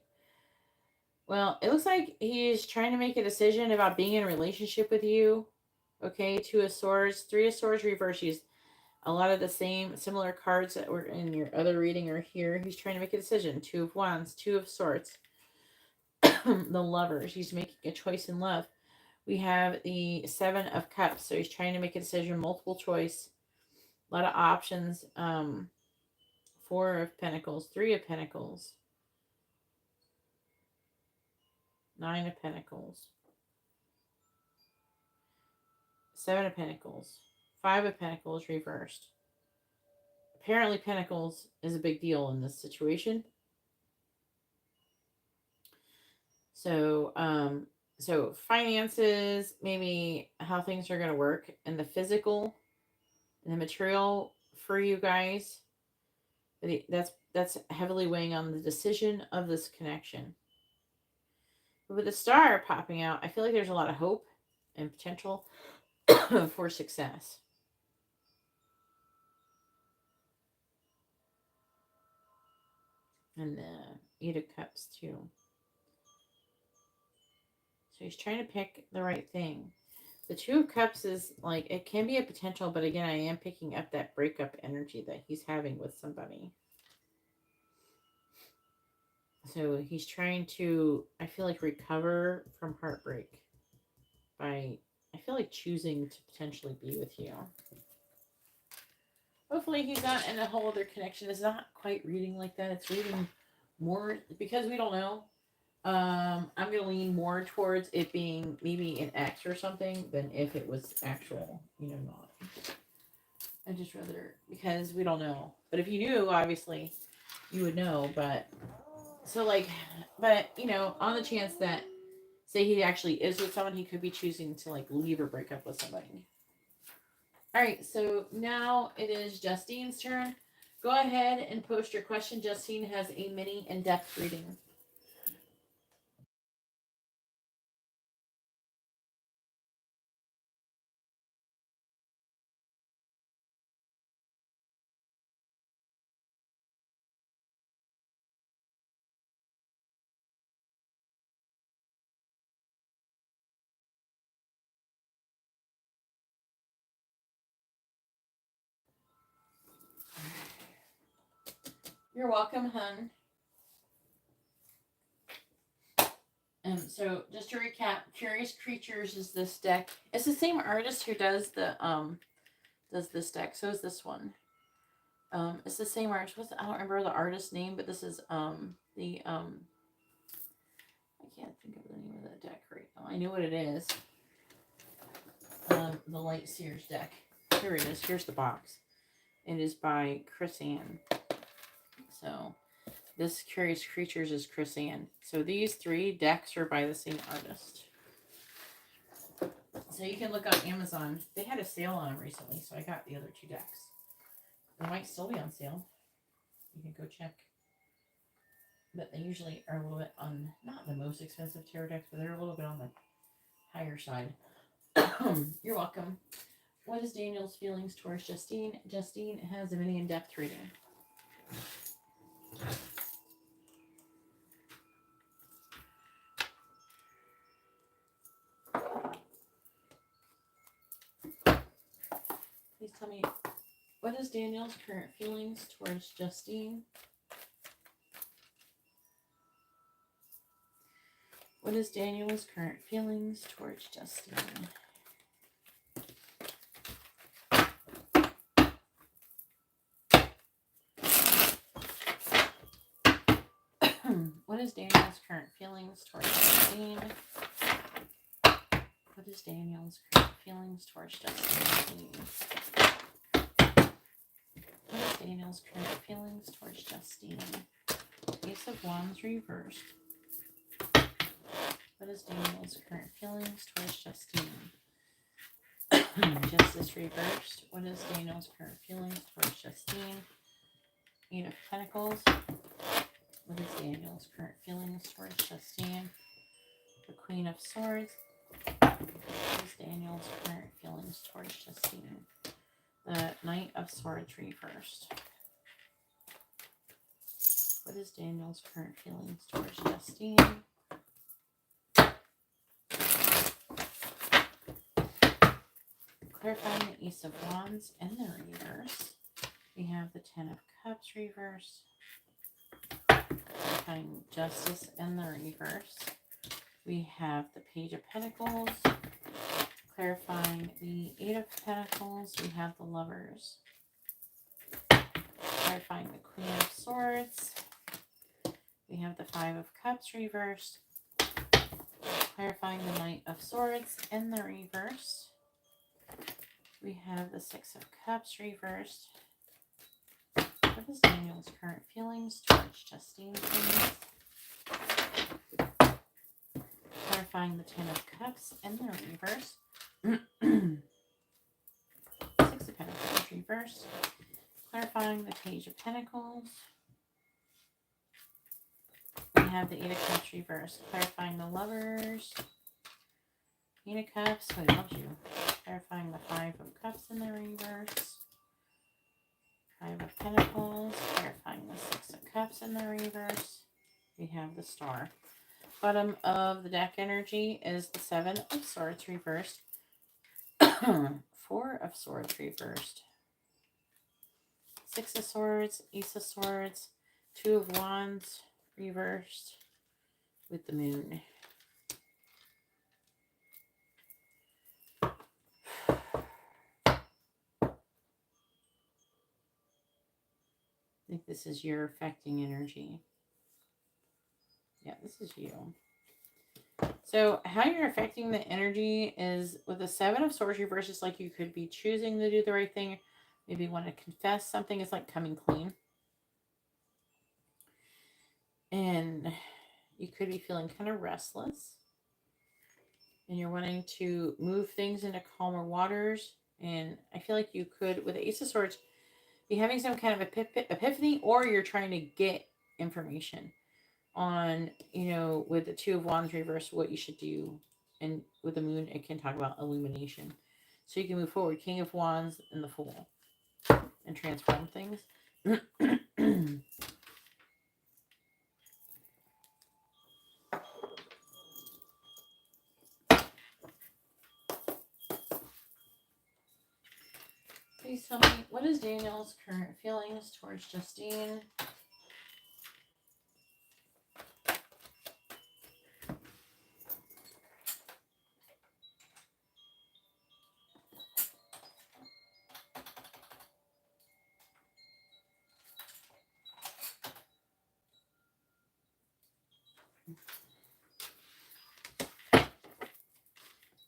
Well, it looks like he's trying to make a decision about being in a relationship with you. Okay, Two of Swords, Three of Swords reverse. He's a lot of the similar cards that were in your other reading are here. He's trying to make a decision. Two of Wands, Two of Swords. The Lovers. He's making a choice in love. We have the Seven of Cups. So he's trying to make a decision, multiple choice. A lot of options. Four of Pentacles, Three of Pentacles. Nine of Pentacles. Seven of Pentacles. Five of Pentacles reversed. Apparently Pentacles is a big deal in this situation. So, so finances, maybe how things are going to work, and the physical and the material for you guys. That's heavily weighing on the decision of this connection. But with the star popping out, I feel like there's a lot of hope and potential for success. And the Eight of Cups too. So he's trying to pick the right thing. The Two of Cups is like, it can be a potential, but again, I am picking up that breakup energy that he's having with somebody. So he's trying to, I feel like, recover from heartbreak by, I feel like, choosing to potentially be with you. Hopefully he's not in a whole other connection. It's not quite reading like that. It's reading more, because we don't know. I'm going to lean more towards it being maybe an ex or something than if it was actual, not. I just rather, because we don't know. But if you knew, obviously, you would know. But, so like, but, on the chance that, say he actually is with someone, he could be choosing to like leave or break up with somebody. All right, so now it is Justine's turn. Go ahead and post your question. Justine has a mini in-depth reading. You're welcome, hun. So just to recap, Curious Creatures is this deck. It's the same artist who does this deck. So is this one. It's the same artist. I don't remember the artist's name, but this is I can't think of the name of that deck right now. I know what it is. The Light Seers deck. Here it is. Here's the box. It is by Chris Ann. So this Curious Creatures is Chris Ann. So these 3 decks are by the same artist. So you can look on Amazon. They had a sale on them recently, so I got the other 2 decks. They might still be on sale. You can go check. But they usually are a little bit on, not the most expensive tarot decks, but they're a little bit on the higher side. You're welcome. What is Daniel's feelings towards Justine? Justine has a mini in-depth reading. Please tell me, what is Daniel's current feelings towards Justine? What is Daniel's current feelings towards Justine? What is Daniel's current feelings towards Justine? What is Daniel's current feelings towards Justine? What is Daniel's current feelings towards Justine? Ace of Wands reversed. What is Daniel's current feelings towards Justine? Justice reversed. What is Daniel's current feelings towards Justine? 8 of Pentacles. What is Daniel's current feelings towards Justine? The Queen of Swords. What is Daniel's current feelings towards Justine? The Knight of Swords reversed. What is Daniel's current feelings towards Justine? Clarifying the Ace of Wands in the reverse. We have the 10 of Cups reversed. Clarifying Justice in the reverse. We have the Page of Pentacles. Clarifying the 8 of Pentacles. We have the Lovers. Clarifying the Queen of Swords. We have the 5 of Cups reversed. Clarifying the Knight of Swords in the reverse. We have the 6 of Cups reversed. What is Daniel's current feelings towards Justine, please? Clarifying the 10 of Cups in the reverse. 6 of Pentacles reversed. Clarifying the Page of Pentacles. We have the 8 of Cups reversed. Clarifying the Lovers. 8 of Cups, who loves you. Clarifying the 5 of Cups in the reverse. 5 of Pentacles. Clarifying the 6 of Cups in the reverse. We have the Star. Bottom of the deck energy is the 7 of Swords reversed. 4 of Swords reversed. 6 of Swords, Ace of Swords, 2 of Wands reversed with the Moon. I think this is your affecting energy. Yeah, this is you. So how you're affecting the energy is with the 7 of Swords reversed. It's like you could be choosing to do the right thing. Maybe want to confess something. It's like coming clean. And you could be feeling kind of restless. And you're wanting to move things into calmer waters. And I feel like you could, with the Ace of Swords, be having some kind of epiphany, or you're trying to get information on, with the 2 of Wands reversed, what you should do. And with the Moon, it can talk about illumination. So you can move forward. King of Wands and the Fool. And transform things. Please tell me, what is Daniel's current feelings towards Justine?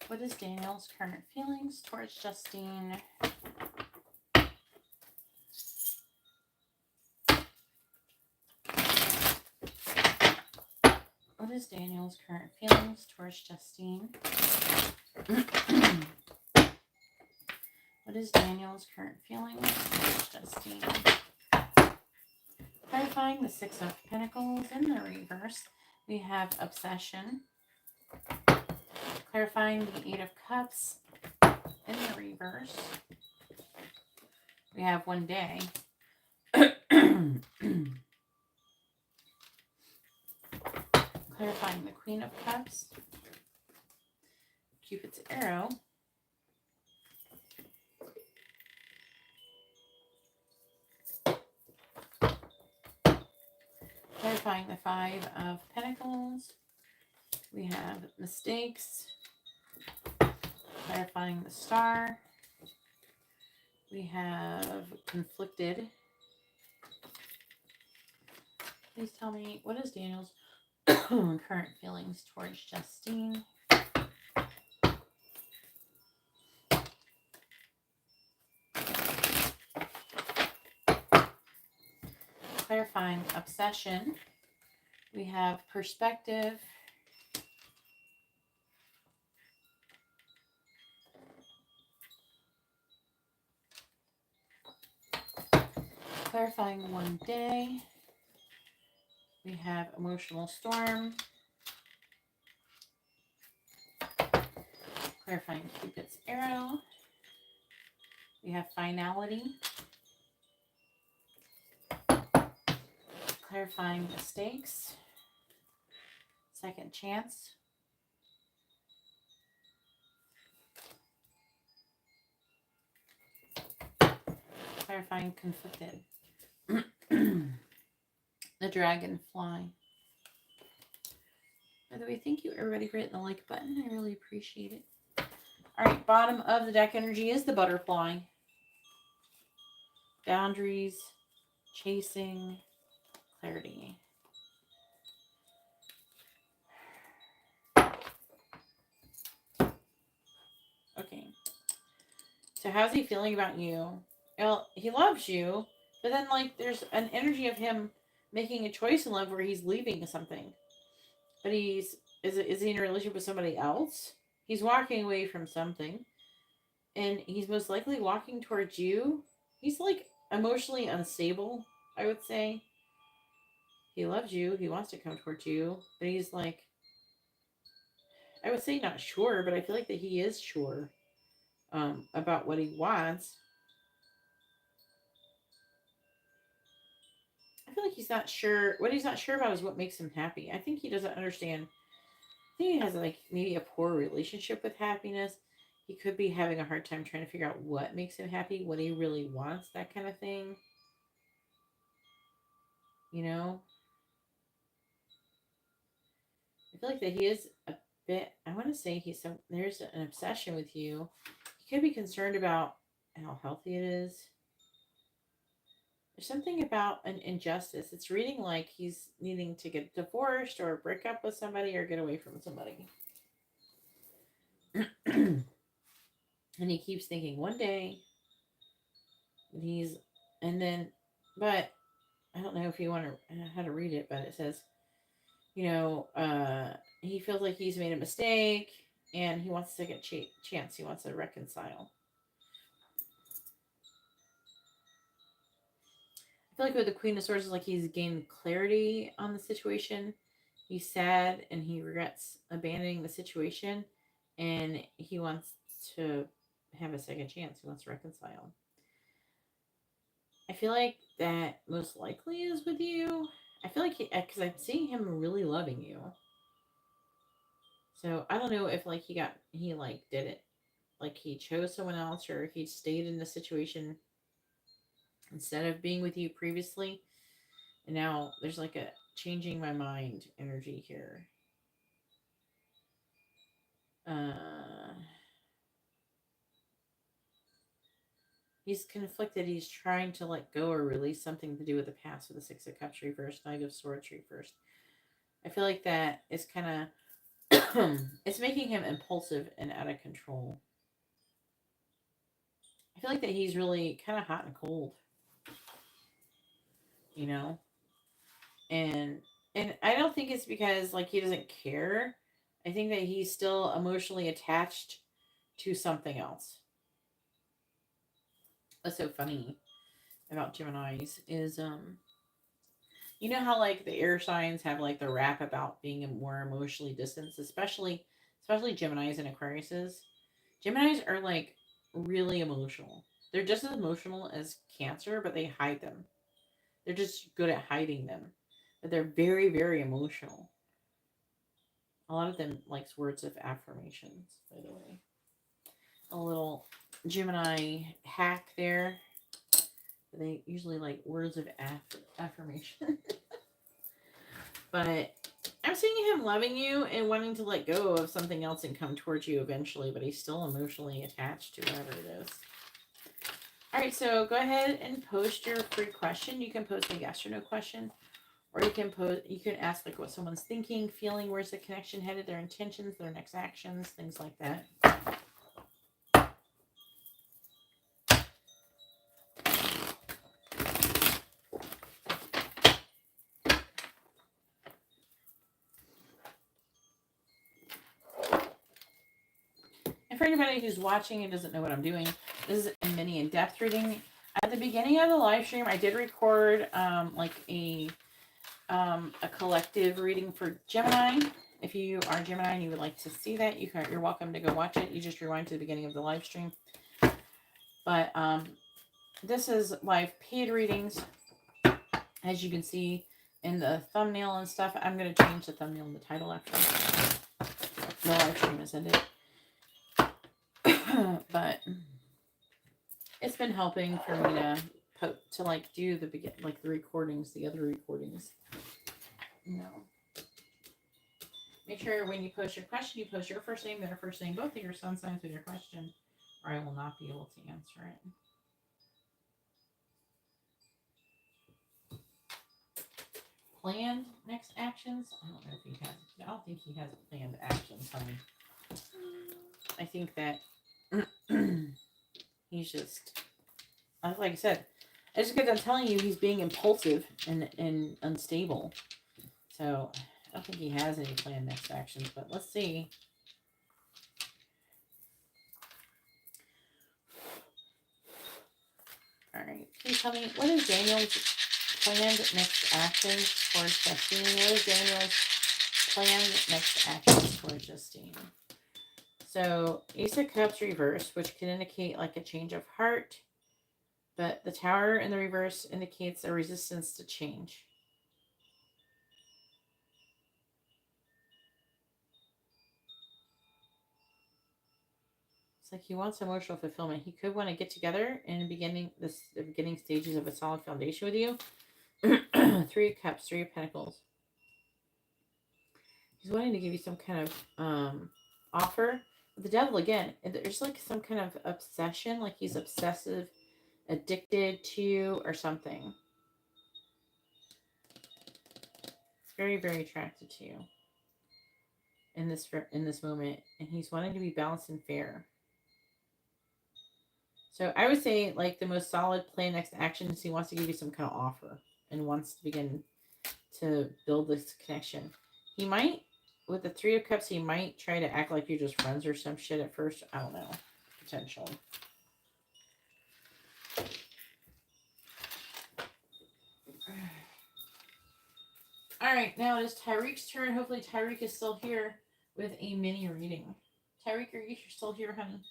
What is Daniel's current feelings towards Justine? What is Daniel's current feelings towards Justine? What is Daniel's current feelings towards Justine? Clarifying the Six of Pentacles in the reverse, we have obsession. Clarifying the Eight of Cups in the reverse, we have one day. Clarifying the Queen of Cups, Cupid's arrow, clarifying the Five of Pentacles, we have mistakes. Clarifying the Star, we have conflicted. Please tell me, what is Daniel's current feelings towards Justine? Clarifying obsession, we have perspective. Clarifying one day, we have emotional storm. Clarifying Cupid's arrow, we have finality. Clarifying mistakes, second chance. Clarifying conflicted. The dragonfly. By the way, thank you everybody for hitting the like button. I really appreciate it. All right, bottom of the deck energy is the butterfly. Boundaries, chasing, clarity. Okay. So how's he feeling about you? Well, he loves you, but then like there's an energy of him making a choice in love where he's leaving something. But is he in a relationship with somebody else? He's walking away from something. And he's most likely walking towards you. He's like emotionally unstable, I would say. He loves you. He wants to come towards you. But he's like, I would say not sure, but I feel like that he is sure about what he wants. I feel like he's not sure. What he's not sure about is what makes him happy. I think he doesn't understand. I think he has like maybe a poor relationship with happiness. He could be having a hard time trying to figure out what makes him happy, what he really wants, that kind of thing. You know? I feel like that he is a bit, I want to say there's an obsession with you. He could be concerned about how healthy it is. There's something about an injustice. It's reading like he's needing to get divorced or break up with somebody or get away from somebody. And he keeps thinking one day but I don't know if you want to, how to read it, but it says, he feels like he's made a mistake and he wants a second chance. He wants to reconcile. I feel like with the Queen of Swords, is like he's gained clarity on the situation. He's sad and he regrets abandoning the situation, and he wants to have a second chance. He wants to reconcile. I feel like that most likely is with you. I feel like because I'm seeing him really loving you. So I don't know if like he did it, like he chose someone else or he stayed in the situation instead of being with you previously. And now there's like a changing my mind energy here. He's conflicted. He's trying to let go or release something to do with the past with the Six of Cups reversed, Knight of Swords reversed. I feel like that is kind of it's making him impulsive and out of control. I feel like that he's really kind of hot and cold, you know? And I don't think it's because like he doesn't care. I think that he's still emotionally attached to something else. What's so funny about Geminis is you know how like the air signs have like the rap about being more emotionally distant, especially Geminis and Aquariuses. Geminis are like really emotional. They're just as emotional as Cancer, but they hide them. They're just good at hiding them. But they're very, very emotional. A lot of them likes words of affirmations, by the way. A little Gemini hack there. They usually like words of affirmation. But I'm seeing him loving you and wanting to let go of something else and come towards you eventually, but he's still emotionally attached to whatever it is. All right, so go ahead and post your free question. You can post a yes or no question, or you can ask like what someone's thinking, feeling, where's the connection headed, their intentions, their next actions, things like that. And for anybody who's watching and doesn't know what I'm doing, this is a mini in-depth reading. At the beginning of the live stream, I did record like a collective reading for Gemini. If you are Gemini and you would like to see that, you're welcome to go watch it. You just rewind to the beginning of the live stream. But this is live paid readings. As you can see in the thumbnail and stuff, I'm going to change the thumbnail and the title after the live stream is ended. But it's been helping for me to like do the recordings, the other recordings. Make sure when you post your question, you post your first name, their first name, both of your sun signs with your question, or I will not be able to answer it. Planned next actions? I don't know if he has. I don't think he has planned actions, honey. I think that he's just, like I said, I just got done telling you he's being impulsive and unstable. So I don't think he has any planned next actions, but let's see. All right, please tell me, what is Daniel's planned next actions for Justine? What is Daniel's planned next actions for Justine? So Ace of Cups reverse, which can indicate like a change of heart, but the Tower in the reverse indicates a resistance to change. It's like he wants emotional fulfillment. He could want to get together in the beginning stages of a solid foundation with you. 3 of Cups, 3 of Pentacles. He's wanting to give you some kind of offer. The Devil again. There's like some kind of obsession, like he's obsessive, addicted to you or something. He's very, very attracted to you in this moment, and he's wanting to be balanced and fair. So I would say like the most solid plan next action is he wants to give you some kind of offer and wants to begin to build this connection. He might, with the 3 of Cups, he might try to act like you're just friends or some shit at first. I don't know. Potentially. All right, now it is Tyreek's turn. Hopefully Tyreek is still here with a mini reading. Tyreek, are you still here, honey?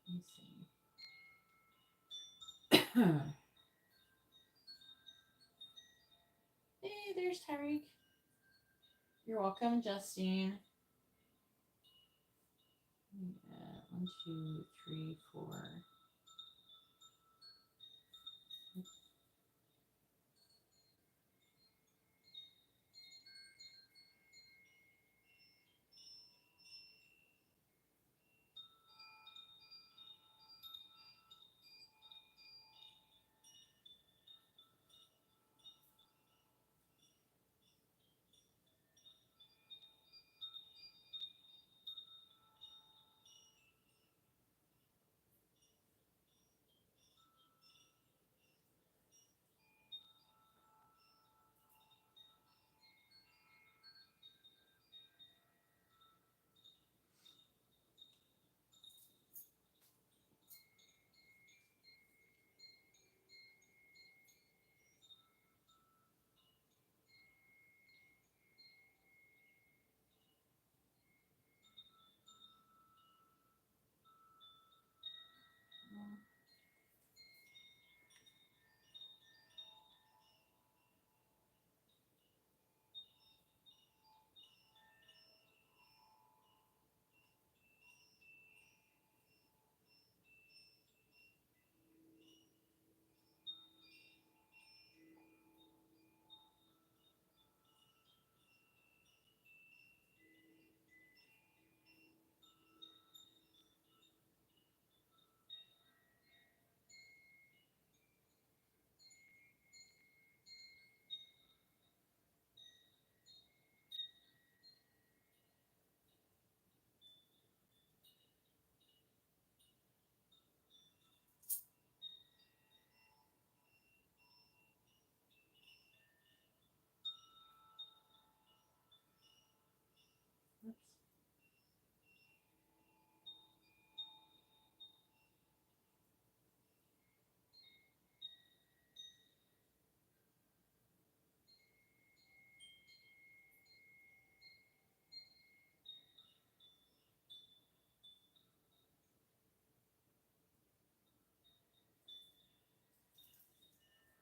Let me see. Hey, there's Tyreek. You're welcome, Justine. 1, 2, 3, 4.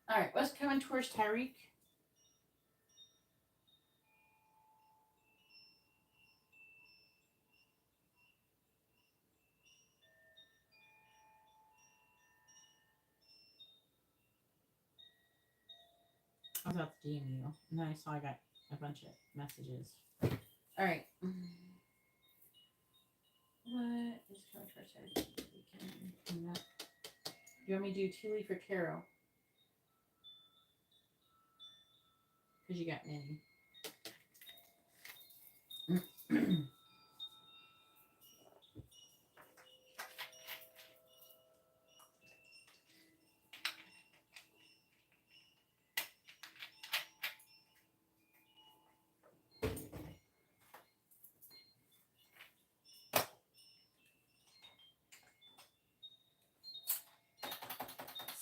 All right, what's coming towards Tyreek? I was about to DM you, and then I saw I got a bunch of messages. All right. What is coming towards Tyreek? Do you want me to do tea leaf or tarot? Because you got many.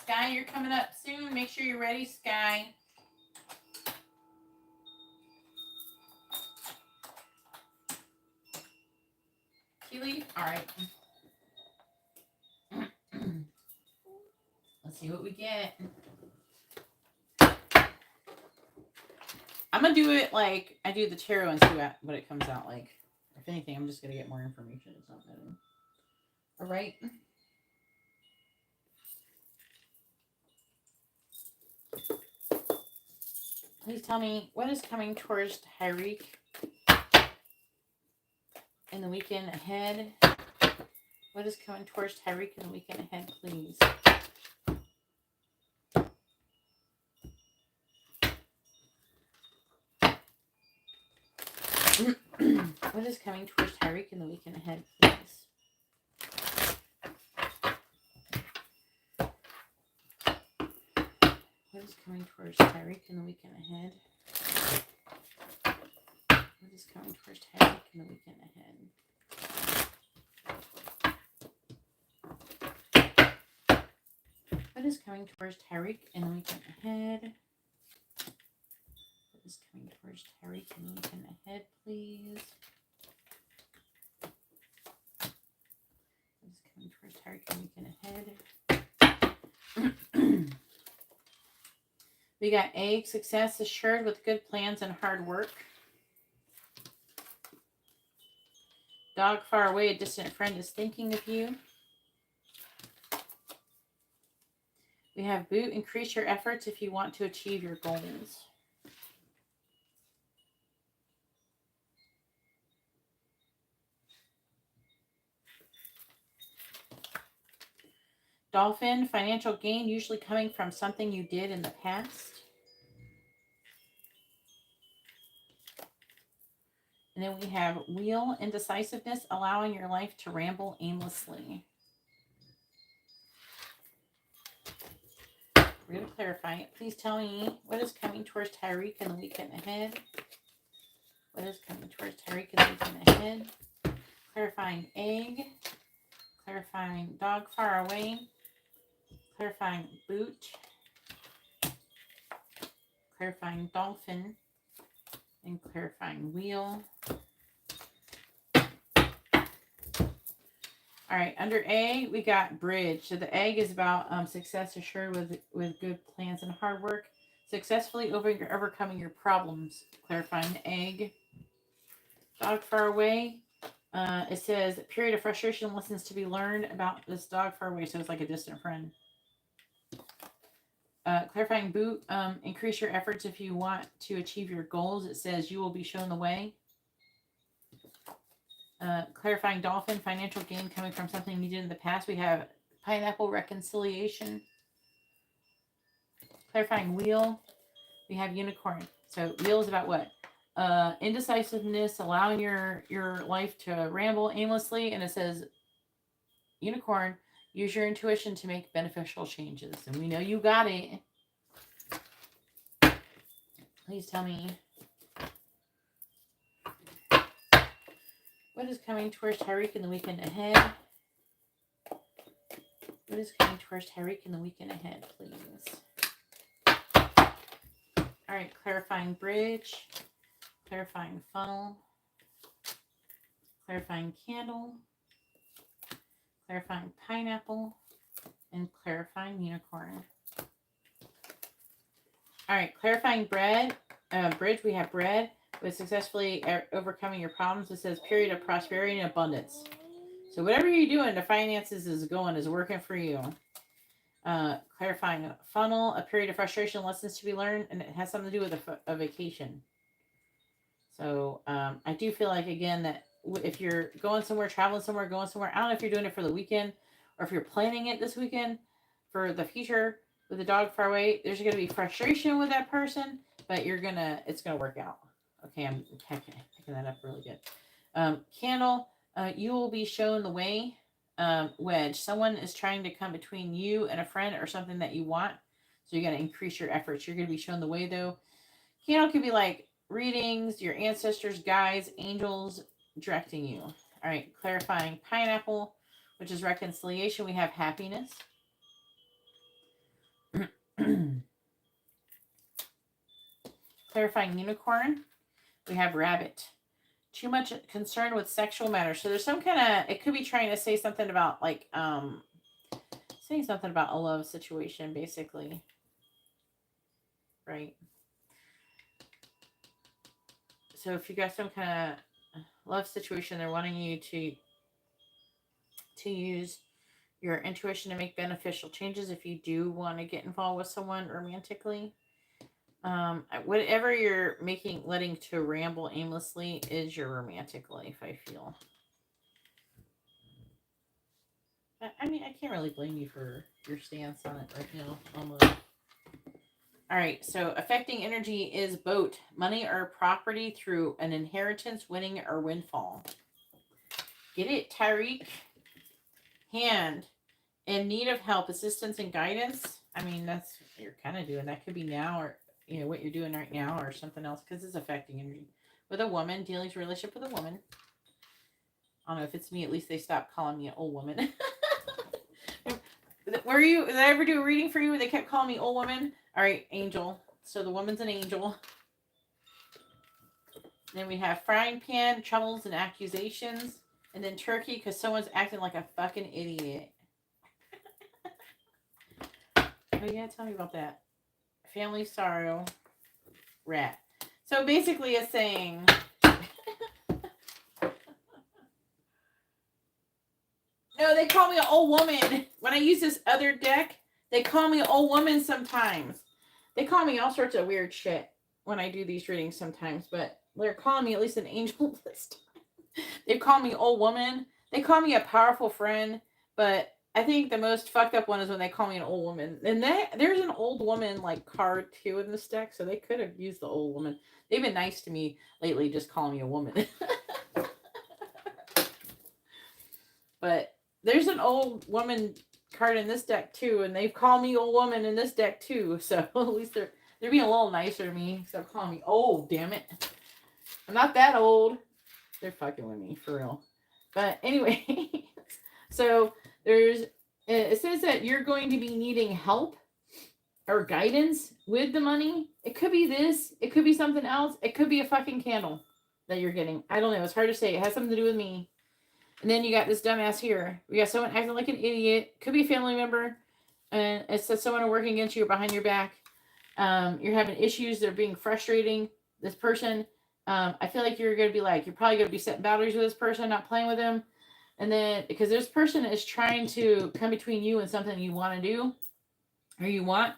Sky, you're coming up soon. Make sure you're ready, Sky. Tea leaf? All right. Let's see what we get. I'm going to do it like I do the tarot and see what it comes out like. If anything, I'm just going to get more information. It's not better. All right. Please tell me what is coming towards Tyreek in the weekend ahead. What is coming towards Tyreek in the weekend ahead, please? What is coming towards Tyreek in the weekend ahead, please? What is coming towards Tyreek in the weekend ahead? What is coming towards Tyreek in the weekend ahead? What is coming towards Tyreek in the weekend ahead? What is coming towards Tyreek in the weekend ahead, please? What is coming towards Tyreek in the weekend ahead? We got egg, success assured with good plans and hard work. Dog far away, a distant friend is thinking of you. We have boot, increase your efforts if you want to achieve your goals. Dolphin, financial gain usually coming from something you did in the past. And then we have wheel, indecisiveness, allowing your life to ramble aimlessly. We're going to clarify it. Please tell me what is coming towards Tyreek in the weekend ahead. What is coming towards Tyreek in the weekend ahead? Clarifying egg. Clarifying dog far away. Clarifying boot. Clarifying dolphin. And clarifying wheel. All right, under A, we got bridge. So the egg is about success assured with good plans and hard work. Successfully overcoming your problems. Clarifying the egg. Dog far away. It says, period of frustration, lessons to be learned about this dog far away. So it's like a distant friend. Clarifying boot. Increase your efforts if you want to achieve your goals. It says, you will be shown the way. Clarifying dolphin, financial gain coming from something you did in the past. We have pineapple reconciliation. Clarifying wheel, we have unicorn. So wheel is about what? Indecisiveness, allowing your life to ramble aimlessly. And it says unicorn, use your intuition to make beneficial changes. And we know you got it. Please tell me what is coming towards Tyreek in the weekend ahead. What is coming towards Tyreek in the weekend ahead, please? All right, clarifying bridge, clarifying funnel, clarifying candle, clarifying pineapple, and clarifying unicorn. All right, clarifying bridge. We have bread with successfully overcoming your problems. It says period of prosperity and abundance. So whatever you're doing, the finances is working for you. Clarifying funnel, a period of frustration, lessons to be learned, and it has something to do with a vacation. So I do feel like, again, that if you're going somewhere, traveling somewhere, going somewhere, I don't know if you're doing it for the weekend or if you're planning it this weekend for the future with the dog far away, there's going to be frustration with that person, but it's going to work out. Okay, I'm picking that up really good. Candle, you will be shown the way. Wedge, someone is trying to come between you and a friend or something that you want. So you're going to increase your efforts. You're going to be shown the way, though. Candle could be like readings, your ancestors, guides, angels directing you. All right, clarifying pineapple, which is reconciliation. We have happiness. Clarifying unicorn, we have rabbit. Too much concern with sexual matters. So there's some kind of, it could be trying to say something about like saying something about a love situation, basically. Right. So if you got some kind of love situation, they're wanting you to use your intuition to make beneficial changes if you do want to get involved with someone romantically. Whatever you're letting to ramble aimlessly is your romantic life, I feel. I mean, I can't really blame you for your stance on it right now, almost. All right, so affecting energy is boat, money or property through an inheritance, winning or windfall. Get it, Tyreek? Hand, in need of help, assistance, and guidance. I mean, that's what you're kind of doing. That could be now, or what you're doing right now, or something else, because it's affecting energy. With a woman, dealings relationship with a woman. I don't know if it's me. At least they stopped calling me an old woman. Did I ever do a reading for you where they kept calling me old woman? All right, angel. So the woman's an angel. Then we have frying pan, troubles and accusations. And then turkey, because someone's acting like a fucking idiot. Oh yeah, tell me about that. Family sorrow, rat. So basically it's saying no, they call me an old woman. When I use this other deck, they call me an old woman sometimes. They call me all sorts of weird shit when I do these readings sometimes, but they're calling me at least an angel this time. They call me old woman. They call me a powerful friend, but I think the most fucked up one is when they call me an old woman. And there's an old woman like card too in this deck, so they could have used the old woman. They've been nice to me lately, just calling me a woman. But there's an old woman card in this deck too, and they've called me old woman in this deck too. So at least they're being a little nicer to me. Instead of calling me old, damn it. I'm not that old. They're fucking with me for real. But anyway, so it says that you're going to be needing help or guidance with the money. It could be this. It could be something else. It could be a fucking candle that you're getting. I don't know. It's hard to say. It has something to do with me. And then you got this dumbass here. We got someone acting like an idiot. Could be a family member. And it says someone working against you or behind your back. You're having issues. They're being frustrating. This person. I feel like you're probably going to be setting boundaries with this person, not playing with them. And then, because this person is trying to come between you and something you want to do or you want.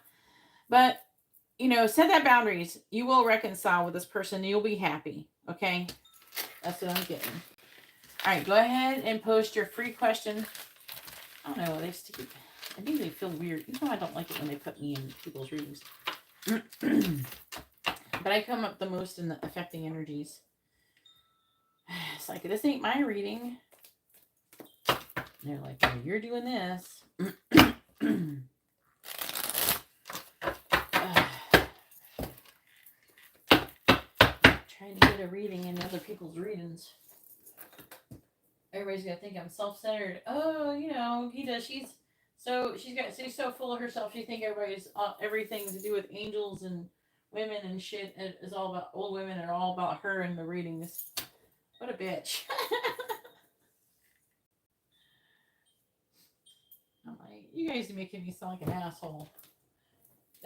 But, set that boundaries. You will reconcile with this person. You'll be happy. Okay? That's what I'm getting. All right, go ahead and post your free question. I don't know. I think they feel weird. You know, I don't like it when they put me in people's readings. But I come up the most in the affecting energies. It's like, this ain't my reading. And they're like, well, you're doing this. Trying to get a reading in other people's readings. Everybody's gonna think I'm self-centered. Oh, Gita, she's so full of herself. She think everything to do with angels and women and shit is all about old women and all about her and the readings. What a bitch. I'm like, you guys are making me sound like an asshole.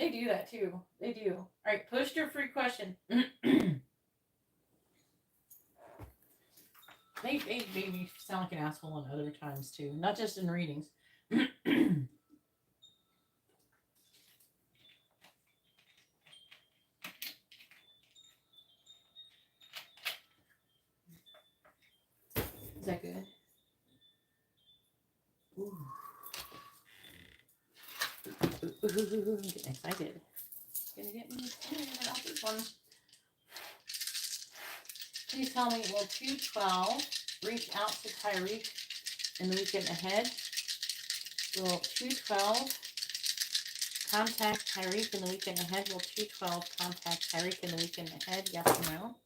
They do that too. They do. All right, post your free question. They make me sound like an asshole in other times too, not just in readings. Is that good? Ooh. Ooh, I'm getting excited. It's gonna get me excited about this one. Please tell me, will 212 reach out to Tyreek in the weekend ahead? Will 212 contact Tyreek in the weekend ahead? Will 212 contact Tyreek in the weekend ahead? Yes or no?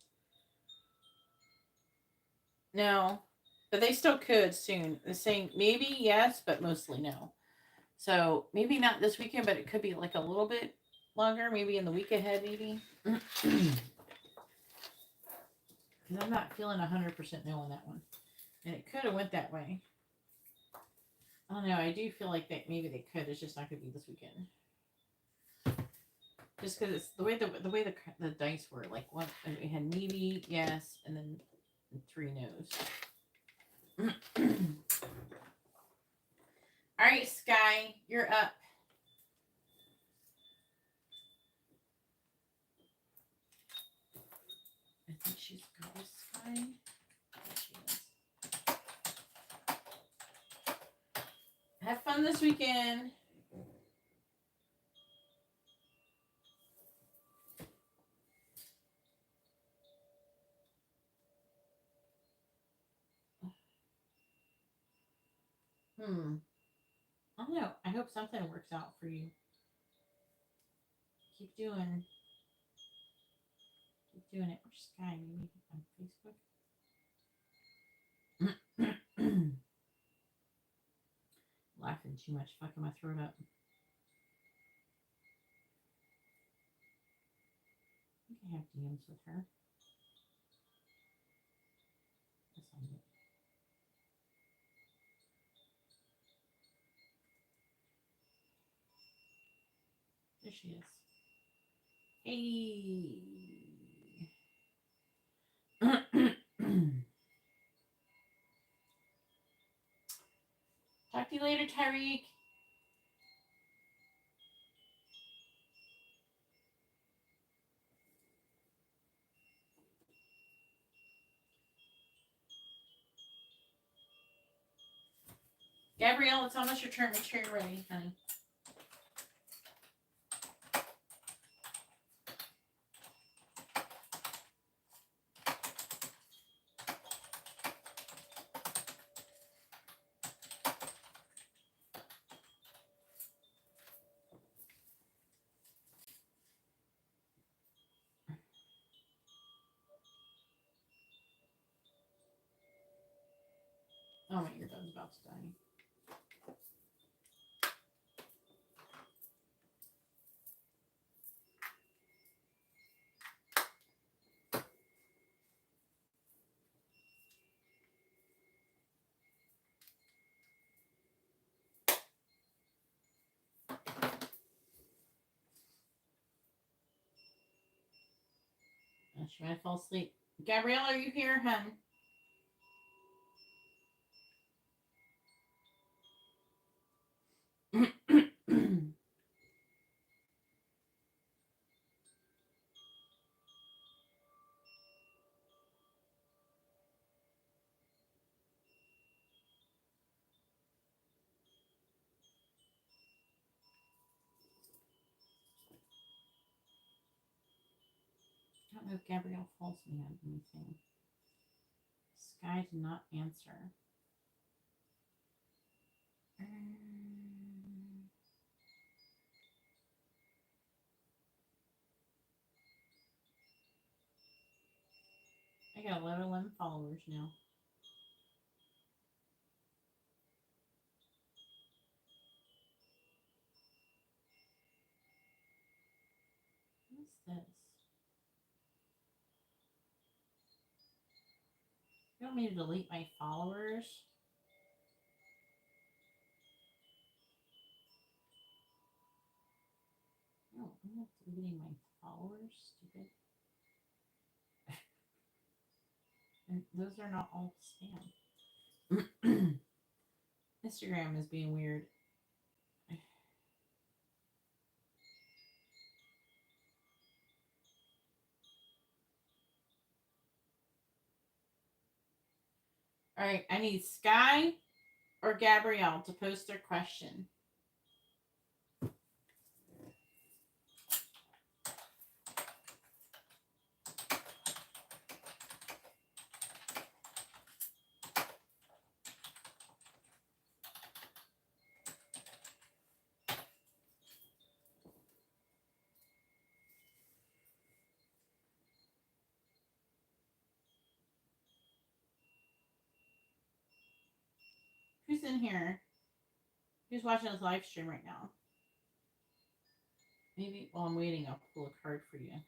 No. But they still could soon. They're saying maybe yes, but mostly no. So maybe not this weekend, but it could be like a little bit longer, maybe in the week ahead, maybe. Because I'm not feeling 100% no on that one. And it could have went that way. I don't know. I do feel like that maybe they could. It's just not going to be this weekend. Just because it's the way the dice were. Like what we had maybe yes, and then 3 no's. All right, Sky, you're up. I think she's got this Sky. There she is. Have fun this weekend. I don't know. I hope something works out for you. Keep doing it. Where's Sky? Maybe on Facebook. Laughing too much, fucking my throat up. I think I have DMs with her. Yes, I do. There she is. Hey. Talk to you later, Tyreek. Gabrielle, it's almost your turn. Make sure you're ready, honey. Oh, my earbud's about to die. She might fall asleep. Gabrielle, are you here, hun? I don't know if Gabrielle falls me on anything. Sky did not answer. I got 11 followers now. What's this? You want me to delete my followers? Oh, not deleting my followers? Stupid. And those are not all spam. Instagram is being weird. All right, I need Sky or Gabrielle to post their question. Who's in here? Who's watching this live stream right now? Maybe while I'm waiting, I'll pull a card for you.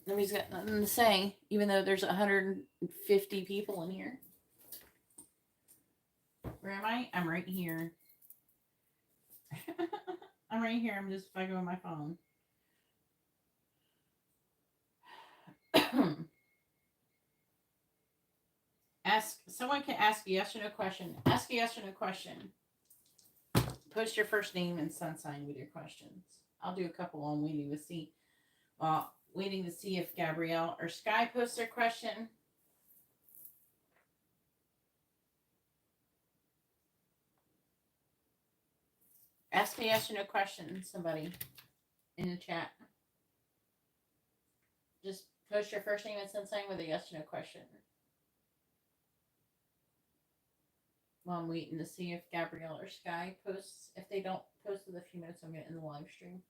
Nobody's got nothing to say, even though there's 150 people in here. Where am I? I'm right here. I'm right here. I'm just fucking with my phone. Someone can ask a yes or no question. Ask a yes or no question. Post your first name and sun sign with your questions. I'll do a couple on waiting to see. Waiting to see if Gabrielle or Sky posts their question. Ask a yes or no question, somebody in the chat. Just post your first name and sun sign with a yes or no question. Well, I'm waiting to see if Gabrielle or Sky posts. If they don't post in a few minutes, I'm going to end the live stream.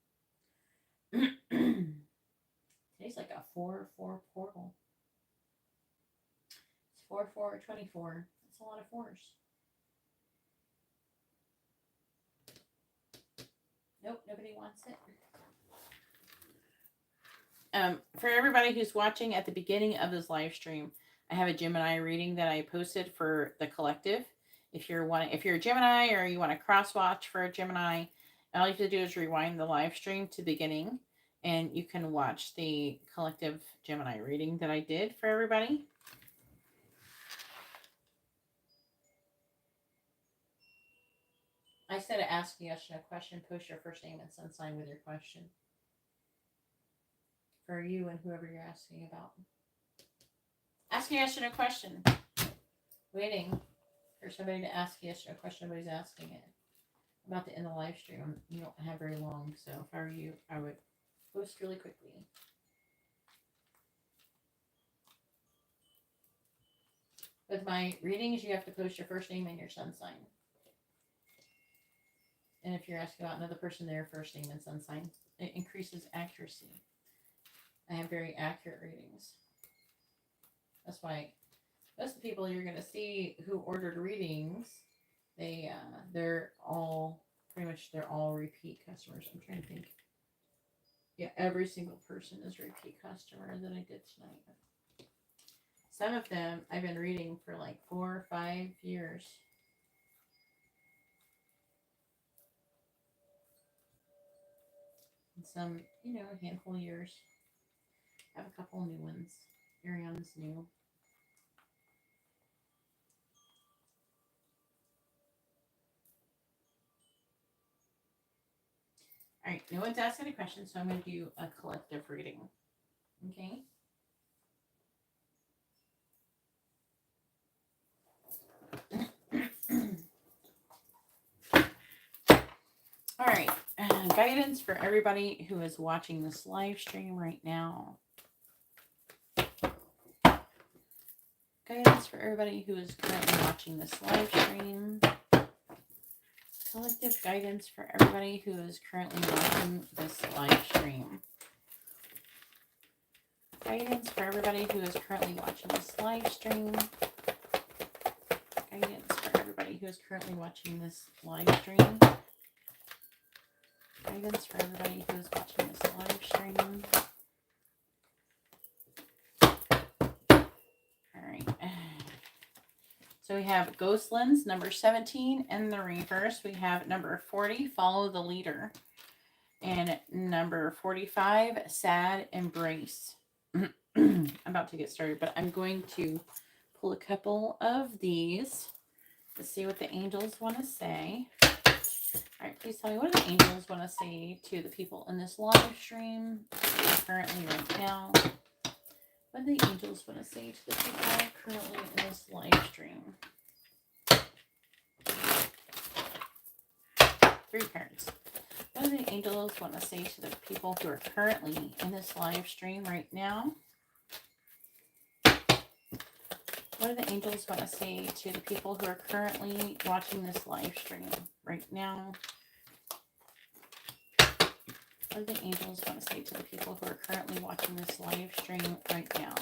Today's like a 4-4 portal. It's 4-4-24. That's a lot of fours. Nope, nobody wants it. For everybody who's watching at the beginning of this live stream, I have a Gemini reading that I posted for the collective. If you're a Gemini or you want to cross watch for a Gemini, all you have to do is rewind the live stream to the beginning, and you can watch the collective Gemini reading that I did for everybody. I said to ask a yes or no question, post your first name and sun sign with your question. For you and whoever you're asking about. Ask a yes or no question. Waiting for somebody to ask a yes or no question. Nobody's asking it. I'm about to end the live stream. You don't have very long, so if I were you, I would post really quickly. With my readings, you have to post your first name and your sun sign. And if you're asking about another person, their first name and sun sign, it increases accuracy. I have very accurate readings. That's why most of the people you're going to see who ordered readings, they're all repeat customers. I'm trying to think. Yeah, every single person is a repeat customer that I did tonight. Some of them I've been reading for like 4 or 5 years. And some, a handful of years. I have a couple new ones. Ariana's new. All right, no one's asking any questions, so I'm going to do a collective reading. Okay? All right, guidance for everybody who is watching this live stream right now. Guidance for everybody who is currently watching this live stream. Collective guidance for everybody who is currently watching this live stream. Guidance for everybody who is currently watching this live stream. Guidance for everybody who is currently watching this live stream. Guidance for everybody who is watching this live stream. So we have Ghost Lens, number 17. In the reverse, we have number 40, Follow the Leader. And number 45, Sad Embrace. I'm about to get started, but I'm going to pull a couple of these to see what the angels want to say. All right, please tell me, what do the angels want to say to the people in this live stream currently right now? What do the angels want to say to the people currently in this live stream? 3 cards. What do the angels want to say to the people who are currently in this live stream right now? What do the angels want to say to the people who are currently watching this live stream right now? What do the angels want to say to the people who are currently watching this live stream right now?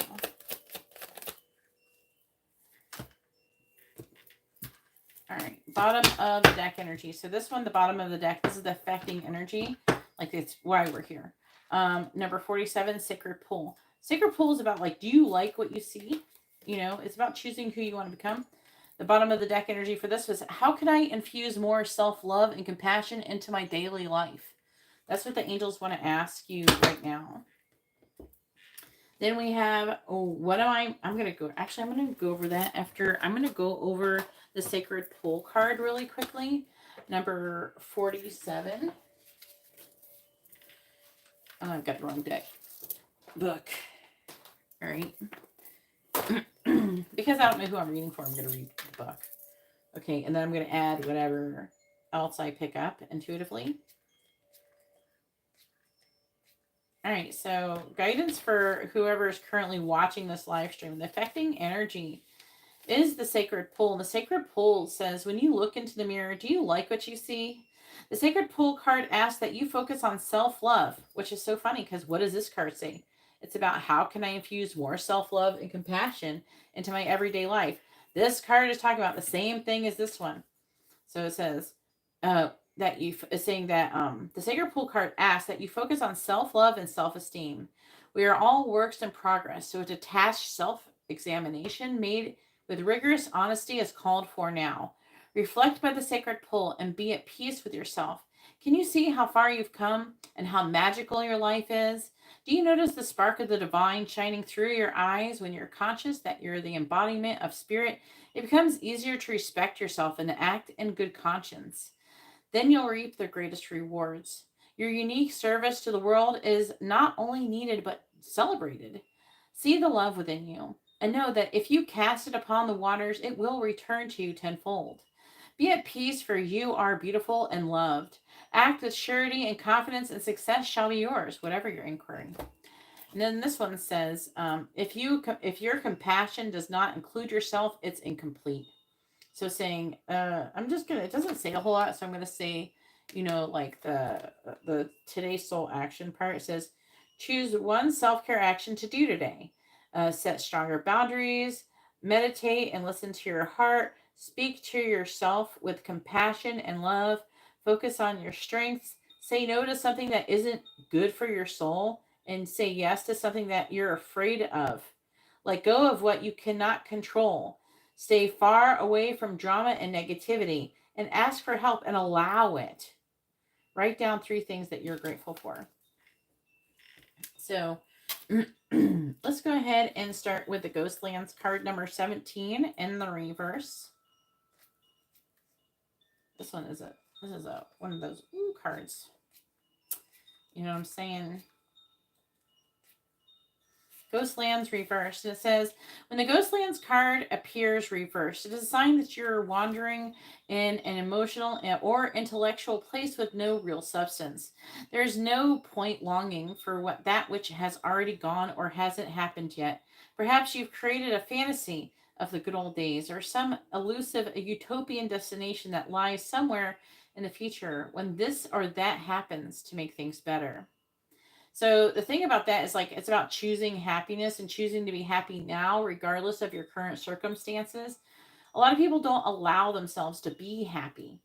All right, bottom of the deck energy. So this one, the bottom of the deck, this is the affecting energy. Like, it's why we're here. Number 47, Sacred Pull. Sacred Pull is about, like, do you like what you see? You know, it's about choosing who you want to become. The bottom of the deck energy for this was, how can I infuse more self-love and compassion into my daily life? That's what the angels want to ask you right now. Then we have, I'm going to go over that after. I'm going to go over the Sacred Pull card really quickly. Number 47. Oh, I've got the wrong deck. Book. All right. Because I don't know who I'm reading for, I'm going to read the book. Okay, and then I'm going to add whatever else I pick up intuitively. All right, so guidance for whoever is currently watching this live stream. The affecting energy is the Sacred Pull. And the Sacred Pull says, when you look into the mirror, do you like what you see? The Sacred Pull card asks that you focus on self-love, which is so funny because what does this card say? It's about how can I infuse more self-love and compassion into my everyday life. This card is talking about the same thing as this one. So it says the Sacred Pull card asks that you focus on self-love and self-esteem. We are all works in progress, so a detached self-examination made with rigorous honesty is called for now. Reflect by the Sacred Pull and be at peace with yourself. Can you see how far you've come and how magical your life is? Do you notice the spark of the divine shining through your eyes when you're conscious that you're the embodiment of spirit? It becomes easier to respect yourself and to act in good conscience. Then you'll reap the greatest rewards. Your unique service to the world is not only needed but celebrated. See the love within you and know that if you cast it upon the waters, it will return to you tenfold. Be at peace, for you are beautiful and loved. Act with surety and confidence, and success shall be yours, whatever your inquiry. And then this one says, if your compassion does not include yourself, it's incomplete. So saying, it doesn't say a whole lot, so I'm going to say, like the today's soul action part. It says, choose one self-care action to do today. Set stronger boundaries, meditate and listen to your heart, speak to yourself with compassion and love, focus on your strengths, say no to something that isn't good for your soul, and say yes to something that you're afraid of. Let go of what you cannot control. Stay far away from drama and negativity and ask for help and allow it. Write down 3 things that you're grateful for. So let's go ahead and start with the Ghostlands card number 17 in the reverse. This is one of those cards. You know what I'm saying? Ghostlands reversed. It says, when the Ghostlands card appears reversed, it is a sign that you're wandering in an emotional or intellectual place with no real substance. There is no point longing for that which has already gone or hasn't happened yet. Perhaps you've created a fantasy of the good old days or some elusive utopian destination that lies somewhere in the future when this or that happens to make things better. So the thing about that is, like, it's about choosing happiness and choosing to be happy now, regardless of your current circumstances. A lot of people don't allow themselves to be happy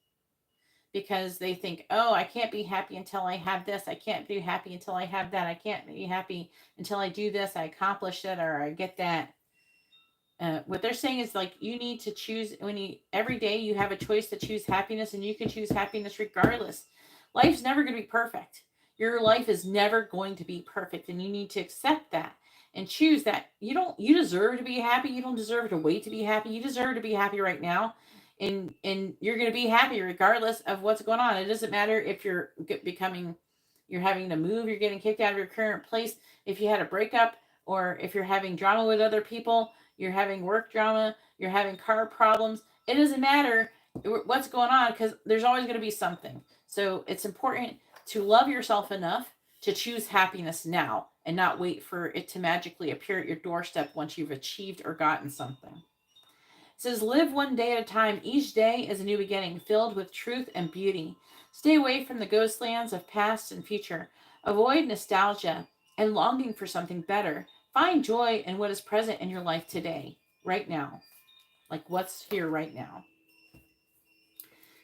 because they think, oh, I can't be happy until I have this. I can't be happy until I have that. I can't be happy until I do this. I accomplish it or I get that. What they're saying is like you need to choose every day you have a choice to choose happiness, and you can choose happiness regardless. Life's never going to be perfect. Your life is never going to be perfect, and you need to accept that and choose that. You deserve to be happy. You don't deserve to wait to be happy. You deserve to be happy right now, and you're going to be happy regardless of what's going on. It doesn't matter if you're having to move, you're getting kicked out of your current place, if you had a breakup, or if you're having drama with other people, you're having work drama, you're having car problems. It doesn't matter what's going on, because there's always going to be something. So it's important to love yourself enough to choose happiness now and not wait for it to magically appear at your doorstep once you've achieved or gotten something. It says, live one day at a time. Each day is a new beginning, filled with truth and beauty. Stay away from the ghost lands of past and future. Avoid nostalgia and longing for something better. Find joy in what is present in your life today, right now. Like what's here right now.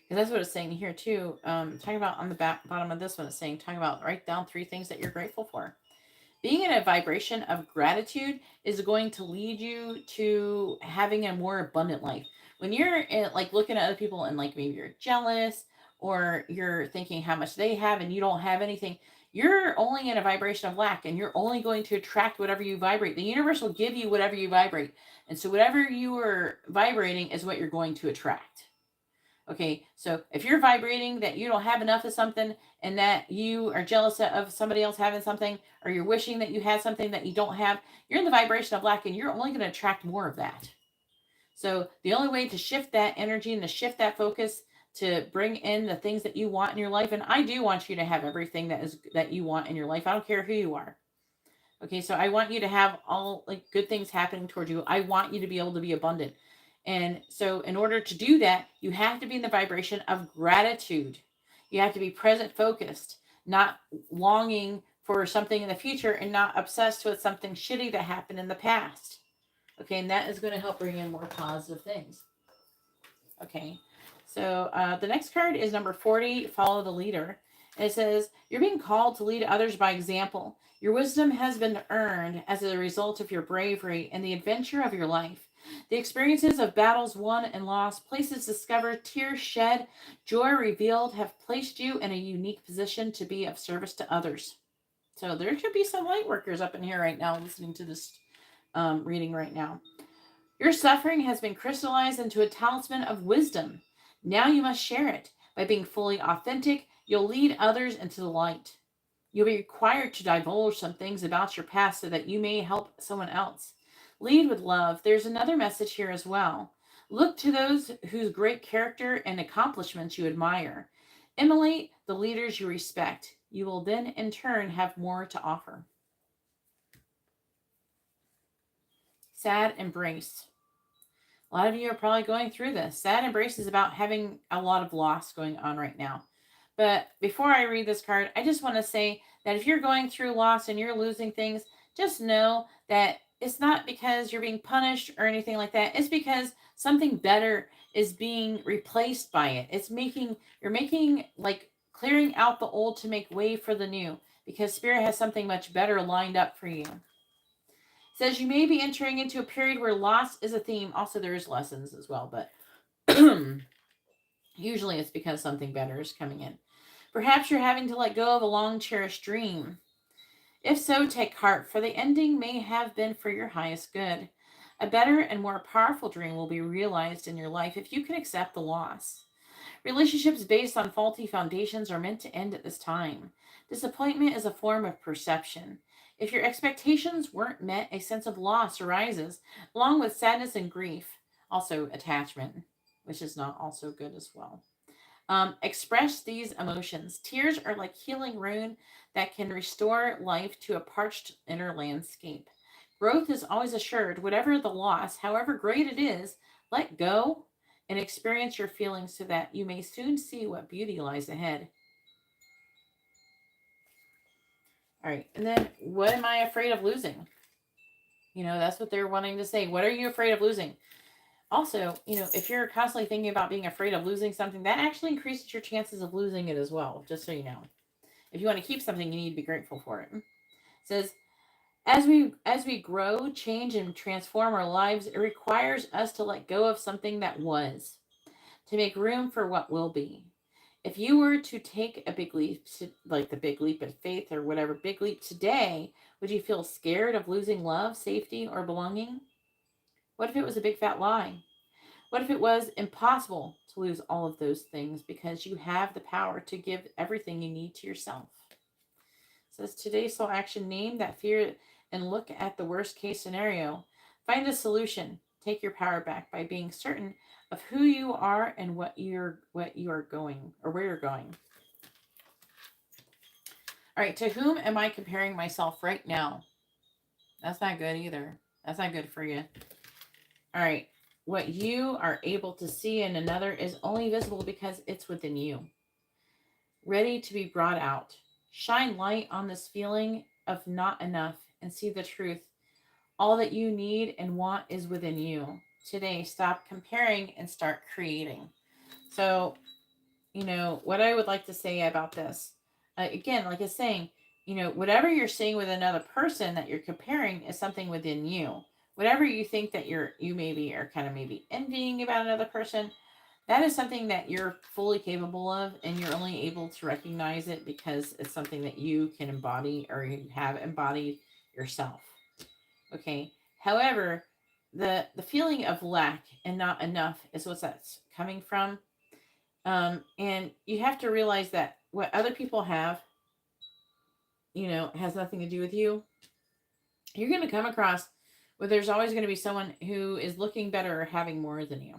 Because that's what it's saying here too. Talking about on the bottom of this one, it's saying, talking about write down 3 things that you're grateful for. Being in a vibration of gratitude is going to lead you to having a more abundant life. When you're like looking at other people and like maybe you're jealous or you're thinking how much they have and you don't have anything, you're only in a vibration of lack, and you're only going to attract whatever you vibrate. The universe will give you whatever you vibrate. And so whatever you are vibrating is what you're going to attract. Okay, so if you're vibrating that you don't have enough of something, and that you are jealous of somebody else having something, or you're wishing that you had something that you don't have, you're in the vibration of lack, and you're only going to attract more of that. So the only way to shift that energy and to shift that focus to bring in the things that you want in your life, and I do want you to have everything that you want in your life. I don't care who you are. Okay, so I want you to have all like good things happening towards you. I want you to be able to be abundant. And so in order to do that, you have to be in the vibration of gratitude. You have to be present focused, not longing for something in the future and not obsessed with something shitty that happened in the past. Okay, and that is going to help bring in more positive things. Okay, so the next card is number 40, follow the leader. And it says, you're being called to lead others by example. Your wisdom has been earned as a result of your bravery and the adventure of your life. The experiences of battles won and lost, places discovered, tears shed, joy revealed have placed you in a unique position to be of service to others. So there should be some light workers up in here right now listening to this reading right now. Your suffering has been crystallized into a talisman of wisdom. Now you must share it. By being fully authentic, you'll lead others into the light. You'll be required to divulge some things about your past so that you may help someone else. Lead with love. There's another message here as well. Look to those whose great character and accomplishments you admire. Emulate the leaders you respect. You will then, in turn, have more to offer. Sad embrace. A lot of you are probably going through this. Sad embrace is about having a lot of loss going on right now. But before I read this card, I just want to say that if you're going through loss and you're losing things, just know that it's not because you're being punished or anything like that. It's because something better is being replaced by it. You're making like clearing out the old to make way for the new, because Spirit has something much better lined up for you. It says you may be entering into a period where loss is a theme. Also, there is lessons as well, but usually it's because something better is coming in. Perhaps you're having to let go of a long cherished dream. If so, take heart, for the ending may have been for your highest good. A better and more powerful dream will be realized in your life if you can accept the loss. Relationships based on faulty foundations are meant to end at this time. Disappointment is a form of perception. If your expectations weren't met, a sense of loss arises, along with sadness and grief. Also, attachment, which is not also good as well. Express these emotions. Tears are like healing rune that can restore life to a parched inner landscape. Growth is always assured. Whatever the loss, however great it is, let go and experience your feelings so that you may soon see what beauty lies ahead. All right, and then what am I afraid of losing? That's what they're wanting to say. What are you afraid of losing? Also, if you're constantly thinking about being afraid of losing something, that actually increases your chances of losing it as well, just so you know. If you want to keep something, you need to be grateful for it. It says, As we grow, change, and transform our lives, it requires us to let go of something that was, to make room for what will be. If you were to take a big leap, like the big leap of faith or whatever big leap today, would you feel scared of losing love, safety, or belonging? What if it was a big fat lie? What if it was impossible to lose all of those things because you have the power to give everything you need to yourself? It says today's soul action, name that fear and look at the worst case scenario. Find a solution. Take your power back by being certain of who you are and what you are going or where you're going. All right, to whom am I comparing myself right now? That's not good either. That's not good for you. All right. What you are able to see in another is only visible because it's within you, ready to be brought out. Shine light on this feeling of not enough and see the truth. All that you need and want is within you. Today, stop comparing and start creating. So, what I would like to say about this, again, like I was saying, whatever you're seeing with another person that you're comparing is something within you. Whatever you think that you maybe are kind of maybe envying about another person, that is something that you're fully capable of, and you're only able to recognize it because it's something that you can embody or you have embodied yourself. Okay. However, the feeling of lack and not enough is what that's coming from. And you have to realize that what other people have, has nothing to do with you. You're going to come across where there's always going to be someone who is looking better or having more than you.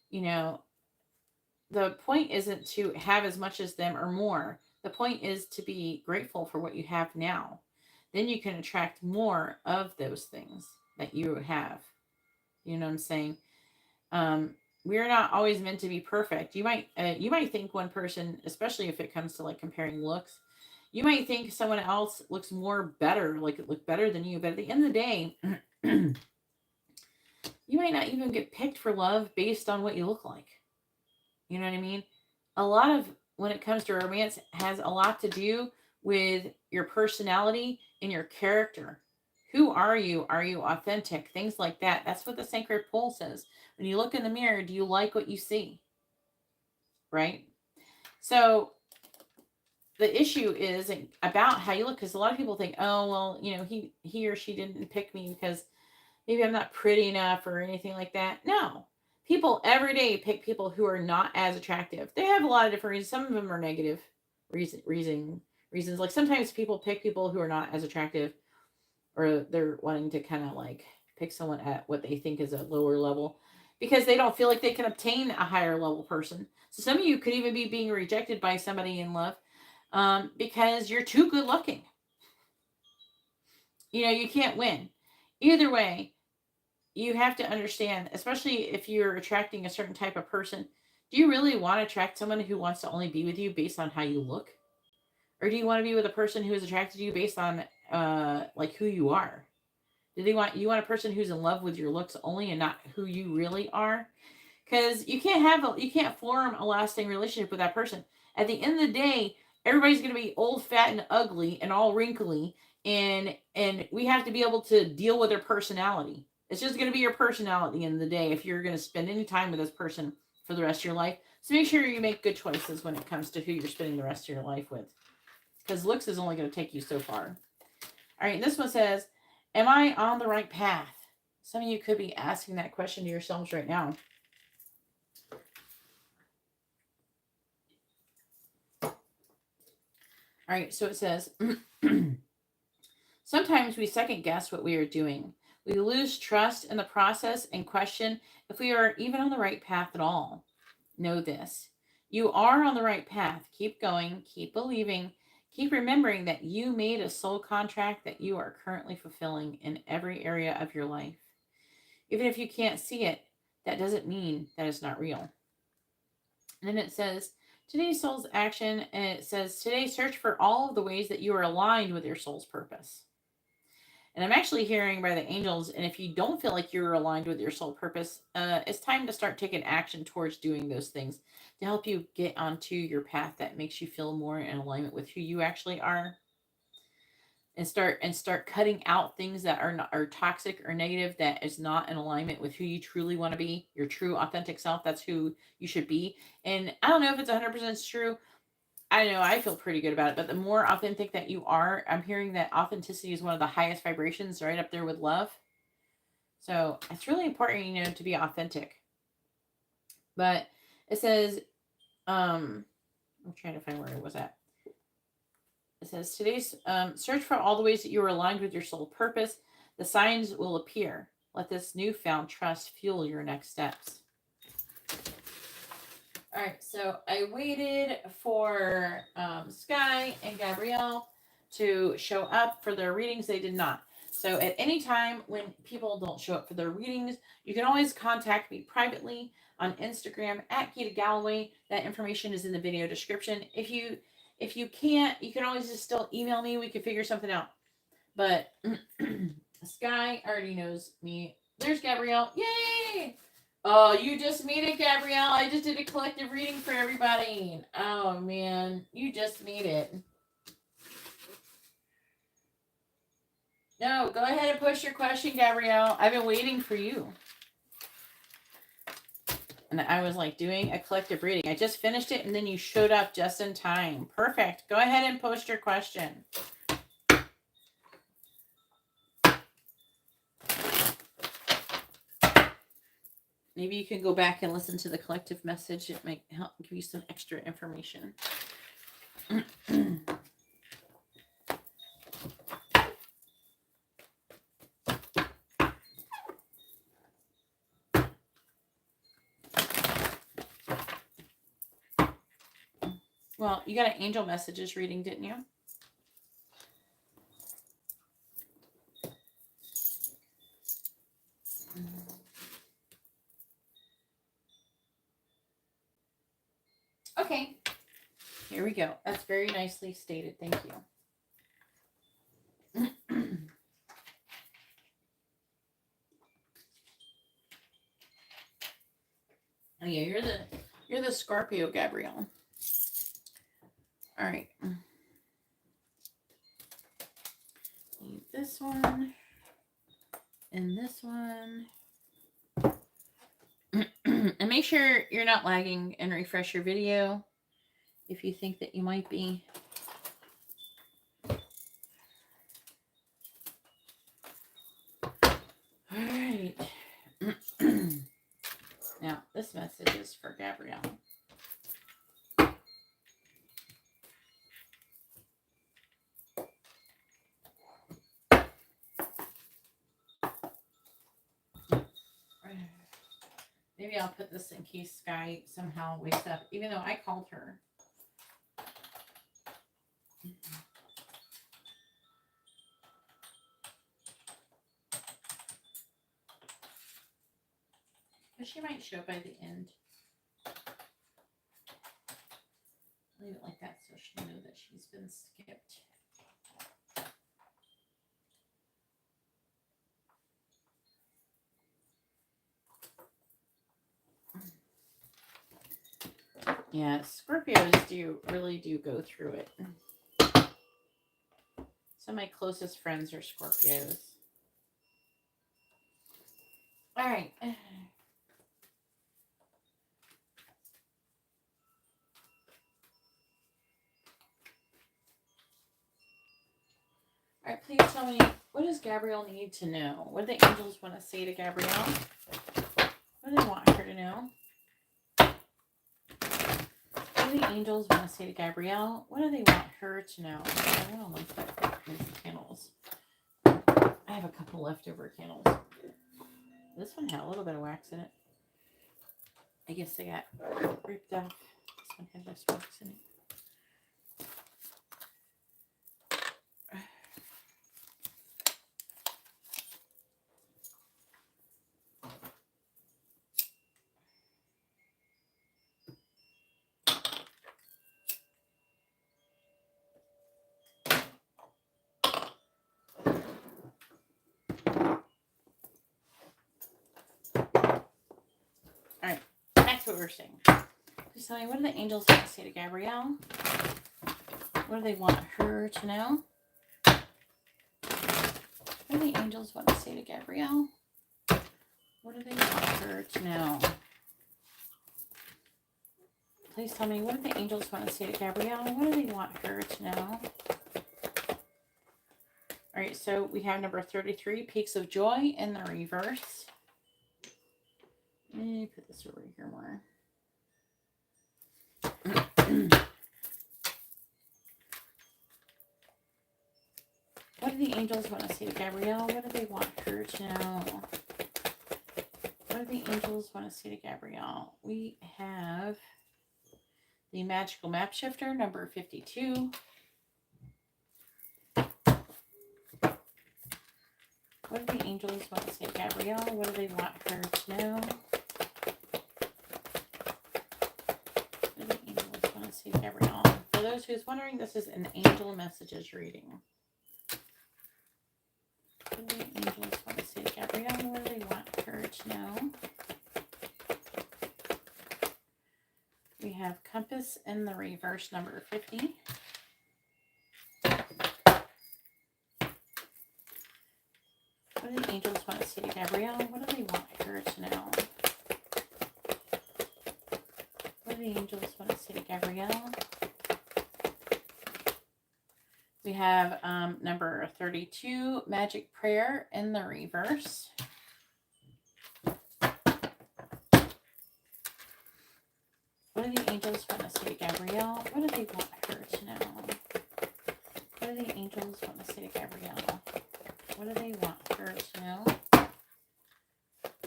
You know, the point isn't to have as much as them or more. The point is to be grateful for what you have now. Then you can attract more of those things that you have. You know what I'm saying? We're not always meant to be perfect. You might think one person, especially if it comes to like comparing looks, you might think someone else looks more better, like it look better than you. But at the end of the day, you might not even get picked for love based on what you look like. You know what I mean? A lot of when it comes to romance has a lot to do with your personality and your character. Who are you? Are you authentic? Things like that. That's what the sacred pole says. When you look in the mirror, do you like what you see? Right? So the issue is about how you look, because a lot of people think, oh well, he or she didn't pick me because maybe I'm not pretty enough or anything like that. No. People every day pick people who are not as attractive. They have a lot of different reasons. Some of them are negative reasons. Like sometimes people pick people who are not as attractive, or they're wanting to kind of like pick someone at what they think is a lower level because they don't feel like they can obtain a higher level person. So some of you could even be being rejected by somebody in love because you're too good looking. You can't win. Either way, you have to understand, especially if you're attracting a certain type of person, do you really want to attract someone who wants to only be with you based on how you look? Or do you want to be with a person who is attracted to you based on like who you are? Do you want a person who's in love with your looks only and not who you really are? Because you can't form a lasting relationship with that person. At the end of the day, everybody's going to be old, fat, and ugly, and all wrinkly, and we have to be able to deal with their personality. It's just going to be your personality at the end of the day if you're going to spend any time with this person for the rest of your life. So make sure you make good choices when it comes to who you're spending the rest of your life with, because looks is only going to take you so far. All right, this one says, am I on the right path? Some of you could be asking that question to yourselves right now. All right, so it says, sometimes we second guess what we are doing. We lose trust in the process and question if we are even on the right path at all. Know this. You are on the right path. Keep going, keep believing, keep remembering that you made a soul contract that you are currently fulfilling in every area of your life. Even if you can't see it, that doesn't mean that it's not real. And then it says, today's soul's action, and it says, today search for all of the ways that you are aligned with your soul's purpose. And I'm actually hearing by the angels, and if you don't feel like you're aligned with your soul purpose, it's time to start taking action towards doing those things to help you get onto your path that makes you feel more in alignment with who you actually are. and start cutting out things that are toxic or negative, that is not in alignment with who you truly want to be, your true authentic self. That's who you should be. And I don't know if it's 100% true. I don't know, I feel pretty good about it, but the more authentic that you are, I'm hearing that authenticity is one of the highest vibrations, right up there with love. So it's really important, to be authentic. But it says, I'm trying to find where it was at. It says, today's search for all the ways that you are aligned with your soul purpose. The signs will appear. Let this newfound trust fuel your next steps. All right, so I waited for Sky and Gabrielle to show up for their readings. They did not. So at any time when people don't show up for their readings, you can always contact me privately on Instagram at GeetaGalaway. That information is in the video description. If you can't, you can always just still email me. We can figure something out. But Sky already knows me. There's Gabrielle. Yay! Oh, you just made it, Gabrielle. I just did a collective reading for everybody. Oh, man. You just made it. No, go ahead and push your question, Gabrielle. I've been waiting for you. And I was like doing a collective reading. I just finished it and then you showed up just in time. Perfect. Go ahead and post your question. Maybe you can go back and listen to the collective message. It might help give you some extra information. Well, you got an angel messages reading, didn't you? Okay. Here we go. That's very nicely stated. Thank you. Oh yeah, you're the Scorpio, Gabrielle. All right. Need this one and this one. And make sure you're not lagging and refresh your video if you think that you might be. All right. Now, this message is for Gabrielle. Maybe I'll put this in case Sky somehow wakes up, even though I called her. But she might show by the end. Leave it like that so she'll know that she's been skipped. Yeah, Scorpios really do go through it. Some of my closest friends are Scorpios. All right. All right, please tell me, what does Gabrielle need to know? What do the angels want to say to Gabrielle? What do they want her to know? What do the angels want to say to Gabrielle? What do they want her to know? I don't like that. These candles. I have a couple leftover candles. This one had a little bit of wax in it. I guess they got ripped off. This one had less wax in it. Alright, back to what we were saying. Please tell me, what do the angels want to say to Gabrielle? What do they want her to know? What do the angels want to say to Gabrielle? What do they want her to know? Please tell me, what do the angels want to say to Gabrielle? What do they want her to know? All right, so we have number 33, Peaks of Joy in the reverse. Let me put this over here more. What do the angels want to say to Gabrielle? What do they want her to know? What do the angels want to say to Gabrielle? We have the Magical Map Shifter, number 52. What do the angels want to say to Gabrielle? What do they want her to know? What do the angels want to say to Gabrielle? For those who's wondering, this is an angel messages reading. What do the angels want to say to Gabrielle? What do they want her to know? We have Compass in the reverse, number 50. What do the angels want to say to Gabrielle? What do they want her to know? What do the angels want to say to Gabrielle? We have number 32, Magic Prayer in the reverse. What do the angels want to say to Gabrielle? What do they want her to know? What do the angels want to say to Gabrielle? What do they want her to know?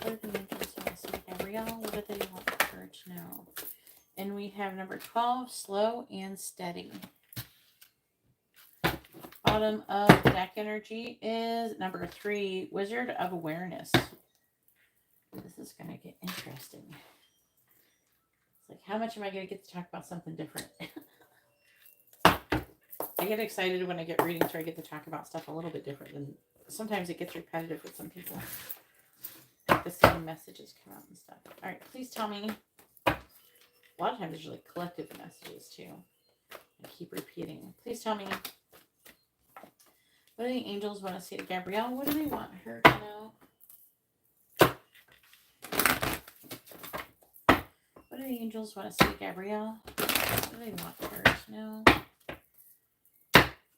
What do the angels want to say to Gabrielle? What do they want her to know? And we have number 12, Slow and Steady. Bottom of the deck energy is number 3, Wizard of Awareness. This is going to get interesting. It's like, how much am I going to get to talk about something different? I get excited when I get readings where I get to talk about stuff a little bit different. And sometimes it gets repetitive with some people. Like the same messages come out and stuff. All right, please tell me. A lot of times there's like collective messages too. I keep repeating. Please tell me. What do the angels want to say to Gabrielle? What do they want her to know? What do the angels want to say to Gabrielle? What do they want her to know?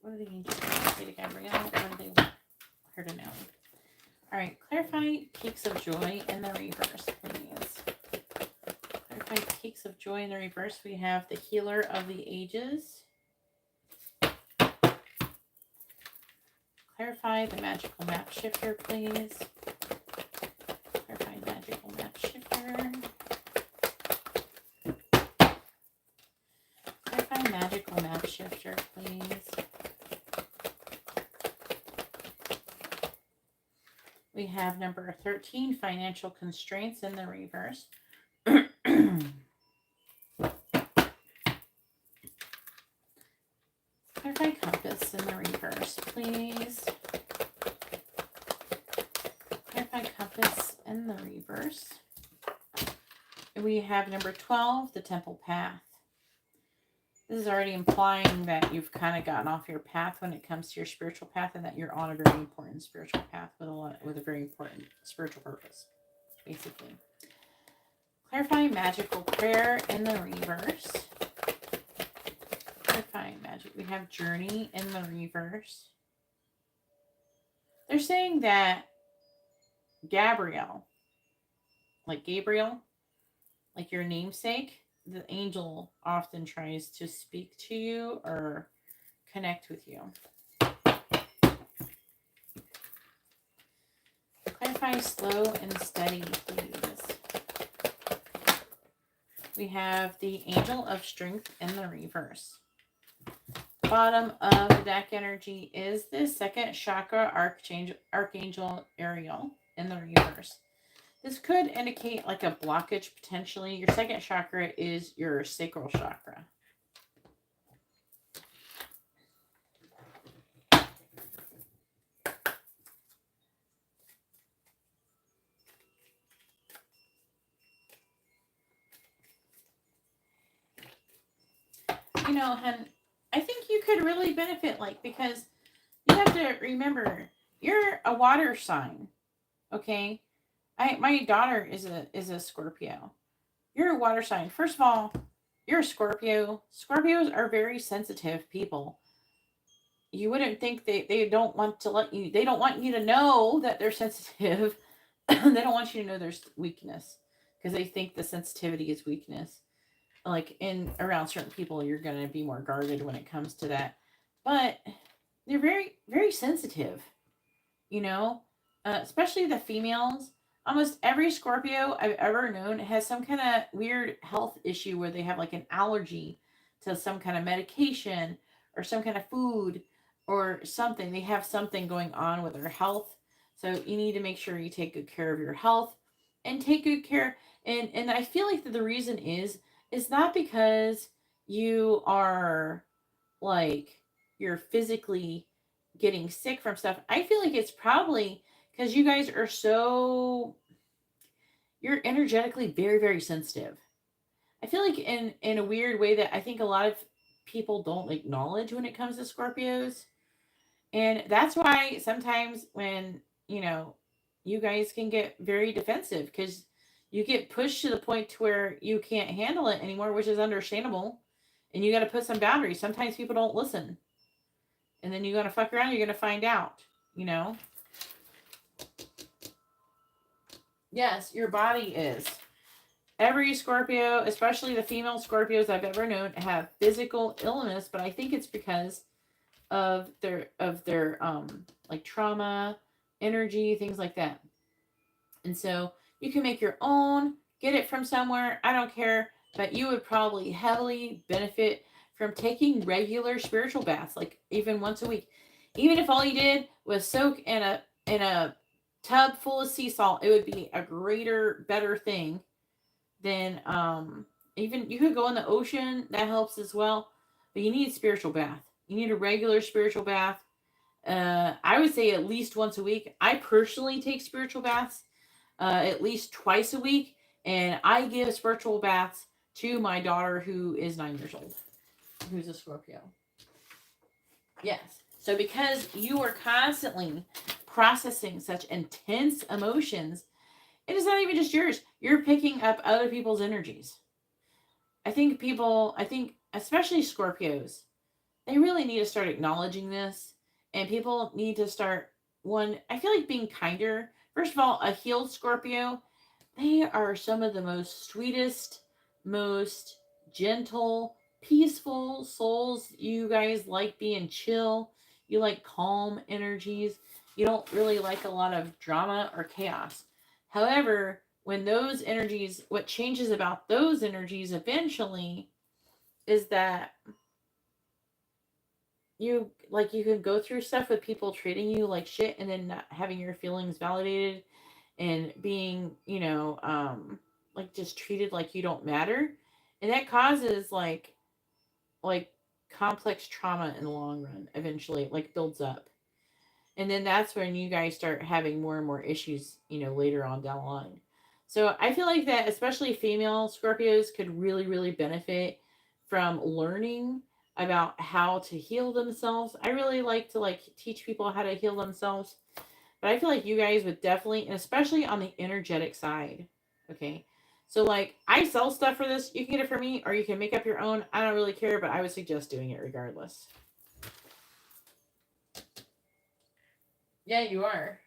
What do the angels want to say to Gabrielle? What do they want her to know? All right, clarify Peaks of Joy in the reverse, please. Clarify Peaks of Joy in the reverse. We have the Healer of the Ages. Clarify the Magical Map Shifter, please. Clarify Magical Map Shifter. Clarify Magical Map Shifter, please. We have number 13, Financial Constraints in the reverse. Clarify Compass in the reverse, please. Clarify Compass in the reverse. We have number 12, the Temple Path. This is already implying that you've kind of gotten off your path when it comes to your spiritual path, and that you're on a very important spiritual path with a very important spiritual purpose, basically. Clarify Magical Prayer in the reverse. Clarifying Magic. We have Journey in the reverse. They're saying that Gabriel, like your namesake, the angel often tries to speak to you or connect with you. Clarify Slow and Steady, please. We have the Angel of Strength in the reverse. Bottom of the deck energy is the second chakra, Archangel Ariel in the reverse. This could indicate like a blockage potentially. Your second chakra is your sacral chakra. You know, hun, I think you could really benefit, because you have to remember, you're a water sign. Okay. My daughter is a Scorpio. You're a water sign. First of all, you're a Scorpio. Scorpios are very sensitive people. You wouldn't think they don't want to let you, they don't want you to know that they're sensitive. They don't want you to know there's weakness because they think the sensitivity is weakness. Like in around certain people, you're going to be more guarded when it comes to that. But they're very, very sensitive, you know, especially the females. Almost every Scorpio I've ever known has some kind of weird health issue where they have like an allergy to some kind of medication or some kind of food or something. They have something going on with their health. So you need to make sure you take good care of your health and take good care. And I feel like that the reason is not because you are like you're physically getting sick from stuff. I feel like it's probably because you guys are so, you're energetically very, very sensitive. I feel like in a weird way that I think a lot of people don't acknowledge when it comes to Scorpios. And that's why sometimes when, you guys can get very defensive because you get pushed to the point to where you can't handle it anymore, which is understandable. And you got to put some boundaries. Sometimes people don't listen. And then you're going to fuck around, you're going to find out, you know? Yes, your body is. Every Scorpio, especially the female Scorpios I've ever known, have physical illness, but I think it's because of their like trauma, energy, things like that. And so you can make your own, get it from somewhere, I don't care, but you would probably heavily benefit from taking regular spiritual baths, like even once a week. Even if all you did was soak in a tub full of sea salt, it would be a greater, better thing than even you could go in the ocean, that helps as well. But you need a spiritual bath. You need a regular spiritual bath. I would say at least once a week. I personally take spiritual baths at least twice a week, and I give spiritual baths to my daughter who is 9 years old, who's a Scorpio. Yes. So because you are constantly processing such intense emotions, it is not even just yours. You're picking up other people's energies. I think especially Scorpios, they really need to start acknowledging this. And people need to start, one, I feel like being kinder. First of all, a healed Scorpio, they are some of the most sweetest, most gentle, peaceful souls. You guys like being chill. You like calm energies. You don't really like a lot of drama or chaos. However, when those energies, what changes about those energies eventually is that you can go through stuff with people treating you like shit and then not having your feelings validated and being like just treated like you don't matter, and that causes like complex trauma in the long run. Eventually like builds up, and then that's when you guys start having more and more issues later on down the line. So I feel like that especially female Scorpios could really, really benefit from learning about how to heal themselves. I really like to teach people how to heal themselves. But I feel like you guys would definitely, and especially on the energetic side. Okay. So like I sell stuff for this. You can get it from me or you can make up your own. I don't really care, but I would suggest doing it regardless. Yeah, you are.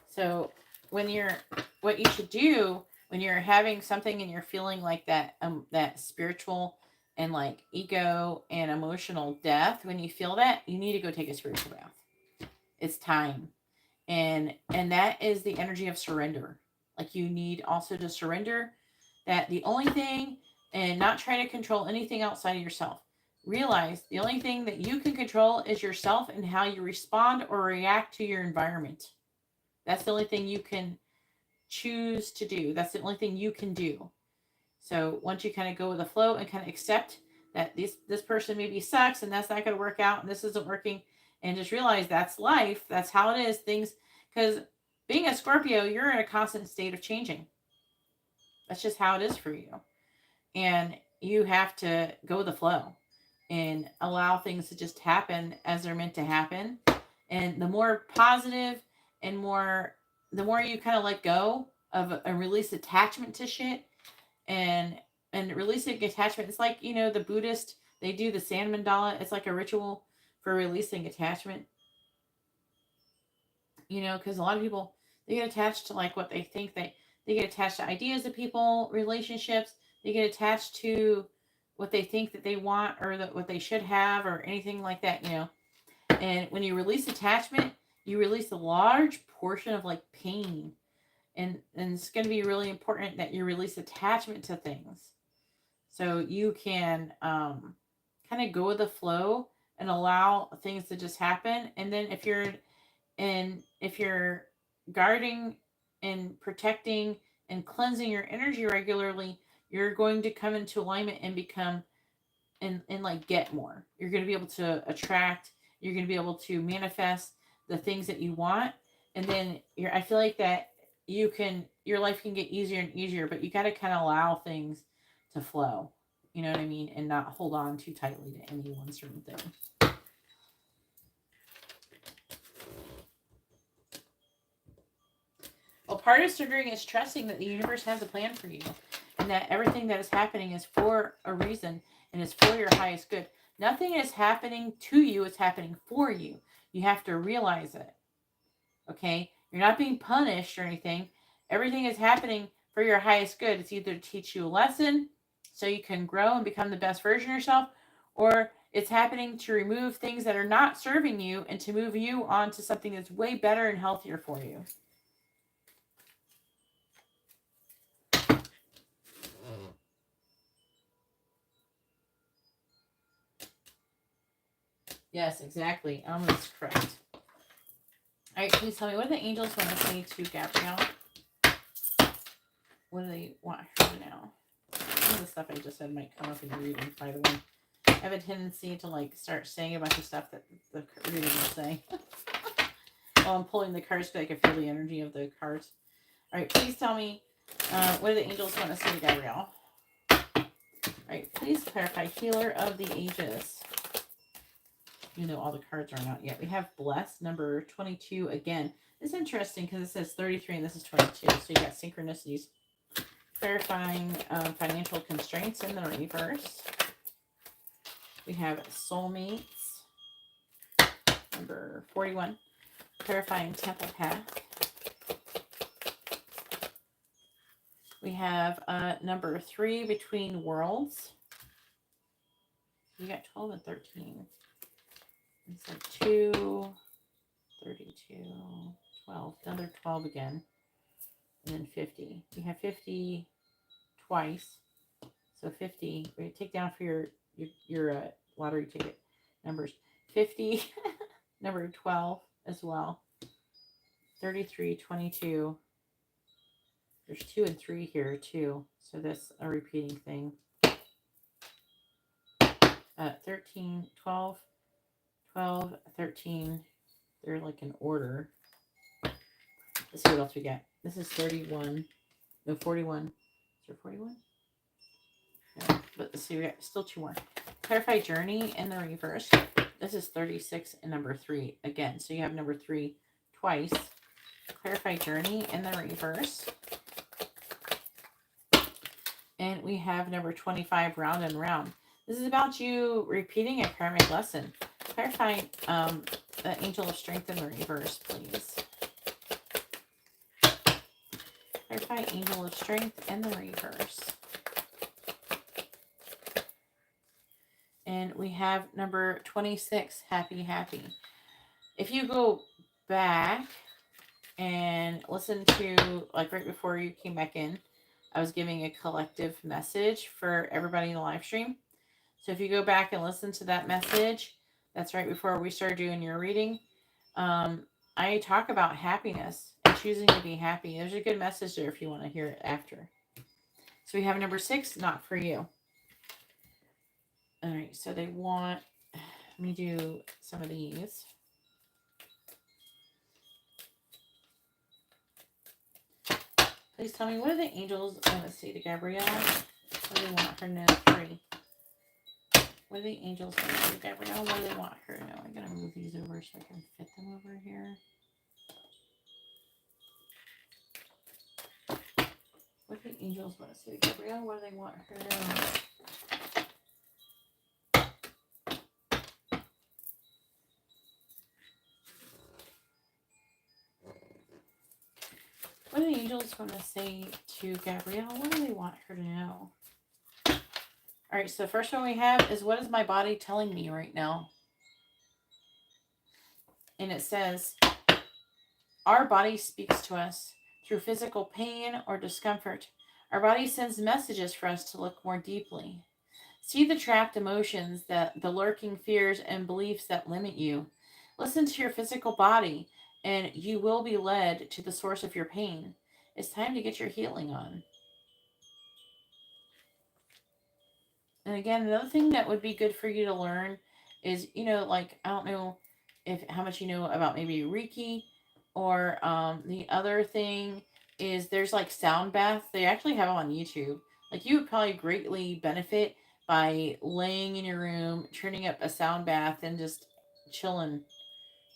So when you're, what you should do when you're having something and you're feeling like that spiritual and like ego and emotional death, when you feel that, you need to go take a spiritual bath. It's time. And that is the energy of surrender. Like you need also to surrender that the only thing, and not try to control anything outside of yourself. Realize the only thing that you can control is yourself and how you respond or react to your environment. That's the only thing you can choose to do. That's the only thing you can do. So once you kind of go with the flow and kind of accept that this person maybe sucks and that's not going to work out and this isn't working, and just realize that's life. That's how it is. Things, because being a Scorpio, you're in a constant state of changing. That's just how it is for you. And you have to go with the flow and allow things to just happen as they're meant to happen. And the more positive and the more you kind of let go of and release attachment to shit and releasing attachment. It's like, the Buddhist, they do the sand mandala. It's like a ritual for releasing attachment. Because a lot of people, they get attached to like what they think they get attached to ideas of people, relationships. They get attached to what they think that they want or what they should have or anything like that. And when you release attachment, you release a large portion of like pain. And it's going to be really important that you release attachment to things so you can kind of go with the flow and allow things to just happen. And then if you're guarding and protecting and cleansing your energy regularly, you're going to come into alignment and become and like get more. You're going to be able to attract, you're going to be able to manifest the things that you want. And then I feel like that your life can get easier and easier, but you got to kind of allow things to flow. You know what I mean? And not hold on too tightly to any one certain thing. Well, part of surrendering is trusting that the universe has a plan for you and that everything that is happening is for a reason and is for your highest good. Nothing is happening to you, it's happening for you. You have to realize it. Okay? You're not being punished or anything. Everything is happening for your highest good. It's either to teach you a lesson so you can grow and become the best version of yourself, or it's happening to remove things that are not serving you and to move you on to something that's way better and healthier for you. Yes, exactly. That's correct. All right, please tell me, what do the angels want to say to Gabrielle? What do they want her to know? Some of the stuff I just said might come up in the reading, by the way. I have a tendency to like start saying a bunch of stuff that the reading will say. While I'm pulling the cards, so I can feel the energy of the cards. All right, please tell me, what do the angels want to say to Gabrielle? All right, please clarify, healer of the ages. Even though all the cards are not yet. We have blessed, number 22 again. It's interesting because it says 33 and this is 22. So you got synchronicities. Clarifying financial constraints in the reverse. We have soulmates, number 41. Clarifying temple path. We have number 3, between worlds. You got 12 and 13. It's like 2, 32, 12, another 12 again, and then 50. You have 50 twice, so 50. We take down for your lottery ticket numbers. 50, number 12 as well. 33, 22. There's 2 and 3 here too, so that's a repeating thing. 13, 12, 12, 13. They're like in order. Let's see what else we got. This is 31. No, 41. Is there 41? No, but let's see. We got still 2 more. Clarify journey in the reverse. This is 36 and number 3 again. So you have number 3 twice. Clarify journey in the reverse. And we have number 25, round and round. This is about you repeating a karmic lesson. Clarify the angel of strength in the reverse, please. Clarify angel of strength in the reverse. And we have number 26, happy, happy. If you go back and listen to, like right before you came back in, I was giving a collective message for everybody in the live stream. So if you go back and listen to that message, that's right before we started doing your reading. I talk about happiness and choosing to be happy. There's a good message there if you want to hear it after. So we have number 6, not for you. All right, so they want me to do some of these. Please please tell me, what do the angels want to say to Gabrielle? What do they want her to know? 3. What do the angels want to say to Gabrielle? What do they want her to know? I'm going to move these over so I can fit them over here. What do the angels want to say to Gabrielle? What do they want her to know? What do the angels want to say to Gabrielle? What do they want her to know? All right, so the first one we have is, what is my body telling me right now? And it says, our body speaks to us through physical pain or discomfort. Our body sends messages for us to look more deeply. See the trapped emotions, the lurking fears and beliefs that limit you. Listen to your physical body, and you will be led to the source of your pain. It's time to get your healing on. And again, another thing that would be good for you to learn is, like, I don't know how much you know about maybe Reiki, or the other thing is, there's like sound baths. They actually have them on YouTube. Like, you would probably greatly benefit by laying in your room, turning up a sound bath, and just chilling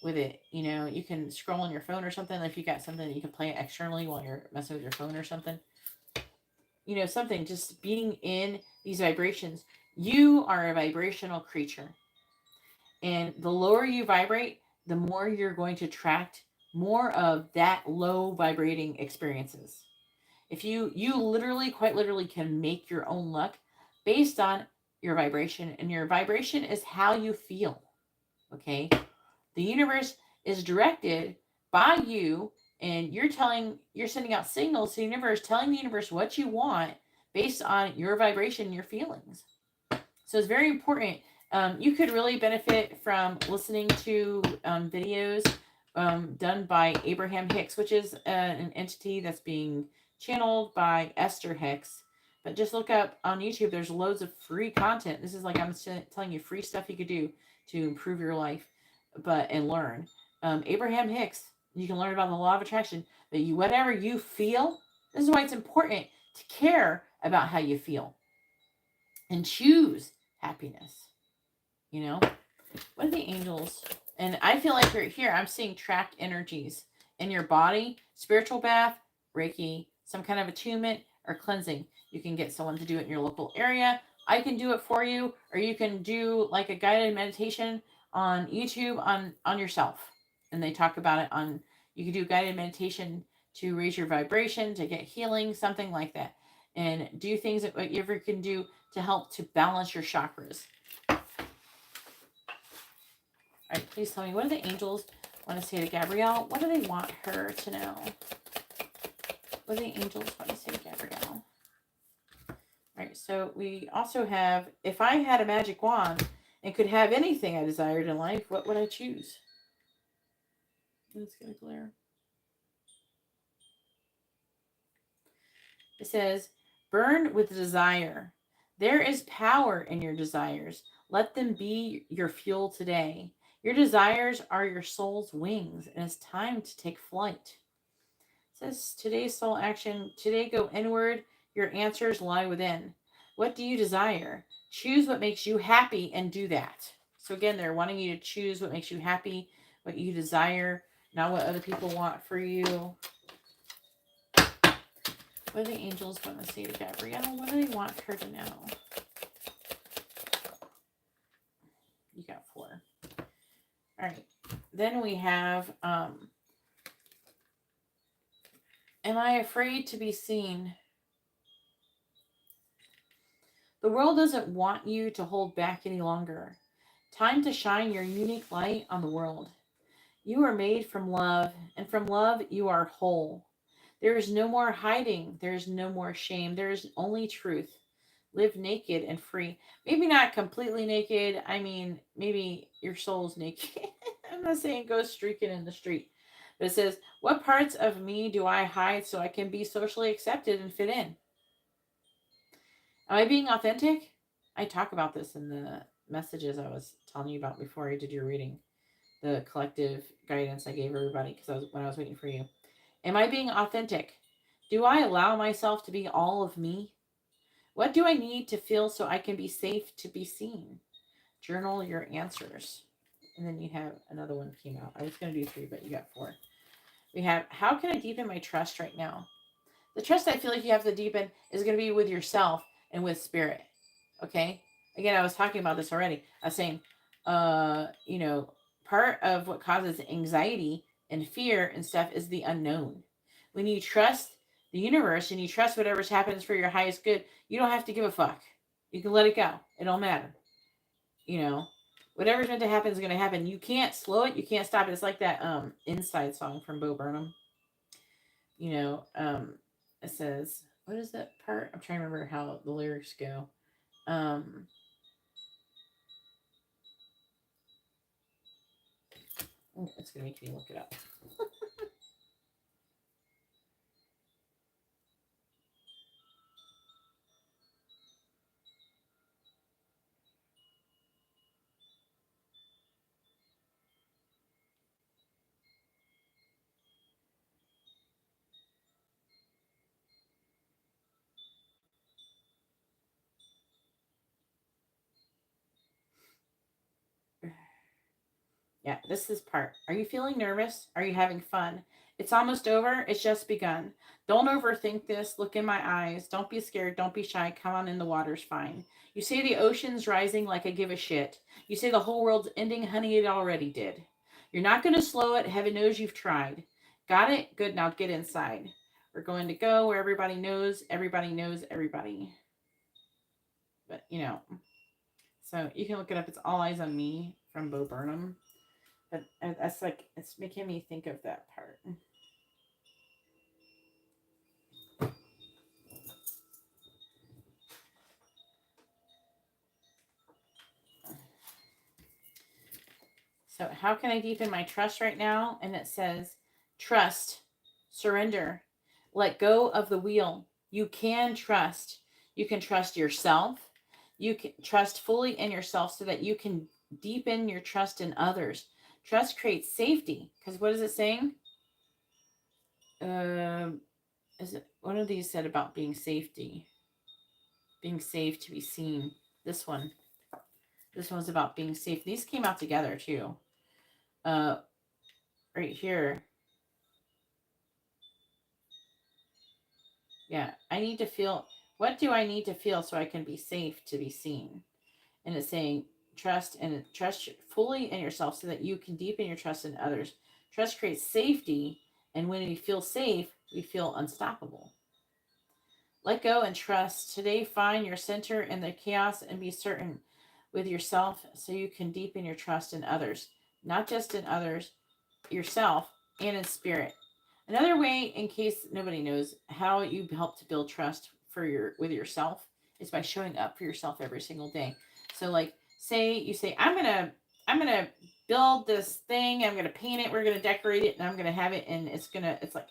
with it. You can scroll on your phone or something. If you got something that you can play externally while you're messing with your phone or something. Something, just being in these vibrations. You are a vibrational creature. And the lower you vibrate, the more you're going to attract more of that low vibrating experiences. If you literally, quite literally, can make your own luck based on your vibration, and your vibration is how you feel. Okay? The universe is directed by you, and you're sending out signals to the universe, telling the universe what you want based on your vibration, your feelings. So it's very important. You could really benefit from listening to videos done by Abraham Hicks, which is an entity that's being channeled by Esther Hicks. But just look up on YouTube. There's loads of free content. This is like, I'm telling you, free stuff you could do to improve your life, and learn. Abraham Hicks. You can learn about the law of attraction. But whatever you feel, this is why it's important to care about how you feel and choose happiness. What are the angels? And I feel like right here, I'm seeing trapped energies in your body, spiritual bath, Reiki, some kind of attunement or cleansing. You can get someone to do it in your local area. I can do it for you, or you can do like a guided meditation on YouTube on yourself. And they talk about it you can do guided meditation to raise your vibration, to get healing, something like that. And do things that whatever can do to help to balance your chakras. All right, please tell me, what do the angels want to say to Gabrielle? What do they want her to know? What do the angels want to say to Gabrielle? All right, so we also have, if I had a magic wand and could have anything I desired in life, what would I choose? It's going to glare. It says, burn with desire. There is power in your desires. Let them be your fuel today. Your desires are your soul's wings, and it's time to take flight. It says, today's soul action. Today go inward. Your answers lie within. What do you desire? Choose what makes you happy and do that. So again, they're wanting you to choose what makes you happy, what you desire, not what other people want for you. What do the angels want to say to Gabrielle? What do they want her to know? You got 4. All right. Then we have, am I afraid to be seen? The world doesn't want you to hold back any longer. Time to shine your unique light on the world. You are made from love, and from love you are whole. There is no more hiding. There is no more shame. There is only truth. Live naked and free. Maybe not completely naked. I mean, maybe your soul's naked. I'm not saying go streaking in the street. But it says, what parts of me do I hide so I can be socially accepted and fit in? Am I being authentic? I talk about this in the messages I was telling you about before I did your reading. The collective guidance I gave everybody when I was waiting for you. Am I being authentic? Do I allow myself to be all of me? What do I need to feel so I can be safe to be seen? Journal your answers. And then you have another one came out. I was going to do 3, but you got 4. We have, how can I deepen my trust right now? The trust I feel like you have to deepen is going to be with yourself and with spirit. Okay? Again, I was talking about this already. I was saying, part of what causes anxiety and fear and stuff is the unknown. When you trust the universe and you trust whatever's happens for your highest good, you don't have to give a fuck. You can let it go. It don't matter. Whatever's meant to happen is going to happen. You can't slow it. You can't stop it. It's like that Inside song from Bo Burnham. It says, what is that part? I'm trying to remember how the lyrics go. It's going to make me look it up. Yeah, this is part. Are you feeling nervous? Are you having fun? It's almost over. It's just begun. Don't overthink this. Look in my eyes. Don't be scared. Don't be shy. Come on in. The water's fine. You say the ocean's rising like I give a shit. You say the whole world's ending. Honey, it already did. You're not going to slow it. Heaven knows you've tried. Got it? Good. Now get inside. We're going to go where everybody knows everybody. But, so you can look it up. It's All Eyes on Me from Bo Burnham. But that's like, it's making me think of that part. So how can I deepen my trust right now? And it says, trust, surrender, let go of the wheel. You can trust. You can trust yourself. You can trust fully in yourself so that you can deepen your trust in others. Trust creates safety. Because what is it saying? Is it one of these said about being safety? Being safe to be seen. This one. This one's about being safe. These came out together too. Right here. Yeah, I need to feel, what do I need to feel so I can be safe to be seen? And it's saying trust fully in yourself so that you can deepen your trust in others. Trust creates safety, and when we feel safe, we feel unstoppable. Let go and trust. Today, find your center in the chaos and be certain with yourself so you can deepen your trust in others, not just in others, yourself, and in spirit. Another way, in case nobody knows, how you help to build trust with yourself is by showing up for yourself every single day. So, like, say you say, I'm gonna build this thing. I'm gonna paint it. We're gonna decorate it, and I'm gonna have it, and it's like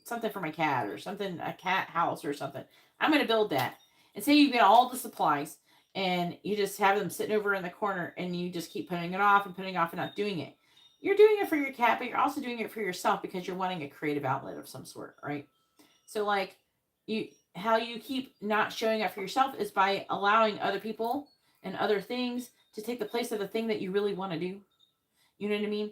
something for my cat or something, a cat house or something. I'm gonna build that. And say you get all the supplies, and you just have them sitting over in the corner, and you just keep putting it off and not doing it. You're doing it for your cat, but you're also doing it for yourself because you're wanting a creative outlet of some sort, right? So, like, how you keep not showing up for yourself is by allowing other people and other things to take the place of the thing that you really want to do. You know what I mean?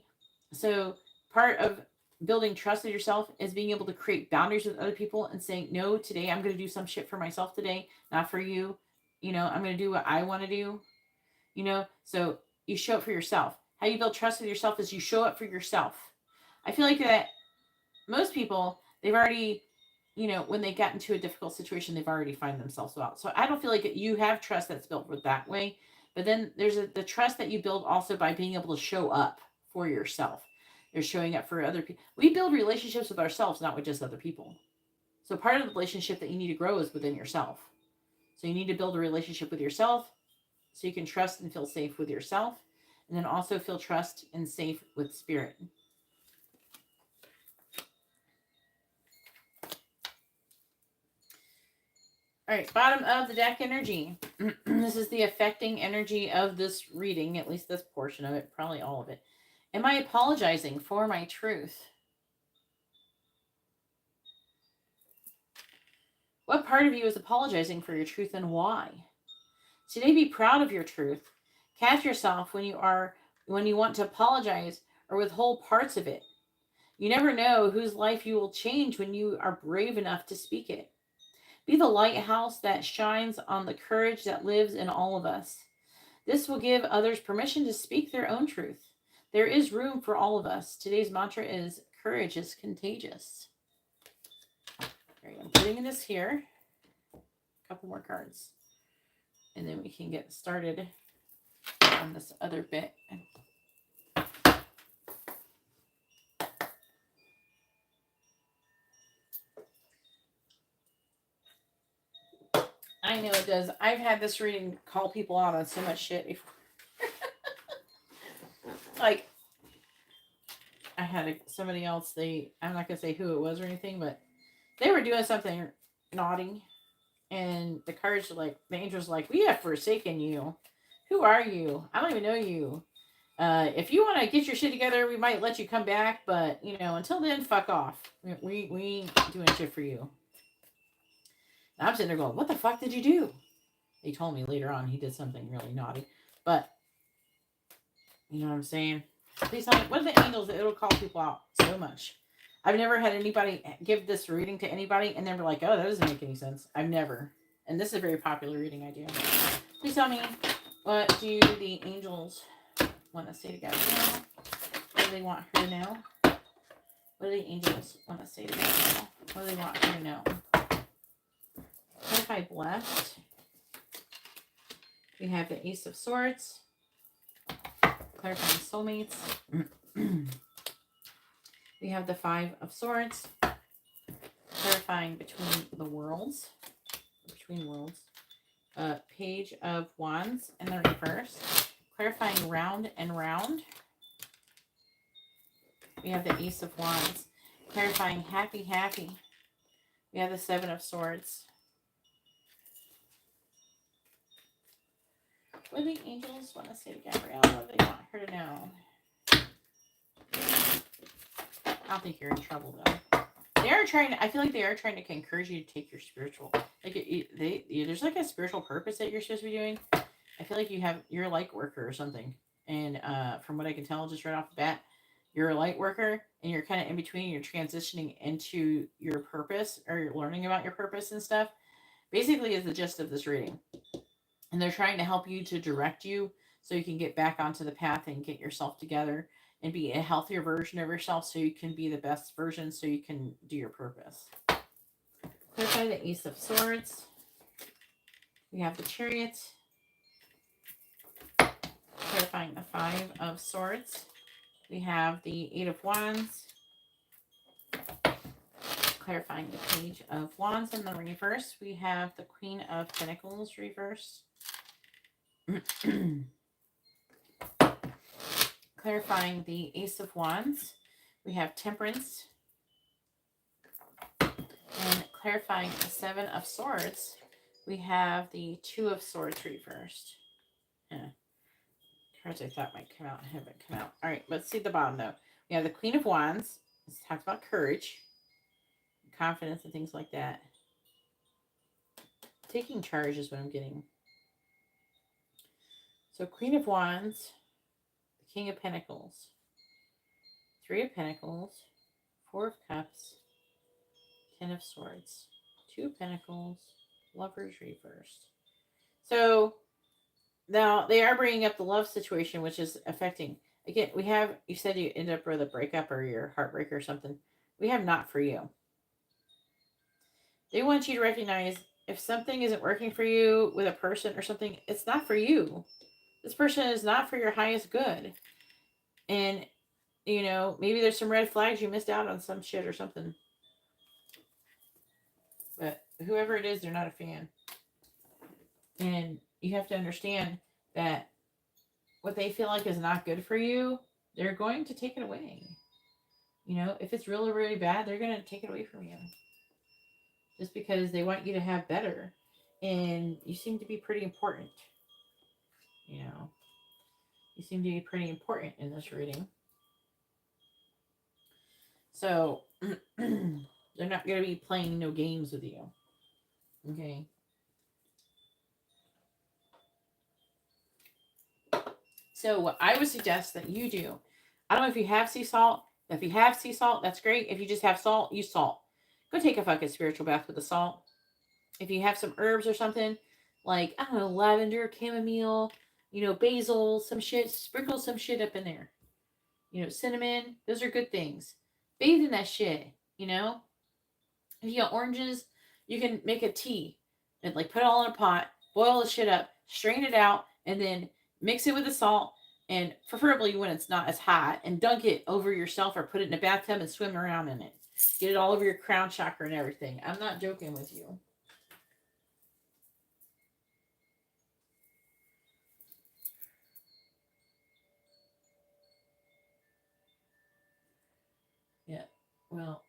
So part of building trust with yourself is being able to create boundaries with other people and saying, no, today I'm going to do some shit for myself today, not for you. I'm going to do what I want to do. So you show up for yourself. How you build trust with yourself is you show up for yourself. I feel like that most people, they've already, when they get into a difficult situation, they've already find themselves out. So I don't feel like you have trust that's built with that way. But then there's the trust that you build also by being able to show up for yourself. There's showing up for other people. We build relationships with ourselves, not with just other people. So part of the relationship that you need to grow is within yourself. So you need to build a relationship with yourself so you can trust and feel safe with yourself. And then also feel trust and safe with spirit. All right, bottom of the deck energy. This is the affecting energy of this reading, at least this portion of it, probably all of it. Am I apologizing for my truth? What part of you is apologizing for your truth and why? Today, be proud of your truth. Catch yourself when you want to apologize or withhold parts of it. You never know whose life you will change when you are brave enough to speak it. Be the lighthouse that shines on the courage that lives in all of us. This will give others permission to speak their own truth. There is room for all of us. Today's mantra is courage is contagious. Right, I'm putting this here. A couple more cards. And then we can get started on this other bit. I know it does. I've had this reading call people out on so much shit before. Like, I had somebody else, I'm not going to say who it was or anything, but they were doing something naughty. And the cards are like, the angels are like, we have forsaken you. Who are you? I don't even know you. If you want to get your shit together, we might let you come back. But, until then, fuck off. We ain't doing shit for you. And I'm sitting there going, what the fuck did you do? He told me later on he did something really naughty. But, you know what I'm saying? Please tell me, what are the angels that it'll call people out so much? I've never had anybody give this reading to anybody and then be like, oh, that doesn't make any sense. I've never. And this is a very popular reading I do. Please tell me, what do the angels want to say to God now? What do they want her to know? What do the angels want to say to God now? What do they want her to know? Clarify blessed. We have the Ace of Swords. Clarifying soulmates. We have the Five of Swords. Clarifying between the worlds. Between worlds. Page of Wands in the reverse. Clarifying round and round. We have the Ace of Wands. Clarifying happy, happy. We have the Seven of Swords. What do the angels want to say to Gabrielle? What do they want her to know? I don't think you're in trouble, though. I feel like they are trying to encourage you to take your spiritual, there's like a spiritual purpose that you're supposed to be doing. I feel like you're a light worker or something. And from what I can tell, just right off the bat, you're a light worker and you're kind of in between. You're transitioning into your purpose, or you're learning about your purpose and stuff. Basically, is the gist of this reading. And they're trying to help you, to direct you so you can get back onto the path and get yourself together and be a healthier version of yourself, so you can be the best version, so you can do your purpose. Clarify the Ace of Swords. We have the Chariot. Clarifying the Five of Swords. We have the Eight of Wands. Clarifying the Page of Wands in the reverse. We have the Queen of Pentacles reverse. Clarifying the Ace of Wands. We have Temperance. And clarifying the Seven of Swords. We have the Two of Swords reversed. Cards I thought might come out haven't come out. All right, let's see the bottom though. We have the Queen of Wands. This talks about courage, confidence, and things like that. Taking charge is what I'm getting. So Queen of Wands, the King of Pentacles, Three of Pentacles, Four of Cups, Ten of Swords, Two of Pentacles, Lovers reversed. So now they are bringing up the love situation, which is affecting. Again, you said you end up with a breakup or your heartbreak or something. We have not for you. They want you to recognize if something isn't working for you with a person or something, it's not for you. This person is not for your highest good. And, maybe there's some red flags, you missed out on some shit or something. But whoever it is, they're not a fan. And you have to understand that what they feel like is not good for you, they're going to take it away. If it's really, really bad, they're going to take it away from you. Just because they want you to have better. And you seem to be pretty important. You seem to be pretty important in this reading. So, they're not going to be playing no games with you. Okay. So what I would suggest that you do, I don't know if you have sea salt. If you have sea salt, that's great. If you just have salt, use salt. Go take a fucking spiritual bath with the salt. If you have some herbs or something, like, I don't know, lavender, chamomile, basil, some shit, sprinkle some shit up in there. Cinnamon, those are good things. Bathe in that shit, If you got oranges, you can make a tea and like put it all in a pot, boil the shit up, strain it out, and then mix it with the salt, and preferably when it's not as hot, and dunk it over yourself or put it in a bathtub and swim around in it. Get it all over your crown chakra and everything. I'm not joking with you. Yeah. Well,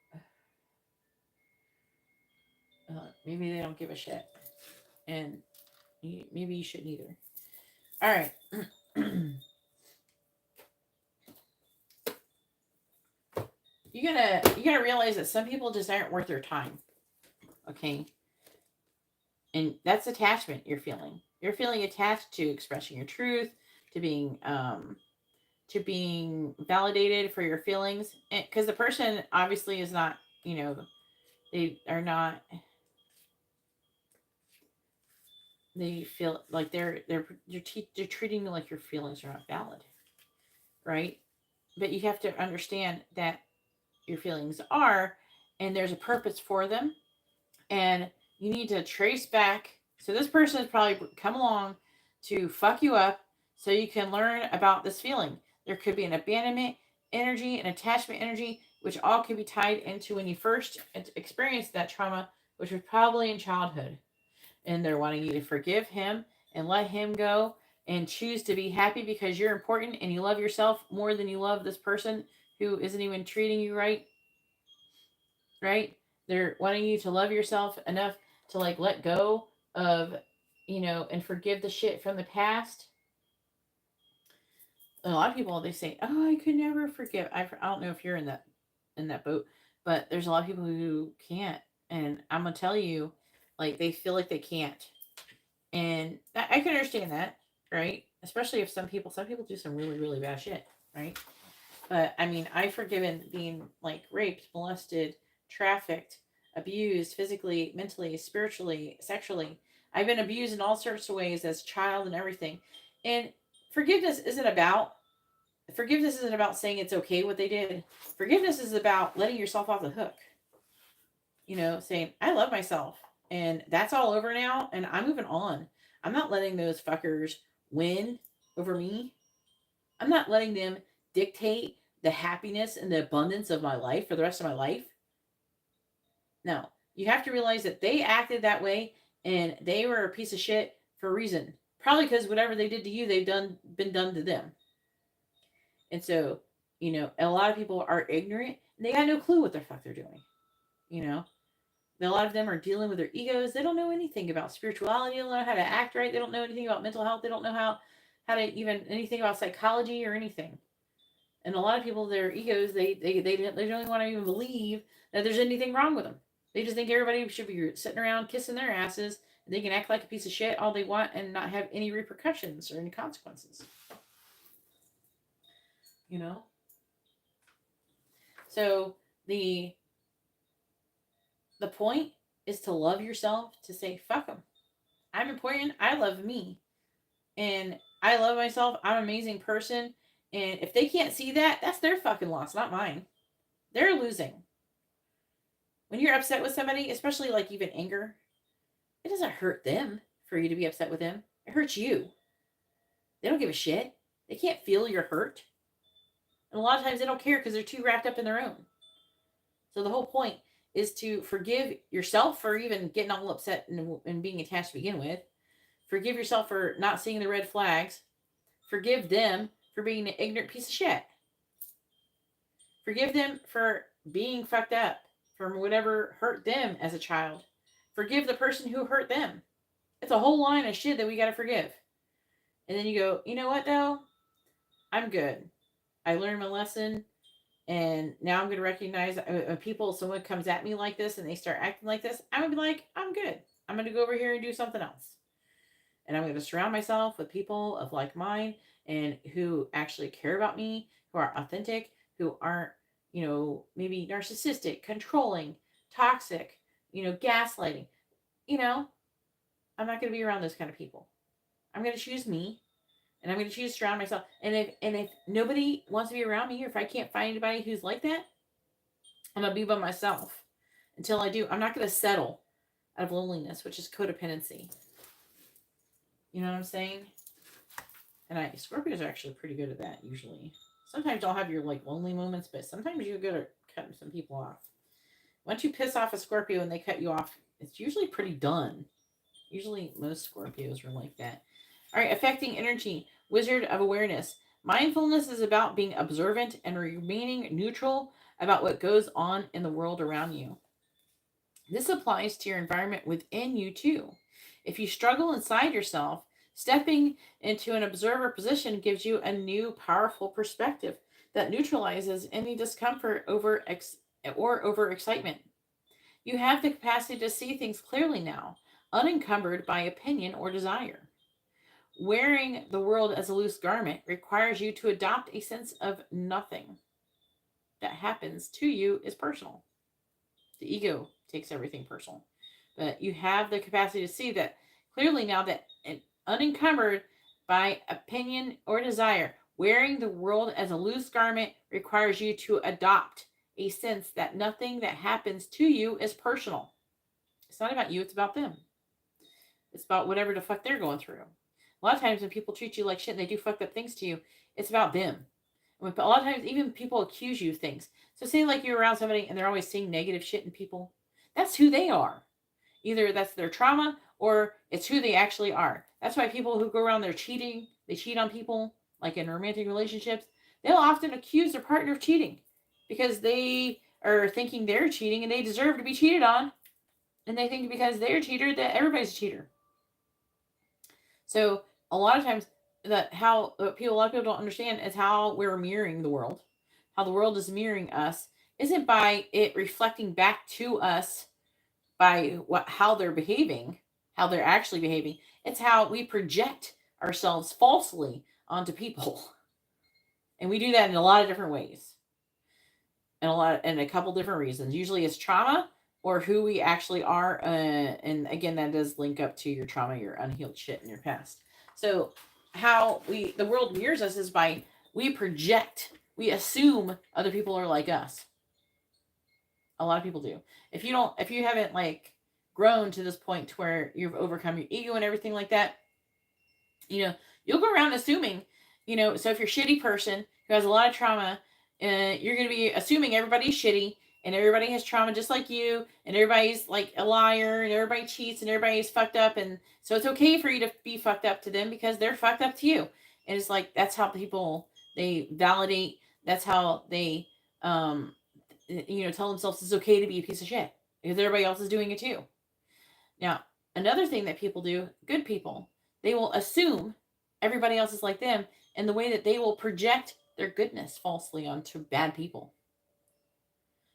maybe they don't give a shit, and maybe you shouldn't either. All right. you gotta realize that some people just aren't worth their time. Okay. And that's attachment you're feeling. You're feeling attached to expressing your truth, to being validated for your feelings, because the person obviously is not, they are not. They feel like they're treating you like your feelings are not valid, right? But you have to understand that your feelings are, and there's a purpose for them, and you need to trace back. So this person has probably come along to fuck you up so you can learn about this feeling. There could be an abandonment energy, an attachment energy, which all could be tied into when you first experienced that trauma, which was probably in childhood. And they're wanting you to forgive him and let him go and choose to be happy because you're important and you love yourself more than you love this person who isn't even treating you right. Right? They're wanting you to love yourself enough to like let go of, and forgive the shit from the past. A lot of people, they say, "Oh, I could never forgive." I don't know if you're in that boat, but there's a lot of people who can't, and I'm gonna tell you, like they feel like they can't, and I can understand that, right? Especially if some people do some really really bad shit, right? But I mean, I've forgiven being like raped, molested, trafficked, abused physically, mentally, spiritually, sexually. I've been abused in all sorts of ways as a child and everything. And forgiveness isn't about forgiveness isn't about saying it's okay what they did. Forgiveness is about letting yourself off the hook. Saying, I love myself and that's all over now and I'm moving on. I'm not letting those fuckers win over me. I'm not letting them dictate the happiness and the abundance of my life for the rest of my life. No, you have to realize that they acted that way and they were a piece of shit for a reason. Probably because whatever they did to you, they've been done to them. And so, a lot of people are ignorant and they got no clue what the fuck they're doing. You know, a lot of them are dealing with their egos. They don't know anything about spirituality. They don't know how to act right. They don't know anything about mental health. They don't know how to even anything about psychology or anything. And a lot of people, their egos, they don't even want to even believe that there's anything wrong with them. They just think everybody should be sitting around kissing their asses. And they can act like a piece of shit all they want and not have any repercussions or any consequences. You know. So the the point is to love yourself. To say fuck them. I'm important. I love me, and I love myself. I'm an amazing person. And if they can't see that, that's their fucking loss, not mine. They're losing. When you're upset with somebody, especially like even anger, it doesn't hurt them for you to be upset with them. It hurts you. They don't give a shit. They can't feel your hurt. And a lot of times they don't care because they're too wrapped up in their own. So the whole point is to forgive yourself for even getting all upset and being attached to begin with. Forgive yourself for not seeing the red flags. Forgive them for being an ignorant piece of shit. Forgive them for being fucked up from whatever hurt them as a child. Forgive the person who hurt them. It's a whole line of shit that we got to forgive. And then you go, you know what though? I'm good. I learned my lesson. And now I'm going to recognize when someone comes at me like this and they start acting like this, I'm going to be like, I'm good. I'm going to go over here and do something else. And I'm going to surround myself with people of like mind and who actually care about me, who are authentic, who aren't, maybe narcissistic, controlling, toxic, gaslighting. You know, I'm not going to be around those kind of people. I'm going to choose me, and I'm going to choose to surround myself. And if nobody wants to be around me, or if I can't find anybody who's like that, I'm going to be by myself until I do. I'm not going to settle out of loneliness, which is codependency. You know what I'm saying? And Scorpios are actually pretty good at that usually. Sometimes I'll have your like lonely moments, but sometimes you're good at cutting some people off. Once you piss off a Scorpio and they cut you off, it's usually pretty done. Usually most Scorpios are like that. All right, affecting energy, Wizard of Awareness. Mindfulness is about being observant and remaining neutral about what goes on in the world around you. This applies to your environment within you too. If you struggle inside yourself, stepping into an observer position gives you a new, powerful perspective that neutralizes any discomfort over excitement. You have the capacity to see things clearly now, unencumbered by opinion or desire. Wearing the world as a loose garment requires you to adopt a sense of nothing that happens to you is personal. The ego takes everything personal. But you have the capacity to see that clearly now, that unencumbered by opinion or desire, wearing the world as a loose garment requires you to adopt a sense that nothing that happens to you is personal. It's not about you, it's about them. It's about whatever the fuck they're going through. A lot of times when people treat you like shit and they do fucked up things to you, it's about them. A lot of times even people accuse you of things. So say like you're around somebody and they're always seeing negative shit in people. That's who they are. Either that's their trauma or it's who they actually are. That's why people who go around there cheating, they cheat on people, like in romantic relationships, they'll often accuse their partner of cheating because they are thinking they're cheating and they deserve to be cheated on. And they think because they're a cheater that everybody's a cheater. So a lot of times a lot of people don't understand is how we're mirroring the world. How the world is mirroring us isn't by it reflecting back to us by how they're behaving, how they're actually behaving. It's how we project ourselves falsely onto people. And we do that in a lot of different ways. And a couple different reasons. Usually it's trauma or who we actually are. And again, that does link up to your trauma, your unhealed shit in your past. So how the world mirrors us is by we project, we assume other people are like us. A lot of people do. If you haven't like grown to this point to where you've overcome your ego and everything like that, you'll go around assuming, so if you're a shitty person who has a lot of trauma, you're going to be assuming everybody's shitty and everybody has trauma just like you and everybody's like a liar and everybody cheats and everybody's fucked up. And so it's okay for you to be fucked up to them because they're fucked up to you. And it's like, that's how people, they validate. That's how they, tell themselves it's okay to be a piece of shit because everybody else is doing it too. Now, another thing that people do, good people, they will assume everybody else is like them in the way that they will project their goodness falsely onto bad people.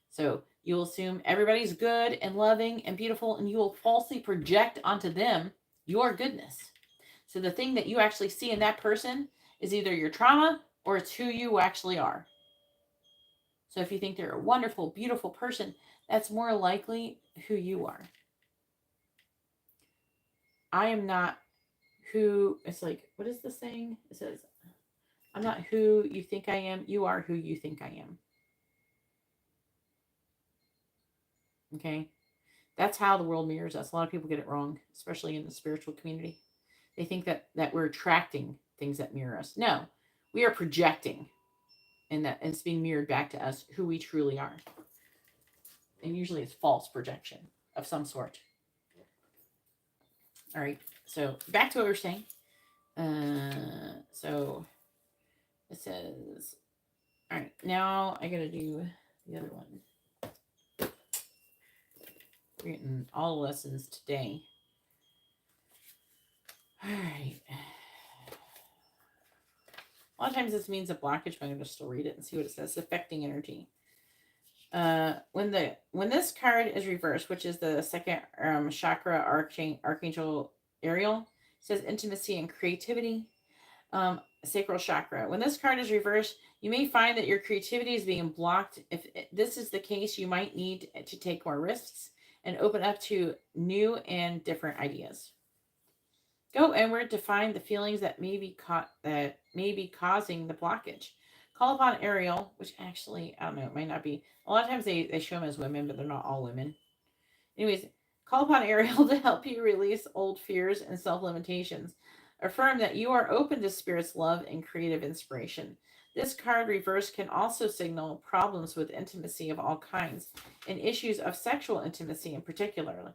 So you'll assume everybody's good and loving and beautiful, and you will falsely project onto them your goodness. So the thing that you actually see in that person is either your trauma or it's who you actually are. So if you think they're a wonderful, beautiful person, that's more likely who you are. I am not who, it's like, what is the saying? It says, I'm not who you think I am. You are who you think I am. Okay? That's how the world mirrors us. A lot of people get it wrong, especially in the spiritual community. They think that we're attracting things that mirror us. No, we are projecting, and that it's being mirrored back to us who we truly are. And usually it's false projection of some sort. All right, so back to what we were saying. So it says, all right, now I gotta do the other one. We're getting all the lessons today. All right. A lot of times this means a blockage, but I'm going to still read it and see what it says. Affecting energy. When this card is reversed, which is the second chakra archangel Ariel, says intimacy and creativity. Sacral chakra. When this card is reversed, you may find that your creativity is being blocked. If this is the case, you might need to take more risks and open up to new and different ideas. Go inward to find the feelings that may be causing the blockage. Call upon Ariel, which actually I don't know, it might not be. A lot of times they show them as women, but they're not all women. Anyways, call upon Ariel to help you release old fears and self limitations. Affirm that you are open to Spirit's love and creative inspiration. This card reverse can also signal problems with intimacy of all kinds and issues of sexual intimacy in particular.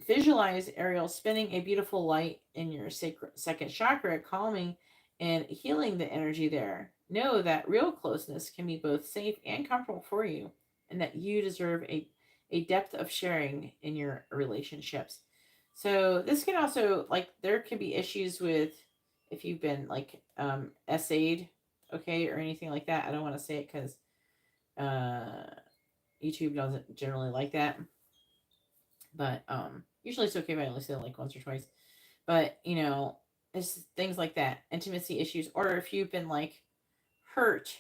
Visualize Ariel spinning a beautiful light in your second chakra, calming and healing the energy there. Know that real closeness can be both safe and comfortable for you, and that you deserve a depth of sharing in your relationships. So this can also, like, there can be issues with if you've been like essayed, okay, or anything like that. I don't want to say it because YouTube doesn't generally like that, but usually it's okay if I only say it like once or twice. But it's things like that, intimacy issues, or if you've been like hurt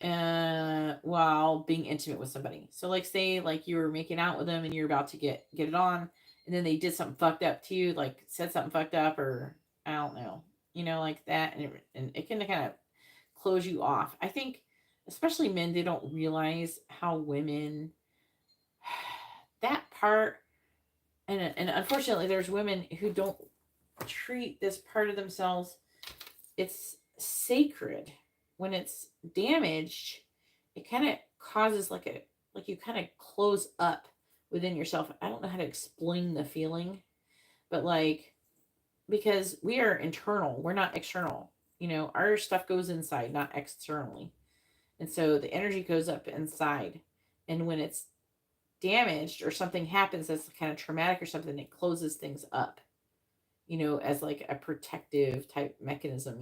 while being intimate with somebody. So like say like you were making out with them and you're about to get it on, and then they did something fucked up to you, like said something fucked up, or I don't know, like that, and it can kind of close you off. I think especially men, they don't realize how women that part, and unfortunately there's women who don't treat this part of themselves. It's sacred. When it's damaged, it kind of causes like you kind of close up within yourself. I don't know how to explain the feeling, but like, because we are internal, we're not external. Our stuff goes inside, not externally. And so the energy goes up inside. And when it's damaged or something happens that's kind of traumatic or something, it closes things up, as like a protective type mechanism.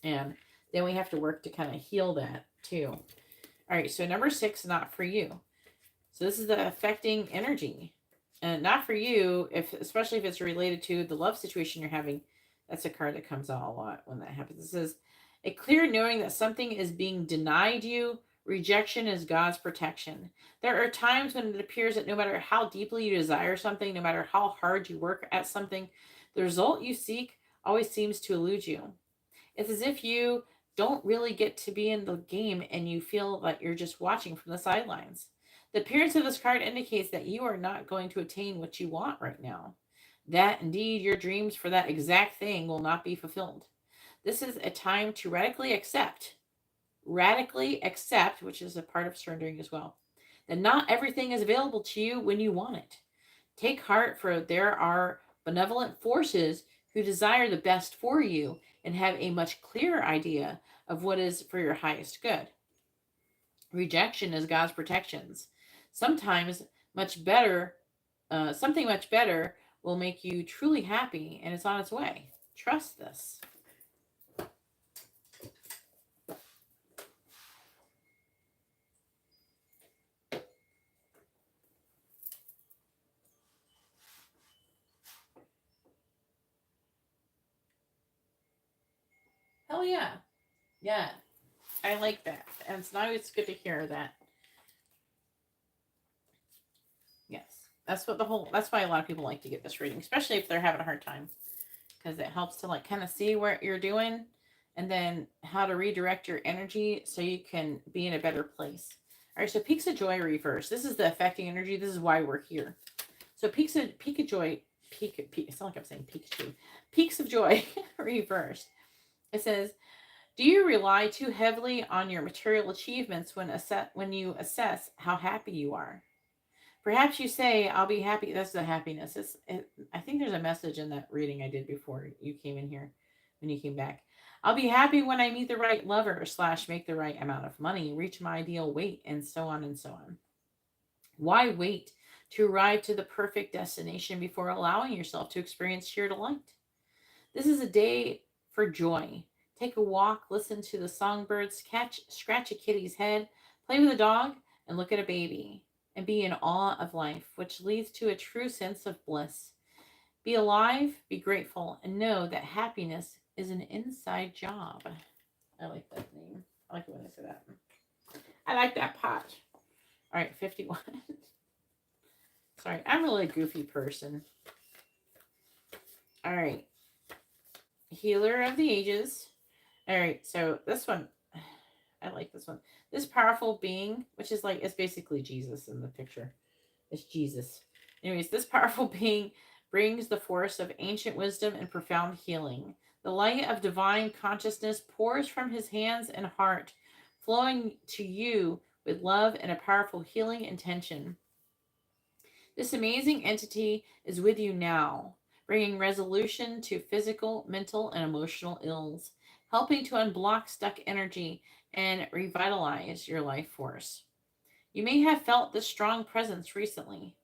And then we have to work to kind of heal that too. All right, so number 6, not for you. So this is the affecting energy. And not for you, especially if it's related to the love situation you're having. That's a card that comes out a lot when that happens. It says, a clear knowing that something is being denied you. Rejection is God's protection. There are times when it appears that no matter how deeply you desire something, no matter how hard you work at something, the result you seek always seems to elude you. It's as if you don't really get to be in the game and you feel like you're just watching from the sidelines. The appearance of this card indicates that you are not going to attain what you want right now. That indeed your dreams for that exact thing will not be fulfilled. This is a time to radically accept, which is a part of surrendering as well, that not everything is available to you when you want it. Take heart, for there are benevolent forces who desire the best for you and have a much clearer idea of what is for your highest good. Rejection is God's protections. Sometimes something much better will make you truly happy, and it's on its way. Trust this. Hell yeah. Yeah. I like that. And it's now it's good to hear that. Yes. That's why a lot of people like to get this reading, especially if they're having a hard time. Because it helps to like kind of see what you're doing and then how to redirect your energy so you can be in a better place. All right, so peaks of joy reverse. This is the affecting energy. This is why we're here. So peak of joy, it's not like I'm saying Pikachu. Peaks of joy reversed. It says, do you rely too heavily on your material achievements when you assess how happy you are? Perhaps you say, I'll be happy. That's the happiness. I think there's a message in that reading I did before you came in here, when you came back. I'll be happy when I meet the right lover / make the right amount of money, reach my ideal weight, and so on and so on. Why wait to arrive to the perfect destination before allowing yourself to experience sheer delight? This is a day for joy. Take a walk, listen to the songbirds, scratch a kitty's head, Play with a dog and look at a baby and be in awe of life, which leads to a true sense of bliss. Be alive, be grateful, and know that happiness is an inside job. I like that name. I like it when I say that. I like that pot. All right, 51. Sorry, I'm really a goofy person. All right. Healer of the Ages. All right, so this one, I like this one. This powerful being, which is like, it's basically Jesus in the picture. It's Jesus. Anyways, this powerful being brings the force of ancient wisdom and profound healing. The light of divine consciousness pours from his hands and heart, flowing to you with love and a powerful healing intention. This amazing entity is with you now, bringing resolution to physical, mental, and emotional ills, helping to unblock stuck energy and revitalize your life force. You may have felt this strong presence recently,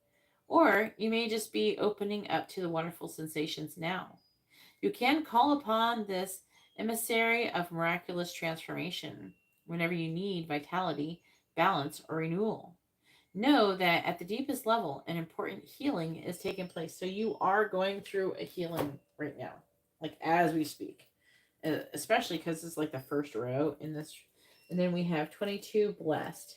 or you may just be opening up to the wonderful sensations now. You can call upon this emissary of miraculous transformation whenever you need vitality, balance, or renewal. Know that at the deepest level, an important healing is taking place. So you are going through a healing right now, like as we speak, especially because it's like the first row in this. And then we have 22 blessed.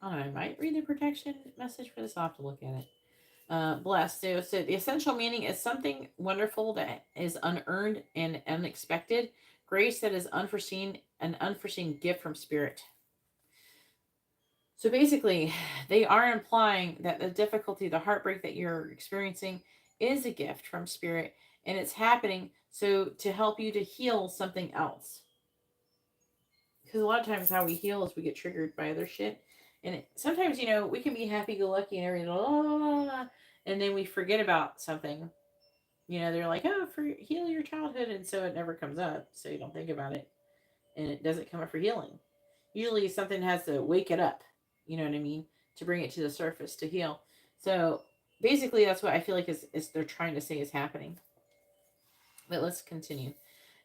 I might read the protection message for this. I'll have to look at it. Blessed. So the essential meaning is something wonderful that is unearned and unexpected. Grace that is unforeseen, an unforeseen gift from spirit. So basically, they are implying that the difficulty, the heartbreak that you're experiencing is a gift from spirit, and it's happening so to help you to heal something else. Because a lot of times how we heal is we get triggered by other shit. And sometimes, we can be happy-go-lucky and everything, and then we forget about something. They're like, oh, heal your childhood, and so it never comes up, so you don't think about it, and it doesn't come up for healing. Usually something has to wake it up, you know what I mean, to bring it to the surface to heal. So basically that's what I feel like is they're trying to say is happening. But let's continue.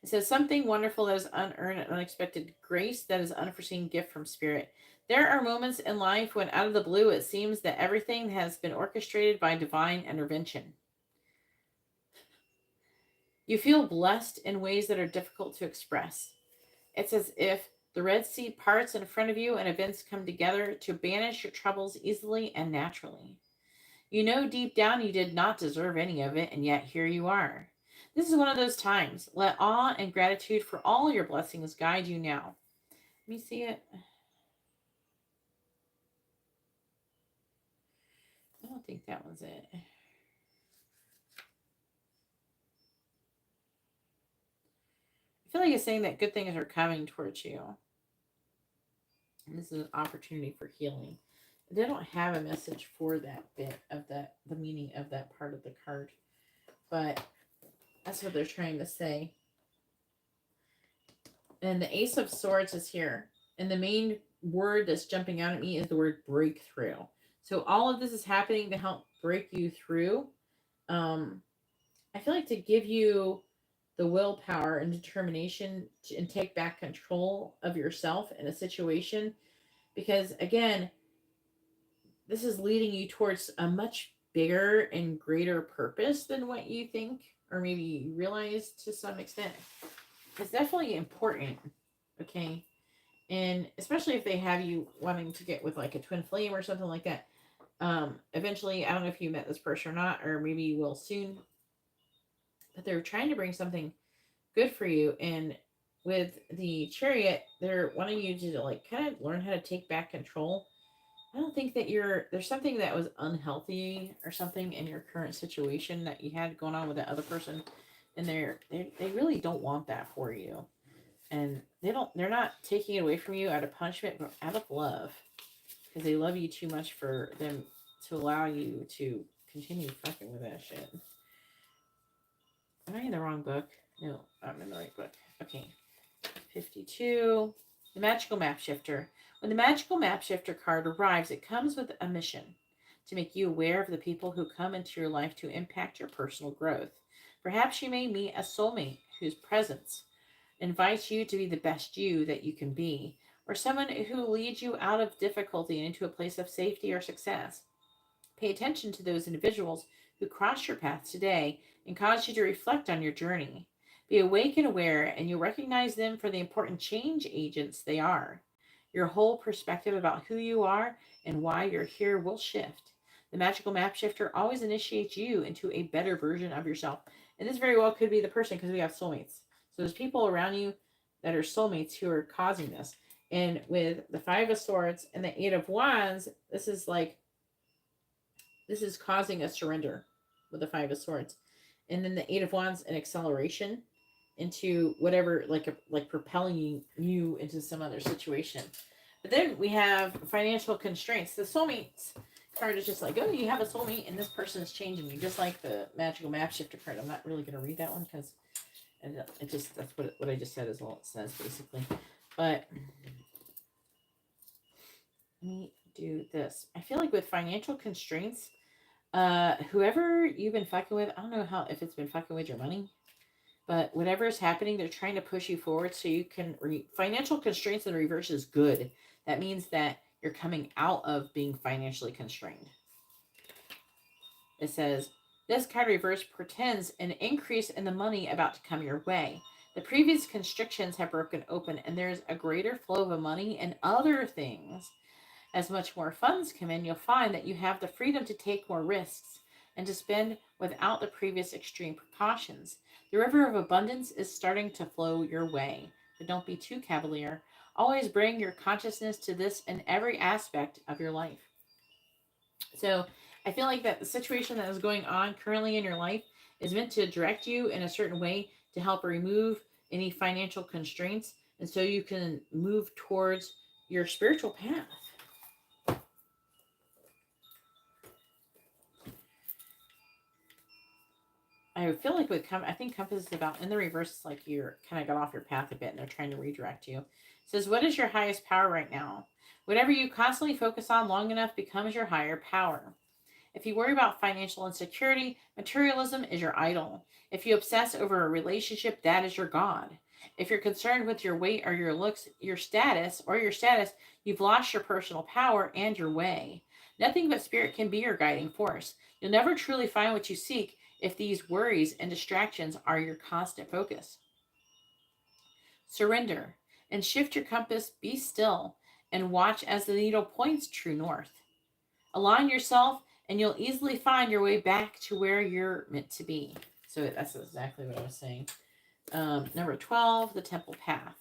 It says something wonderful that is unearned and unexpected grace that is unforeseen gift from spirit. There are moments in life when out of the blue it seems that everything has been orchestrated by divine intervention. You feel blessed in ways that are difficult to express. It's as if the Red Sea parts in front of you and events come together to banish your troubles easily and naturally. You know deep down you did not deserve any of it, and yet here you are. This is one of those times. Let awe and gratitude for all your blessings guide you now. Let me see it. I don't think that was it. I feel like it's saying that good things are coming towards you. And this is an opportunity for healing. They don't have a message for that bit of the meaning of that part of the card. But that's what they're trying to say. And the Ace of Swords is here. And the main word that's jumping out at me is the word breakthrough. So all of this is happening to help break you through. I feel like to give you the willpower and determination and take back control of yourself in a situation. Because again, this is leading you towards a much bigger and greater purpose than what you think or maybe you realize to some extent. It's definitely important, okay? And especially if they have you wanting to get with like a twin flame or something like that. Eventually, I don't know if you met this person or not, or maybe you will soon, but they're trying to bring something good for you. And with the Chariot, they're wanting you to like kind of learn how to take back control. I don't think that there's something that was unhealthy or something in your current situation that you had going on with that other person, and they really don't want that for you, and they're not taking it away from you out of punishment, but out of love, because they love you too much for them to allow you to continue fucking with that shit. Am I in the wrong book? No, I'm in the right book. Okay, 52. The Magical Map Shifter. When the Magical Map Shifter card arrives, it comes with a mission to make you aware of the people who come into your life to impact your personal growth. Perhaps you may meet a soulmate whose presence invites you to be the best you that you can be, or someone who leads you out of difficulty and into a place of safety or success. Pay attention to those individuals who cross your path today and cause you to reflect on your journey. Be awake and aware, and you'll recognize them for the important change agents they are. Your whole perspective about who you are and why you're here will shift. The magical map shifter always initiates you into a better version of yourself. And this very well could be the person, because we have soulmates. So there's people around you that are soulmates who are causing this. And with the Five of Swords and the Eight of Wands, this is causing a surrender with the Five of Swords. And then the Eight of Wands, an acceleration into whatever, like propelling you into some other situation. But then we have financial constraints. The soulmates card is just like, oh, you have a soulmate and this person is changing you, just like the magical map shifter card. I'm not really going to read that one because that's what I just said is all it says basically. But let me do this. I feel like with financial constraints, whoever you've been fucking with, I don't know if it's been fucking with your money, but whatever is happening, they're trying to push you forward so you can financial constraints in the reverse is good. That means that you're coming out of being financially constrained. It says, this card reverse portends an increase in the money about to come your way. The previous constrictions have broken open and there's a greater flow of money and other things. As much more funds come in, you'll find that you have the freedom to take more risks and to spend without the previous extreme precautions. The river of abundance is starting to flow your way, but don't be too cavalier. Always bring your consciousness to this in every aspect of your life. So I feel like that the situation that is going on currently in your life is meant to direct you in a certain way to help remove any financial constraints, and so you can move towards your spiritual path. I feel like I think Compass is about, in the reverse, it's like you're kind of got off your path a bit and they're trying to redirect you. It says, what is your highest power right now? Whatever you constantly focus on long enough becomes your higher power. If you worry about financial insecurity, materialism is your idol. If you obsess over a relationship, that is your god. If you're concerned with your weight or your looks, your status, you've lost your personal power and your way. Nothing but spirit can be your guiding force. You'll never truly find what you seek if these worries and distractions are your constant focus. Surrender and shift your compass, be still, and watch as the needle points true north. Align yourself and you'll easily find your way back to where you're meant to be. So that's exactly what I was saying. Number 12, the temple path.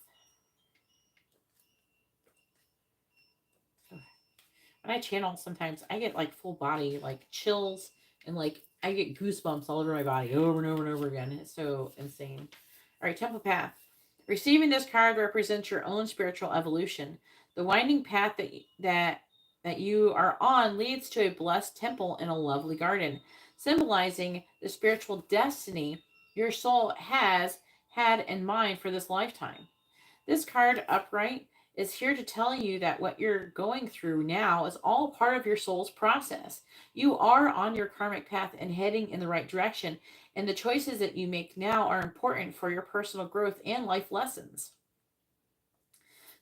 When I channel, sometimes I get like full body, like chills, and like I get goosebumps all over my body over and over and over again. It's so insane. All right, temple path. Receiving this card represents your own spiritual evolution. The winding path that you are on leads to a blessed temple in a lovely garden, symbolizing the spiritual destiny your soul has had in mind for this lifetime. This card, upright, is here to tell you that what you're going through now is all part of your soul's process. You are on your karmic path and heading in the right direction, and the choices that you make now are important for your personal growth and life lessons.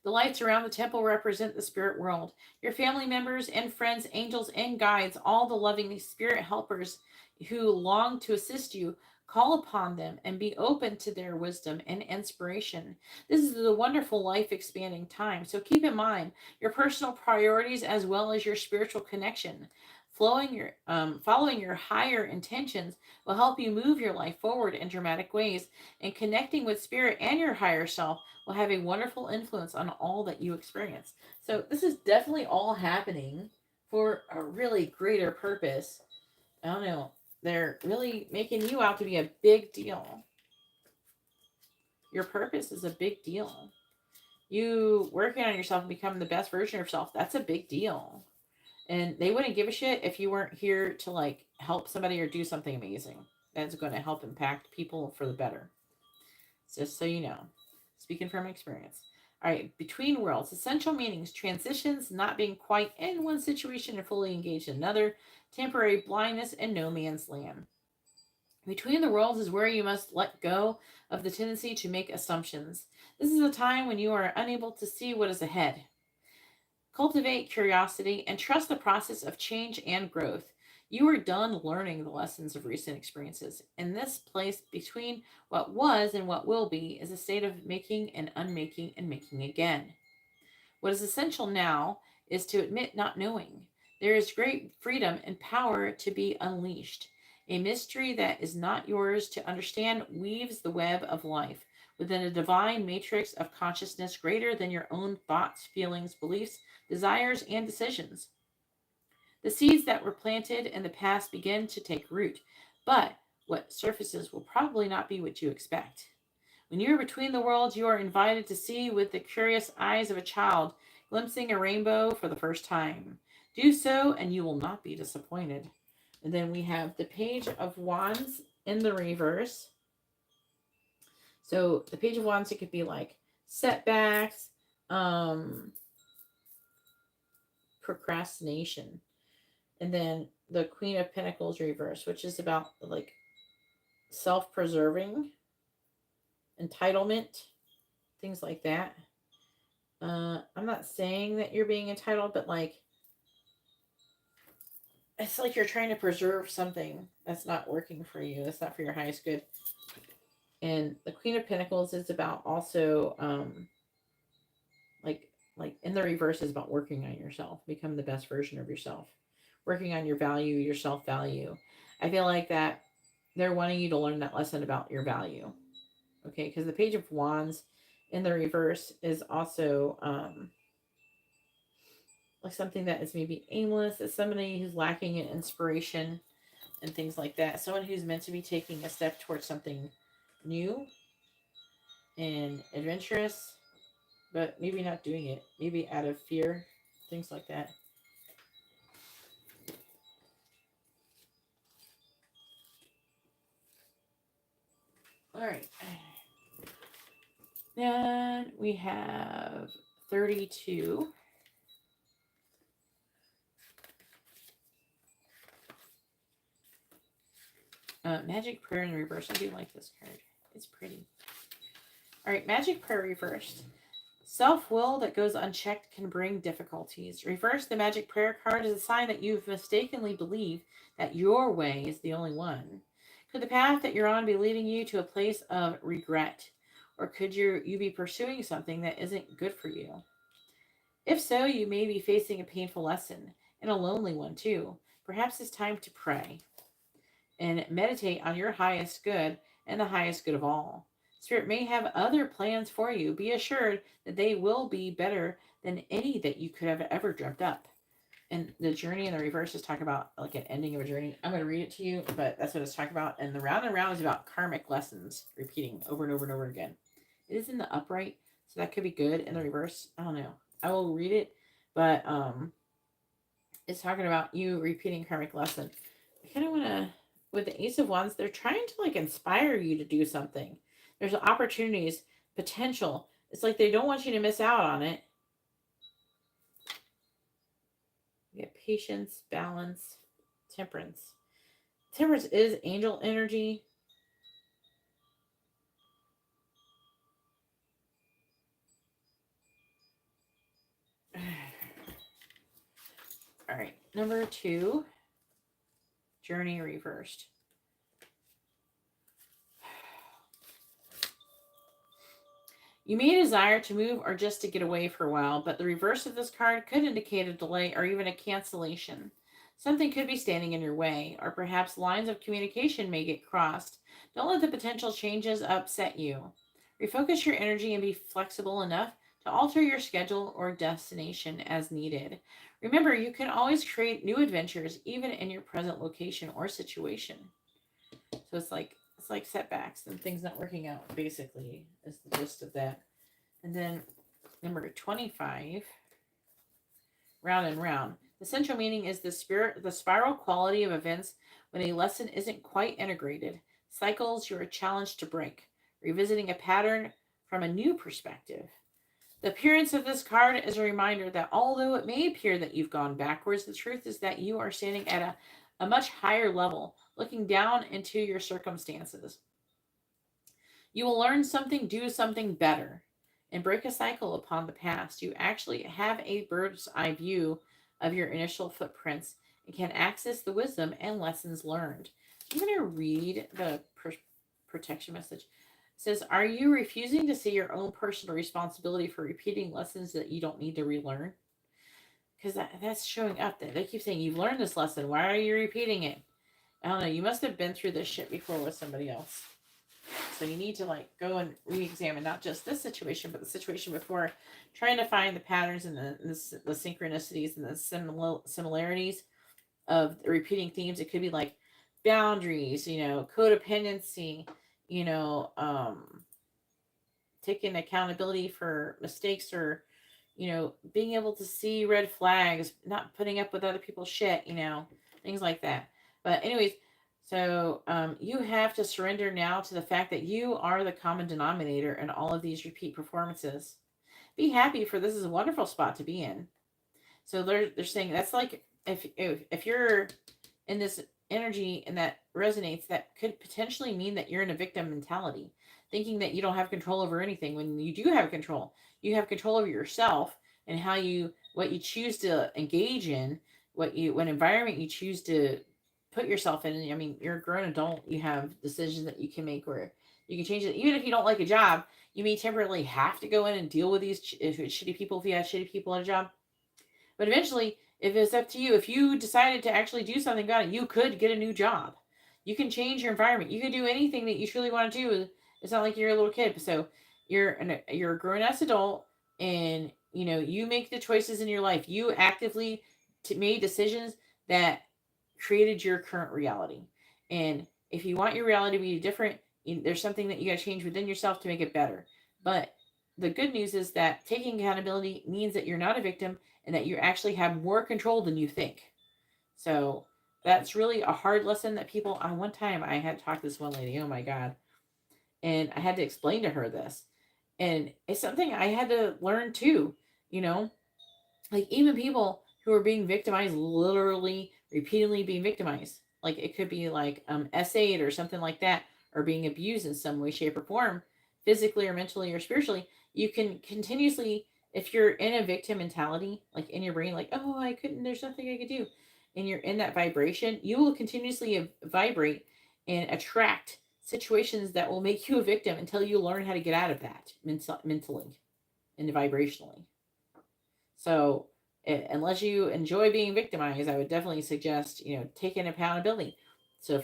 The lights around the temple represent the spirit world. Your family members and friends, angels and guides, all the loving spirit helpers who long to assist you, call upon them and be open to their wisdom and inspiration. This is the wonderful life expanding time. So keep in mind your personal priorities as well as your spiritual connection. Following your higher intentions will help you move your life forward in dramatic ways, and connecting with spirit and your higher self will have a wonderful influence on all that you experience. So this is definitely all happening for a really greater purpose. I don't know. They're really making you out to be a big deal. Your purpose is a big deal. You working on yourself and becoming the best version of yourself, that's a big deal. And they wouldn't give a shit if you weren't here to like help somebody or do something amazing that's going to help impact people for the better. Just so you know. Speaking from experience. All right, between worlds, essential meanings, transitions, not being quite in one situation and fully engaged in another, temporary blindness, and no man's land. Between the worlds is where you must let go of the tendency to make assumptions. This is a time when you are unable to see what is ahead. Cultivate curiosity and trust the process of change and growth. You are done learning the lessons of recent experiences. And this place between what was and what will be is a state of making and unmaking and making again. What is essential now is to admit not knowing. There is great freedom and power to be unleashed. A mystery that is not yours to understand weaves the web of life within a divine matrix of consciousness greater than your own thoughts, feelings, beliefs, desires, and decisions. The seeds that were planted in the past begin to take root, but what surfaces will probably not be what you expect. When you are between the worlds, you are invited to see with the curious eyes of a child glimpsing a rainbow for the first time. Do so, and you will not be disappointed. And then we have the Page of Wands in the reverse. So the Page of Wands, it could be like setbacks, procrastination. And then the Queen of Pentacles reverse, which is about like self-preserving, entitlement, things like that. I'm not saying that you're being entitled, but like it's like you're trying to preserve something that's not working for you. That's not for your highest good. And the Queen of Pentacles is about also like in the reverse is about working on yourself, become the best version of yourself, working on your value, your self-value. I feel like that they're wanting you to learn that lesson about your value. Okay, because the Page of Wands in the reverse is also like something that is maybe aimless. It's somebody who's lacking in inspiration and things like that. Someone who's meant to be taking a step towards something new and adventurous, but maybe not doing it. Maybe out of fear, things like that. All right. Then we have 32. Magic Prayer in reverse. I do like this card. It's pretty. All right, Magic Prayer reversed. Self-will that goes unchecked can bring difficulties. Reverse the Magic Prayer card is a sign that you've mistakenly believed that your way is the only one. Could the path that you're on be leading you to a place of regret? Or could you be pursuing something that isn't good for you? If so, you may be facing a painful lesson, and a lonely one too. Perhaps it's time to pray and meditate on your highest good and the highest good of all. Spirit may have other plans for you. Be assured that they will be better than any that you could have ever dreamt up. And the journey in the reverse is talking about like an ending of a journey. I'm going to read it to you, but that's what it's talking about. And the round and round is about karmic lessons repeating over and over and over again. It is in the upright, so that could be good. In the reverse, I don't know. I will read it, but it's talking about you repeating karmic lesson. I kind of want to, with the Ace of Wands, they're trying to like inspire you to do something. There's opportunities, potential. It's like they don't want you to miss out on it. You get patience, balance, temperance. Temperance is angel energy. All right, number 2, journey reversed. You may desire to move or just to get away for a while, but the reverse of this card could indicate a delay or even a cancellation. Something could be standing in your way, or perhaps lines of communication may get crossed. Don't let the potential changes upset you. Refocus your energy and be flexible enough to alter your schedule or destination as needed. Remember, you can always create new adventures even in your present location or situation. So it's like setbacks and things not working out, basically, is the gist of that. And then number 25, round and round. The central meaning is the spiral quality of events when a lesson isn't quite integrated. Cycles you are challenged to break, revisiting a pattern from a new perspective. The appearance of this card is a reminder that although it may appear that you've gone backwards, the truth is that you are standing at a much higher level, looking down into your circumstances. You will learn something, do something better. and break a cycle upon the past. You actually have a bird's eye view of your initial footprints and can access the wisdom and lessons learned. I'm going to read the protection message. It says, are you refusing to see your own personal responsibility for repeating lessons that you don't need to relearn? Because that's showing up there. They keep saying, you've learned this lesson. Why are you repeating it? I don't know. You must have been through this shit before with somebody else. So you need to like go and re-examine not just this situation, but the situation before, trying to find the patterns and the synchronicities and the similarities of the repeating themes. It could be like boundaries, codependency, you know, taking accountability for mistakes, or being able to see red flags, not putting up with other people's shit, things like that. But anyways, so you have to surrender now to the fact that you are the common denominator in all of these repeat performances. Be happy, for this is a wonderful spot to be in. So they're saying that's like, if you're in this energy and that resonates, that could potentially mean that you're in a victim mentality, thinking that you don't have control over anything, when you do have control. You have control over yourself and what you choose to engage in, what environment you choose to put yourself in. I mean, you're a grown adult. You have decisions that you can make where you can change it. Even if you don't like a job, you may temporarily have to go in and deal with these shitty people if you have shitty people at a job. But eventually, if it's up to you, if you decided to actually do something about it, you could get a new job. You can change your environment. You can do anything that you truly want to do. It's not like you're a little kid. So you're a grown ass adult, and you make the choices in your life. You actively made decisions that created your current reality. And if you want your reality to be different, there's something that you got to change within yourself to make it better. But the good news is that taking accountability means that you're not a victim, and that you actually have more control than you think. So that's really a hard lesson that people. On one time, I had talked to this one lady. Oh my god! And I had to explain to her this, and it's something I had to learn too. You know, like even people who are being victimized, literally repeatedly being victimized. Like it could be like essayed or something like that, or being abused in some way, shape, or form, physically or mentally or spiritually. You can continuously, if you're in a victim mentality, like in your brain, like, oh, I couldn't, there's nothing I could do, and you're in that vibration, you will continuously vibrate and attract situations that will make you a victim until you learn how to get out of that mentally and vibrationally. So, unless you enjoy being victimized, I would definitely suggest, taking accountability. So,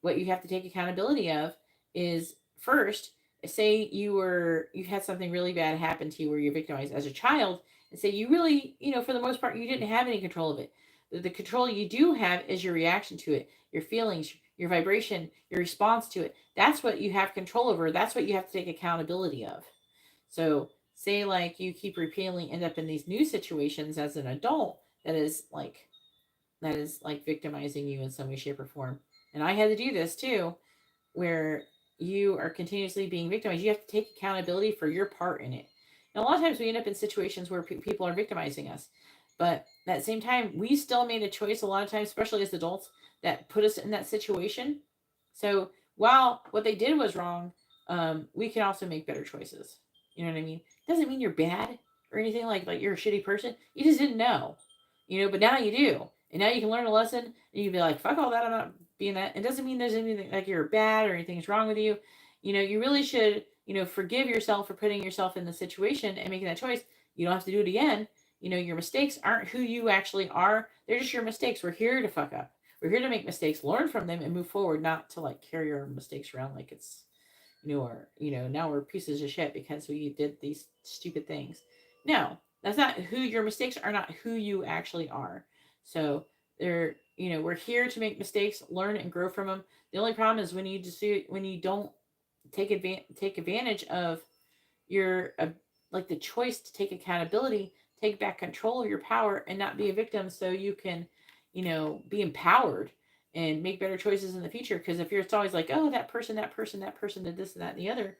what you have to take accountability of is first, say you had something really bad happen to you where you're victimized as a child, and say you really, for the most part, you didn't have any control of it. The control you do have is your reaction to it, your feelings, your vibration, your response to it. That's what you have control over. That's what you have to take accountability of. So, say like you keep repeatedly end up in these new situations as an adult that is like victimizing you in some way, shape, or form. And I had to do this too, where you are continuously being victimized. You have to take accountability for your part in it. And a lot of times we end up in situations where people are victimizing us, but at the same time, we still made a choice a lot of times, especially as adults, that put us in that situation. So while what they did was wrong, we can also make better choices. You know what I mean? It doesn't mean you're bad or anything like you're a shitty person. You just didn't know, but now you do. And now you can learn a lesson, and you can be like, fuck all that, I'm not being that. It doesn't mean there's anything like you're bad or anything's wrong with you. You really should, forgive yourself for putting yourself in the situation and making that choice. You don't have to do it again. Your mistakes aren't who you actually are. They're just your mistakes. We're here to fuck up. We're here to make mistakes, learn from them, and move forward, not to like carry our mistakes around like it's, or, now we're pieces of shit because we did these stupid things. No, that's not who your mistakes are, not who you actually are. So we're here to make mistakes, learn and grow from them. The only problem is when you don't take advantage of your like the choice to take accountability, take back control of your power, and not be a victim, so you can, be empowered and make better choices in the future. Because if it's always like, oh, that person did this and that and the other,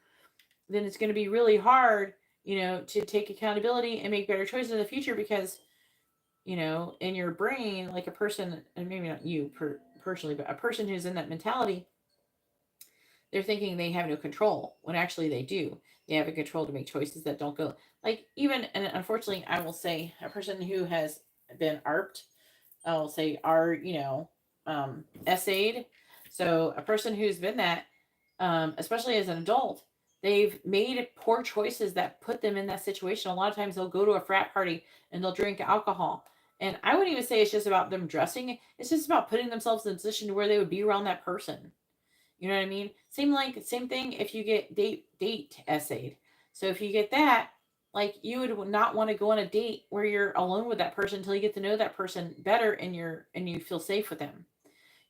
then it's going to be really hard, to take accountability and make better choices in the future. Because in your brain, like a person, and maybe not you personally, but a person who's in that mentality, They're thinking they have no control when actually they do. They have a control to make choices that don't go like even, and unfortunately, I will say a person who has been ARPed, I will say are, essayed. So a person who's been that, especially as an adult, they've made poor choices that put them in that situation. A lot of times they'll go to a frat party and they'll drink alcohol. And I wouldn't even say it's just about them dressing. It's just about putting themselves in a position where they would be around that person. You know what I mean? Same thing if you get date essayed. So if you get that, like you would not want to go on a date where you're alone with that person until you get to know that person better and you feel safe with them.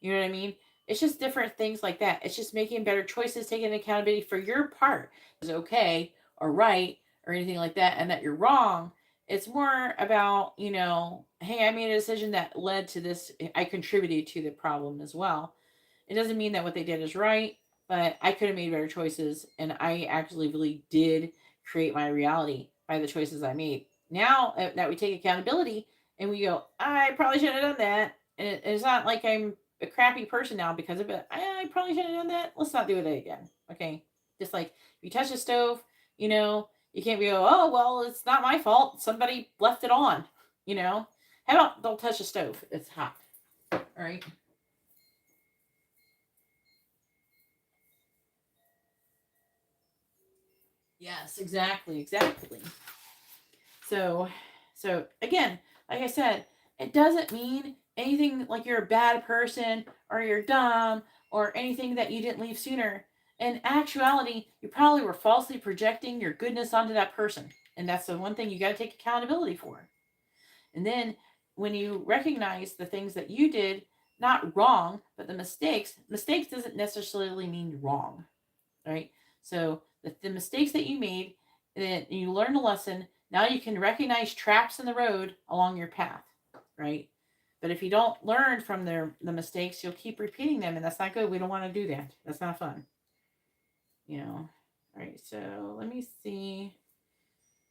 You know what I mean? It's just different things like that. It's just making better choices, taking accountability for your part. Is okay or right or anything like that, and that you're wrong. It's more about, hey, I made a decision that led to this. I contributed to the problem as well. It doesn't mean that what they did is right, but I could have made better choices, and I actually really did create my reality by the choices I made. Now that we take accountability and we go, I probably shouldn't have done that, and it's not like I'm a crappy person now because of it. I probably shouldn't have done that. Let's not do it again. Okay. Just like if you touch a stove, you can't be, oh, well, it's not my fault. Somebody left it on, you know? How about don't touch a stove? It's hot. All right. Yes, exactly, exactly. So, so again, like I said, it doesn't mean anything like you're a bad person or you're dumb or anything that you didn't leave sooner. In actuality, you probably were falsely projecting your goodness onto that person. And that's the one thing you got to take accountability for. And then when you recognize the things that you did, not wrong, but the mistakes doesn't necessarily mean wrong, right? So the mistakes that you made, then you learn a lesson. Now you can recognize traps in the road along your path, right? But if you don't learn from the mistakes, you'll keep repeating them, and that's not good. We don't want to do that. That's not fun, you know. All right, so let me see.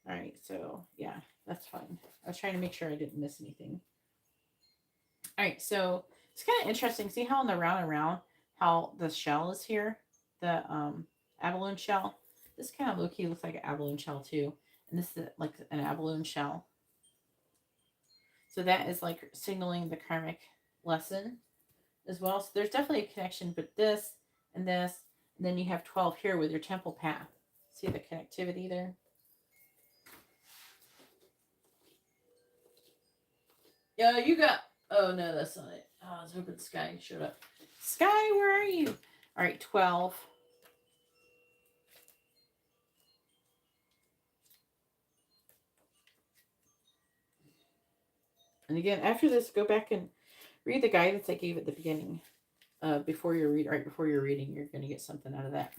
All right, so yeah, that's fine. I was trying to make sure I didn't miss anything. All right, so it's kind of interesting. See how in the round and round, how the shell is here, the abalone shell. This kind of low key looks like an abalone shell too, and this is like an abalone shell. So that is like signaling the karmic lesson as well. So there's definitely a connection, but this and this, and then you have 12 here with your temple path. See the connectivity there? Yeah, you got. Oh no, that's not it. Oh, I was hoping Sky showed up. Sky, where are you? All right, 12. And again, after this, go back and read the guidance I gave at the beginning. Before you read, right before you're reading, you're going to get something out of that.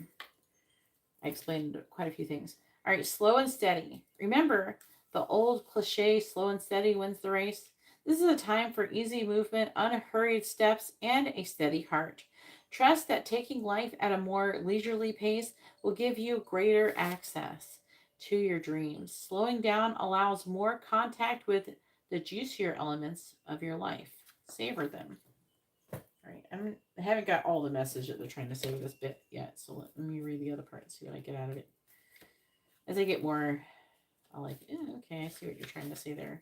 I explained quite a few things. All right, slow and steady. Remember the old cliche, slow and steady wins the race? This is a time for easy movement, unhurried steps, and a steady heart. Trust that taking life at a more leisurely pace will give you greater access to your dreams. Slowing down allows more contact with the juicier elements of your life. Savor them. All right, I haven't got all the message that they're trying to say with this bit yet, so let me read the other part and see what I get out of it. As I get more, I'll like, okay, I see what you're trying to say there.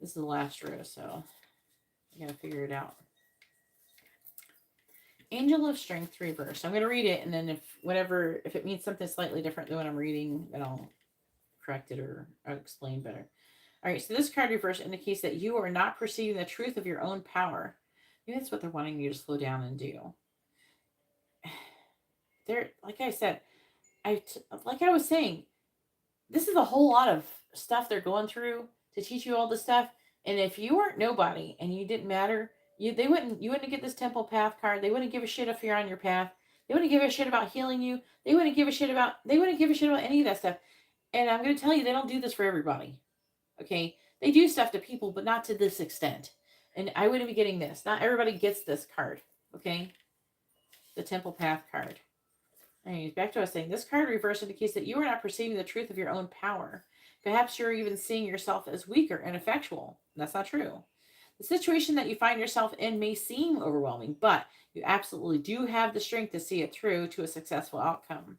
This is the last row, so I gotta figure it out. Angel of Strength reverse. I'm gonna read it, and then if it means something slightly different than what I'm reading, then I'll correct it or I'll explain better. All right, so this card reverse indicates that you are not perceiving the truth of your own power. Maybe that's what they're wanting you to slow down and do. They're like I said, like I was saying, this is a whole lot of stuff they're going through to teach you all this stuff. And if you weren't nobody and you didn't matter, you wouldn't get this temple path card. They wouldn't give a shit if you're on your path. They wouldn't give a shit about healing you. They wouldn't give a shit about any of that stuff. And I'm gonna tell you, they don't do this for everybody. Okay? They do stuff to people, but not to this extent. And I wouldn't be getting this. Not everybody gets this card. Okay? The temple path card. Anyways, back to us saying this card reverse indicates that you are not perceiving the truth of your own power. Perhaps you're even seeing yourself as weak or ineffectual. That's not true. The situation that you find yourself in may seem overwhelming, but you absolutely do have the strength to see it through to a successful outcome.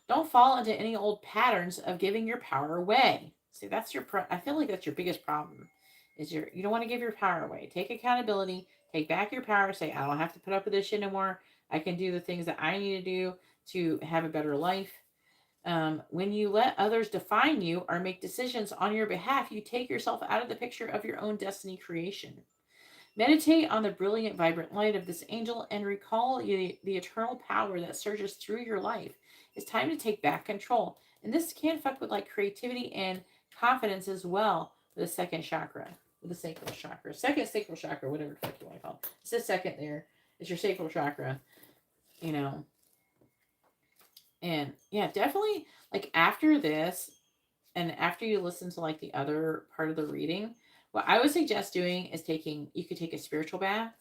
Don't fall into any old patterns of giving your power away. See, that's I feel like that's your biggest problem. You don't want to give your power away. Take accountability, take back your power, say I don't have to put up with this shit anymore. I can do the things that I need to do to have a better life. When you let others define you or make decisions on your behalf, you take yourself out of the picture of your own destiny creation. Meditate on the brilliant, vibrant light of this angel and recall the eternal power that surges through your life. It's time to take back control. And this can fuck with like creativity and confidence as well with the second chakra, with the sacral chakra. Second sacral chakra, whatever the fuck you want to call it. It's the second there. It's your sacral chakra, you know. And yeah, definitely like after this and after you listen to like the other part of the reading, what I would suggest doing is you could take a spiritual bath.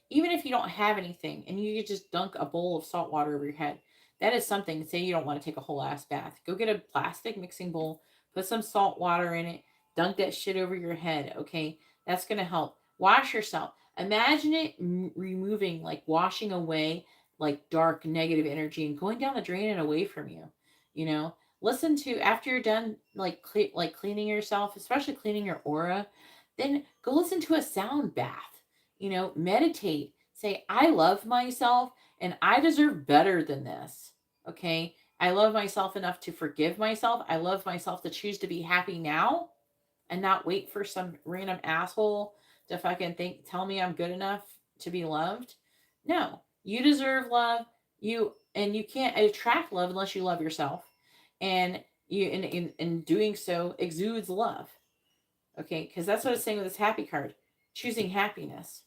Even if you don't have anything and you could just dunk a bowl of salt water over your head, that is something. Say you don't want to take a whole ass bath. Go get a plastic mixing bowl, put some salt water in it, dunk that shit over your head, okay? That's going to help. Wash yourself. Imagine it removing, like washing away like dark negative energy and going down the drain and away from you, you know? Listen to after you're done like cleaning yourself, especially cleaning your aura, then go listen to a sound bath. Meditate. Say, I love myself and I deserve better than this. Okay. I love myself enough to forgive myself. I love myself to choose to be happy now and not wait for some random asshole to fucking tell me I'm good enough to be loved. No, you deserve love. You can't attract love unless you love yourself. And you in doing so exudes love. Okay, because that's what it's saying with this happy card. Choosing happiness.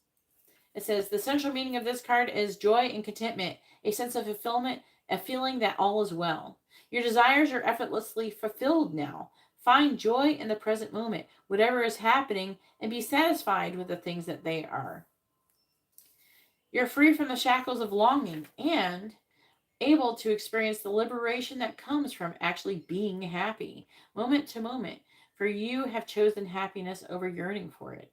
It says the central meaning of this card is joy and contentment, a sense of fulfillment, a feeling that all is well. Your desires are effortlessly fulfilled now. Find joy in the present moment, whatever is happening, and be satisfied with the things that they are. You're free from the shackles of longing and able to experience the liberation that comes from actually being happy, moment to moment, for you have chosen happiness over yearning for it.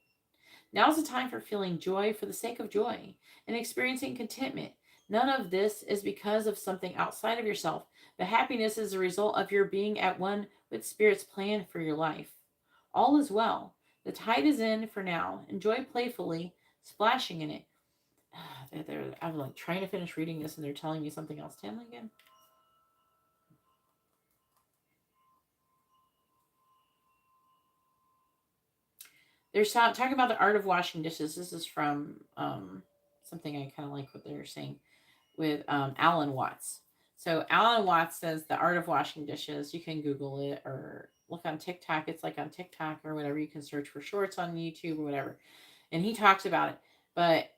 Now's the time for feeling joy for the sake of joy and experiencing contentment. None of this is because of something outside of yourself, but happiness is a result of your being at one with Spirit's plan for your life. All is well. The tide is in for now. Enjoy playfully splashing in it. I'm like trying to finish reading this and they're telling me something else. Tell me again. They're talking about the art of washing dishes. This is from something I kind of like what they're saying with Alan Watts. So Alan Watts says the art of washing dishes. You can Google it or look on TikTok. It's like on TikTok or whatever. You can search for shorts on YouTube or whatever. And he talks about it. But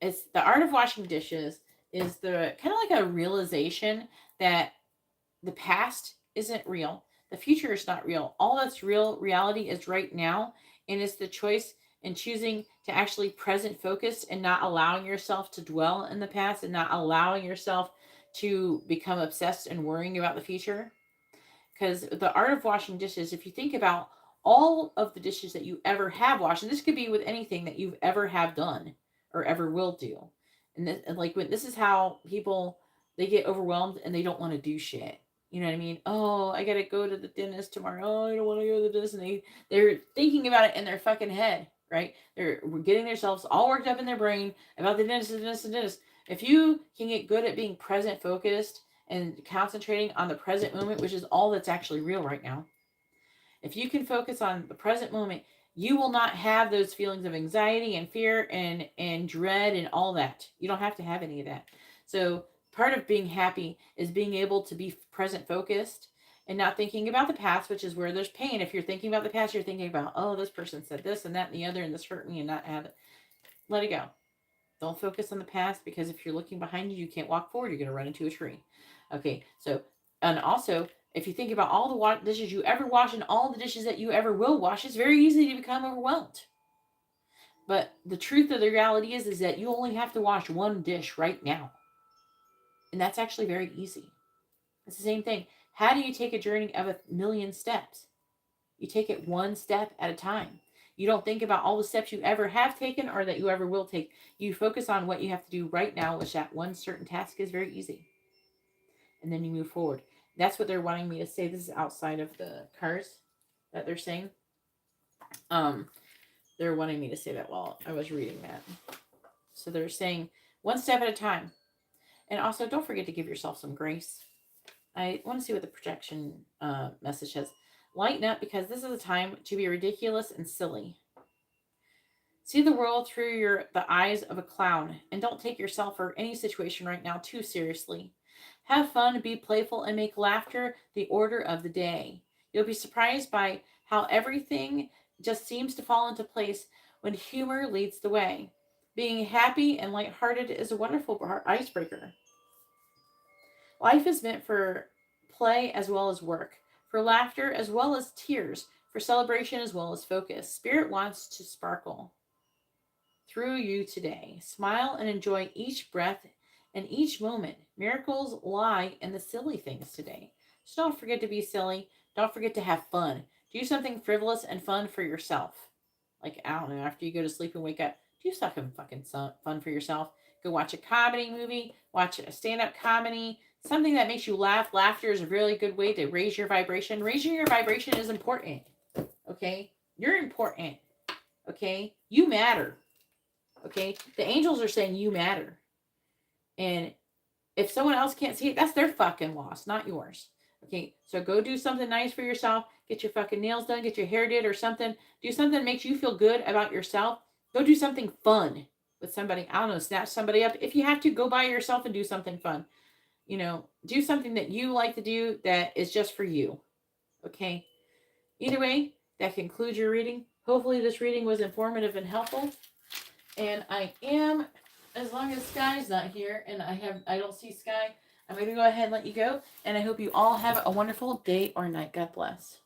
it's the art of washing dishes is the kind of like a realization that the past isn't real. The future is not real. All that's real reality is right now. And it's the choice in choosing to actually present focus and not allowing yourself to dwell in the past and not allowing yourself to become obsessed and worrying about the future. Because the art of washing dishes, if you think about all of the dishes that you ever have washed, and this could be with anything that you've ever have done or ever will do. And like when this is how people they get overwhelmed and they don't want to do shit. You know what I mean? Oh, I gotta go to the dentist tomorrow. Oh, I don't want to go to the dentist, and they're thinking about it in their fucking head, right? They're getting themselves all worked up in their brain about the dentist, the dentist, the dentist. If you can get good at being present focused and concentrating on the present moment, which is all that's actually real right now, if you can focus on the present moment, you will not have those feelings of anxiety and fear and dread and all that. You don't have to have any of that. So part of being happy is being able to be present focused and not thinking about the past, which is where there's pain. If you're thinking about the past, you're thinking about, oh, this person said this and that and the other, and this hurt me and not have it. Let it go. Don't focus on the past because if you're looking behind you, you can't walk forward. You're going to run into a tree. Okay. So, and also, if you think about all the dishes you ever wash and all the dishes that you ever will wash, it's very easy to become overwhelmed. But the truth of the reality is that you only have to wash one dish right now. And that's actually very easy. It's the same thing. How do you take a journey of 1,000,000 steps? You take it one step at a time. You don't think about all the steps you ever have taken or that you ever will take. You focus on what you have to do right now, which that one certain task is very easy. And then you move forward. That's what they're wanting me to say. This is outside of the cards that they're saying. They're wanting me to say that while I was reading that. So they're saying one step at a time. And also, don't forget to give yourself some grace. I want to see what the projection message says. Lighten up, because this is a time to be ridiculous and silly. See the world through the eyes of a clown, and don't take yourself or any situation right now too seriously. Have fun, be playful, and make laughter the order of the day. You'll be surprised by how everything just seems to fall into place when humor leads the way. Being happy and lighthearted is a wonderful icebreaker. Life is meant for play as well as work, for laughter as well as tears, for celebration as well as focus. Spirit wants to sparkle through you today. Smile and enjoy each breath and each moment. Miracles lie in the silly things today. So don't forget to be silly. Don't forget to have fun. Do something frivolous and fun for yourself. Like, I don't know, after you go to sleep and wake up, do something fucking fun for yourself. Go watch a comedy movie, watch a stand-up comedy, something that makes you laugh. Laughter is a really good way to raise your vibration. Raising your vibration is important. Okay? You're important. Okay? You matter. Okay? The angels are saying you matter. And if someone else can't see it, that's their fucking loss, not yours. Okay? So go do something nice for yourself. Get your fucking nails done. Get your hair did or something. Do something that makes you feel good about yourself. Go do something fun with somebody. I don't know, snatch somebody up. If you have to, go by yourself and do something fun. Do something that you like to do that is just for you. Okay? Either way, that concludes your reading. Hopefully this reading was informative and helpful. And I am, as long as Sky's not here and I don't see Sky, I'm going to go ahead and let you go. And I hope you all have a wonderful day or night. God bless.